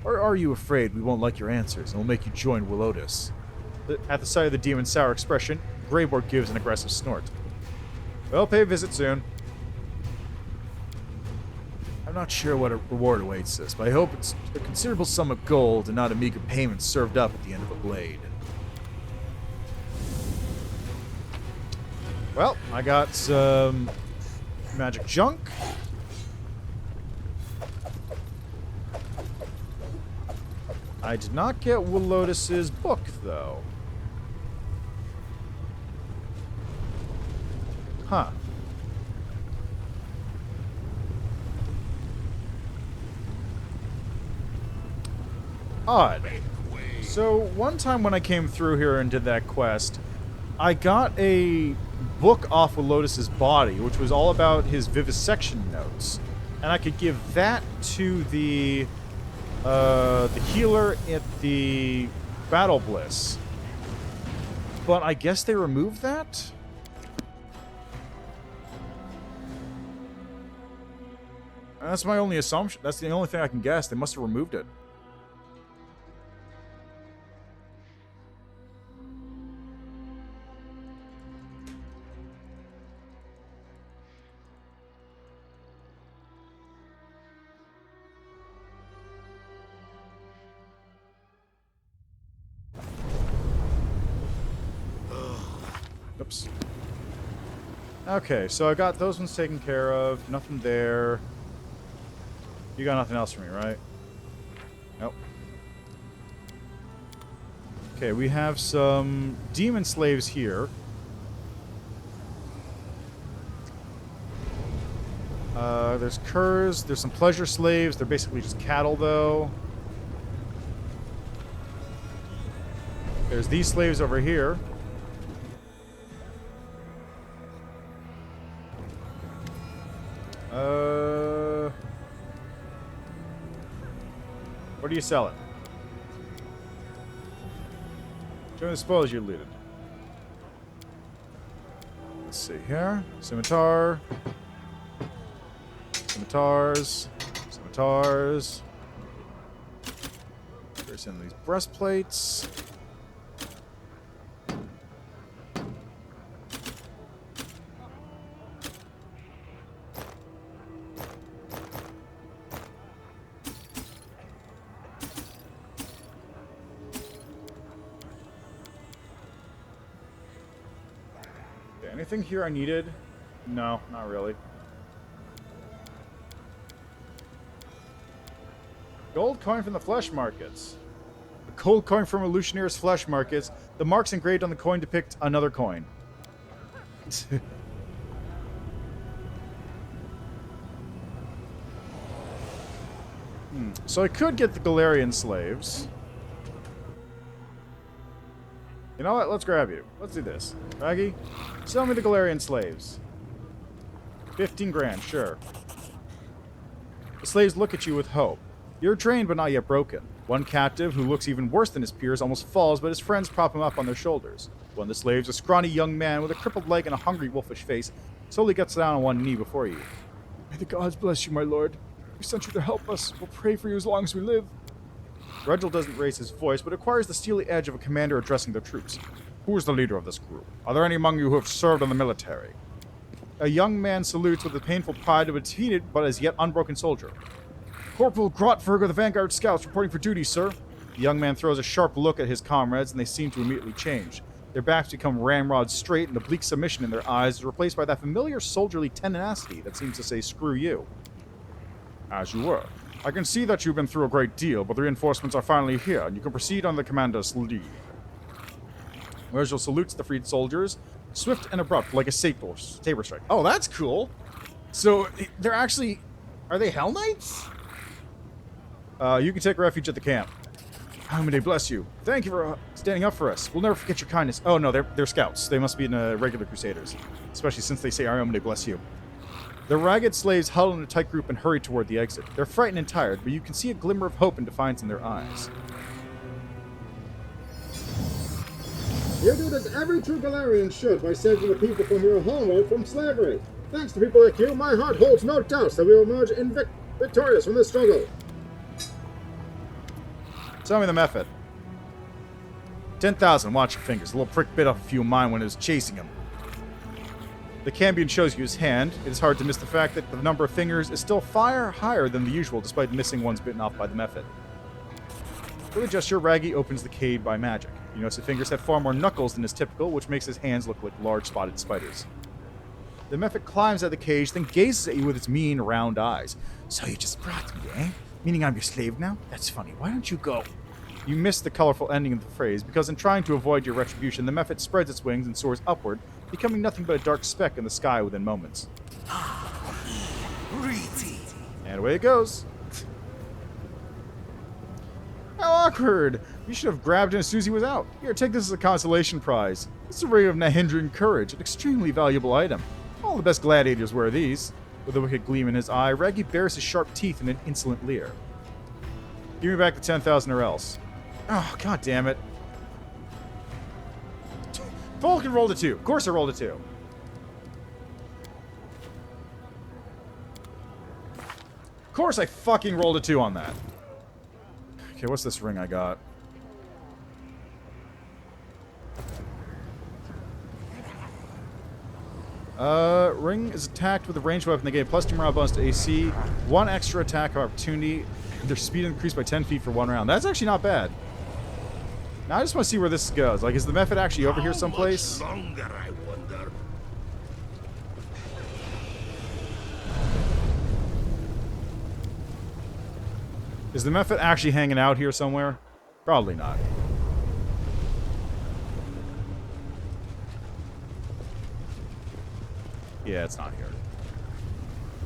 Or are you afraid we won't like your answers and will make you join Willotus? At the sight of the demon's sour expression, Greybore gives an aggressive snort. We'll pay a visit soon. I'm not sure what a reward awaits us, but I hope it's a considerable sum of gold and not a meager payment served up at the end of a blade. Well, I got some magic junk. I did not get Willotus's book, though. Huh. Odd. So, one time when I came through here and did that quest, I got a book off of Lotus's body, which was all about his vivisection notes. And I could give that to the healer at the Battle Bliss. But I guess they removed that? That's my only assumption. That's the only thing I can guess. They must have removed it. Oops. Okay, so I got those ones taken care of. Nothing there. You got nothing else for me, right? Nope. Okay, we have some demon slaves here. There's curs. There's some pleasure slaves. They're basically just cattle, though. There's these slaves over here. What are you selling? Show me the spoils you looted. Let's see here. Scimitar. Scimitars. Scimitars. There's in these breastplates. Anything here I needed? No, not really. Gold coin from the flesh markets. A gold coin from Illusionair's flesh markets. The marks engraved on the coin depict another coin. So I could get the Galarian slaves. You know what? Let's grab you. Let's do this. Raggy, sell me the Galarian slaves. 15 grand, sure. The slaves look at you with hope. You're trained but not yet broken. One captive, who looks even worse than his peers, almost falls, but his friends prop him up on their shoulders. One of the slaves, a scrawny young man with a crippled leg and a hungry, wolfish face, slowly gets down on one knee before you. May the gods bless you, my lord. We sent you to help us. We'll pray for you as long as we live. Regil doesn't raise his voice, but acquires the steely edge of a commander addressing their troops. Who is the leader of this group? Are there any among you who have served in the military? A young man salutes with the painful pride of a defeated but as yet unbroken soldier. Corporal Grotberg of the Vanguard Scouts reporting for duty, sir. The young man throws a sharp look at his comrades, and they seem to immediately change. Their backs become ramrod straight, and the bleak submission in their eyes is replaced by that familiar soldierly tenacity that seems to say, screw you. As you were. I can see that you've been through a great deal, but the reinforcements are finally here, and you can proceed on the commander's lead. Regil salutes the freed soldiers, swift and abrupt, like a saber strike. Oh, that's cool. So, they're actually... Are they Hell Knights? You can take refuge at the camp. How may they bless you. Thank you for standing up for us. We'll never forget your kindness. Oh, no, they're scouts. They must be in regular crusaders. Especially since they say, How may they bless you. The ragged slaves huddle in a tight group and hurry toward the exit. They're frightened and tired, but you can see a glimmer of hope and defiance in their eyes. You do as every true Galarian should by saving the people from your homeworld from slavery. Thanks to people like you, my heart holds no doubts that we will emerge victorious from this struggle. Tell me the method. 10,000, watch your fingers. A little prick bit off a few of mine when it was chasing him. The Cambion shows you his hand. It is hard to miss the fact that the number of fingers is still far higher than the usual, despite missing ones bitten off by the method. With a gesture, Raggy opens the cave by magic. You notice the fingers have far more knuckles than is typical, which makes his hands look like large spotted spiders. The method climbs out of the cage, then gazes at you with its mean, round eyes. So you just brought me, eh? Meaning I'm your slave now? That's funny. Why don't you go? You miss the colorful ending of the phrase, because in trying to avoid your retribution, the method spreads its wings and soars upward, becoming nothing but a dark speck in the sky within moments. And away it goes. How awkward! You should have grabbed him as soon as he was out. Here, take this as a consolation prize. This is a ray of Nahindran courage, an extremely valuable item. All the best gladiators wear these. With a wicked gleam in his eye, Raggy bares his sharp teeth in an insolent leer. Give me back the 10,000 or else. Oh, god damn it. Vulcan rolled a 2. Of course I rolled a 2. Of course I fucking rolled a 2 on that. Okay, what's this ring I got? Ring is attacked with a ranged weapon. They gain plus 2 morale bonus to AC, 1 extra attack of opportunity, and their speed increased by 10 feet for 1 round. That's actually not bad. Now I just want to see where this goes. Like, is the method actually over here someplace? How much longer, I wonder? Is the method actually hanging out here somewhere? Probably not. Yeah, it's not here.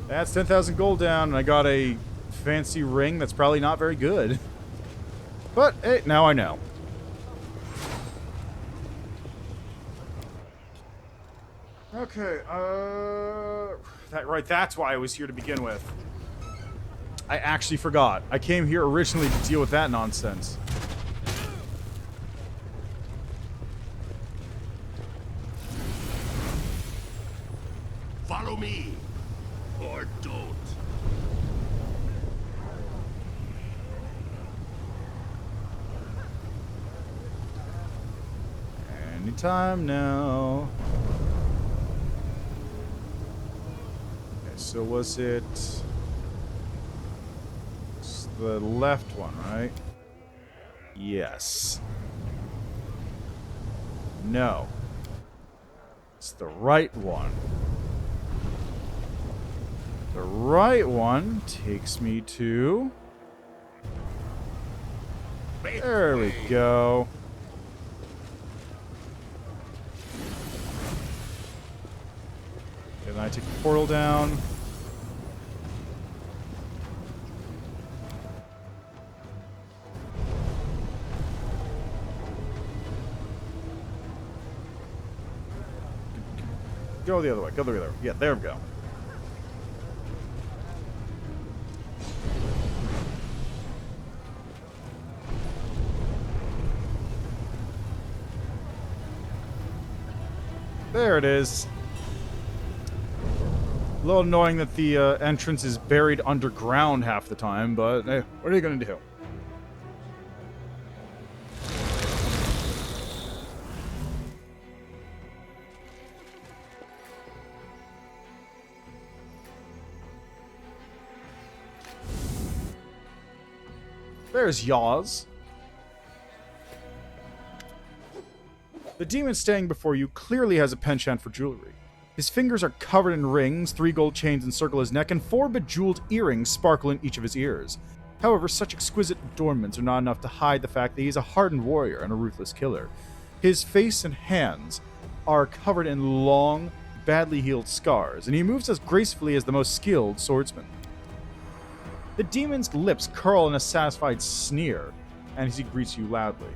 That's 10,000 gold down, and I got a fancy ring that's probably not very good. But, hey, now I know. Okay, that's why I was here to begin with. I actually forgot. I came here originally to deal with that nonsense. Follow me, or don't. Anytime now. Okay, so was it... It's the left one, right? Yes. No. It's the right one. The right one takes me to... There we go. And I take the portal down. Go the other way. Go the other way. Yeah, there we go. There it is. A little annoying that the entrance is buried underground half the time, but hey, what are you going to do? There's Yaws. The demon standing before you clearly has a penchant for jewelry. His fingers are covered in rings, 3 gold chains encircle his neck, and 4 bejeweled earrings sparkle in each of his ears. However, such exquisite adornments are not enough to hide the fact that he is a hardened warrior and a ruthless killer. His face and hands are covered in long, badly healed scars, and he moves as gracefully as the most skilled swordsman. The demon's lips curl in a satisfied sneer, and as he greets you loudly.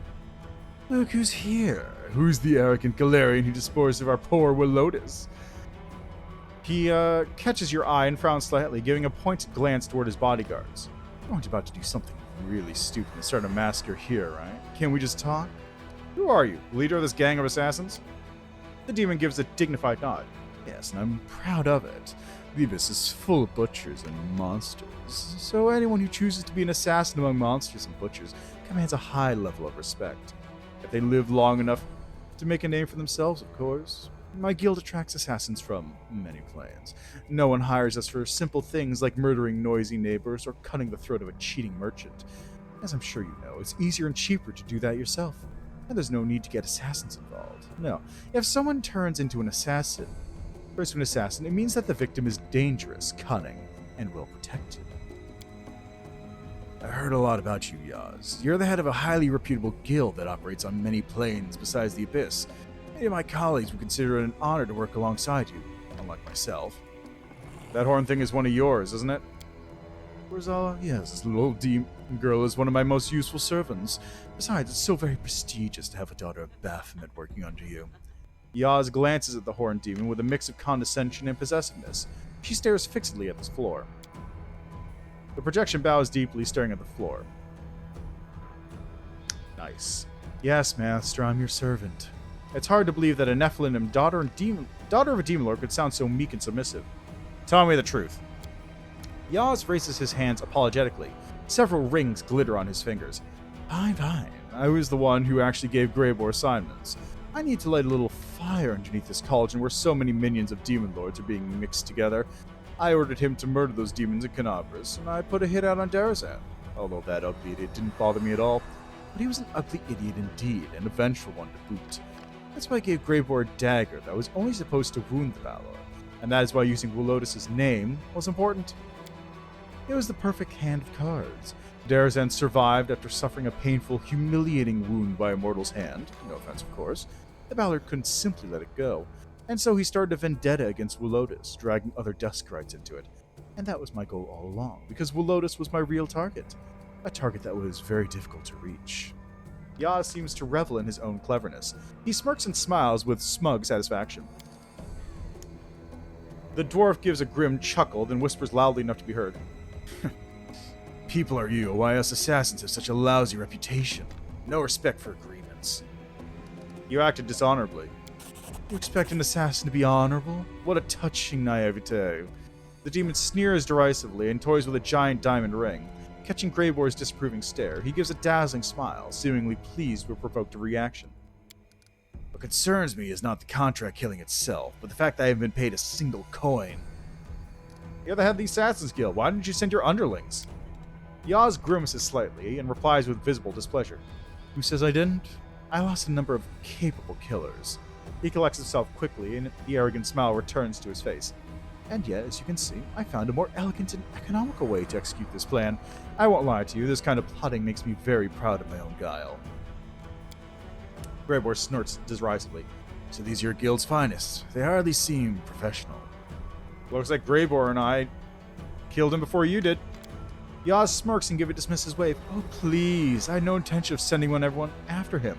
Look who's here. Who's the arrogant Galarian who disposed of our poor Willotus? He catches your eye and frowns slightly, giving a pointed glance toward his bodyguards. You aren't about to do something really stupid and start a massacre here, right? Can't we just talk? Who are you, leader of this gang of assassins? The demon gives a dignified nod. Yes, and I'm proud of it. The abyss is full of butchers and monsters, so anyone who chooses to be an assassin among monsters and butchers commands a high level of respect. If they live long enough to make a name for themselves, of course. My guild attracts assassins from many planes. No one hires us for simple things like murdering noisy neighbors or cutting the throat of a cheating merchant. As I'm sure you know, it's easier and cheaper to do that yourself. And there's no need to get assassins involved. No, if someone turns into an assassin, it means that the victim is dangerous, cunning, and well protected. I heard a lot about you, Yaz. You're the head of a highly reputable guild that operates on many planes besides the Abyss. Many of my colleagues would consider it an honor to work alongside you, unlike myself. That horn thing is one of yours, isn't it? Rosala? Yes, this little old demon girl is one of my most useful servants. Besides, it's so very prestigious to have a daughter of Baphomet working under you. Yaz glances at the horned demon with a mix of condescension and possessiveness. She stares fixedly at the floor. The projection bows deeply, staring at the floor. Nice. Yes, Master, I'm your servant. It's hard to believe that a Nephilim daughter of a demon lord could sound so meek and submissive. Tell me the truth. Yaz raises his hands apologetically. Several rings glitter on his fingers. Fine. I was the one who actually gave Greybor assignments. I need to light a little fire underneath this cauldron where so many minions of demon lords are being mixed together. I ordered him to murder those demons in Canabras, and I put a hit out on Darazan. Although that ugly idiot didn't bother me at all. But he was an ugly idiot indeed, and a vengeful one to boot. That's why I gave Greybor a dagger that was only supposed to wound the Valor, and that is why using Willotus' name was important. It was the perfect hand of cards. Darazan survived after suffering a painful, humiliating wound by a mortal's hand. No offense, of course. The Ballard couldn't simply let it go, and so he started a vendetta against Willotus, dragging other Duskrites into it. And that was my goal all along, because Willotus was my real target. A target that was very difficult to reach. Yaz seems to revel in his own cleverness. He smirks and smiles with smug satisfaction. The dwarf gives a grim chuckle, then whispers loudly enough to be heard. people are you? Why us assassins have such a lousy reputation? No respect for agreements. You acted dishonorably. You expect an assassin to be honorable? What a touching naivete. The demon sneers derisively and toys with a giant diamond ring. Catching Greyboar's disapproving stare, he gives a dazzling smile, seemingly pleased with provoked a reaction. What concerns me is not the contract killing itself, but the fact that I haven't been paid a single coin. You're the head of the Assassin's Guild. Why didn't you send your underlings? Yaz grimaces slightly and replies with visible displeasure. Who says I didn't? I lost a number of capable killers. He collects himself quickly, and the arrogant smile returns to his face. And yet, as you can see, I found a more elegant and economical way to execute this plan. I won't lie to you, this kind of plotting makes me very proud of my own guile. Greyboar snorts derisively. So these are your guild's finest. They hardly seem professional. Looks like Greyboar and I killed him before you did. Yaz smirks and gives a dismissive wave. Oh, please, I had no intention of sending everyone after him.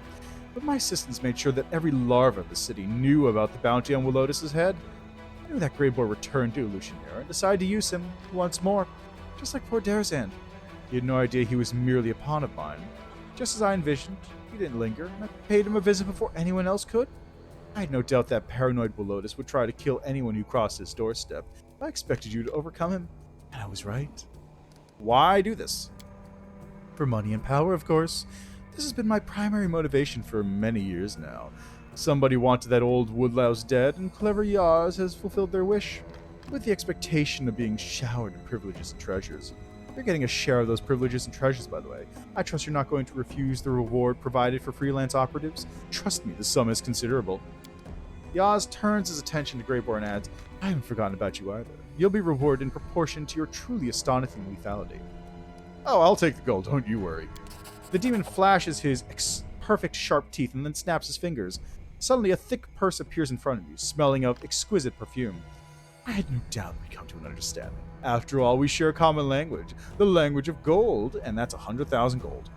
But my assistants made sure that every larva of the city knew about the bounty on Willotus's head. I knew that Greyboar returned to Lucianera and decided to use him once more, just like poor Darazand. He had no idea he was merely a pawn of mine. Just as I envisioned, he didn't linger, and I paid him a visit before anyone else could. I had no doubt that paranoid Willotus would try to kill anyone who crossed his doorstep. I expected you to overcome him, and I was right. Why do this? For money and power, of course. This has been my primary motivation for many years now. Somebody wanted that old woodlouse dead, and clever Yaz has fulfilled their wish, with the expectation of being showered in privileges and treasures. You're getting a share of those privileges and treasures, by the way. I trust you're not going to refuse the reward provided for freelance operatives. Trust me, the sum is considerable. Yaz turns his attention to Greyboar and adds, I haven't forgotten about you either. You'll be rewarded in proportion to your truly astonishing lethality. Oh, I'll take the gold, don't you worry. The demon flashes his perfect sharp teeth and then snaps his fingers. Suddenly, a thick purse appears in front of you, smelling of exquisite perfume. I had no doubt we'd come to an understanding. After all, we share a common language, the language of gold, and that's 100,000 gold.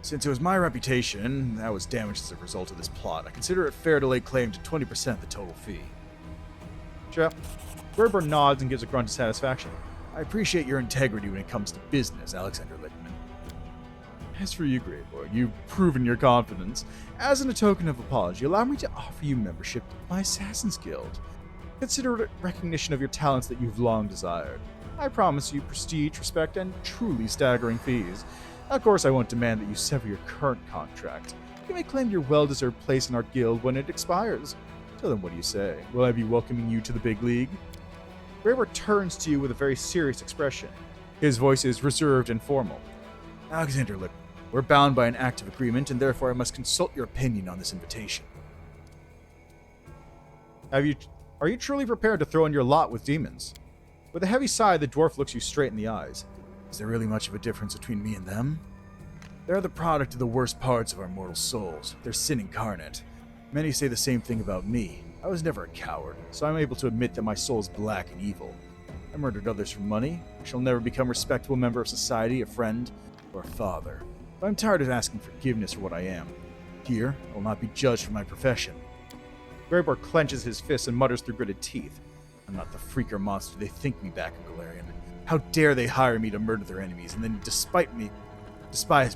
Since it was my reputation that was damaged as a result of this plot, I consider it fair to lay claim to 20% of the total fee. Sure. Greyboar nods and gives a grunt of satisfaction. I appreciate your integrity when it comes to business, Alexander Lichtman. As for you, Greyboar, you've proven your confidence. As in a token of apology, allow me to offer you membership to my Assassin's Guild. Consider it recognition of your talents that you've long desired. I promise you prestige, respect, and truly staggering fees. Of course, I won't demand that you sever your current contract. You may claim your well-deserved place in our guild when it expires. So then what do you say? Will I be welcoming you to the big league? Greyboar turns to you with a very serious expression. His voice is reserved and formal. Alexander Lichtman, we're bound by an active agreement, and therefore I must consult your opinion on this invitation. Are you truly prepared to throw in your lot with demons? With a heavy sigh, the dwarf looks you straight in the eyes. Is there really much of a difference between me and them? They're the product of the worst parts of our mortal souls. They're sin incarnate. Many say the same thing about me. I was never a coward, so I'm able to admit that my soul is black and evil. I murdered others for money. I shall never become a respectable member of society, a friend, or a father. But I'm tired of asking forgiveness for what I am. Here, I will not be judged for my profession. Greyboar clenches his fists and mutters through gritted teeth. I'm not the freak or monster they think me back in Galarian. How dare they hire me to murder their enemies and then despise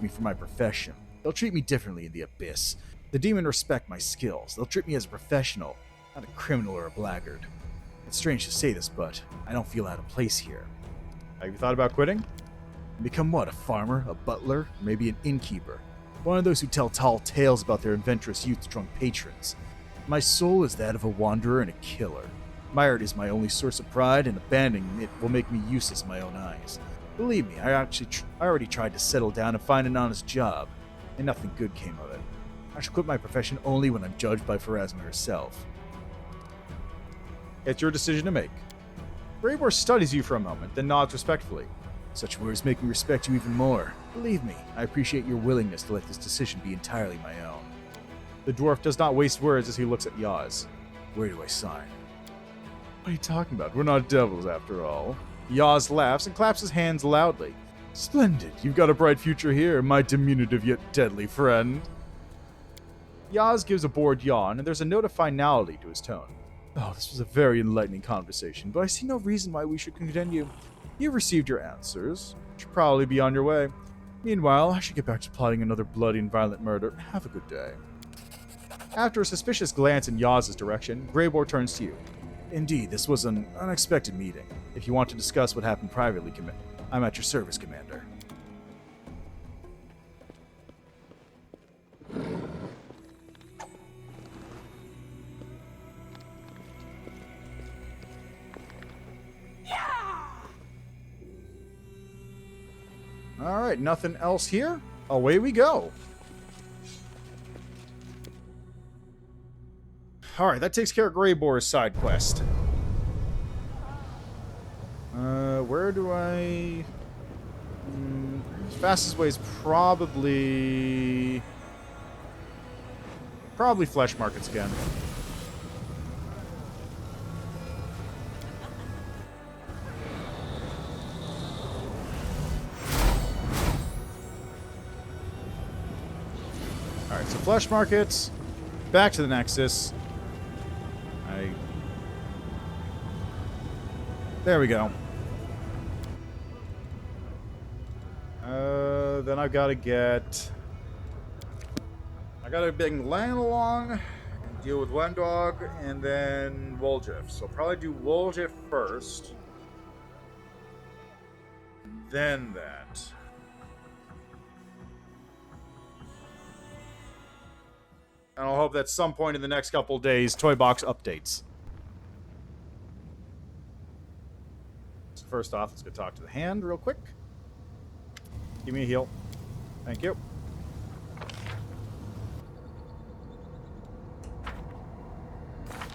me for my profession? They'll treat me differently in the Abyss. The demon respect my skills. They'll treat me as a professional, not a criminal or a blackguard. It's strange to say this, but I don't feel out of place here. Have you thought about quitting? Become what, a farmer, a butler, or maybe an innkeeper? One of those who tell tall tales about their adventurous youth-drunk patrons. My soul is that of a wanderer and a killer. My art is my only source of pride, and abandoning it will make me useless in my own eyes. Believe me, I already tried to settle down and find an honest job, and nothing good came of it. I should quit my profession only when I'm judged by Pharasma herself. It's your decision to make. Greyboar studies you for a moment, then nods respectfully. Such words make me respect you even more. Believe me, I appreciate your willingness to let this decision be entirely my own. The dwarf does not waste words as he looks at Yaz. Where do I sign? What are you talking about? We're not devils, after all. Yaz laughs and claps his hands loudly. Splendid. You've got a bright future here, my diminutive yet deadly friend. Yaz gives a bored yawn, and there's a note of finality to his tone. Oh, this was a very enlightening conversation, but I see no reason why we should continue. You've received your answers. Should probably be on your way. Meanwhile, I should get back to plotting another bloody and violent murder. Have a good day. After a suspicious glance in Yaz's direction, Greybor turns to you. Indeed, this was an unexpected meeting. If you want to discuss what happened privately, I'm at your service, Commander. Alright, nothing else here? Away we go. Alright, that takes care of Greyboar's side quest. Where do I... fastest way is probably flesh markets again. Alright, so flesh markets, back to the Nexus. There we go. Then I've got to get... I got to bring Lan along, and deal with Wendog, and then Woljif. So I'll probably do Woljif first. Then that. And I'll hope that at some point in the next couple days, Toy Box updates. So first off, let's go talk to the hand real quick. Give me a heal. Thank you.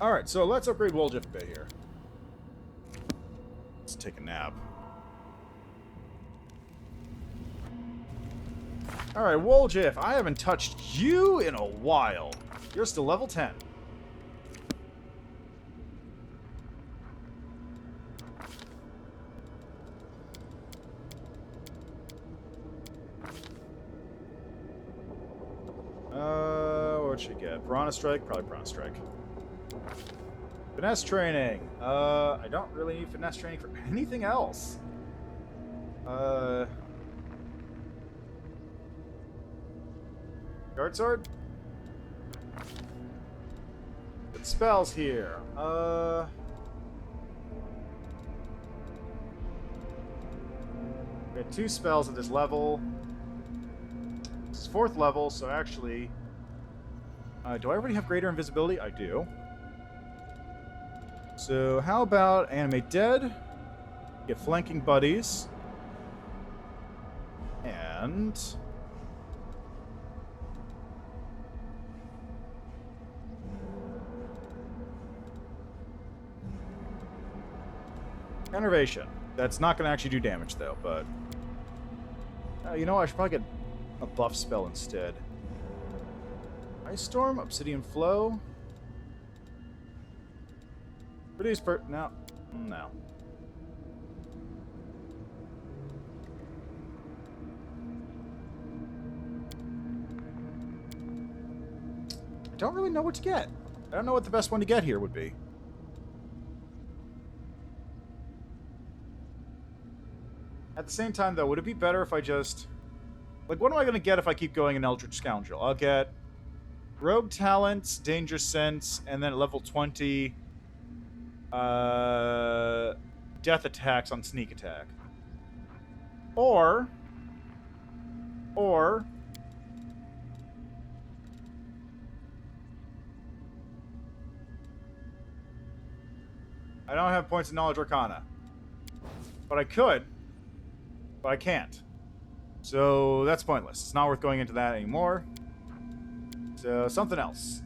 Alright, so let's upgrade Woljif a bit here. Let's take a nap. Alright, Woljif, I haven't touched you in a while. You're still level 10. What'd she get? Piranha Strike? Probably Piranha Strike. Finesse training. I don't really need finesse training for anything else. Guard sword? Good spells here. We had 2 spells at this level. This is 4th level, so actually... do I already have greater invisibility? I do. So how about Animate Dead? Get flanking buddies. And... Enervation. That's not going to actually do damage, though, but... you know what? I should probably get a buff spell instead. Ice Storm, Obsidian Flow. Reduce no. No. I don't really know what to get. I don't know what the best one to get here would be. At the same time, though, would it be better if I just... Like, what am I going to get if I keep going in Eldritch Scoundrel? I'll get Rogue Talents, Danger Sense, and then at level 20, Death Attacks on Sneak Attack. Or... I don't have points in Knowledge Arcana. But I could. But I can't. So that's pointless. It's not worth going into that anymore. So something else.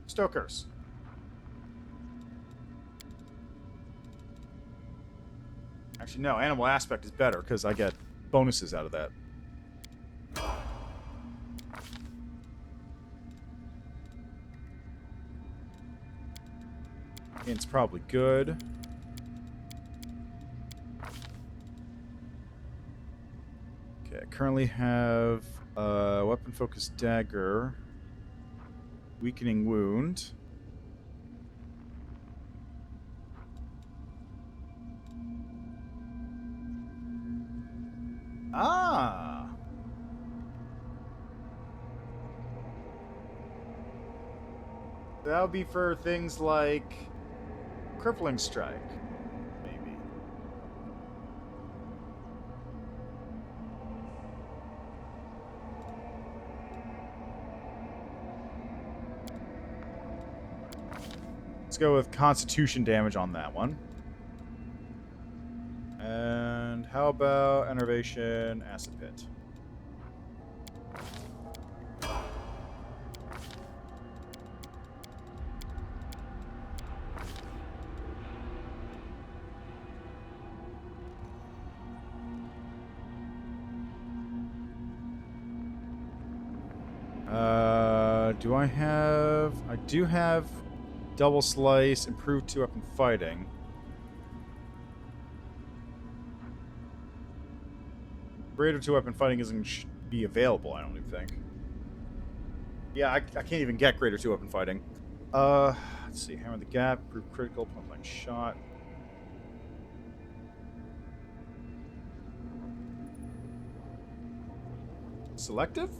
Stokers. Actually, no. Animal Aspect is better because I get bonuses out of that. It's probably good. Okay, I currently have a weapon-focused dagger. Weakening wound. Ah! That would be for things like crippling strike, maybe. Let's go with constitution damage on that one. And how about enervation, acid pit? Do I have... I do have double slice, improved 2-weapon fighting. Greater 2-weapon fighting isn't be available, I don't even think. Yeah, I can't even get greater 2-weapon fighting. Let's see. Hammer the gap, improve critical, point blank shot. Selective?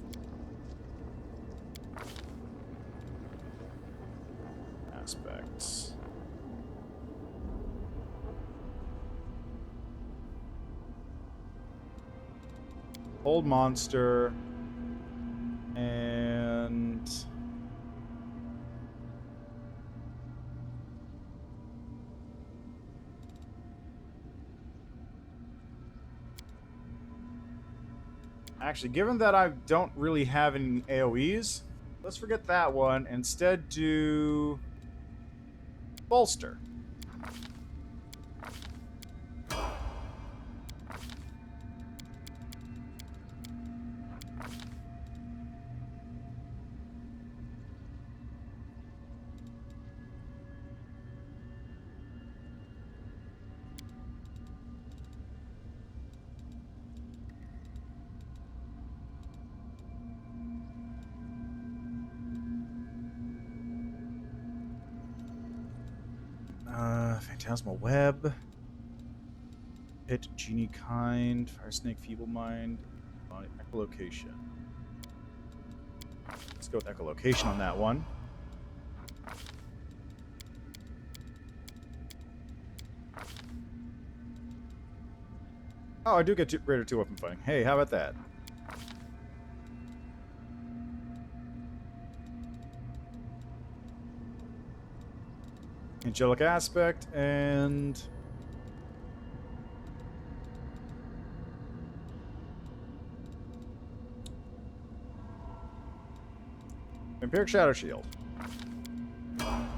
Aspects. Hold monster. And... Actually, given that I don't really have any AoEs, let's forget that one. Instead, do... Bolster. Phantasmal Web. Hit Genie Kind. Fire Snake Feeble Mind. Echolocation. Let's go with Echolocation on that one. Oh, I do get greater 2-weapon fighting. Hey, how about that? Angelic Aspect, and... Vampiric Shadow Shield. And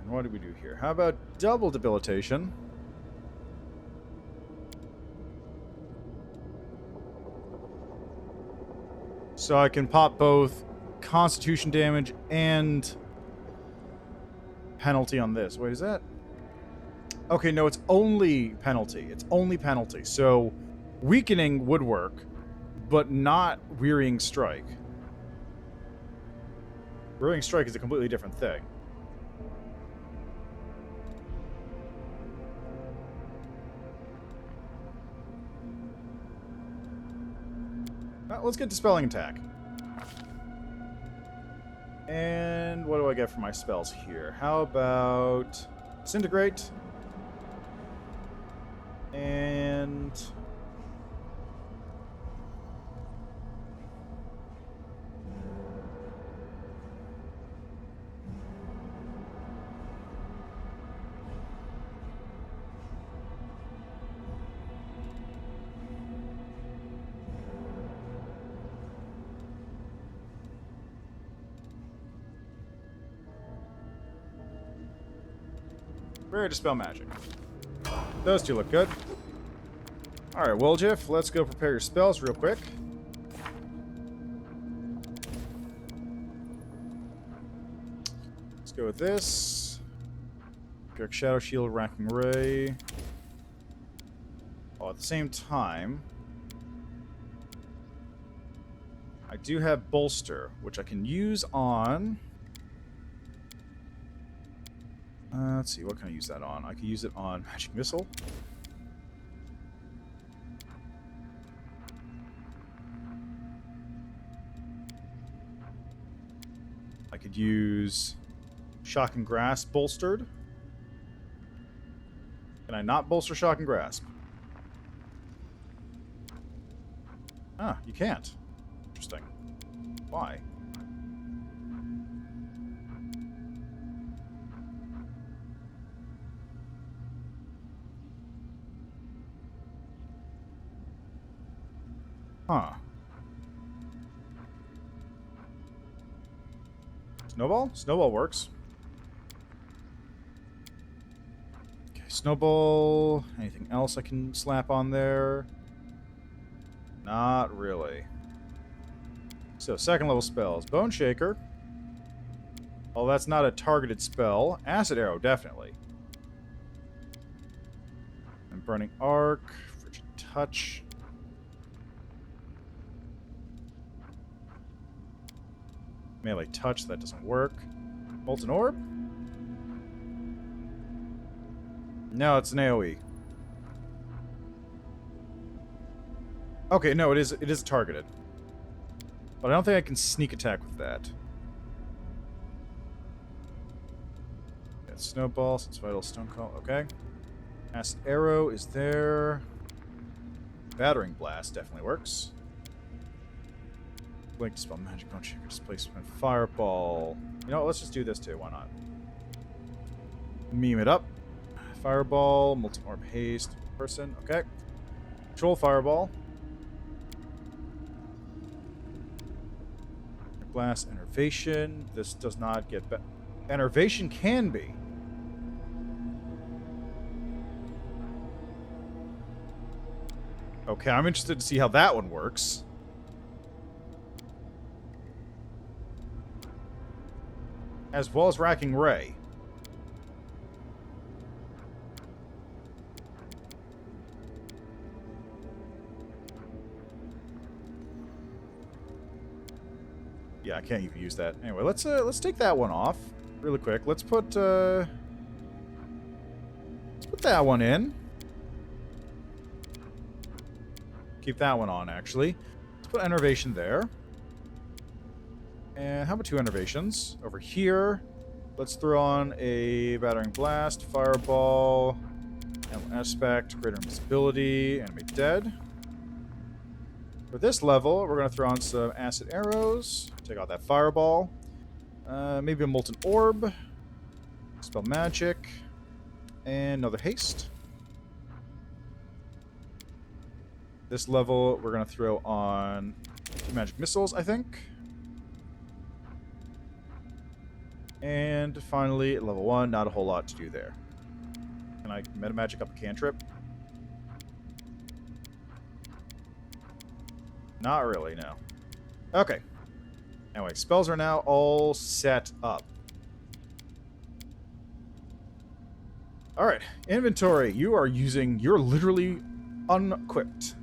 what do we do here? How about double debilitation? So I can pop both constitution damage and penalty on this. Wait, is that? Okay, no, it's only penalty. It's only penalty. So weakening would work, but not wearying strike. Wearying strike is a completely different thing. Let's get Dispelling Attack. And what do I get for my spells here? How about Disintegrate? And... Rare Dispel Magic. Those two look good. Alright, Woljif, let's go prepare your spells real quick. Let's go with this. Shadow Shield, Racking Ray. While at the same time, I do have Bolster, which I can use on... let's see, what can I use that on? I can use it on Magic Missile. I could use Shock and Grasp bolstered. Can I not bolster Shock and Grasp? Ah, you can't. Interesting. Why? Huh. Snowball? Snowball works. Okay, Snowball. Anything else I can slap on there? Not really. So, second level spells. Bone Shaker. Oh, that's not a targeted spell. Acid Arrow, definitely. And Burning Arc. Frigid Touch. Melee Touch, that doesn't work. Molten Orb? No, it's an AoE. Okay, no, it is targeted. But I don't think I can sneak attack with that. Got Snowball, since Vital Stone Call, okay. Acid Arrow is there. Battering Blast definitely works. Blink Dispel Magic, Bone Shaker, Displacement, Fireball. You know what, let's just do this too, why not? Meme it up. Fireball, Molten Orb Haste, person, okay. Control Fireball. Blast, Enervation. This does not get better. Enervation can be. Okay, I'm interested to see how that one works. As well as Racking Ray. Yeah, I can't even use that. Anyway, let's take that one off really quick. Let's put that one in. Keep that one on, actually. Let's put Enervation there. And how about 2 Enervations? Over here, let's throw on a Battering Blast, Fireball, Aspect, Greater Invisibility, Enemy Dead. For this level, we're going to throw on some Acid Arrows, take out that Fireball, maybe a Molten Orb, Spell Magic, and another Haste. This level, we're going to throw on 2 Magic Missiles, I think. And finally, at level 1, not a whole lot to do there. Can I Meta Magic up a cantrip? Not really, no. Okay. Anyway, spells are now all set up. Alright, inventory. You're literally unequipped.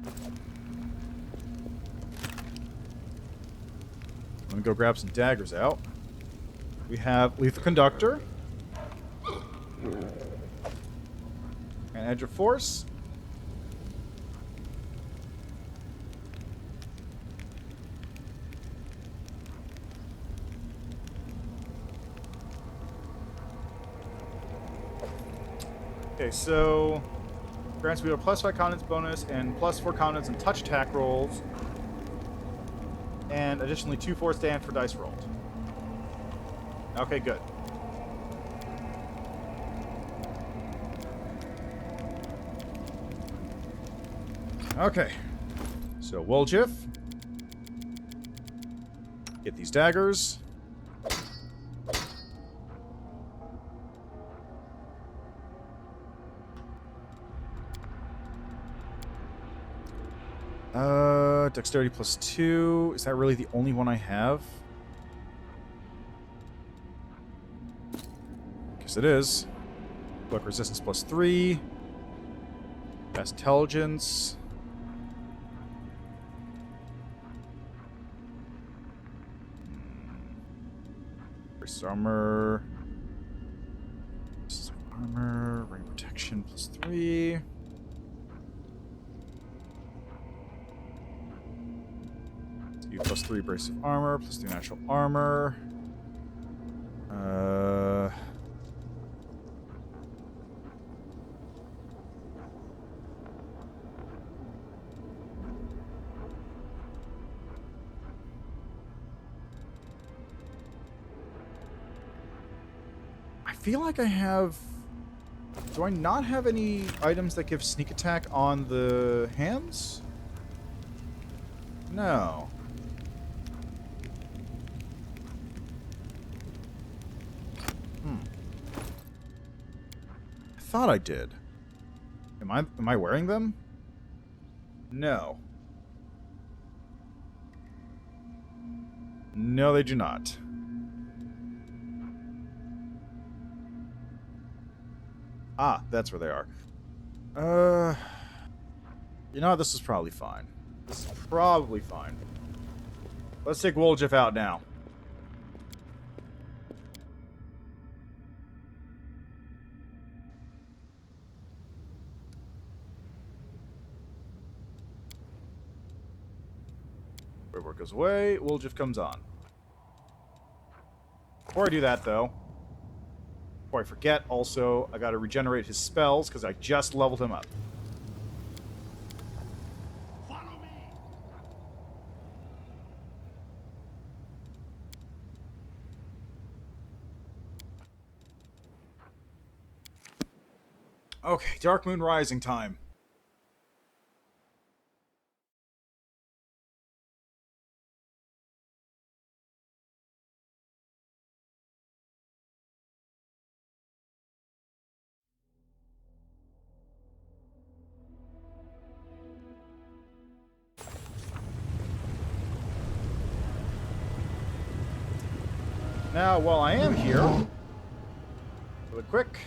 I'm gonna go grab some daggers out. We have Lethal Conductor. And Edge of Force. Okay, so grants me a +5 confidence bonus and +4 confidence and touch attack rolls. And additionally 2 force stand for dice rolled. Okay, good. Okay. So, Woljif. Get these daggers. Dexterity +2. Is that really the only one I have? Guess it is. Block resistance +3. Best intelligence. First armor. Armor. Ring protection +3. You +3 brace of armor, +3 natural armor. I feel like I have... Do I not have any items that give sneak attack on the hands? No. I thought I did. Am I wearing them? No. No, they do not. Ah, that's where they are. You know what? This is probably fine. This is probably fine. Let's take Woljif out now. River goes away. Woljif comes on. Before I do that, though, before I forget, also, I gotta regenerate his spells, because I just leveled him up. Follow me. Okay, Dark Moon Rising time. Now, while I am here, really quick,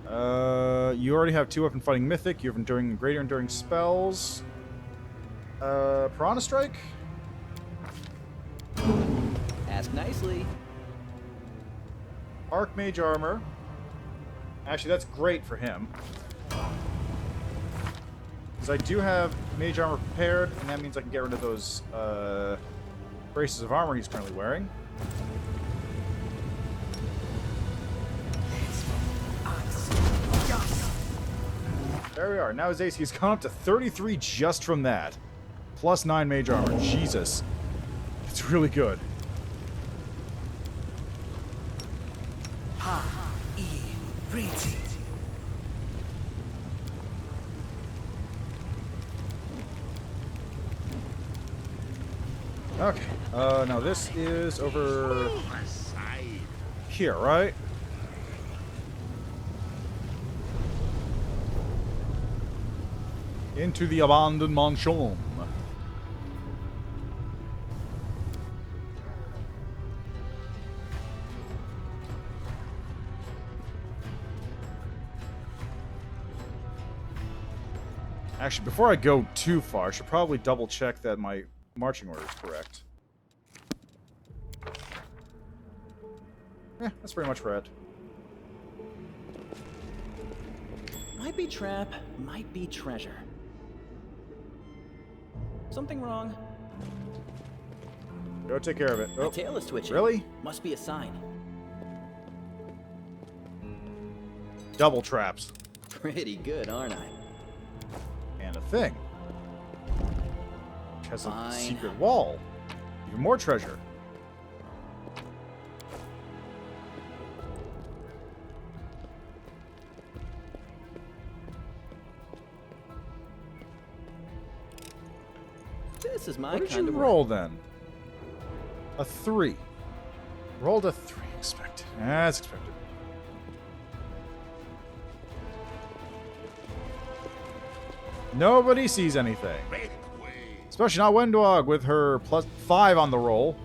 you already have 2 weapon fighting mythic. You have enduring and greater enduring spells. Piranha Strike. Ask nicely. Archmage armor. Actually, that's great for him. Because I do have mage armor prepared, and that means I can get rid of those braces of armor he's currently wearing. There we are. Now his AC has gone up to 33 just from that. Plus 9 mage armor. Jesus. It's really good. Okay. Now this is over here, right? Into the abandoned mansion. Actually, before I go too far, I should probably double check that my marching order is correct. Yeah, that's pretty much right. Might be trap, might be treasure. Something wrong. Go take care of it. Oh, my tail is twitching. Really? Must be a sign. Double traps. Pretty good, aren't I? And a thing. Which has a secret wall. Even more treasure. This is my what did kind you of roll then? A 3. Rolled a 3. Expected. As expected. Nobody sees anything. Especially not Wendog with her +5 on the roll.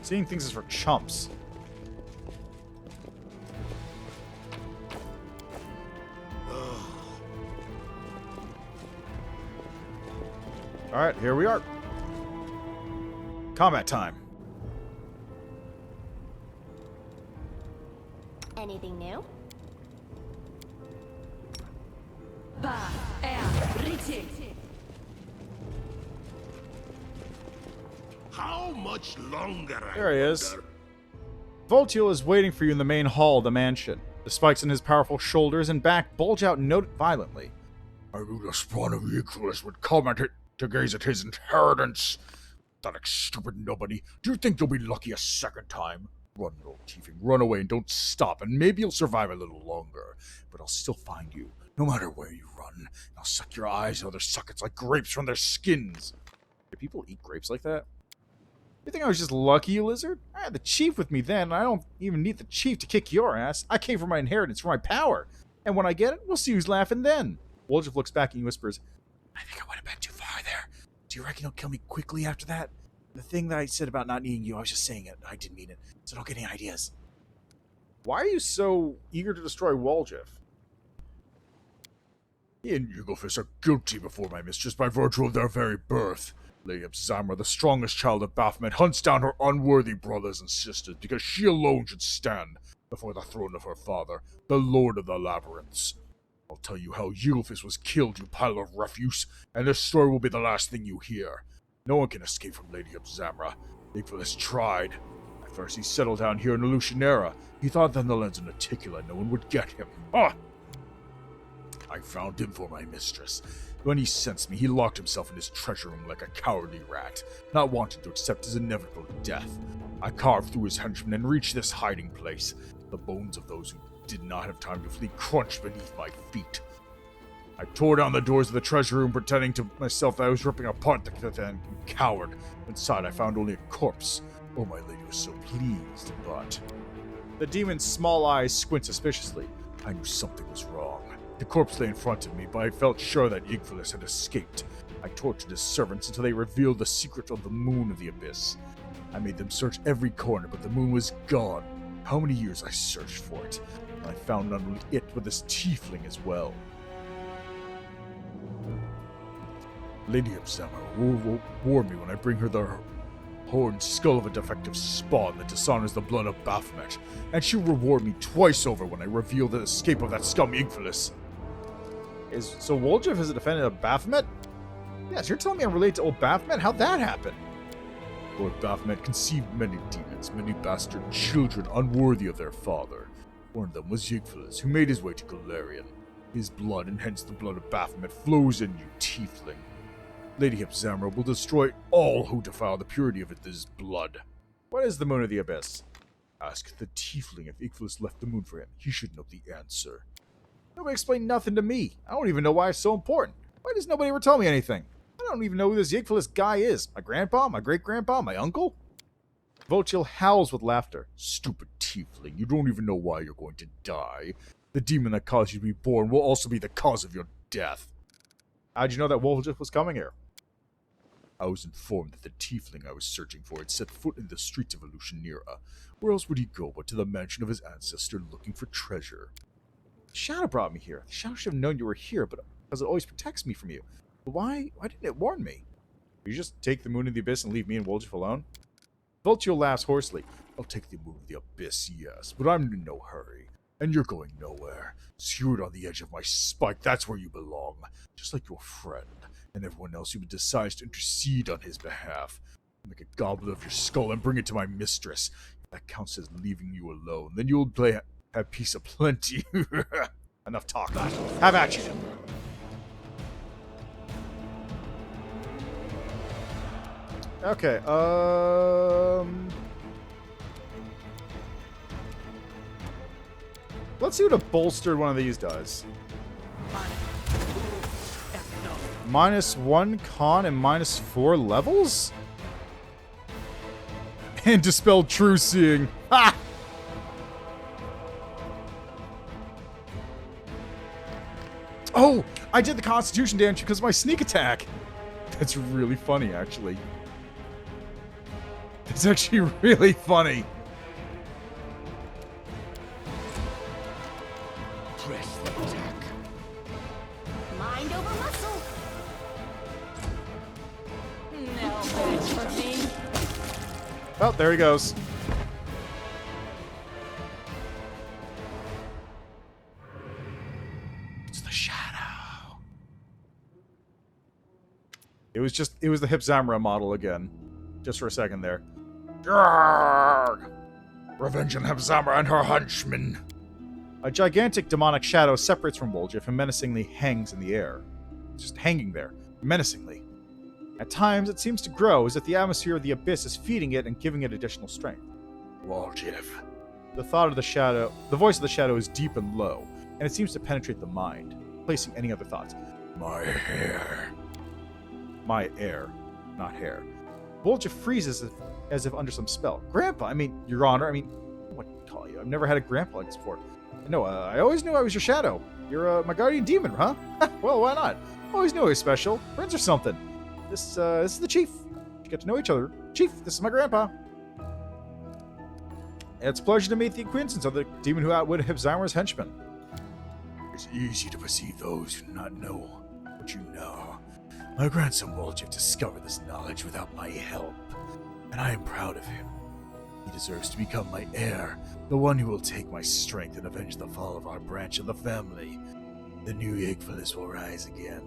Seeing things is for chumps. Alright, here we are. Combat time. Anything new? How much longer? There he is. Voltiel is waiting for you in the main hall of the mansion. The spikes on his powerful shoulders and back bulge out and note violently. I knew the spawn of Euclid would come at it to gaze at his inheritance. Pathetic, stupid nobody. Do you think you'll be lucky a second time? Run, little tiefling, run away and don't stop, and maybe you'll survive a little longer. But I'll still find you, no matter where you run. And I'll suck your eyes and other sockets like grapes from their skins. Do people eat grapes like that? You think I was just lucky, you lizard? I had the chief with me then, and I don't even need the chief to kick your ass. I came for my inheritance, for my power. And when I get it, we'll see who's laughing then. Woljif looks back and whispers, I think I went a bit too far there. Do you reckon he'll kill me quickly after that? The thing that I said about not needing you, I was just saying it. I didn't mean it. So don't get any ideas. Why are you so eager to destroy Woljif? He and Yugelfis are guilty before my mistress by virtue of their very birth. Lady Zamra, the strongest child of Baphomet, hunts down her unworthy brothers and sisters because she alone should stand before the throne of her father, the Lord of the Labyrinths. I'll tell you how Yugelfis was killed, you pile of refuse, and this story will be the last thing you hear. No one can escape from Lady Zamra. Yugelfis tried. At first he settled down here in Illusionera. He thought that in the lands of Naticula no one would get him. Ah! I found him for my mistress. When he sensed me, he locked himself in his treasure room like a cowardly rat, not wanting to accept his inevitable death. I carved through his henchmen and reached this hiding place. The bones of those who did not have time to flee crunched beneath my feet. I tore down the doors of the treasure room, pretending to myself that I was ripping apart the thing, coward. Inside, I found only a corpse. Oh, my lady was so pleased, but... The demon's small eyes squint suspiciously. I knew something was wrong. The corpse lay in front of me, but I felt sure that Yggdrasil had escaped. I tortured his servants until they revealed the secret of the moon of the abyss. I made them search every corner, but the moon was gone. How many years I searched for it. And I found not only it, but this tiefling as well. Lady Zamra will warn me when I bring her the horned skull of a defective spawn that dishonors the blood of Baphomet, and she'll reward me twice over when I reveal the escape of that scum Yggdrasil. So Woljif is a defendant of Baphomet? Yes, you're telling me I'm related to old Baphomet? How'd that happen? Lord Baphomet conceived many demons, many bastard children unworthy of their father. One of them was Yggdrasil, who made his way to Galarian. His blood, and hence the blood of Baphomet, flows in you, tiefling. Lady Zamra will destroy all who defile the purity of his blood. What is the moon of the abyss? Ask the tiefling if Yggdrasil left the moon for him. He should know the answer. Nobody explained nothing to me. I don't even know why it's so important. Why does nobody ever tell me anything? I don't even know who this Yggdrasil guy is. My grandpa? My great-grandpa? My uncle? Voltiel howls with laughter. Stupid tiefling, you don't even know why you're going to die. The demon that caused you to be born will also be the cause of your death. How'd you know that Woljif was coming here? I was informed that the tiefling I was searching for had set foot in the streets of Illusionera. Where else would he go but to the mansion of his ancestor looking for treasure? The Shadow brought me here. The Shadow should have known you were here, but because it always protects me from you. But why didn't it warn me? You just take the moon of the abyss and leave me and Woljif alone? Voltiel laughs hoarsely. I'll take the moon of the abyss, yes, but I'm in no hurry. And you're going nowhere. Skewered on the edge of my spike, that's where you belong. Just like your friend, and everyone else who decides to intercede on his behalf. Make a goblet of your skull and bring it to my mistress. If that counts as leaving you alone, then you'll have peace of plenty. Enough talk. Have at you. Okay, let's see what a bolstered one of these does. -1 con and -4 levels? And dispelled true seeing. Ha! Oh! I did the constitution damage because of my sneak attack! That's really funny, actually. It's actually really funny. Press the attack. Mind over muscle. No match for me. Oh, there he goes. It's the shadow. It was the Hip Zamra model again. Just for a second there. Grrrg! Revenge on Hepzamra and her henchmen. A gigantic demonic shadow separates from Woljif and menacingly hangs in the air. It's just hanging there, menacingly. At times, it seems to grow as if the atmosphere of the abyss is feeding it and giving it additional strength. Woljif. The voice of the shadow is deep and low, and it seems to penetrate the mind, placing any other thoughts. My hair. My air, not hair. Woljif freezes as if under some spell. Grandpa, I mean, Your Honor, I mean, what to call you? I've never had a grandpa like this before. No, I always knew I was your shadow. You're my guardian demon, huh? Well, why not? Always knew I was special. Friends or something. This is the chief. You get to know each other. Chief, this is my grandpa. It's a pleasure to meet the acquaintance of the demon who outwitted Hipzamra's henchman. It's easy to perceive those who do not know what you know. My grandson Woljif discovered this knowledge without my help, and I am proud of him. He deserves to become my heir, the one who will take my strength and avenge the fall of our branch of the family. The new Igvalis will rise again.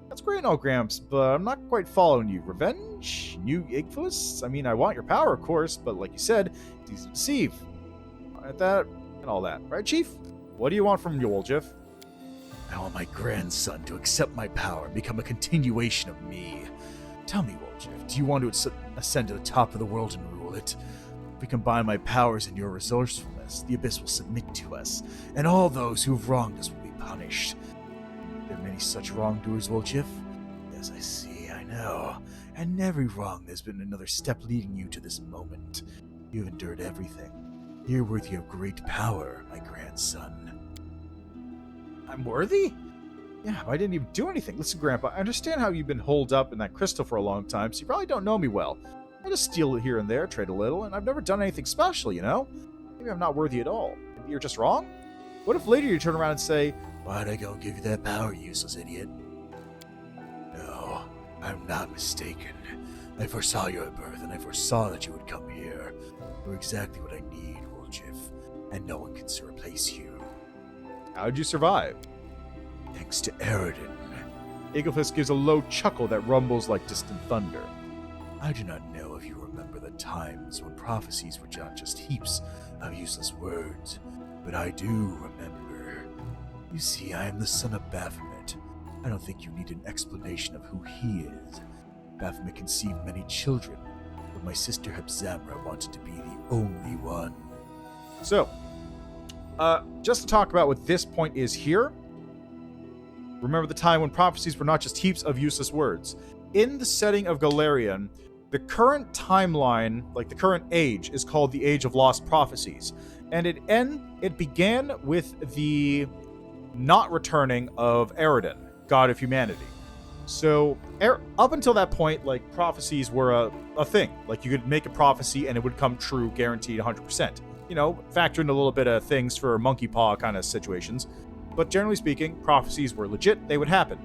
That's great and all, Gramps, but I'm not quite following you. Revenge? New Igvalis? I mean, I want your power, of course, but like you said, it's easy to deceive. Right, that and all that. Right, Chief? What do you want from Woljif? I want my grandson to accept my power and become a continuation of me. Tell me, Woljif, do you want to ascend to the top of the world and rule it? If we combine my powers and your resourcefulness, the Abyss will submit to us, and all those who have wronged us will be punished. Are there many such wrongdoers, Woljif? Yes, I see, I know. And in every wrong, there's been another step leading you to this moment. You've endured everything. You're worthy of great power, my grandson. I'm worthy? Yeah, I didn't even do anything. Listen, Grandpa, I understand how you've been holed up in that crystal for a long time, so you probably don't know me well. I just steal it here and there, trade a little, and I've never done anything special, you know? Maybe I'm not worthy at all. Maybe you're just wrong? What if later you turn around and say, Why'd I go and give you that power, useless idiot? No, I'm not mistaken. I foresaw you at birth, and I foresaw that you would come here. You're exactly what I need, Woljif, and no one can replace you. how'd you survive? Thanks to Eridan. Igilfus gives a low chuckle that rumbles like distant thunder. I do not know if you remember the times when prophecies were not just heaps of useless words, but I do remember. You see, I am the son of Baphomet. I don't think you need an explanation of who he is. Baphomet conceived many children, but my sister Hepzamra wanted to be the only one. So, just to talk about what this point is here, remember the time when prophecies were not just heaps of useless words. In the setting of Galarian, the current timeline, like the current age, is called the Age of Lost Prophecies. And it began with the not returning of Eridan, god of humanity. So, up until that point, like, prophecies were a thing. Like, you could make a prophecy and it would come true, guaranteed 100%. You know, factor in a little bit of things for monkey paw kind of situations. But generally speaking, prophecies were legit, they would happen.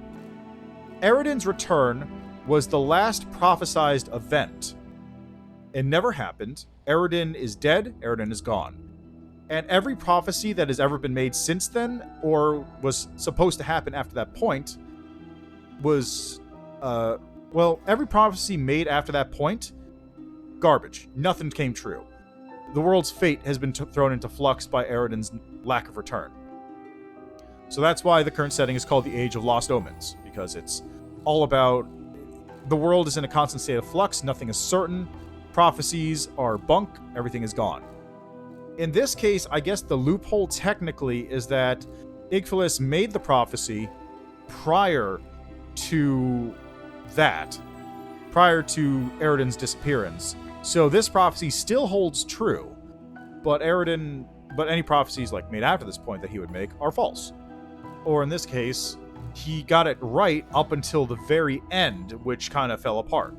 Eridan's return was the last prophesized event. It never happened. Eridan is dead, Eridan is gone. And every prophecy that has ever been made since then, or was supposed to happen after that point, was, every prophecy made after that point, garbage. Nothing came true. The world's fate has been thrown into flux by Eridan's lack of return. So that's why the current setting is called the Age of Lost Omens, because it's all about the world is in a constant state of flux, nothing is certain, prophecies are bunk, everything is gone. In this case, I guess the loophole technically is that Igvalis made the prophecy prior to Eridan's disappearance. So this prophecy still holds true, but any prophecies like made after this point that he would make are false. Or in this case, he got it right up until the very end, which kind of fell apart.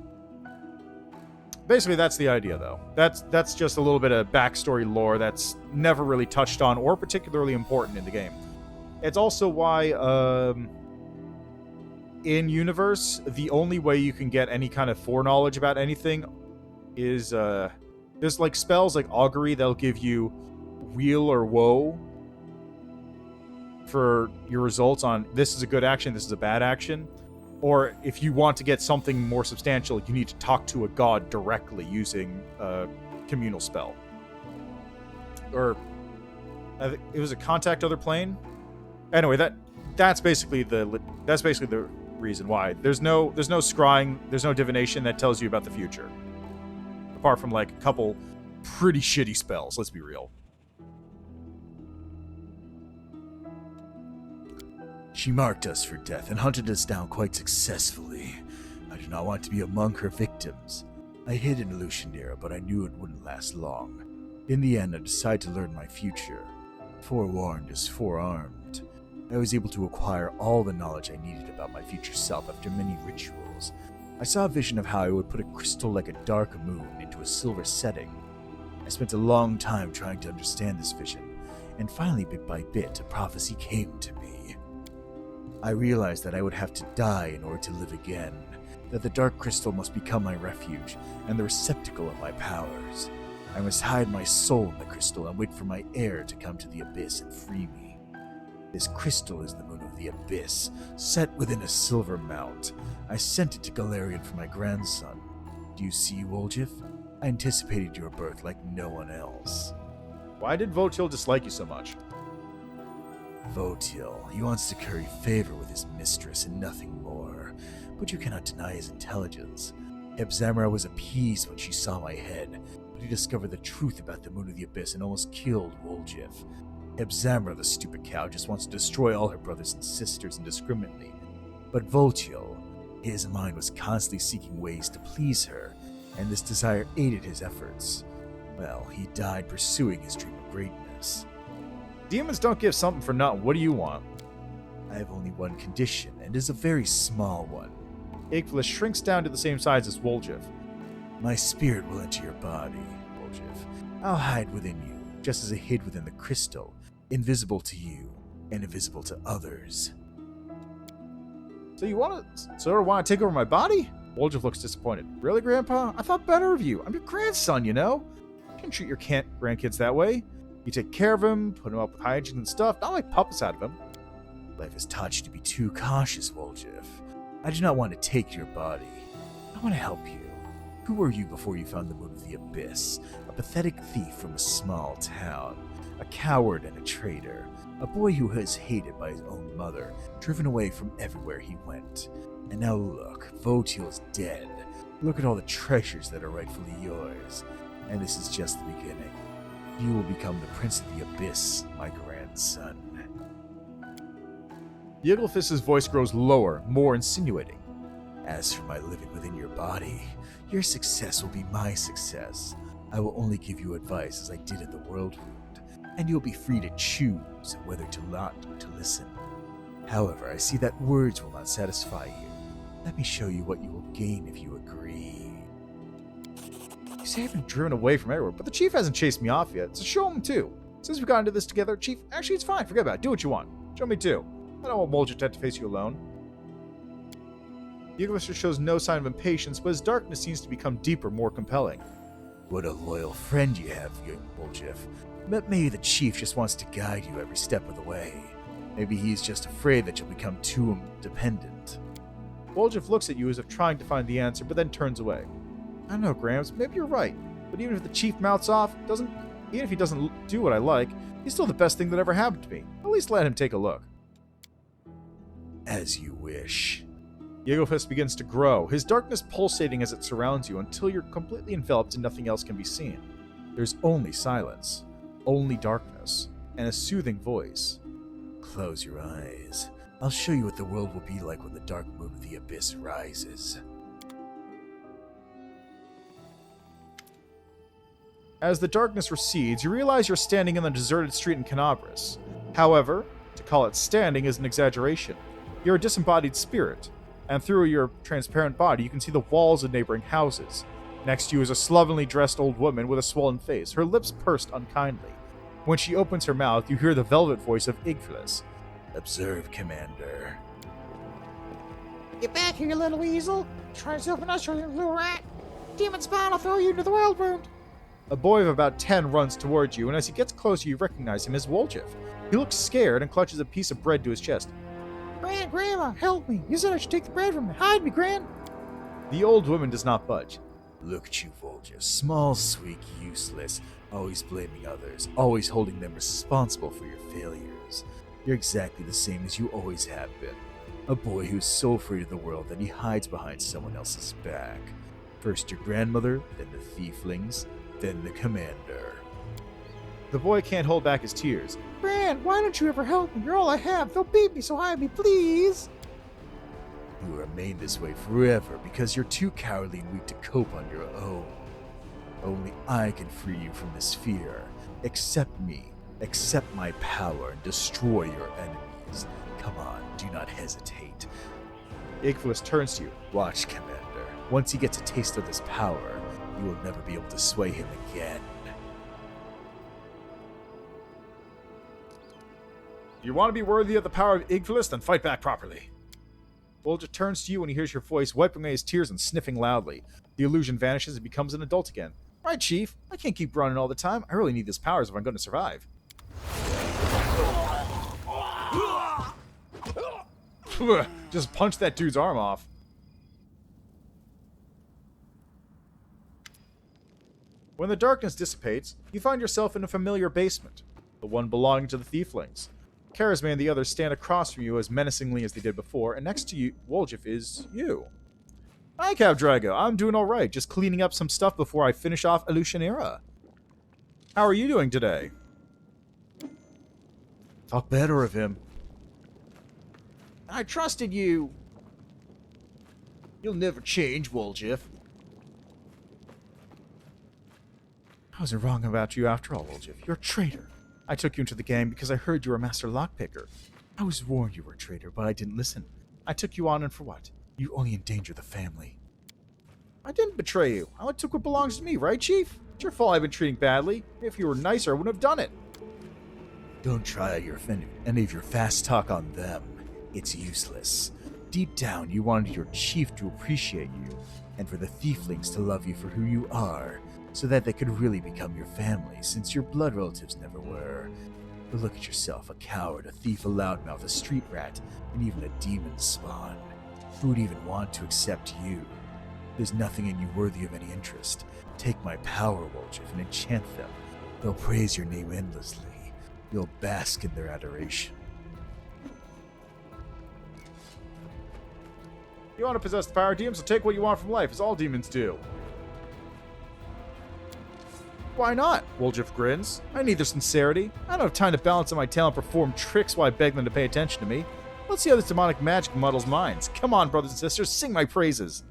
Basically, that's the idea, though. That's just a little bit of backstory lore that's never really touched on or particularly important in the game. It's also why, in universe, the only way you can get any kind of foreknowledge about anything is there's like spells like augury that'll give you weal or woe for your results on this is a good action, this is a bad action. Or if you want to get something more substantial, you need to talk to a god directly using a communal spell. Or it was a contact other plane. Anyway, that's basically the reason why. There's no scrying, there's no divination that tells you about the future. Apart from like a couple pretty shitty spells, let's be real. She marked us for death and hunted us down quite successfully. I do not want to be among her victims. I hid in Lushanira, but I knew it wouldn't last long. In the end, I decided to learn my future. Forewarned is forearmed. I was able to acquire all the knowledge I needed about my future self after many rituals. I saw a vision of how I would put a crystal like a dark moon into a silver setting. I spent a long time trying to understand this vision, and finally, bit by bit, a prophecy came to me. I realized that I would have to die in order to live again, that the dark crystal must become my refuge and the receptacle of my powers. I must hide my soul in the crystal and wait for my heir to come to the abyss and free me. This crystal is the moon of the abyss, set within a silver mount. I sent it to Galarian for my grandson. Do you see, Woljif? I anticipated your birth like no one else. Why did Votil dislike you so much? Votil, he wants to curry favor with his mistress and nothing more, but you cannot deny his intelligence. Shamira was appeased when she saw my head, but he discovered the truth about the moon of the abyss and almost killed Woljif. Shamira, the stupid cow, just wants to destroy all her brothers and sisters indiscriminately. But Votil, his mind was constantly seeking ways to please her, and this desire aided his efforts. Well, he died pursuing his dream of greatness. Demons don't give something for nothing. What do you want? I have only one condition, and it is a very small one. Igflis shrinks down to the same size as Woljif. My spirit will enter your body, Woljif. I'll hide within you, just as I hid within the crystal, invisible to you and invisible to others. So you want to take over my body? Woljif looks disappointed. Really, Grandpa? I thought better of you. I'm your grandson, you know? You can't treat your grandkids that way. You take care of him, put him up with hygiene and stuff, not like puppets out of him. Life has taught you to be too cautious, Woljif. I do not want to take your body. I want to help you. Who were you before you found the moon of the abyss? A pathetic thief from a small town. A coward and a traitor. A boy who was hated by his own mother, driven away from everywhere he went. And now look, Votil is dead. Look at all the treasures that are rightfully yours. And this is just the beginning. You will become the Prince of the Abyss, my grandson. Yigglefist's voice grows lower, more insinuating. As for my living within your body, your success will be my success. I will only give you advice as I did at the World Wound, and you'll be free to choose whether to not or to listen. However, I see that words will not satisfy you. Let me show you what you will gain if you agree. You say I've been driven away from everywhere, but the Chief hasn't chased me off yet, so show him too. Since we've gotten into this together, Chief, actually it's fine, forget about it, do what you want. Show me too. I don't want Woljif to have to face you alone. Yigglefist shows no sign of impatience, but his darkness seems to become deeper, more compelling. What a loyal friend you have, Woljif. But maybe the Chief just wants to guide you every step of the way. Maybe he's just afraid that you'll become too dependent. Woljif looks at you as if trying to find the answer, but then turns away. I don't know, Gramps, maybe you're right. But even if the Chief mouths off, even if he doesn't do what I like, he's still the best thing that ever happened to me. At least let him take a look. As you wish. Yigglefist begins to grow, his darkness pulsating as it surrounds you until you're completely enveloped and nothing else can be seen. There's only silence, only darkness, and a soothing voice. Close your eyes. I'll show you what the world will be like when the dark moon of the abyss rises. As the darkness recedes, you realize you're standing in the deserted street in Canabris. However, to call it standing is an exaggeration. You're a disembodied spirit, and through your transparent body you can see the walls of neighboring houses. Next to you is a slovenly dressed old woman with a swollen face, her lips pursed unkindly. When she opens her mouth, you hear the velvet voice of Igflis. Observe, Commander. Get back here, you little weasel. Try yourself an usher, you little rat. Demon spawn, I'll throw you into the wild wound. A boy of about 10 runs towards you, and as he gets closer, you recognize him as Woljif. He looks scared and clutches a piece of bread to his chest. Grandma, help me. You said I should take the bread from me. Hide me, Gran. The old woman does not budge. Look at you, Voljif. Small, sweet, useless, always blaming others, always holding them responsible for your failures. You're exactly the same as you always have been. A boy who's so afraid of the world that he hides behind someone else's back. First your grandmother, then the thieflings, then the commander. The boy can't hold back his tears. Gran, why don't you ever help me? You're all I have. They'll beat me, so hide me, please. You will remain this way forever because you're too cowardly and weak to cope on your own. Only I can free you from this fear. Accept me, accept my power, and destroy your enemies. Come on, do not hesitate. Igflis turns to you. Watch, Commander. Once he gets a taste of this power, you will never be able to sway him again. You want to be worthy of the power of Igflis, then fight back properly. Woljif turns to you when he hears your voice, wiping away his tears and sniffing loudly. The illusion vanishes and becomes an adult again. Right, Chief. I can't keep running all the time. I really need these powers if I'm going to survive. Just punch that dude's arm off. When the darkness dissipates, you find yourself in a familiar basement, the one belonging to the Thieflings. Charisma and the others stand across from you as menacingly as they did before, and next to you, Woljif, is you. Hi, Cab Drago. I'm doing alright, just cleaning up some stuff before I finish off Shamira. How are you doing today? Talk better of him. I trusted you. You'll never change, Woljif. I wasn't wrong about you after all, Woljif. You're a traitor. I took you into the gang because I heard you were a master lockpicker. I was warned you were a traitor, but I didn't listen. I took you on, and for what? You only endanger the family. I didn't betray you. I only took what belongs to me, right, Chief? It's your fault I've been treating badly. If you were nicer, I wouldn't have done it. Don't try any of your fast talk on them. It's useless. Deep down, you wanted your chief to appreciate you, and for the Thieflings to love you for who you are, so that they could really become your family, since your blood relatives never were. But look at yourself, a coward, a thief, a loudmouth, a street rat, and even a demon spawn. Who would even want to accept you? There's nothing in you worthy of any interest. Take my power, Woljif, and enchant them. They'll praise your name endlessly. You'll bask in their adoration. You want to possess the power, demons, so take what you want from life, as all demons do. Why not? Woljif grins. I need their sincerity. I don't have time to balance on my tail and perform tricks while I beg them to pay attention to me. Let's see how this demonic magic muddles minds. Come on, brothers and sisters, sing my praises.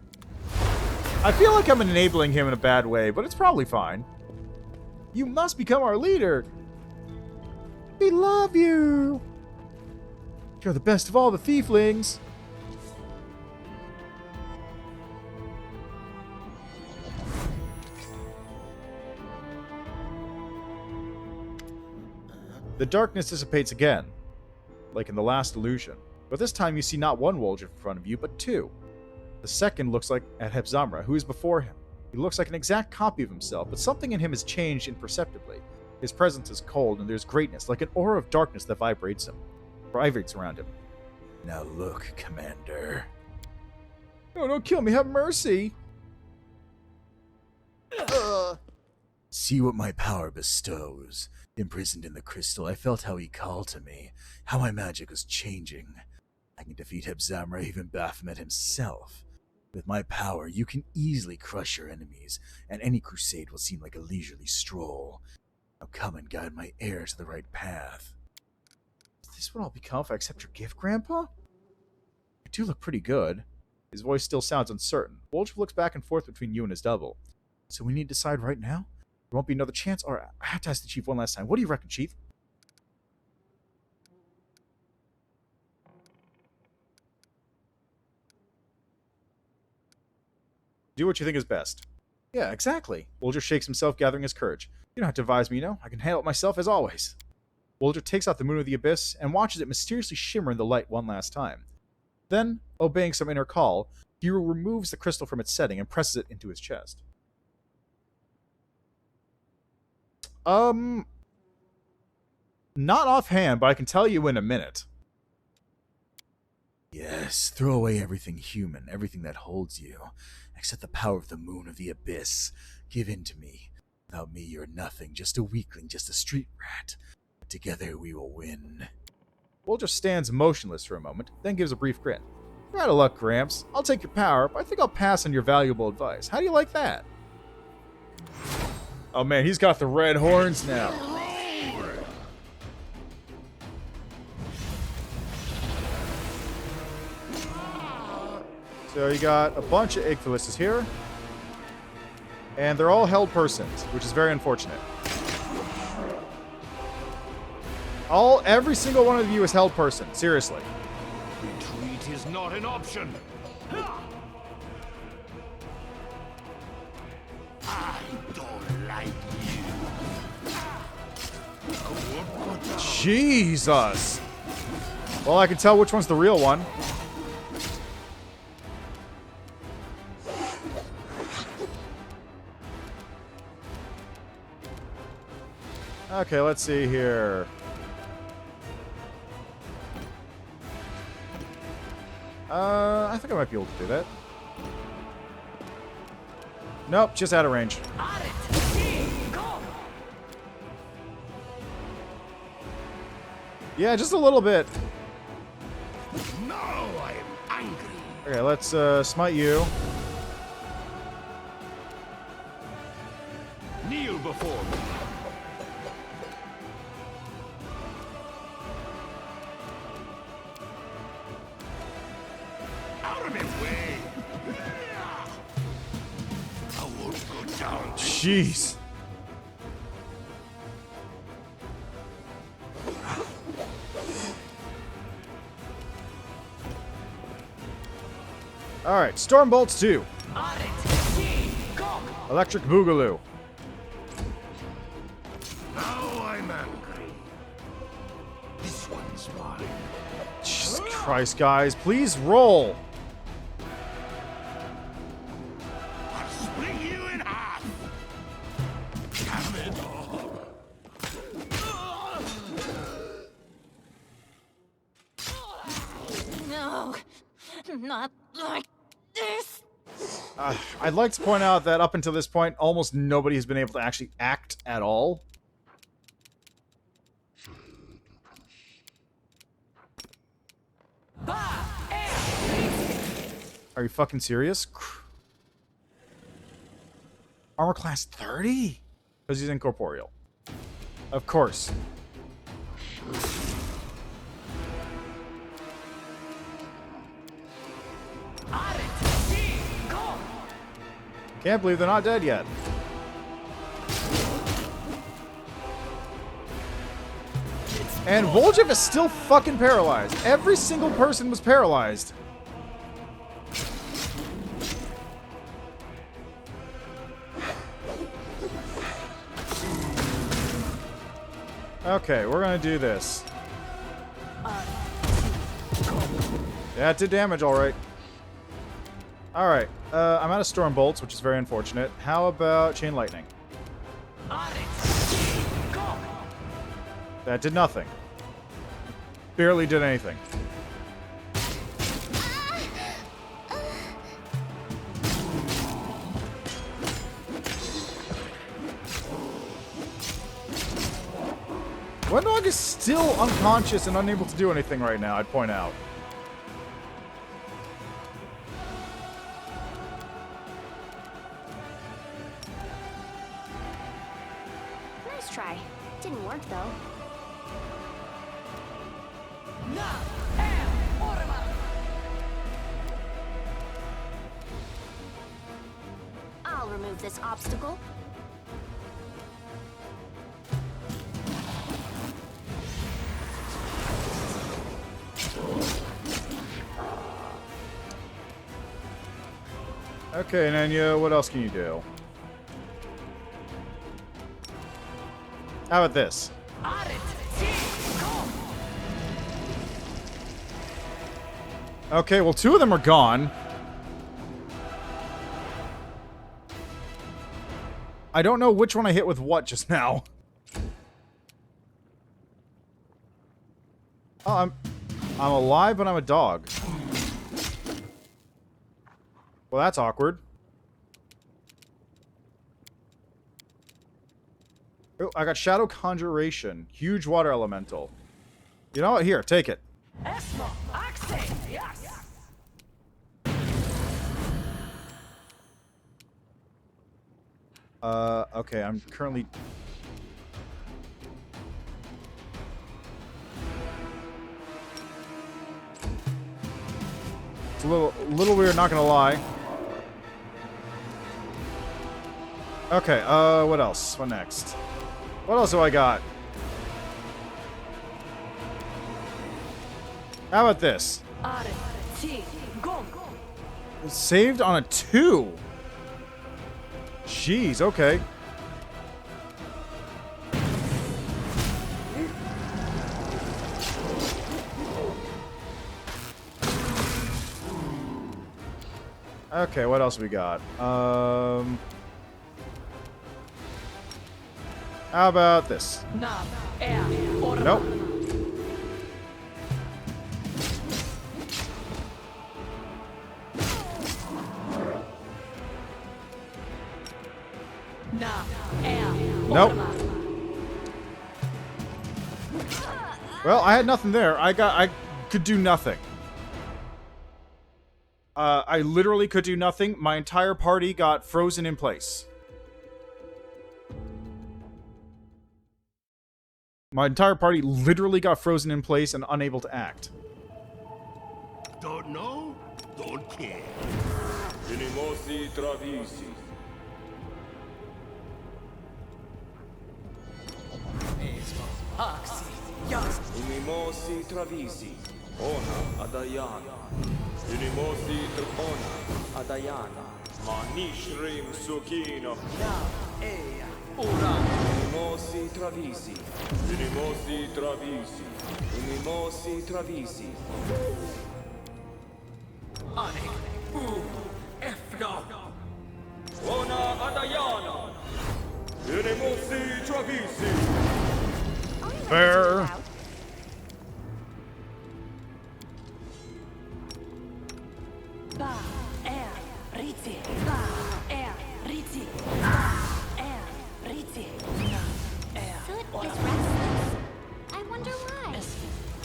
I feel like I'm enabling him in a bad way, but it's probably fine. You must become our leader. We love you. You're the best of all the Thieflings. The darkness dissipates again, like in the last illusion. But this time you see not one Woljif in front of you, but two. The second looks like at Hebzamra, who is before him. He looks like an exact copy of himself, but something in him has changed imperceptibly. His presence is cold, and there's greatness, like an aura of darkness that vibrates around him. Now look, Commander. No, don't kill me, have mercy! See what my power bestows. Imprisoned in the crystal, I felt how he called to me, how my magic was changing. I can defeat Hebzamra, even Baphomet himself. With my power, you can easily crush your enemies, and any crusade will seem like a leisurely stroll. Now come and guide my heir to the right path. Is this what I'll become if I accept your gift, Grandpa? You do look pretty good. His voice still sounds uncertain. Woljif looks back and forth between you and his double. So we need to decide right now? There won't be another chance, or I have to ask the Chief one last time. What do you reckon, Chief? Do what you think is best. Yeah, exactly. Wolger shakes himself, gathering his courage. You don't have to advise me, I can handle it myself as always. Wolger takes out the Moon of the Abyss and watches it mysteriously shimmer in the light one last time. Then, obeying some inner call, he removes the crystal from its setting and presses it into his chest. Not offhand, but I can tell you in a minute. Yes, throw away everything human, everything that holds you. Accept the power of the Moon of the Abyss. Give in to me. Without me, you're nothing, just a weakling, just a street rat. But together we will win. Wolger stands motionless for a moment, then gives a brief grin. You're out of luck, Gramps. I'll take your power, but I think I'll pass on your valuable advice. How do you like that? Oh man, he's got the red horns now. So you got a bunch of Ichthylluses here. And they're all held persons, which is very unfortunate. Every single one of you is held person, seriously. Retreat is not an option. I don't like you. Jesus! Well, I can tell which one's the real one. Okay, let's see here. I think I might be able to do that. Nope, just out of range. Yeah, just a little bit. Now I am angry. Okay, let's smite you. Kneel before me. Out of his way. I won't go down. Jeez. Alright, Storm Bolts 2. Electric Boogaloo. Now I'm angry. This one's mine. Jesus Christ, guys. Please roll. I'll split you in half. Damn it all. No, not like this. I'd like to point out that up until this point, almost nobody has been able to actually act at all. Are you fucking serious? Armor class 30? Because he's incorporeal. Of course. Can't believe they're not dead yet. And Voljev is still fucking paralyzed. Every single person was paralyzed. Okay, we're gonna do this. Yeah, it did damage, alright. Alright, I'm out of Storm Bolts, which is very unfortunate. How about Chain Lightning? That did nothing. Barely did anything. Wendog is still unconscious and unable to do anything right now, I'd point out. Nice try. Didn't work though. I'll remove this obstacle. Okay, Nanya, what else can you do? How about this? Okay, well, 2 of them are gone. I don't know which one I hit with what just now. Oh, I'm alive, but I'm a dog. Well, that's awkward. Oh, I got Shadow Conjuration. Huge water elemental. You know what? Here, take it. Okay, I'm currently... It's a little weird, not gonna lie. Okay, what else? What next? What else do I got? How about this? Saved on a 2. Jeez, okay. Okay, what else we got? How about this? Nope. Nope. Well, I had nothing there. I could do nothing. I literally could do nothing. My entire party got frozen in place. My entire party literally got frozen in place and unable to act. Don't know? Don't care. Unimosi travisi. Unimosi travisi. Ona adayana. Unimosi ona adayana. Manishrim sukino. Unimosi travisi. Unimosi travisi. Unimosi travisi. Anik. Efno. Ona adayana. Unimosi travisi. Fair. Ba riti. Ba riti. Riti. Philip is restless. I wonder why.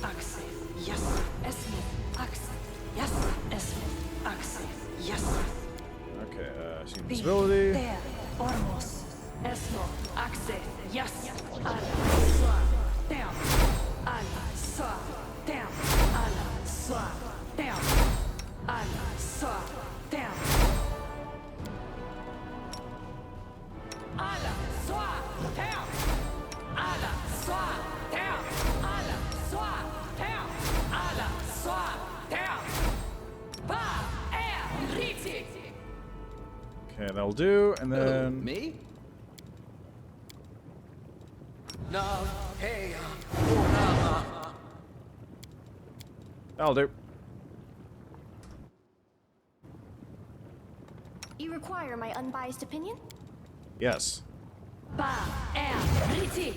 Axe. Yes. Esme. Axe. Yes. Esme. Axe. Yes. Okay, invisibility. There. Ormos. Esmo. Axe. Yes. Al. Down. Al. Swa. Down. Al. Swa. Down. Al. Swa. Down. Al. Swa. Down. Al. Swa. Down. Al. Swa. Down. Al. Swa. Down. Ba. Riti. Okay, that'll do, and then... Me? No. Hey. That'll do. You require my unbiased opinion? Yes. Ba. Riti.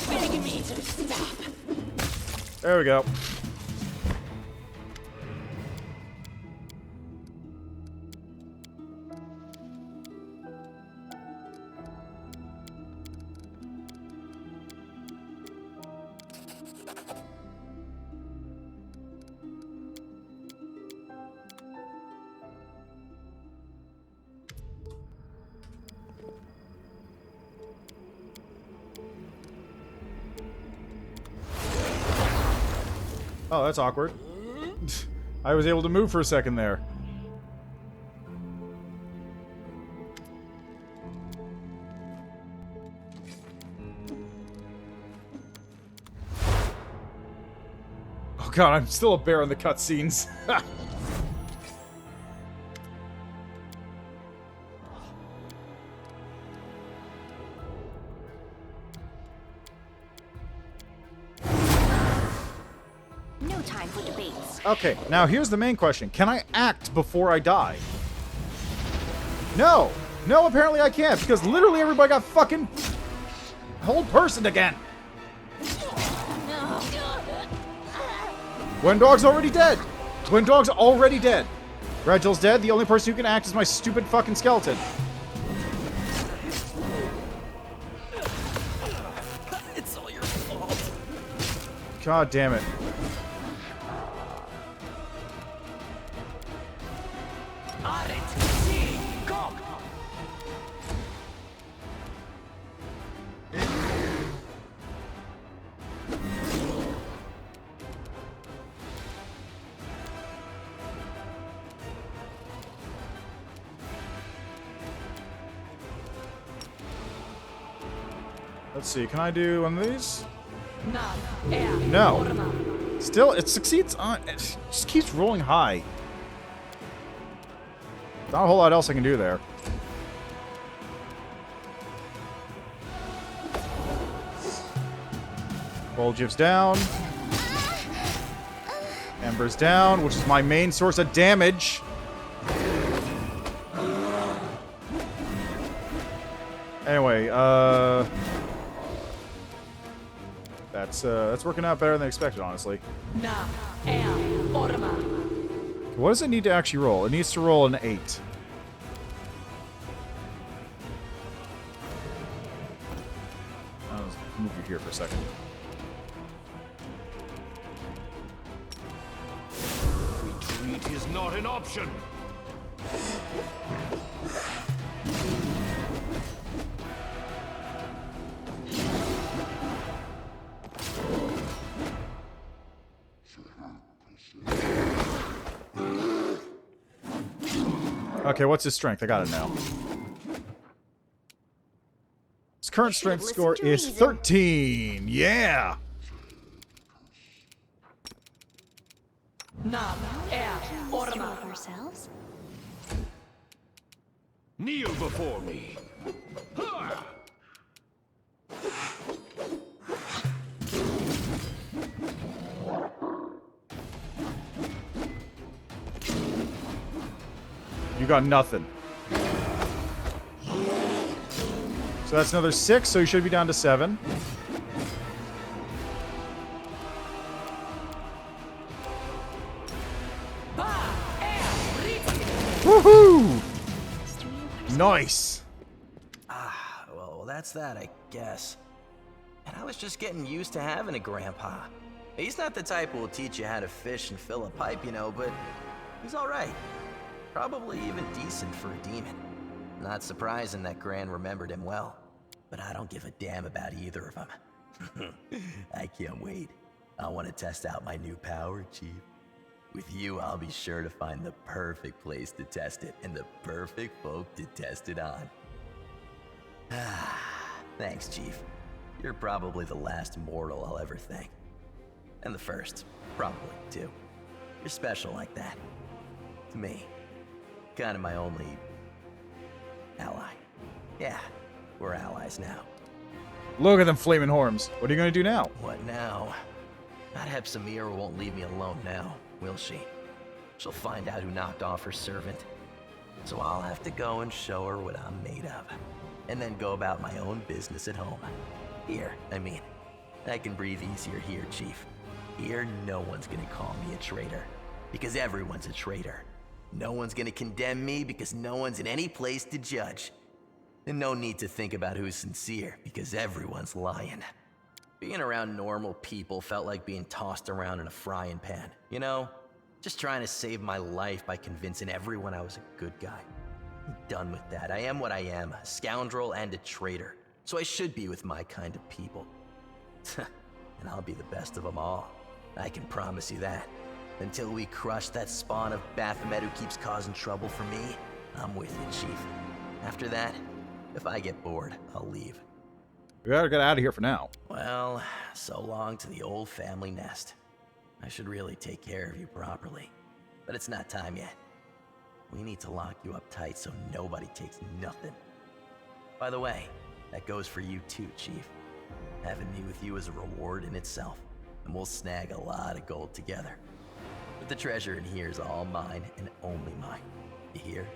Begging me to stop. There we go. Oh, that's awkward. I was able to move for a second there. god, I'm still a bear in the cutscenes. No time for debates. Okay, now here's the main question. Can I act before I die? No! No, apparently I can't, because literally everybody got fucking whole personed again. Windog's already dead. Windog's already dead. Regel's dead. The only person who can act is my stupid fucking skeleton. It's all your fault. God damn it. Let's see, can I do one of these? No. Still, it succeeds on... It just keeps rolling high. Not a whole lot else I can do there. Volgiv's down. Ember's down, which is my main source of damage. Anyway, that's working out better than expected, honestly. What does it need to actually roll? It needs to roll an 8. I'll move you here for a second. Retreat is not an option. Okay, what's his strength? I got it now. His current strength score is 13. Yeah! Ourselves? Kneel before me. Ha! You got nothing. So that's another 6, so you should be down to 7. Woohoo! Nice! Well, that's that, I guess. And I was just getting used to having a grandpa. He's not the type who will teach you how to fish and fill a pipe, you know, but he's alright. Probably even decent for a demon. Not surprising that Gran remembered him well. But I don't give a damn about either of them. I can't wait. I want to test out my new power, Chief. With you, I'll be sure to find the perfect place to test it and the perfect folk to test it on. Thanks, Chief. You're probably the last mortal I'll ever thank. And the first, probably, too. You're special like that. To me. Kind of my only ally. Yeah, we're allies now. Look at them flaming horns. What are you going to do now? What now? I'd have Shamira won't leave me alone now, will she? She'll find out who knocked off her servant. So I'll have to go and show her what I'm made of. And then go about my own business at home. Here, I mean. I can breathe easier here, Chief. Here, no one's gonna call me a traitor. Because everyone's a traitor. No one's gonna condemn me because no one's in any place to judge. And no need to think about who's sincere, because everyone's lying. Being around normal people felt like being tossed around in a frying pan, you know? Just trying to save my life by convincing everyone I was a good guy. I'm done with that. I am what I am, a scoundrel and a traitor. So I should be with my kind of people. And I'll be the best of them all. I can promise you that. Until we crush that spawn of Baphomet who keeps causing trouble for me, I'm with you, Chief. After that, if I get bored, I'll leave. We gotta get out of here for now. Well, so long to the old family nest. I should really take care of you properly. But it's not time yet. We need to lock you up tight so nobody takes nothing. By the way, that goes for you too, Chief. Having me with you is a reward in itself, and we'll snag a lot of gold together. But the treasure in here is all mine and only mine. You hear?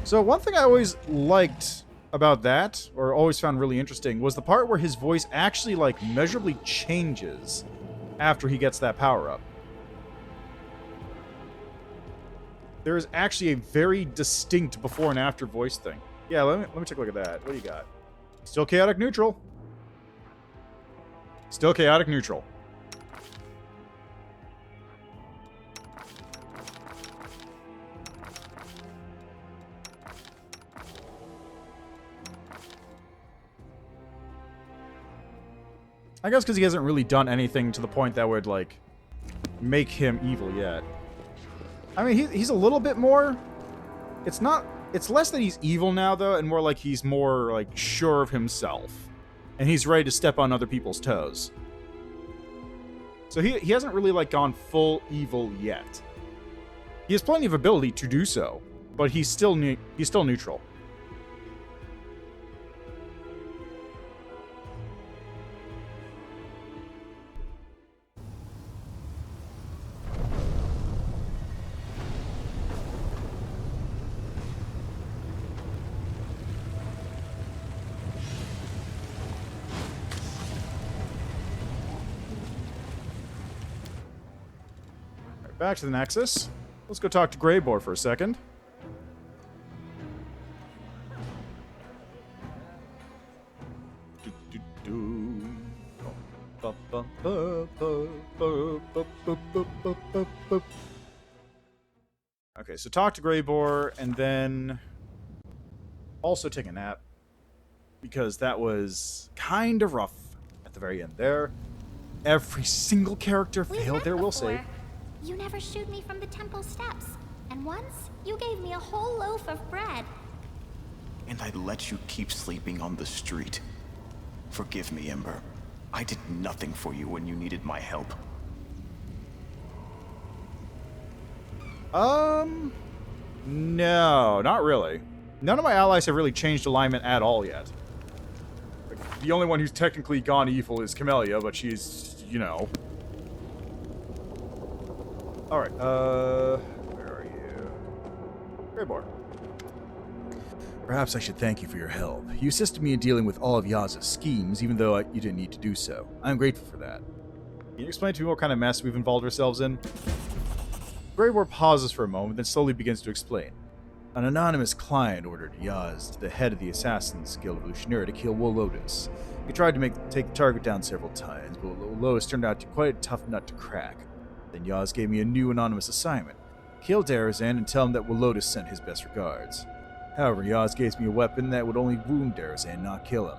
So one thing I always liked about that, or always found really interesting, was the part where his voice actually, like, measurably changes after he gets that power-up. There is actually a very distinct before and after voice thing. Yeah, let me take a look at that. What do you got? Still chaotic neutral. Still chaotic neutral. I guess because he hasn't really done anything to the point that would, like, make him evil yet. I mean, he's a little bit more... It's not... It's less that he's evil now, though, and more like he's more, like, sure of himself. And he's ready to step on other people's toes. So he hasn't really, like, gone full evil yet. He has plenty of ability to do so, but he's still neutral. Back to the Nexus. Let's go talk to Greybor for a second. Okay, so talk to Greybor, and then also take a nap, because that was kind of rough at the very end there. Every single character failed their will save. You never shooed me from the temple steps, and once you gave me a whole loaf of bread. And I let you keep sleeping on the street. Forgive me, Ember. I did nothing for you when you needed my help. No, not really. None of my allies have really changed alignment at all yet. Like, the only one who's technically gone evil is Camellia, but she's, you know... Alright, where are you? Greybor. Perhaps I should thank you for your help. You assisted me in dealing with all of Yaz's schemes, even though you didn't need to do so. I'm grateful for that. Can you explain to me what kind of mess we've involved ourselves in? Greybor pauses for a moment, then slowly begins to explain. An anonymous client ordered Yaz, the head of the Assassins Guild of Lucianera, to kill Lotus. He tried to take the target down several times, but Lotus turned out to be quite a tough nut to crack. Then Yaz gave me a new anonymous assignment. Kill Darazan and tell him that Lotus sent his best regards. However, Yaz gave me a weapon that would only wound Darazan, not kill him.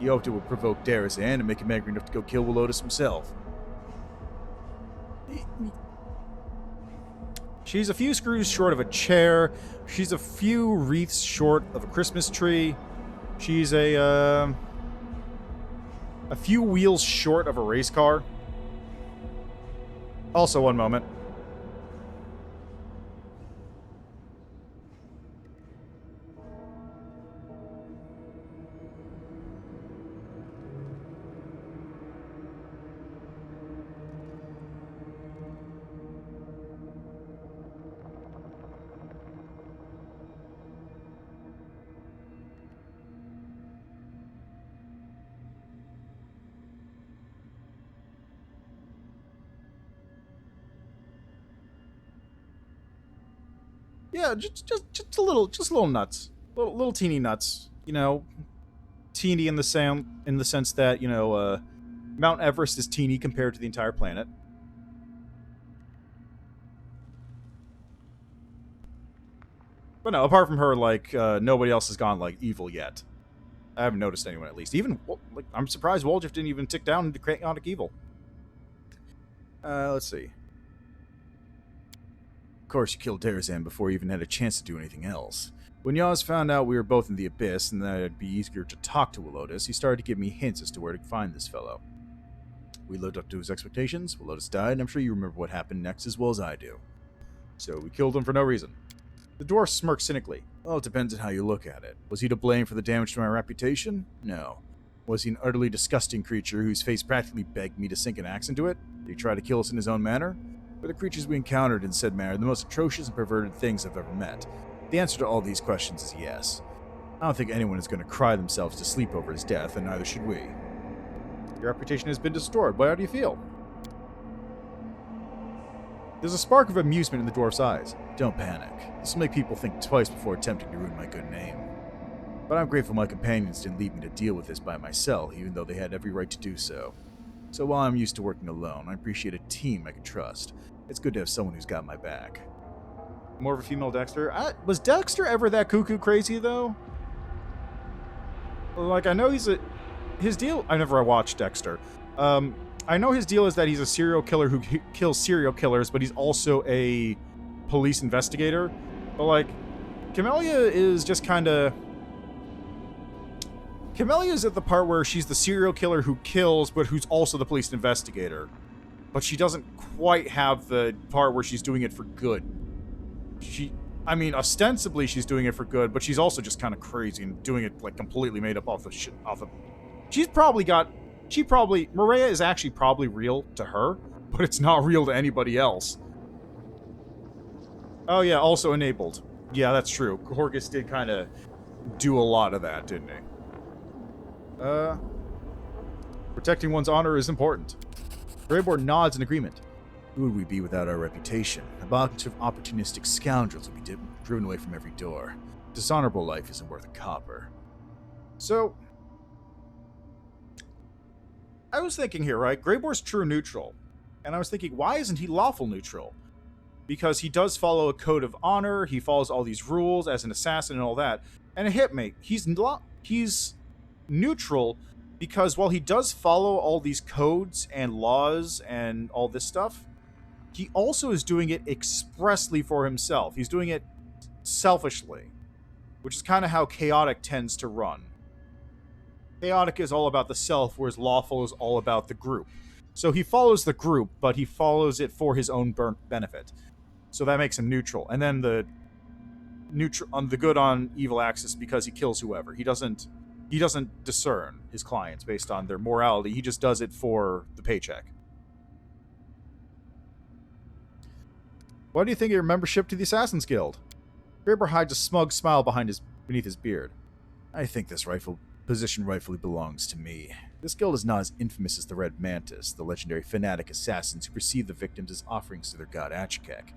He hoped it would provoke Darazan and make him angry enough to go kill Lotus himself. She's a few screws short of a chair. She's a few wreaths short of a Christmas tree. She's a few wheels short of a race car. Also, one moment. Yeah, just a little nuts, little teeny nuts. You know, teeny in the sense that, you know, Mount Everest is teeny compared to the entire planet. But no, apart from her, like, nobody else has gone, like, evil yet. I haven't noticed anyone, at least. Even, like, I'm surprised Woljif didn't even tick down into chaotic evil. Let's see. Of course, you killed Darazan before you even had a chance to do anything else. When Yaz found out we were both in the Abyss and that it'd be easier to talk to Lotus, he started to give me hints as to where to find this fellow. We lived up to his expectations, Lotus died, and I'm sure you remember what happened next as well as I do. So we killed him for no reason. The dwarf smirked cynically. Well, it depends on how you look at it. Was he to blame for the damage to my reputation? No. Was he an utterly disgusting creature whose face practically begged me to sink an axe into it? Did he try to kill us in his own manner? Were the creatures we encountered in said manner the most atrocious and perverted things I've ever met? The answer to all these questions is yes. I don't think anyone is going to cry themselves to sleep over his death, and neither should we. Your reputation has been destroyed. How do you feel? There's a spark of amusement in the dwarf's eyes. Don't panic. This will make people think twice before attempting to ruin my good name. But I'm grateful my companions didn't leave me to deal with this by myself, even though they had every right to do so. So while I'm used to working alone, I appreciate a team I can trust. It's good to have someone who's got my back. More of a female Dexter? Was Dexter ever that cuckoo crazy, though? Like, I know his deal... I never watched Dexter. I know his deal is that he's a serial killer who kills serial killers, but he's also a police investigator. But, like, Camellia is just kind of... Camelia's at the part where she's the serial killer who kills, but who's also the police investigator. But she doesn't quite have the part where she's doing it for good. I mean, ostensibly she's doing it for good, but she's also just kind of crazy and doing it, like, completely made up off the shit. Maria is actually probably real to her, but it's not real to anybody else. Oh yeah, also enabled. Yeah, that's true. Horgus did kind of do a lot of that, didn't he? Protecting one's honor is important. Greyboard nods in agreement. Who would we be without our reputation? A bunch of opportunistic scoundrels would be driven away from every door. Dishonorable life isn't worth a copper. So, I was thinking here, right? Greyboar's true neutral. And I was thinking, why isn't he lawful neutral? Because he does follow a code of honor, he follows all these rules as an assassin and all that. And a hitmate, he's neutral because while he does follow all these codes and laws and all this stuff, he also is doing it expressly for himself. He's doing it selfishly, which is kind of how chaotic tends to run. Chaotic is all about the self, whereas lawful is all about the group. So he follows the group, but he follows it for his own benefit. So that makes him neutral. And then the on the good on evil axis because he kills whoever. He doesn't discern his clients based on their morality. He just does it for the paycheck. What do you think of your membership to the Assassin's Guild? Greyboar hides a smug smile beneath his beard. I think this position rightfully belongs to me. This guild is not as infamous as the Red Mantis, the legendary fanatic assassins who perceive the victims as offerings to their god Achikek,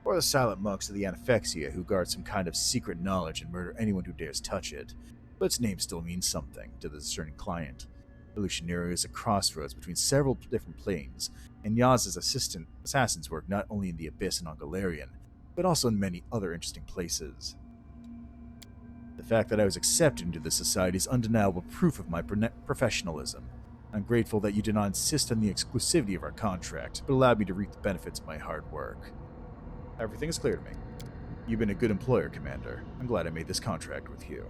or the silent monks of the Anaphexia who guard some kind of secret knowledge and murder anyone who dares touch it. But its name still means something to the discerning client. Illusionary is a crossroads between several different planes, and Yaz's assassins work not only in the Abyss and on Galarian, but also in many other interesting places. The fact that I was accepted into this society is undeniable proof of my professionalism. I'm grateful that you did not insist on the exclusivity of our contract, but allowed me to reap the benefits of my hard work. Everything is clear to me. You've been a good employer, Commander. I'm glad I made this contract with you.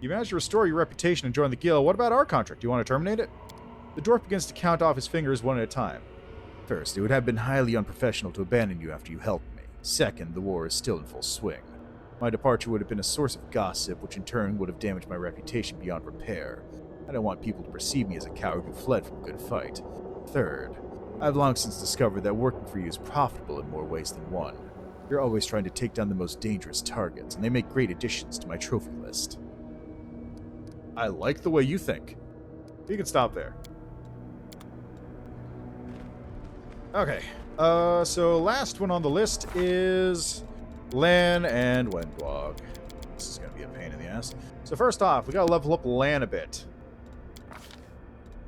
You managed to restore your reputation and join the guild. What about our contract? Do you want to terminate it? The dwarf begins to count off his fingers one at a time. First, it would have been highly unprofessional to abandon you after you helped me. Second, the war is still in full swing. My departure would have been a source of gossip, which in turn would have damaged my reputation beyond repair. I don't want people to perceive me as a coward who fled from a good fight. Third, I've long since discovered that working for you is profitable in more ways than one. You're always trying to take down the most dangerous targets, and they make great additions to my trophy list. I like the way you think. You can stop there. Okay. So last one on the list is Lan and Wendwog. This is going to be a pain in the ass. So first off, we got to level up Lan a bit.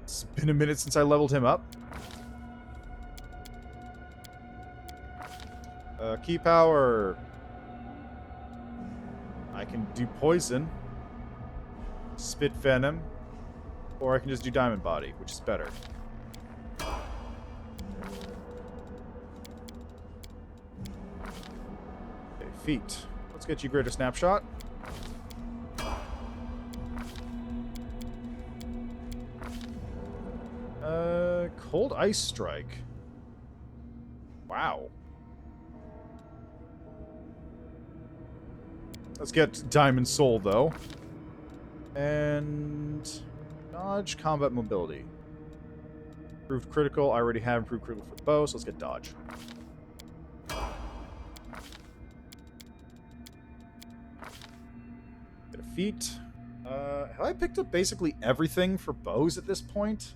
It's been a minute since I leveled him up. Key power. I can do poison. Spit venom. Or I can just do diamond body, which is better. Okay, feet. Let's get you greater snapshot. Cold Ice Strike. Wow. Let's get Diamond Soul, though. And... Dodge, Combat Mobility. Improved Critical. I already have Improved Critical for the bow, so let's get Dodge. Get a feat. Have I picked up basically everything for bows at this point?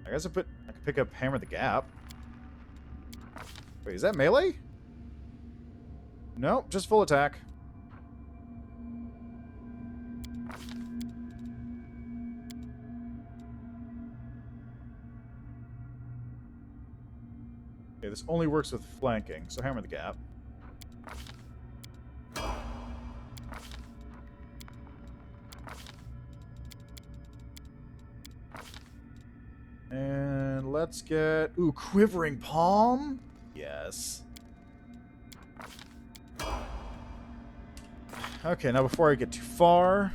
I guess I could pick up Hammer the Gap. Wait, is that melee? No, just full attack. Okay, this only works with flanking, so Hammer the Gap. And let's get... Ooh, Quivering Palm? Yes. Okay, now before I get too far...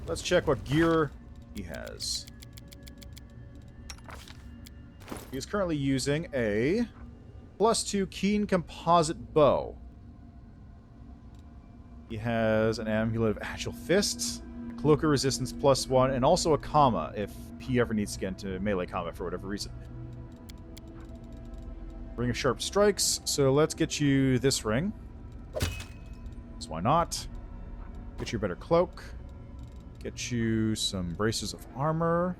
Let's check what gear he has. He is currently using a +2 Keen Composite Bow. He has an Amulet of Agile Fists, Cloaker Resistance +1, and also a comma if he ever needs to get into melee combat for whatever reason. Ring of Sharp Strikes, so let's get you this ring. So why not? Get you a better cloak. Get you some Braces of Armor.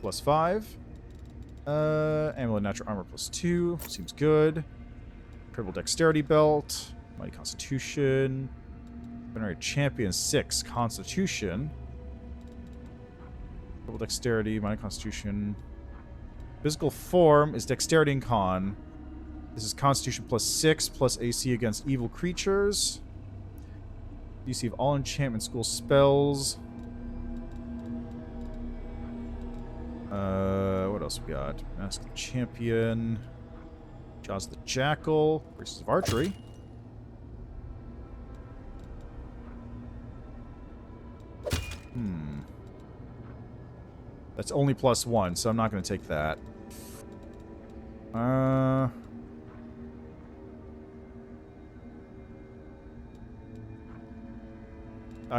+5. Amulet Natural Armor +2. Seems good. Triple Dexterity Belt. Mighty Constitution. Venerate Champion 6. Constitution. Triple Dexterity. Mighty Constitution. Physical Form is Dexterity and Con. This is Constitution +6 plus AC against evil creatures. DC of all enchantment school spells. What else we got? Mask of the Champion. Jaws of the Jackal. Braces of Archery. That's only +1, so I'm not going to take that. I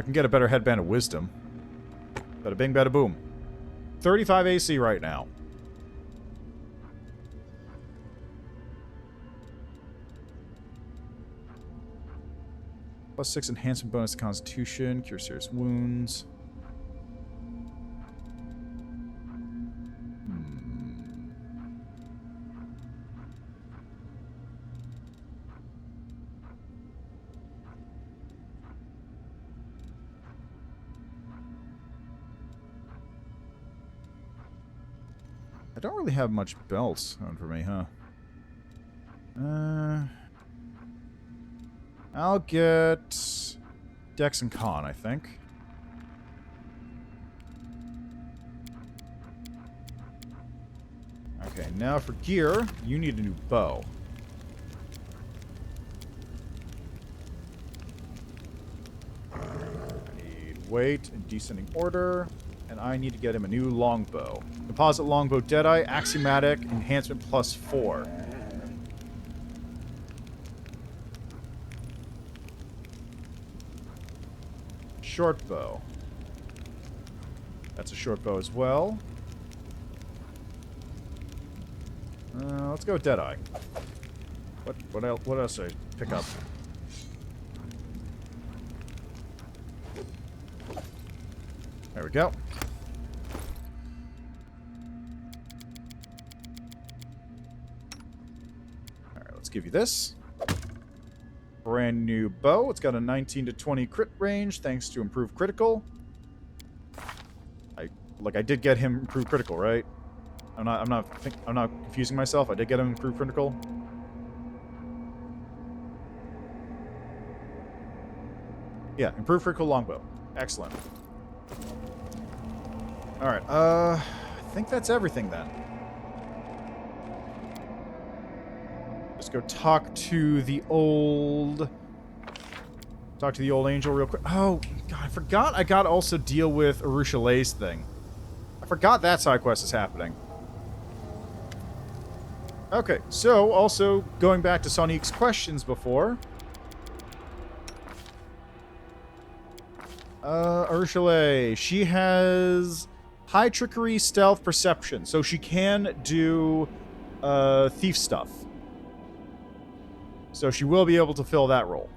can get a better Headband of Wisdom. Bada bing, bada boom. 35 AC right now. +6 enhancement bonus to Constitution. Cure serious wounds. I don't really have much belts on for me, huh? I'll get Dex and Con, I think. Okay, now for gear, you need a new bow. I need weight in descending order. And I need to get him a new longbow. Composite longbow Deadeye, axiomatic, enhancement +4. Short bow. That's a short bow as well. Let's go with Deadeye. What else did I pick up? There we go. Alright, let's give you this. Brand new bow. It's got a 19 to 20 crit range thanks to improved critical. I did get him improved critical, right? I'm not confusing myself. I did get him improved critical. Yeah, improved critical longbow. Excellent. Alright, I think that's everything then. Let's go talk to the old Talk to the old angel real quick. Oh, God, I forgot I gotta also deal with Urushalay's thing. I forgot that side quest is happening. Okay, so also going back to Sonique's questions before. Urushalay, she has high trickery, stealth, perception, so she can do thief stuff. So she will be able to fill that role.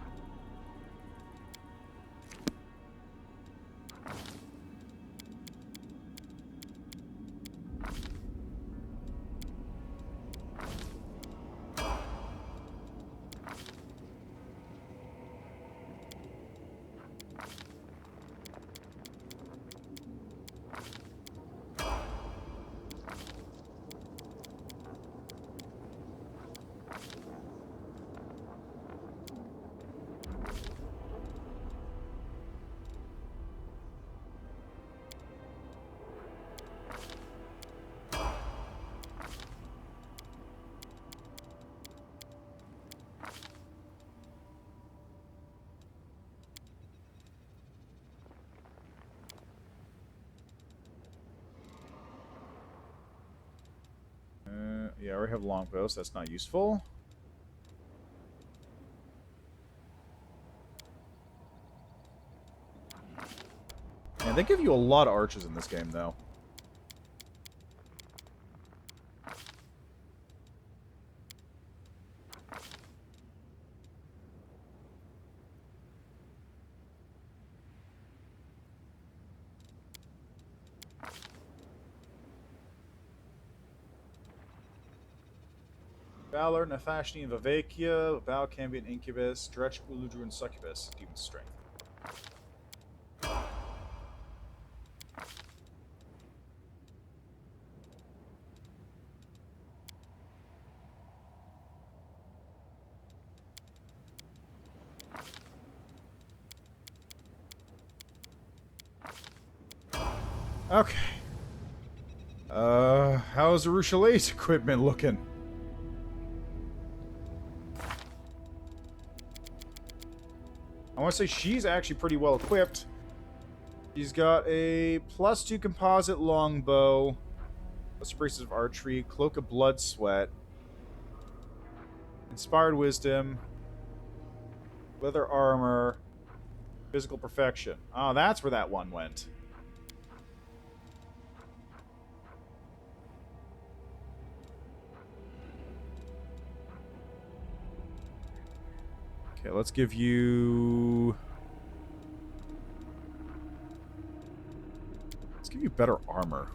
Yeah, I already have longbow, so that's not useful. And they give you a lot of archers in this game, though. Valor, Nefashni, and Vivakia, Val, Cambion, Incubus, Dretch, Uludru, and Succubus. Demon Strength. Okay. How's Urushalay's equipment looking? I want to say she's actually pretty well equipped. She's got a +2 composite longbow, plus braces of archery, cloak of blood sweat, inspired wisdom, leather armor, physical perfection. Oh, that's where that one went. Okay, let's give you... Let's give you better armor.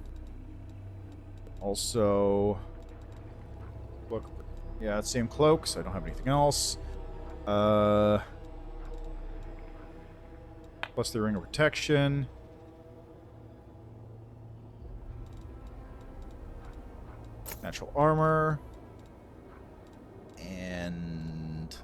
Also... Look, yeah, same cloak, so I don't have anything else. Plus the ring of protection. Natural armor. And...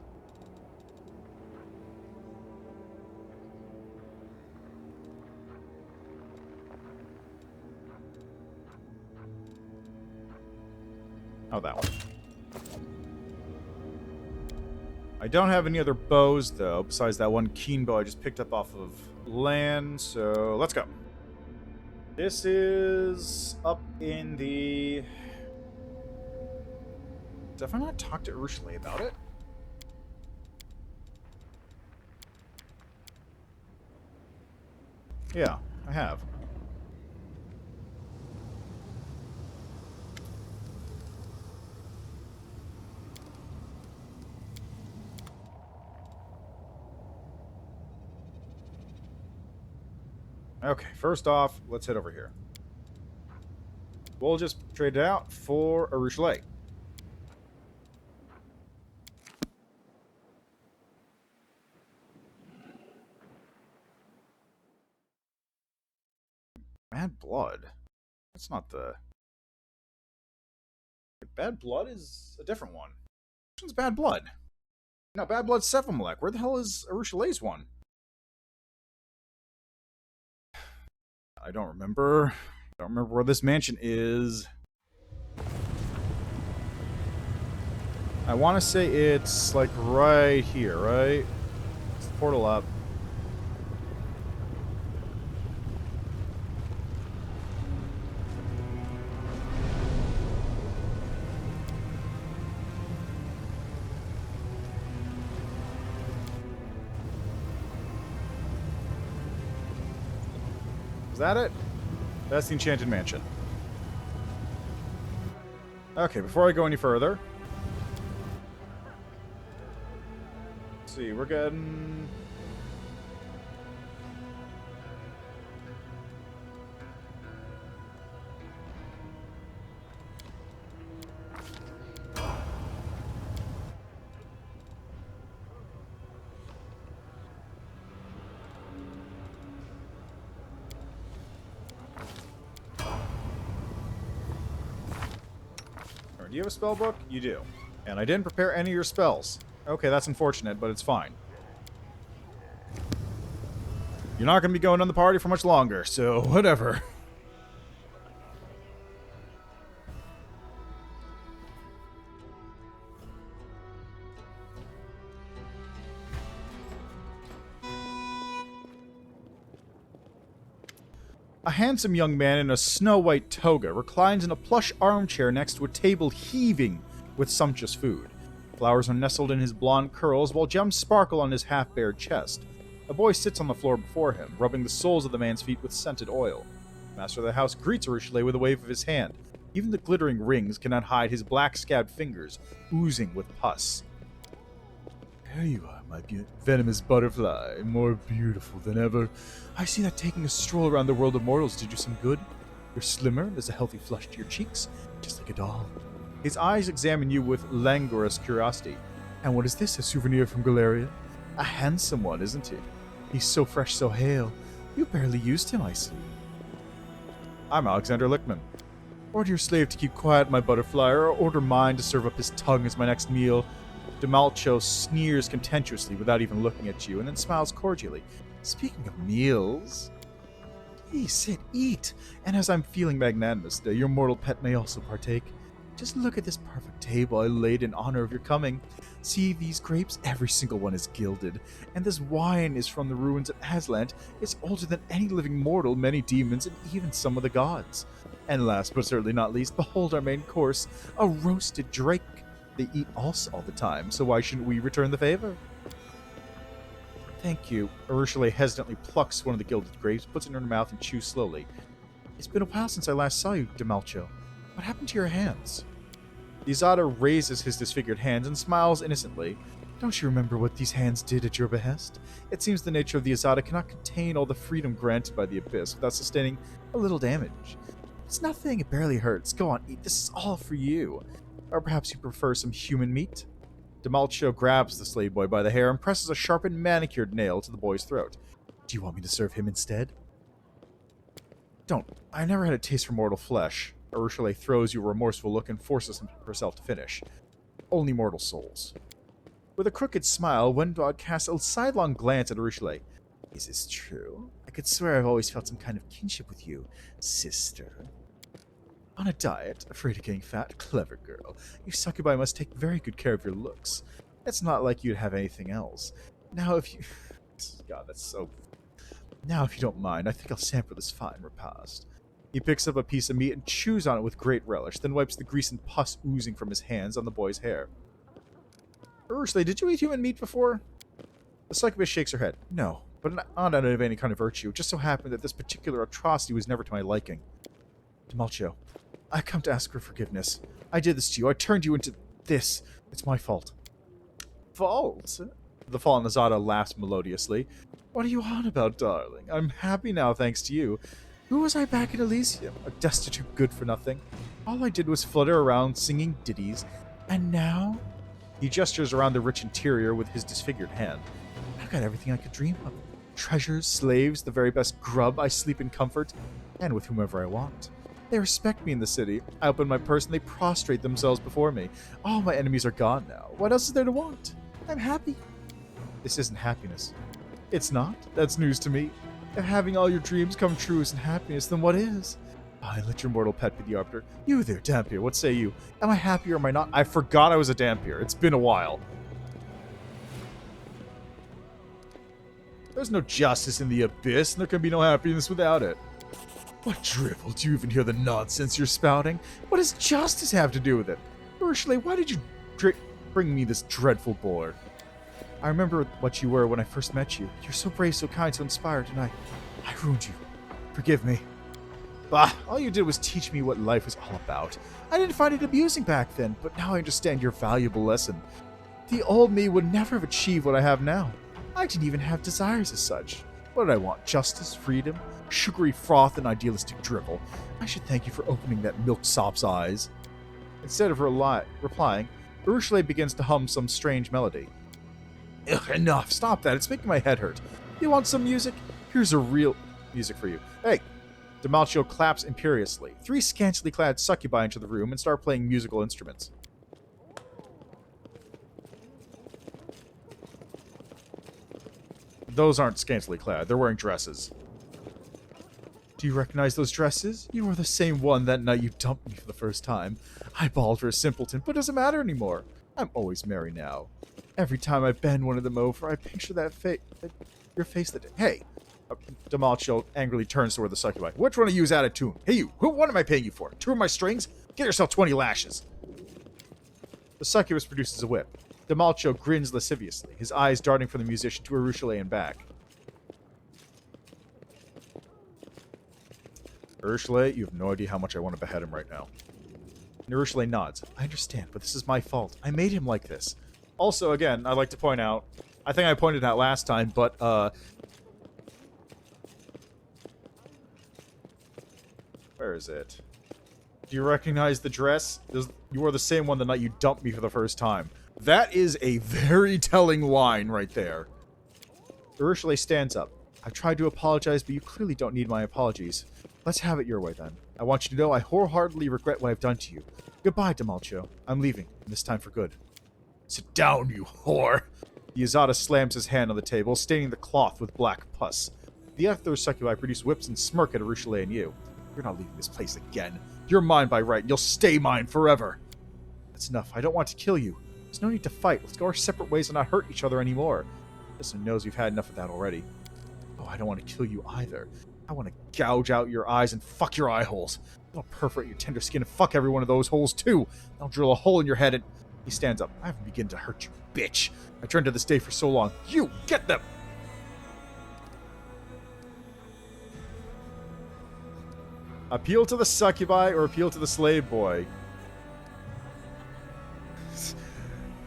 Oh, that one. I don't have any other bows, though, besides that one keen bow I just picked up off of land, so let's go. This is up in the... Have I not talked to Urushalay about it? Yeah, I have. Okay, first off, let's head over here. We'll just trade it out for Urushalay. Bad blood? That's not the... Bad blood is a different one. Which one's bad blood? No, bad blood's Sephimelech. Where the hell is Urushalay's one? I don't remember. I don't remember where this mansion is. I want to say it's like right here, right? portal up. Is that it? That's the Enchanted Mansion. Okay, before I go any further... Let's see, we're getting... Do you have a spell book? You do. And I didn't prepare any of your spells. Okay, that's unfortunate, but it's fine. You're not going to be going on the party for much longer, so whatever. A handsome young man in a snow-white toga reclines in a plush armchair next to a table heaving with sumptuous food. Flowers are nestled in his blonde curls, while gems sparkle on his half-bared chest. A boy sits on the floor before him, rubbing the soles of the man's feet with scented oil. The master of the house greets Urushley with a wave of his hand. Even the glittering rings cannot hide his black-scabbed fingers, oozing with pus. There you are, my venomous butterfly, more beautiful than ever. I see that taking a stroll around the world of mortals did you some good. You're slimmer, there's a healthy flush to your cheeks, just like a doll. His eyes examine you with languorous curiosity. And what is this, a souvenir from Galeria? A handsome one, isn't he? He's so fresh, so hale. You barely used him, I see. I'm Alexander Lickman. Order your slave to keep quiet, my butterfly, or order mine to serve up his tongue as my next meal. Demalcho sneers contemptuously without even looking at you, and then smiles cordially. Speaking of meals... Please sit, eat, and as I'm feeling magnanimous today, your mortal pet may also partake. Just look at this perfect table I laid in honor of your coming. See these grapes? Every single one is gilded. And this wine is from the ruins of Aslant. It's older than any living mortal, many demons, and even some of the gods. And last but certainly not least, behold our main course, a roasted drake. They eat us all the time, so why shouldn't we return the favor? Thank you. Urushley hesitantly plucks one of the gilded grapes, puts it in her mouth, and chews slowly. It's been a while since I last saw you, Demalcho. What happened to your hands? The Izada raises his disfigured hands and smiles innocently. Don't you remember what these hands did at your behest? It seems the nature of the Izada cannot contain all the freedom granted by the Abyss without sustaining a little damage. It's nothing, it barely hurts. Go on, eat. This is all for you. Or perhaps you prefer some human meat? Demalcho grabs the slave boy by the hair and presses a sharpened manicured nail to the boy's throat. Do you want me to serve him instead? Don't. I never had a taste for mortal flesh. Urushley throws you a remorseful look and forces herself to finish. Only mortal souls. With a crooked smile, Wendog casts a sidelong glance at Urushley. Is this true? I could swear I've always felt some kind of kinship with you, sister. On a diet, afraid of getting fat, clever girl. You succubi must take very good care of your looks. It's not like you'd have anything else. Now if you... God, that's so... Now if you don't mind, I think I'll sample this fine repast. He picks up a piece of meat and chews on it with great relish, then wipes the grease and pus oozing from his hands on the boy's hair. Urushley, did you eat human meat before? The succubus shakes her head. No, but not out of any kind of virtue. It just so happened that this particular atrocity was never to my liking. Demalcho, I come to ask for forgiveness. I did this to you. I turned you into this. It's my fault. Fault? The fallen Izada laughs melodiously. What are you on about, darling? I'm happy now thanks to you. Who was I back in Elysium? A destitute good-for-nothing. All I did was flutter around singing ditties. And now? He gestures around the rich interior with his disfigured hand. I've got everything I could dream of. Treasures, slaves, the very best grub. I sleep in comfort, and with whomever I want. They respect me in the city. I open my purse and they prostrate themselves before me. All my enemies are gone now. What else is there to want? I'm happy. This isn't happiness. It's not. That's news to me. If having all your dreams come true isn't happiness, then what is? I let your mortal pet be the arbiter. You there, Dampier, what say you? Am I happy or am I not? I forgot I was a Dampier. It's been a while. There's no justice in the abyss, and there can be no happiness without it. What drivel? Do you even hear the nonsense you're spouting? What does justice have to do with it? Ursula, why did you bring me this dreadful bore? I remember what you were when I first met you. You're so brave, so kind, so inspired, and I ruined you. Forgive me. Bah, all you did was teach me what life was all about. I didn't find it amusing back then, but now I understand your valuable lesson. The old me would never have achieved what I have now. I didn't even have desires as such. What did I want? Justice, freedom, sugary froth, and idealistic drivel. I should thank you for opening that milksop's eyes. Instead of replying, Ursula begins to hum some strange melody. Ugh, enough. Stop that. It's making my head hurt. You want some music? Here's a real music for you. Hey! Demalcio claps imperiously. 3 scantily clad succubi enter the room and start playing musical instruments. Those aren't scantily clad. They're wearing dresses. Do you recognize those dresses? You were the same one that night you dumped me for the first time. I bawled for a simpleton, but it doesn't matter anymore. I'm always merry now. Every time I bend one of them over, I picture that your face that... Hey! Demalcio angrily turns toward the succubi. Which one of you is out of tune? Hey you! What am I paying you for? 2 of my strings? Get yourself 20 lashes! The succubus produces a whip. Demalcio grins lasciviously, his eyes darting from the musician to Ursula and back. Ursula, you have no idea how much I want to behead him right now. And Ursula nods. I understand, but this is my fault. I made him like this. Also, again, I'd like to point out, I think I pointed out last time, but, where is it? Do you recognize the dress? You were the same one the night you dumped me for the first time. That is a very telling line right there. Ursula stands up. I've tried to apologize, but you clearly don't need my apologies. Let's have it your way, then. I want you to know I wholeheartedly regret what I've done to you. Goodbye, Demalcio. I'm leaving, and this time for good. Sit down, you whore! The Izada slams his hand on the table, staining the cloth with black pus. The other succubi produce whips and smirk at Ursula and you. You're not leaving this place again. You're mine by right, and you'll stay mine forever. That's enough. I don't want to kill you. There's no need to fight. Let's go our separate ways and not hurt each other anymore. Listen knows we've had enough of that already. Oh, I don't want to kill you either. I want to gouge out your eyes and fuck your eye holes. I'll perforate your tender skin and fuck every one of those holes too. I'll drill a hole in your head and... He stands up. I haven't begun to hurt you, bitch. I turned to this day for so long. You, get them! Appeal to the succubi or appeal to the slave boy?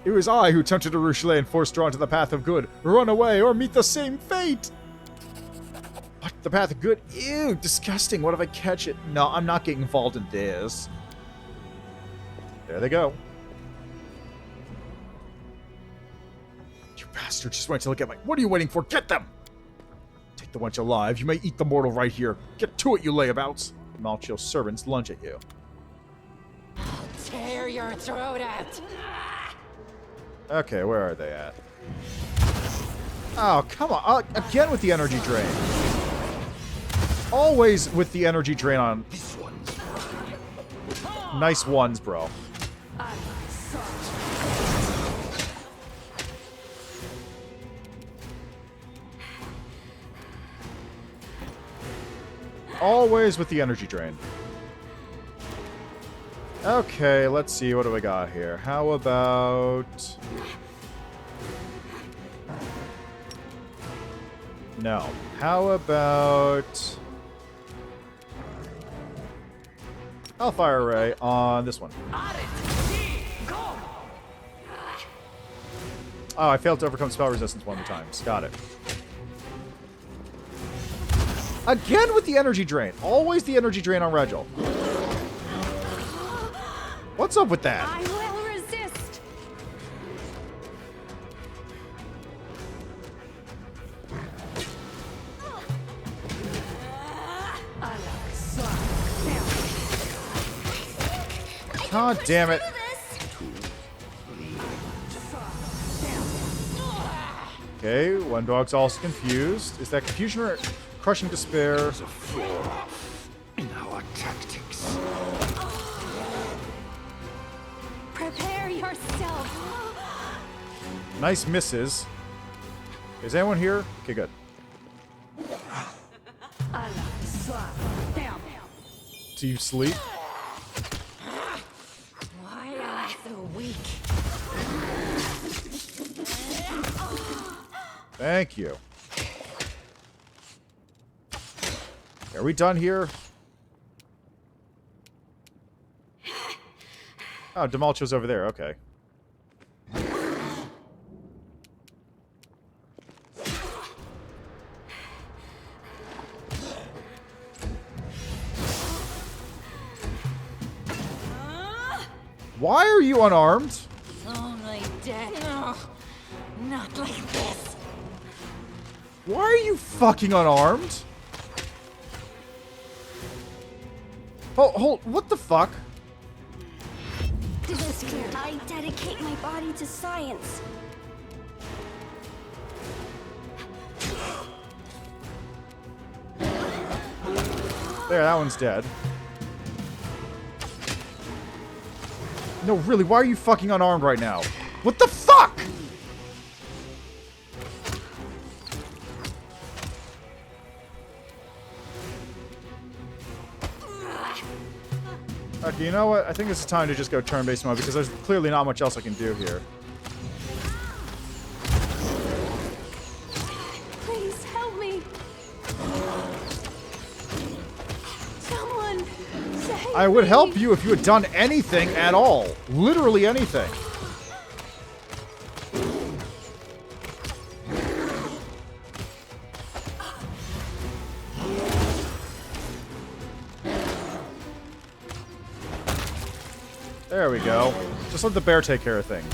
It was I who tempted Ursula and forced her onto the path of good. Run away or meet the same fate! What? The path of good? Ew, disgusting. What if I catch it? No, I'm not getting involved in this. There they go. You bastard, just wait till I get my... What are you waiting for? Get them! Take the wench alive. You may eat the mortal right here. Get to it, you layabouts. Malchio's servants lunge at you. Tear your throat out! Okay, where are they at? Oh, come on. Again with the energy drain. Always with the energy drain on. Nice ones, bro. Always with the energy drain. Okay, let's see. What do we got here? How about... No. How about... Hellfire Ray on this one. Oh, I failed to overcome spell resistance one of the times. Got it. Again with the energy drain. Always the energy drain on Regil. What's up with that? I will resist. God damn it. Okay, one dog's also confused. Is that confusion or crushing despair? There's a flaw in our tactics. Prepare yourself. Nice misses. Is anyone here? Okay, good. to you sleep. Why am I so weak? Thank you. Are we done here? Oh, Demalcho's over there. Okay. Why are you unarmed? Only dead. No, not like this. Why are you fucking unarmed? Hold, what the fuck? I dedicate my body to science. There, that one's dead. No, really, why are you fucking unarmed right now? What the fuck? Okay, you know what? I think it's time to just go turn-based mode because there's clearly not much else I can do here. Please help me. Someone save I would me. help you if you had done anything at all. Literally anything. There we go. Just let the bear take care of things.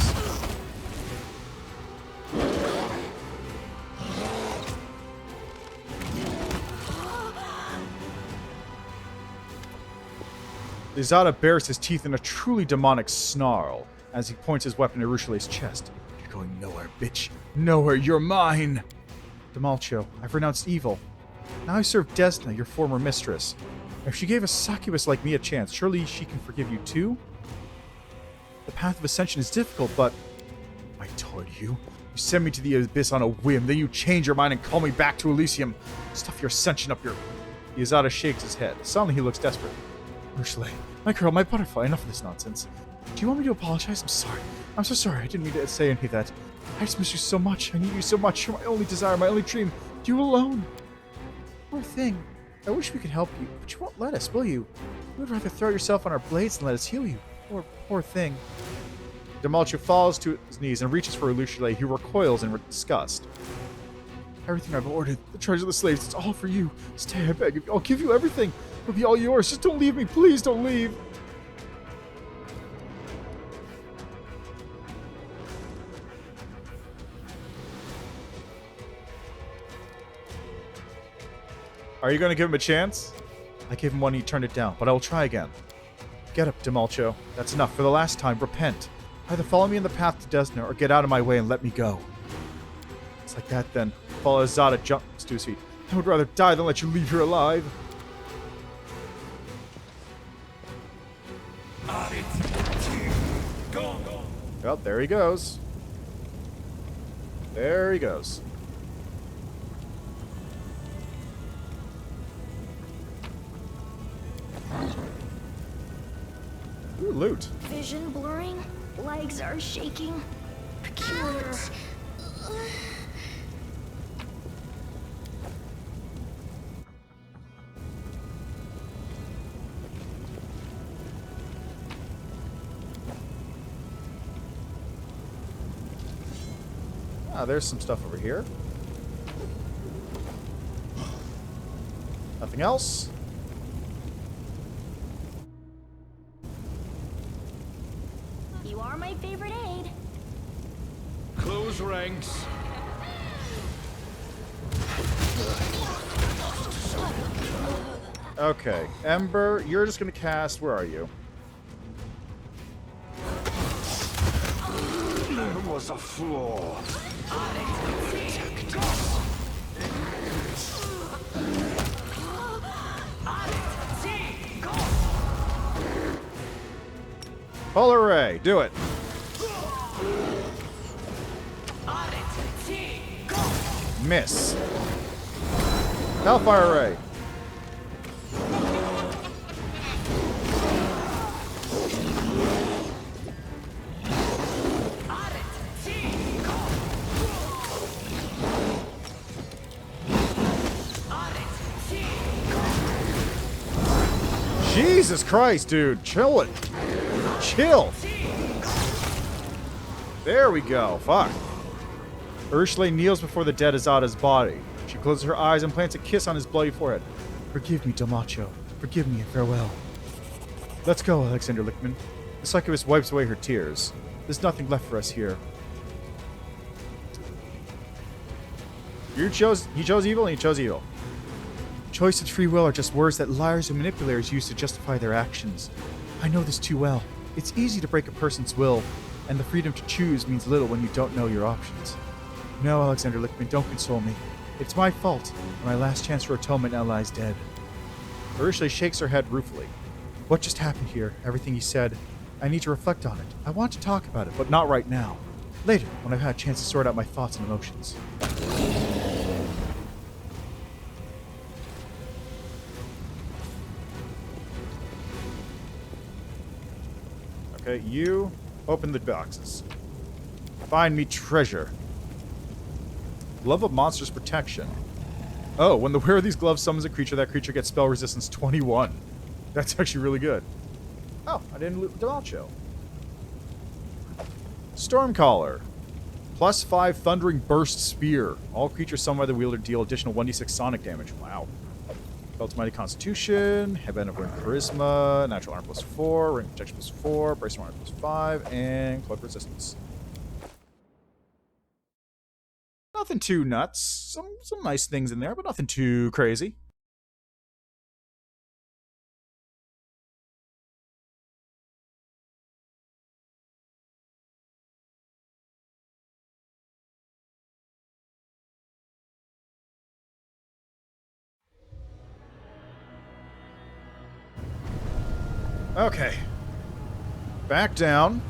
The Izada bares his teeth in a truly demonic snarl as he points his weapon at Rushilei's chest. You're going nowhere, bitch. Nowhere. You're mine. Demalcho, I've renounced evil. Now I serve Desna, your former mistress. If she gave a succubus like me a chance, surely she can forgive you too? The path of ascension is difficult, but I told you. you send me to the abyss on a whim, then you change your mind and call me back to Elysium. Stuff your ascension up your... The Izada shakes his head. Suddenly he looks desperate. Rushielai, my girl, my butterfly, enough of this nonsense. Do you want me to apologize? I'm sorry. I'm so sorry. I didn't mean to say any of that. I just miss you so much. I need you so much. You're my only desire, my only dream. You alone. Poor thing. I wish we could help you, but you won't let us, will you? You would rather throw yourself on our blades than let us heal you. Poor thing. Demalcho falls to his knees and reaches for Rushielai, who recoils in disgust. Everything I've ordered, the treasure of the slaves, it's all for you. Stay, I beg of you. I'll give you everything. It'll be all yours. Just don't leave me. Please don't leave. Are you going to give him a chance? I gave him one and he turned it down, but I will try again. Get up, Demalcho. That's enough. For the last time, repent. Either follow me in the path to Desna or get out of my way and let me go. It's like that then. Follow Izada jumps to his feet. I would rather die than let you leave here alive. Well, there he goes. There he goes. Ooh, loot. Vision blurring. Legs are shaking. Peculiar. Ah, there's some stuff over here. Nothing else? You are my favorite aide. Close ranks. Okay, Ember, you're just gonna cast. Where are you? There was a flaw. Polar Ray, do it. Miss. Hellfire Ray. Jesus Christ, dude. Chill it. Chill. There we go. Fuck. Ursula kneels before the dead Azada's body. She closes her eyes and plants a kiss on his bloody forehead. Forgive me, Damacho. Forgive me and farewell. Let's go, Alexander Lichtman. The succubus wipes away her tears. There's nothing left for us here. He chose evil and he chose evil. Choice and free will are just words that liars and manipulators use to justify their actions. I know this too well. It's easy to break a person's will, and the freedom to choose means little when you don't know your options. No, Alexander Lichtman, don't console me. It's my fault, and my last chance for atonement now lies dead. Ursula shakes her head ruefully. What just happened here? Everything he said. I need to reflect on it. I want to talk about it, but not right now. Later, when I've had a chance to sort out my thoughts and emotions. Okay, you open the boxes. Find me treasure. Glove of Monsters Protection. Oh, when the wearer of these gloves summons a creature, that creature gets spell resistance 21. That's actually really good. Oh, I didn't loot the Damacho. Stormcaller. +5 Thundering Burst Spear. All creatures summoned by the wielder deal additional 1d6 sonic damage. Wow. Belt's Mighty Constitution, Headband of Ring Charisma, Natural Armor +4, Ring Protection +4, Brace Armor +5, and Cloak Resistance. Nothing too nuts. Some nice things in there, but nothing too crazy. Okay. Back down.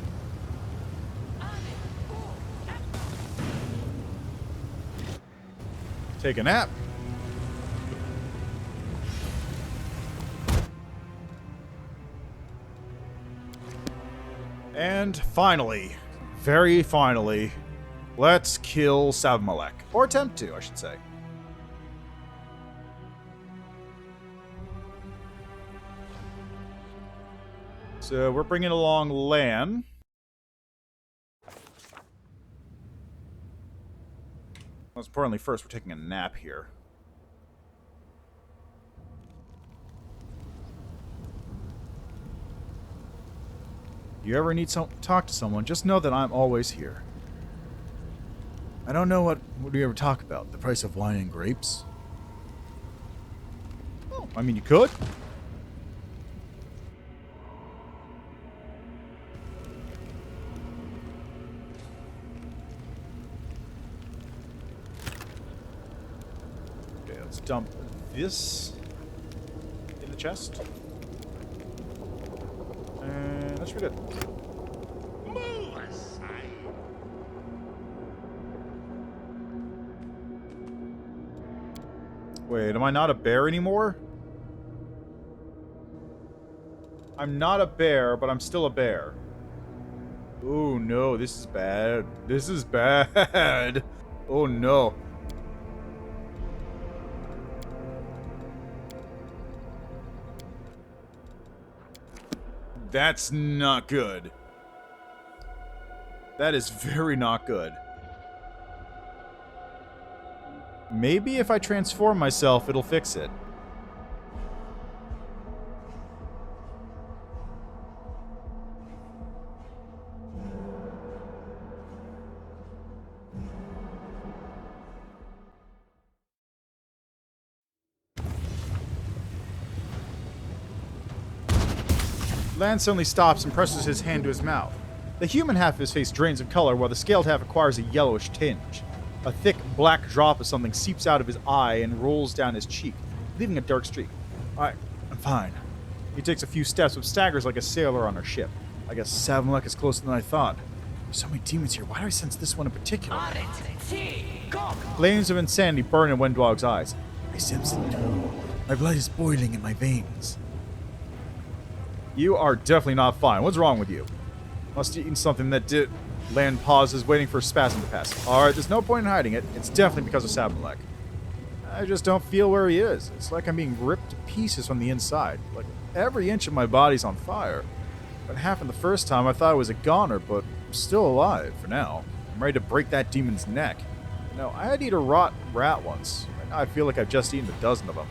Take a nap. And finally, very finally, let's kill Savmalek. Or attempt to, I should say. So we're bringing along Lan. Most importantly, first we're taking a nap here. You ever need to talk to someone, just know that I'm always here. I don't know what do you ever talk about? The price of wine and grapes? Oh, I mean, you could. Let's dump this in the chest. And that should be good. Move aside. Wait, am I not a bear anymore? I'm not a bear, but I'm still a bear. Oh no, this is bad. This is bad. Oh no. That's not good. That is very not good. Maybe if I transform myself, it'll fix it. Lan suddenly stops and presses his hand to his mouth. The human half of his face drains of color, while the scaled half acquires a yellowish tinge. A thick, black drop of something seeps out of his eye and rolls down his cheek, leaving a dark streak. I'm fine. He takes a few steps, but staggers like a sailor on a ship. I guess Savmalek is closer than I thought. There's so many demons here. Why do I sense this one in particular? Flames of insanity burn in Wendwog's eyes. I sense it too. My blood is boiling in my veins. You are definitely not fine. What's wrong with you? Must have eaten something that did. Lan pauses, waiting for a spasm to pass. Alright, there's no point in hiding it. It's definitely because of Savmalek. I just don't feel where he is. It's like I'm being ripped to pieces from the inside. Like every inch of my body's on fire. What happened the first time, I thought I was a goner, but I'm still alive for now. I'm ready to break that demon's neck. You know, I had to eat a rat once. Right now I feel like I've just eaten a dozen of them.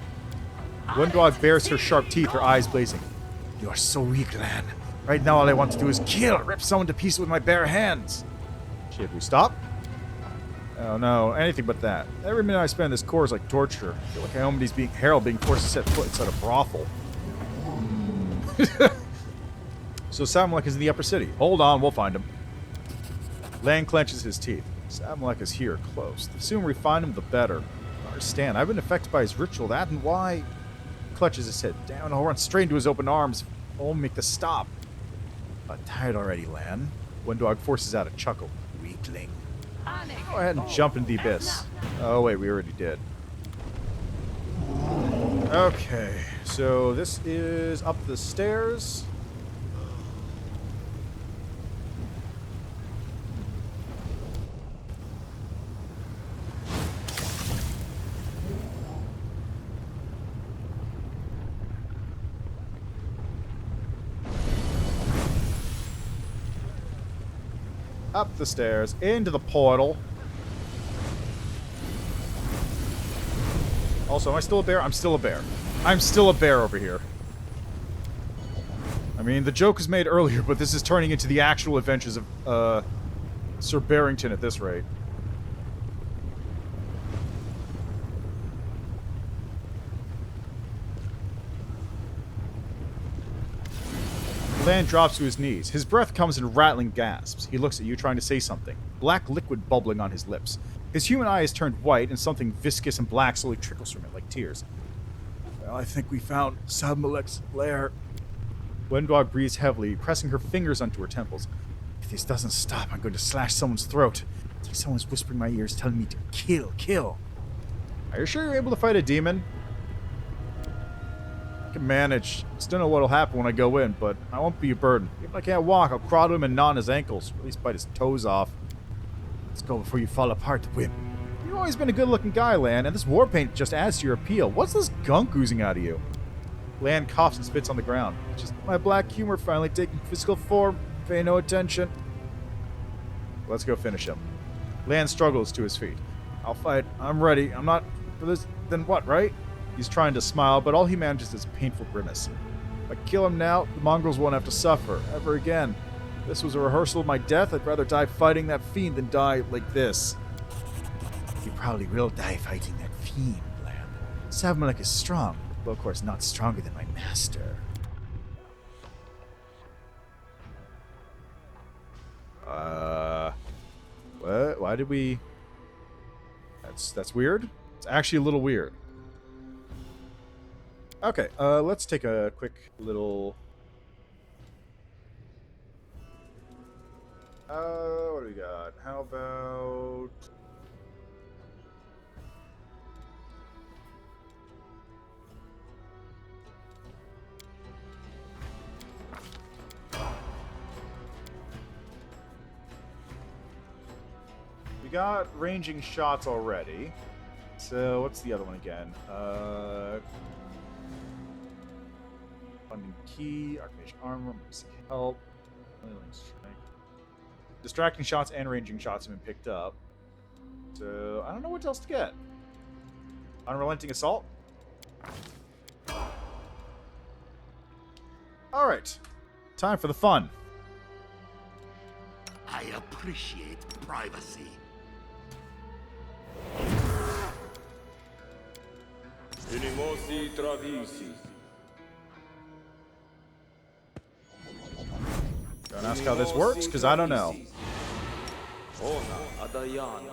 Windwalk bares her sharp teeth, her eyes blazing. You are so weak, Lan. Right now all I want to do is rip someone to pieces with my bare hands. Should we stop? Oh no, anything but that. Every minute I spend in this core is like torture. I feel like Harold being forced to set foot inside a brothel. So Samalek is in the upper city. Hold on, we'll find him. Lan clenches his teeth. Samalek is here, close. The sooner we find him, the better. I understand. I've been affected by his ritual. That and why... He clutches his head down. I'll run straight into his open arms. I'll make the stop. I'm tired already, Lan. Windwalk forces out a chuckle. Weakling. Go ahead and jump into the abyss. Oh wait, we already did. Okay, so this is up the stairs. Up the stairs, into the portal. Also, am I still a bear? I'm still a bear. I'm still a bear over here. I mean, the joke was made earlier, but this is turning into the actual adventures of, Sir Barrington at this rate. Lan drops to his knees. His breath comes in rattling gasps. He looks at you, trying to say something. Black liquid bubbling on his lips. His human eye has turned white, and something viscous and black slowly trickles from it, like tears. Well, I think we found Samalek's lair. Windwalk breathes heavily, pressing her fingers onto her temples. If this doesn't stop, I'm going to slash someone's throat. It's like someone's whispering in my ears, telling me to kill, kill. Are you sure you're able to fight a demon? I can manage. Still know what'll happen when I go in, but I won't be a burden. If I can't walk, I'll crawl to him and gnaw on his ankles, or at least bite his toes off. Let's go before you fall apart, Whim. You've always been a good-looking guy, Lan, and this war paint just adds to your appeal. What's this gunk oozing out of you? Lan coughs and spits on the ground. It's just my black humor finally taking physical form. Pay no attention. Let's go finish him. Lan struggles to his feet. I'll fight. I'm ready. I'm not for this. Then what, right? He's trying to smile, but all he manages is a painful grimace. If I kill him now, the mongrels won't have to suffer ever again. If this was a rehearsal of my death, I'd rather die fighting that fiend than die like this. You probably will die fighting that fiend, Lan. Samalek is strong, but of course not stronger than my master. What? Why did we... That's weird. It's actually a little weird. Okay, let's take a quick little... what do we got? How about... We got ranging shots already. So, what's the other one again? Funding key, Archmage armor, mercy help, strike. Distracting shots and ranging shots have been picked up. So, I don't know what else to get. Unrelenting assault? Alright. Time for the fun. I appreciate privacy. Inimosi travisi. Don't ask how this works, because I don't know. Ona Adayan.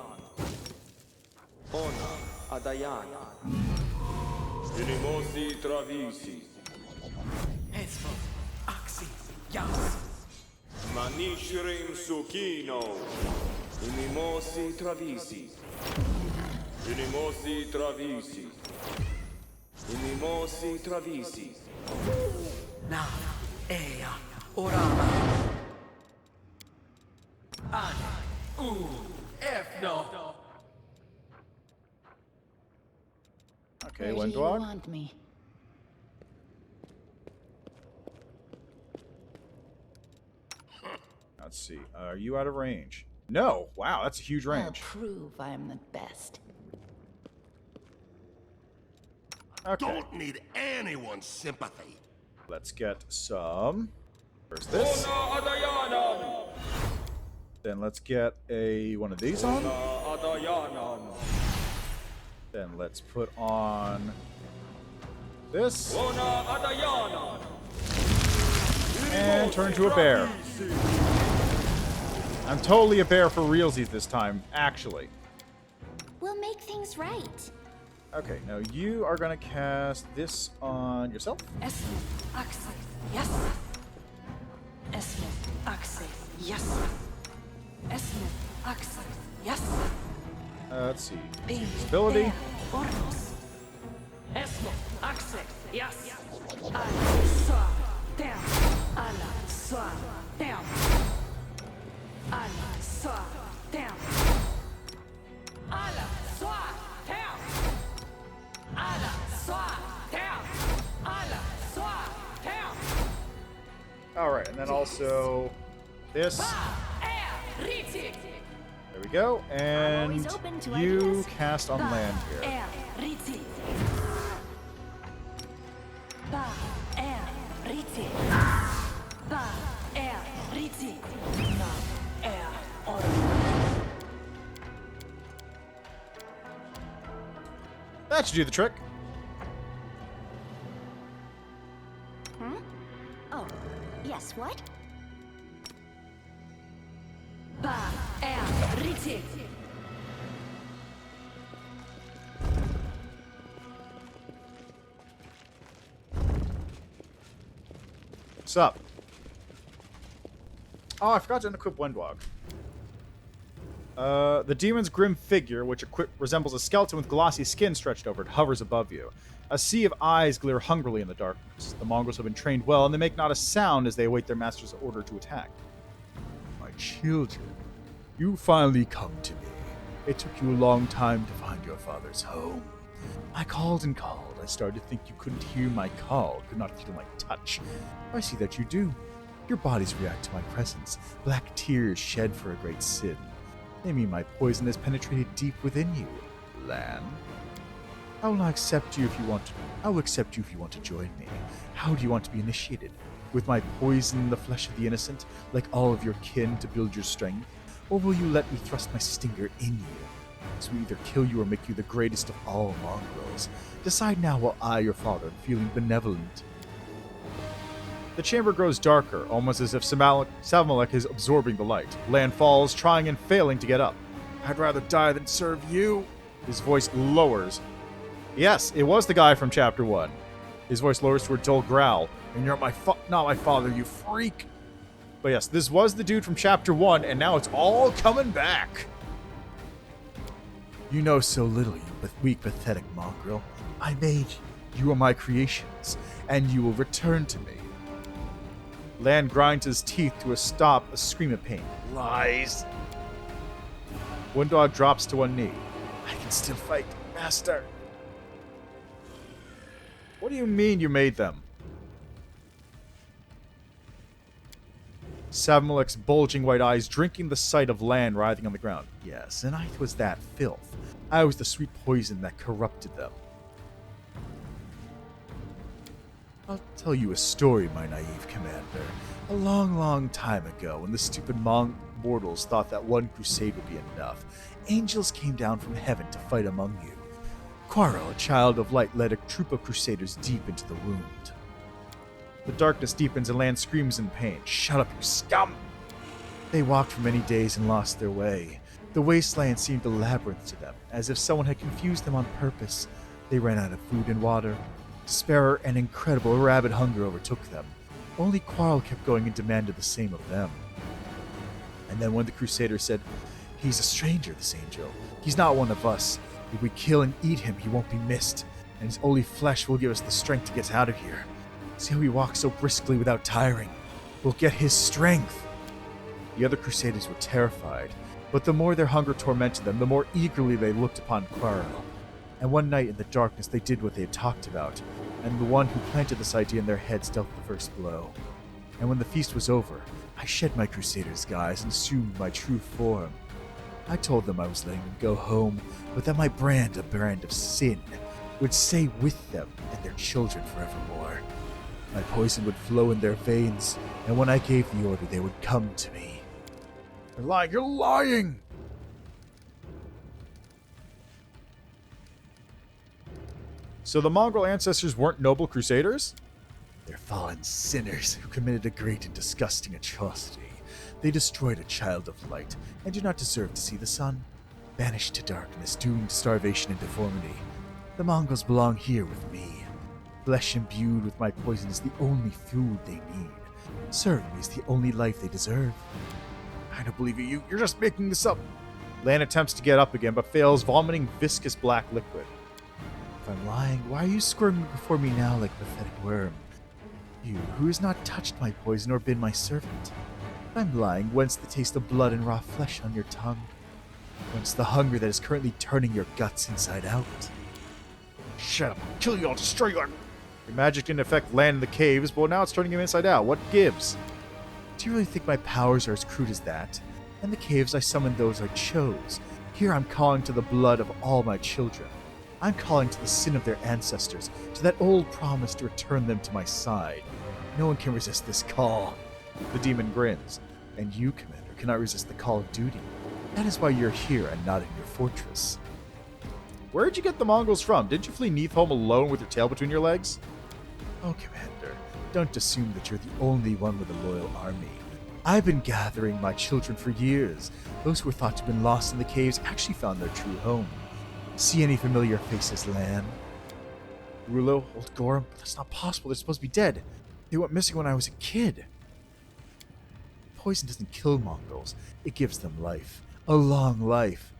Ona Adayan. Inimosi travisi. Esfo. Axi. Yas. Manishrim sukino. Inimosi travisi. Inimosi travisi. Inimosi travisi. Na. Ea. Orama. Efno. Okay, Where do you Windwalk. want me? Let's see. Are you out of range? No. Wow, that's a huge I'll range. prove I'm the best. Okay. Don't need anyone's sympathy. Let's get some. First this. Then let's get one of these on. Then let's put on this. And turn to a bear. I'm totally a bear for realsies this time, actually. We'll make things right. Okay, now you are going to cast this on yourself. Yes. Yes. Let's see. Ability. Alright, and then also this. There we go. And you cast on land here. That should do the trick. Hmm? Oh, yes, what? What's up? Oh, I forgot to unequip Windwalk. The demon's grim figure, which resembles a skeleton with glossy skin stretched over it, hovers above you. A sea of eyes glare hungrily in the darkness. The mongrels have been trained well, and they make not a sound as they await their master's order to attack. My children, you finally come to me. It took you a long time to find your father's home. I called and called. I started to think you couldn't hear my call, could not feel my touch. I see that you do. Your bodies react to my presence. Black tears shed for a great sin. They mean my poison has penetrated deep within you, Lan. I will not accept you if you want to. I will accept you if you want to join me. How do you want to be initiated? With my poison in the flesh of the innocent, like all of your kin, to build your strength? Or will you let me thrust my stinger in you? This will either kill you or make you the greatest of all mongrels. Decide now while I, your father, am feeling benevolent. The chamber grows darker, almost as if Savmalek is absorbing the light. Lan falls, trying and failing to get up. I'd rather die than serve you. His voice lowers. Yes, it was the guy from Chapter 1. His voice lowers to a dull growl. And you're not my father, you freak. But yes, this was the dude from Chapter 1, and now it's all coming back. You know so little, you weak, pathetic mongrel. I made you. You are my creations, and you will return to me. Lan grinds his teeth to a scream of pain. Lies. Windwalk drops to one knee. I can still fight, master. What do you mean you made them? Savmalek's bulging white eyes drinking the sight of Lan writhing on the ground. Yes, and I was that filth. I was the sweet poison that corrupted them. I'll tell you a story, my naive commander. A long, long time ago, when the stupid mortals thought that one crusade would be enough, angels came down from heaven to fight among you. Quarrel, a child of light, led a troop of crusaders deep into the wound. The darkness deepens and Lan screams in pain. Shut up, you scum! They walked for many days and lost their way. The wasteland seemed a labyrinth to them, as if someone had confused them on purpose. They ran out of food and water. Despair and incredible rabid hunger overtook them. Only Quarrel kept going and demanded the same of them. And then when the Crusader said, "He's a stranger, this angel. He's not one of us. If we kill and eat him, he won't be missed, and his holy flesh will give us the strength to get out of here. See how he walks so briskly without tiring? We'll get his strength." The other Crusaders were terrified, but the more their hunger tormented them, the more eagerly they looked upon Quarrel. And one night in the darkness, they did what they had talked about, and the one who planted this idea in their heads dealt the first blow. And when the feast was over, I shed my Crusader's guise and assumed my true form. I told them I was letting them go home, but that my brand, a brand of sin, would stay with them and their children forevermore. My poison would flow in their veins, and when I gave the order, they would come to me. You're lying! You're lying! So the Mongol ancestors weren't noble crusaders? They're fallen sinners who committed a great and disgusting atrocity. They destroyed a child of light and do not deserve to see the sun. Banished to darkness, doomed to starvation and deformity. The Mongols belong here with me. Flesh imbued with my poison is the only food they need. Serving me is the only life they deserve. I don't believe you. You're just making this up. Lan attempts to get up again, but fails, vomiting viscous black liquid. If I'm lying, why are you squirming before me now like a pathetic worm? You, who has not touched my poison or been my servant. If I'm lying, whence the taste of blood and raw flesh on your tongue? Whence the hunger that is currently turning your guts inside out? Shut up. I'll kill you. I'll destroy you. Your magic didn't affect Lan in the caves, but now it's turning him inside out. What gives? Do you really think my powers are as crude as that? In the caves, I summoned those I chose. Here I'm calling to the blood of all my children. I'm calling to the sin of their ancestors, to that old promise to return them to my side. No one can resist this call. The demon grins. And you, Commander, cannot resist the call of duty. That is why you're here and not in your fortress. Where'd you get the Mongols from? Didn't you flee Neath home alone with your tail between your legs? Oh, Commander, don't assume that you're the only one with a loyal army. I've been gathering my children for years. Those who were thought to have been lost in the caves actually found their true home. See any familiar faces, Lan? Rulo, Old Gorham, but that's not possible. They're supposed to be dead. They went missing when I was a kid. Poison doesn't kill Mongols. It gives them life. A long life.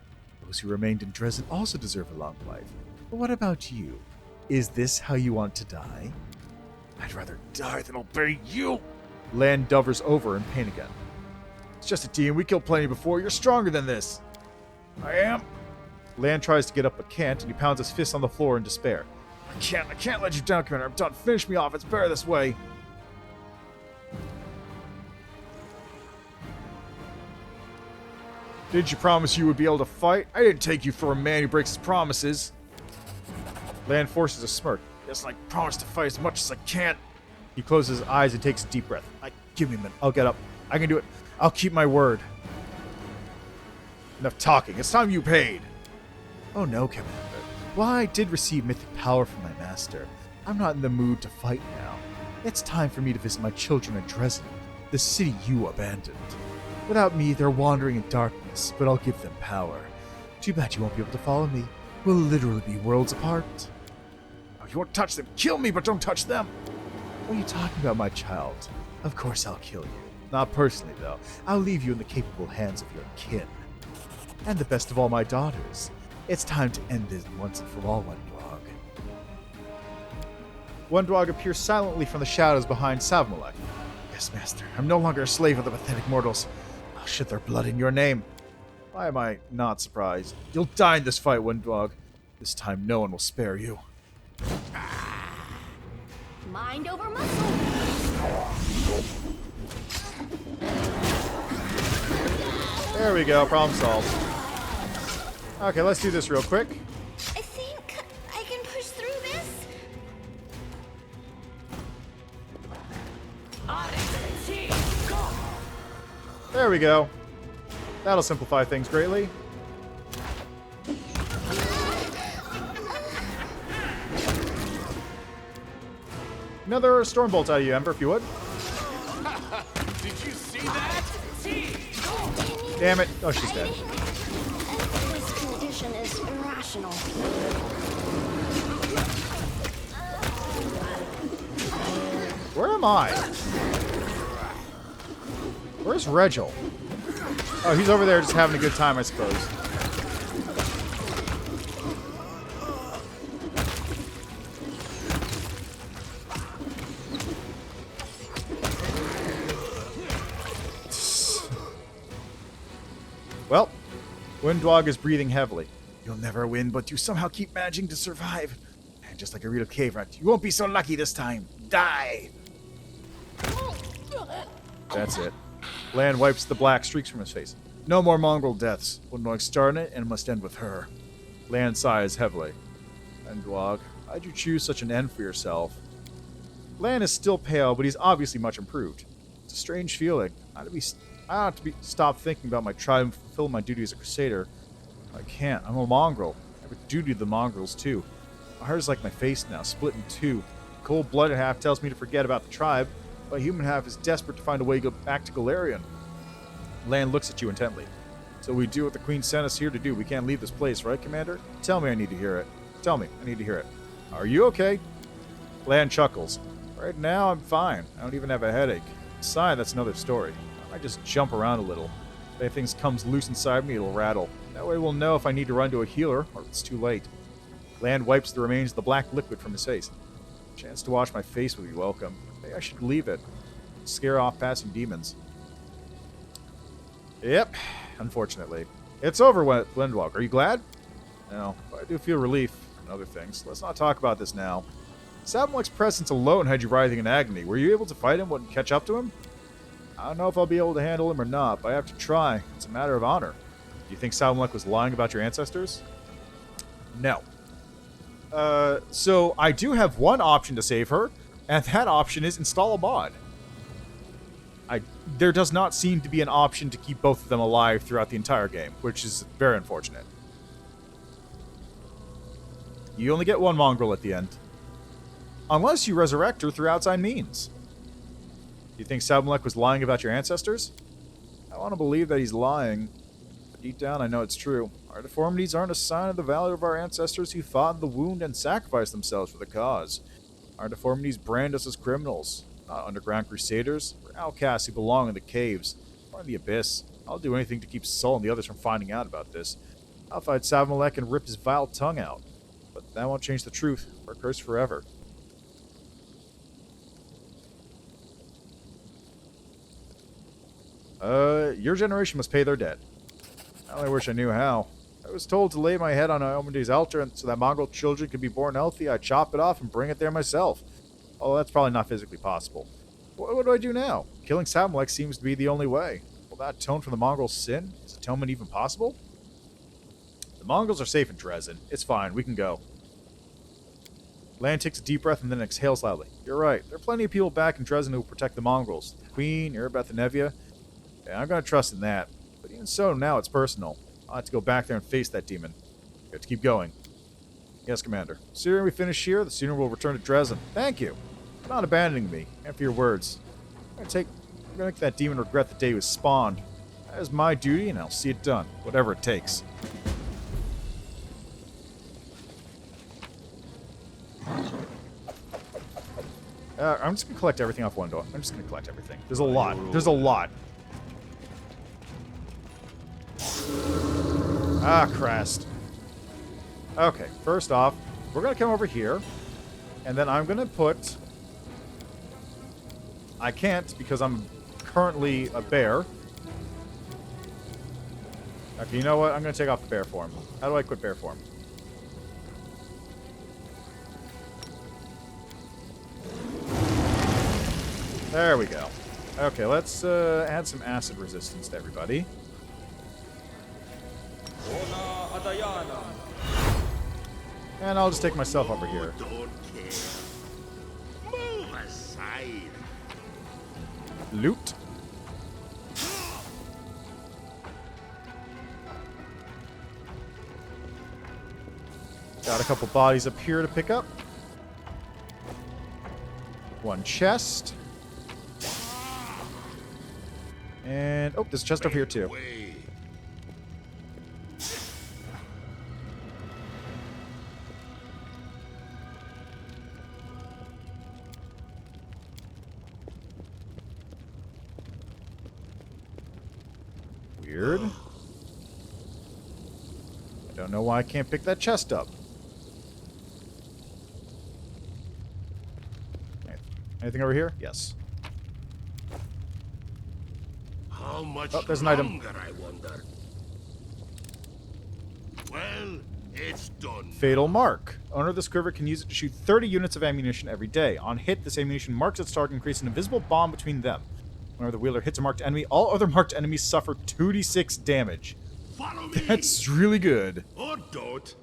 Those who remained in Dresden also deserve a long life. But what about you? Is this how you want to die? I'd rather die than obey you. Lan dovers over in pain again. It's just a team. We killed plenty before. You're stronger than this. I am. Lan tries to get up but can't, and he pounds his fist on the floor in despair. I can't let you down, Commander. I'm done. Finish me off. It's better this way. Did you promise you would be able to fight? I didn't take you for a man who breaks his promises. Lan forces a smirk. Yes, I promise to fight as much as I can. He closes his eyes and takes a deep breath. Give me a minute. I'll get up. I can do it. I'll keep my word. Enough talking. It's time you paid. Oh no, Commander. While I did receive mythic power from my master, I'm not in the mood to fight now. It's time for me to visit my children in Dresden, the city you abandoned. Without me, they're wandering in darkness, but I'll give them power. Too bad you won't be able to follow me. We'll literally be worlds apart. Oh, you won't touch them. Kill me, but don't touch them. What are you talking about, my child? Of course I'll kill you. Not personally, though. I'll leave you in the capable hands of your kin. And the best of all my daughters. It's time to end this once and for all, Wendwag. Wendwag appears silently from the shadows behind Savmalek. Yes, Master. I'm no longer a slave of the pathetic mortals. I'll shed their blood in your name. Why am I not surprised? You'll die in this fight, Wendwag. This time no one will spare you. Mind over muscle. There we go, problem solved. Okay, let's do this real quick. I think I can push through this. There we go. That'll simplify things greatly. Another Stormbolt out of you, Ember, if you would. Did you see that? Damn it. Oh, she's dead. This condition is irrational. Where am I? Where's Regil? Oh, he's over there just having a good time, I suppose. Well, Windwag is breathing heavily. You'll never win, but you somehow keep managing to survive. And just like a real cave rat, you won't be so lucky this time. Die! That's it. Lan wipes the black streaks from his face. No more mongrel deaths. One more starting it, and it must end with her. Lan sighs heavily. Endwog, why'd you choose such an end for yourself? Lan is still pale, but he's obviously much improved. It's a strange feeling. I have to stop thinking about my tribe and fulfill my duty as a crusader. I can't. I'm a mongrel. I have a duty to the mongrels, too. My heart is like my face now, split in two. The cold-blooded half tells me to forget about the tribe, but the human half is desperate to find a way to go back to Galarian. Lan looks at you intently. So we do what the Queen sent us here to do. We can't leave this place, right, Commander? Tell me I need to hear it. Tell me. I need to hear it. Are you okay? Lan chuckles. Right now, I'm fine. I don't even have a headache. Besides, that's another story. I might just jump around a little. If anything comes loose inside me, it'll rattle. That way we'll know if I need to run to a healer or if it's too late. Lan wipes the remains of the black liquid from his face. A chance to wash my face would be welcome. Maybe I should leave it. Scare off passing demons. Yep, unfortunately. It's over, Windwalk. Are you glad? No, but I do feel relief and other things. Let's not talk about this now. Sabmolek's presence alone had you writhing in agony. Were you able to fight him and catch up to him? I don't know if I'll be able to handle him or not, but I have to try. It's a matter of honor. Do you think Sabmolek was lying about your ancestors? No. So I do have one option to save her, and that option is install a mod. There does not seem to be an option to keep both of them alive throughout the entire game, which is very unfortunate. You only get one mongrel at the end. Unless you resurrect her through outside means. Do you think Sabmolek was lying about your ancestors? I want to believe that he's lying. But deep down, I know it's true. Our deformities aren't a sign of the valor of our ancestors who fought in the wound and sacrificed themselves for the cause. Our deformities brand us as criminals, not underground crusaders. We're outcasts who belong in the caves, or in the abyss. I'll do anything to keep Sol and the others from finding out about this. I'll fight Sabmolek and rip his vile tongue out. But that won't change the truth. We're cursed forever. Your generation must pay their debt. I only wish I knew how. I was told to lay my head on Iomede's altar so that mongrel children could be born healthy. I chop it off and bring it there myself. Although that's probably not physically possible. What do I do now? Killing Sabmolek seems to be the only way. Will that atone for the mongrel's sin? Is atonement even possible? The mongrels are safe in Dresden. It's fine. We can go. Lan takes a deep breath and then exhales loudly. You're right. There are plenty of people back in Dresden who will protect the mongrels. The Queen, Erebeth, and Nevia. Yeah, I'm going to trust in that. But even so, now it's personal. I'll have to go back there and face that demon. We have to keep going. Yes, Commander. The sooner we finish here, the sooner we'll return to Dresden. Thank you for not abandoning me and for your words. I'm going to make that demon regret the day he was spawned. That is my duty, and I'll see it done, whatever it takes. I'm just going to collect everything off one door. I'm just going to collect everything. There's a lot. There's a lot. Ah, Crest. Okay, first off, we're going to come over here, and then I'm going to put... I can't because I'm currently a bear. Okay, you know what? I'm going to take off the bear form. How do I quit bear form? There we go. Okay, let's add some acid resistance to everybody. And I'll just take myself over here. Move aside. Loot. Got a couple bodies up here to pick up. One chest. And, oh, there's a chest over here too. Weird. I don't know why I can't pick that chest up. Anything over here? Yes. How much there's an item. longer, I wonder? Well, It's done. Fatal Mark. Owner of this quiver can use it to shoot 30 units of ammunition every day. On hit, this ammunition marks its target and creates an invisible bomb between them. Whenever the wielder hits a marked enemy, all other marked enemies suffer 2d6 damage. Follow me. That's really good. Or don't.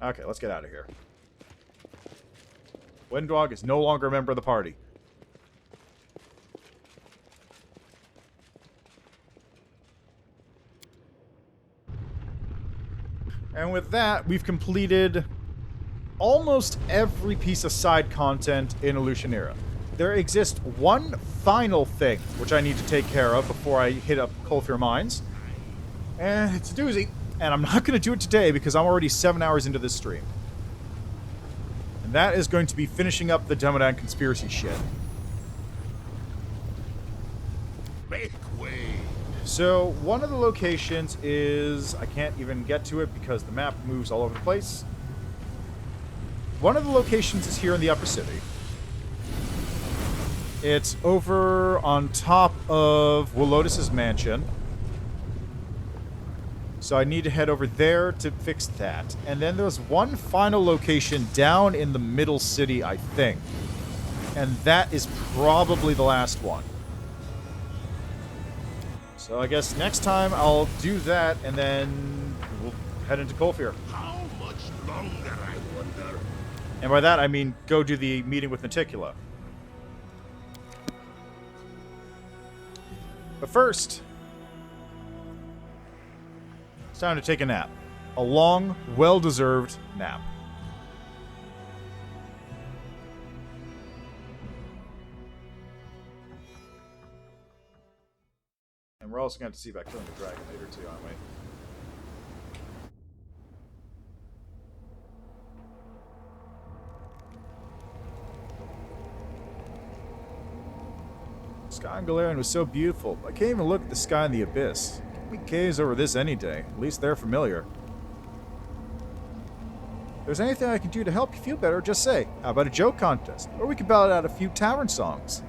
Okay, let's get out of here. Windwog is no longer a member of the party. And with that, we've completed almost every piece of side content in Illusionera. There exists one final thing, which I need to take care of before I hit up Coalfear Mines. And it's a doozy. And I'm not going to do it today because I'm already 7 hours into this stream. And that is going to be finishing up the Demodan conspiracy shit. Make way. So, one of the locations is... I can't even get to it because the map moves all over the place. One of the locations is here in the Upper City. It's over on top of Willotus's mansion. So I need to head over there to fix that. And then there's one final location down in the middle city, I think. And that is probably the last one. So I guess next time I'll do that, and then we'll head into Coalfear. How much longer, I wonder? And by that, I mean go do the meeting with Naticula. But first, it's time to take a nap. A long, well-deserved nap. And we're also going to see about killing the dragon later too, aren't we? The sky in Galarian was so beautiful. I can't even look at the sky in the abyss. We gaze over this any day. At least they're familiar. If there's anything I can do to help you feel better, just say. How about a joke contest? Or we could ballad out a few tavern songs.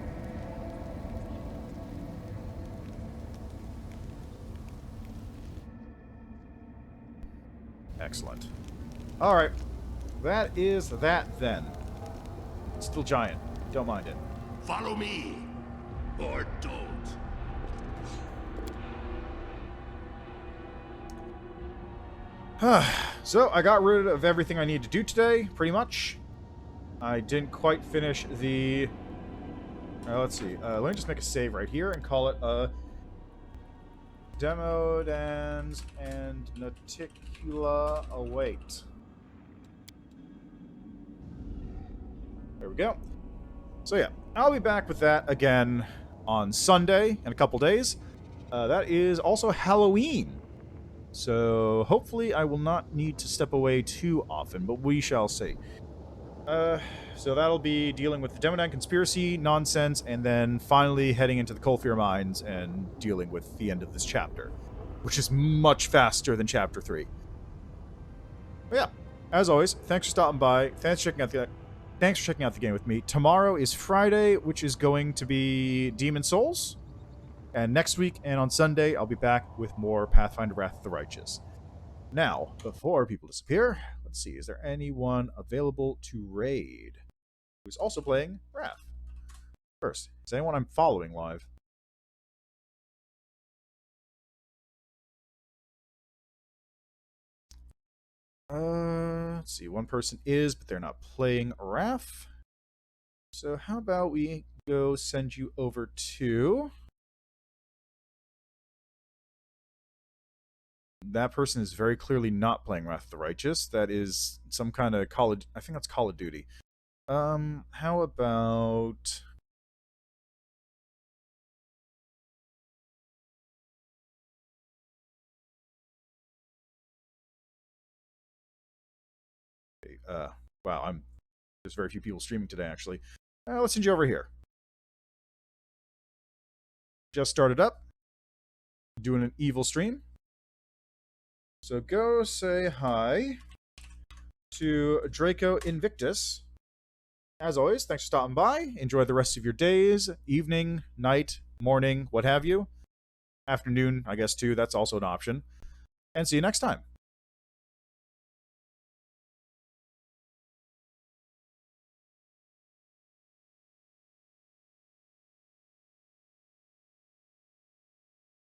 Excellent. Alright. That is that then. It's still giant. Don't mind it. Follow me. Or don't. So, I got rid of everything I need to do today, pretty much. I didn't quite finish the... let's see. Let me just make a save right here and call it Demodans and Naticula await. There we go. So yeah, I'll be back with that again on Sunday in a couple days. That is also Halloween. So hopefully I will not need to step away too often, but we shall see. So that'll be dealing with the Demodan conspiracy nonsense, and then finally heading into the Coalfear Mines and dealing with the end of this chapter, which is much faster than Chapter 3. But yeah, as always, thanks for stopping by. Thanks for checking out the game with me. Tomorrow is Friday, which is going to be Demon Souls. And next week and on Sunday, I'll be back with more Pathfinder Wrath of the Righteous. Now, before people disappear, let's see, is there anyone available to raid who's also playing Wrath? First, is anyone I'm following live? Let's see, one person is, but they're not playing Wrath. So how about we go send you over to... That person is very clearly not playing Wrath of the Righteous. That is some kind of Call of... I think that's Call of Duty. How about... Wow, there's very few people streaming today, actually. Let's send you over here. Just started up. Doing an evil stream. So go say hi to Draco Invictus. As always, thanks for stopping by. Enjoy the rest of your days, evening, night, morning, what have you. Afternoon, I guess, too. That's also an option. And see you next time.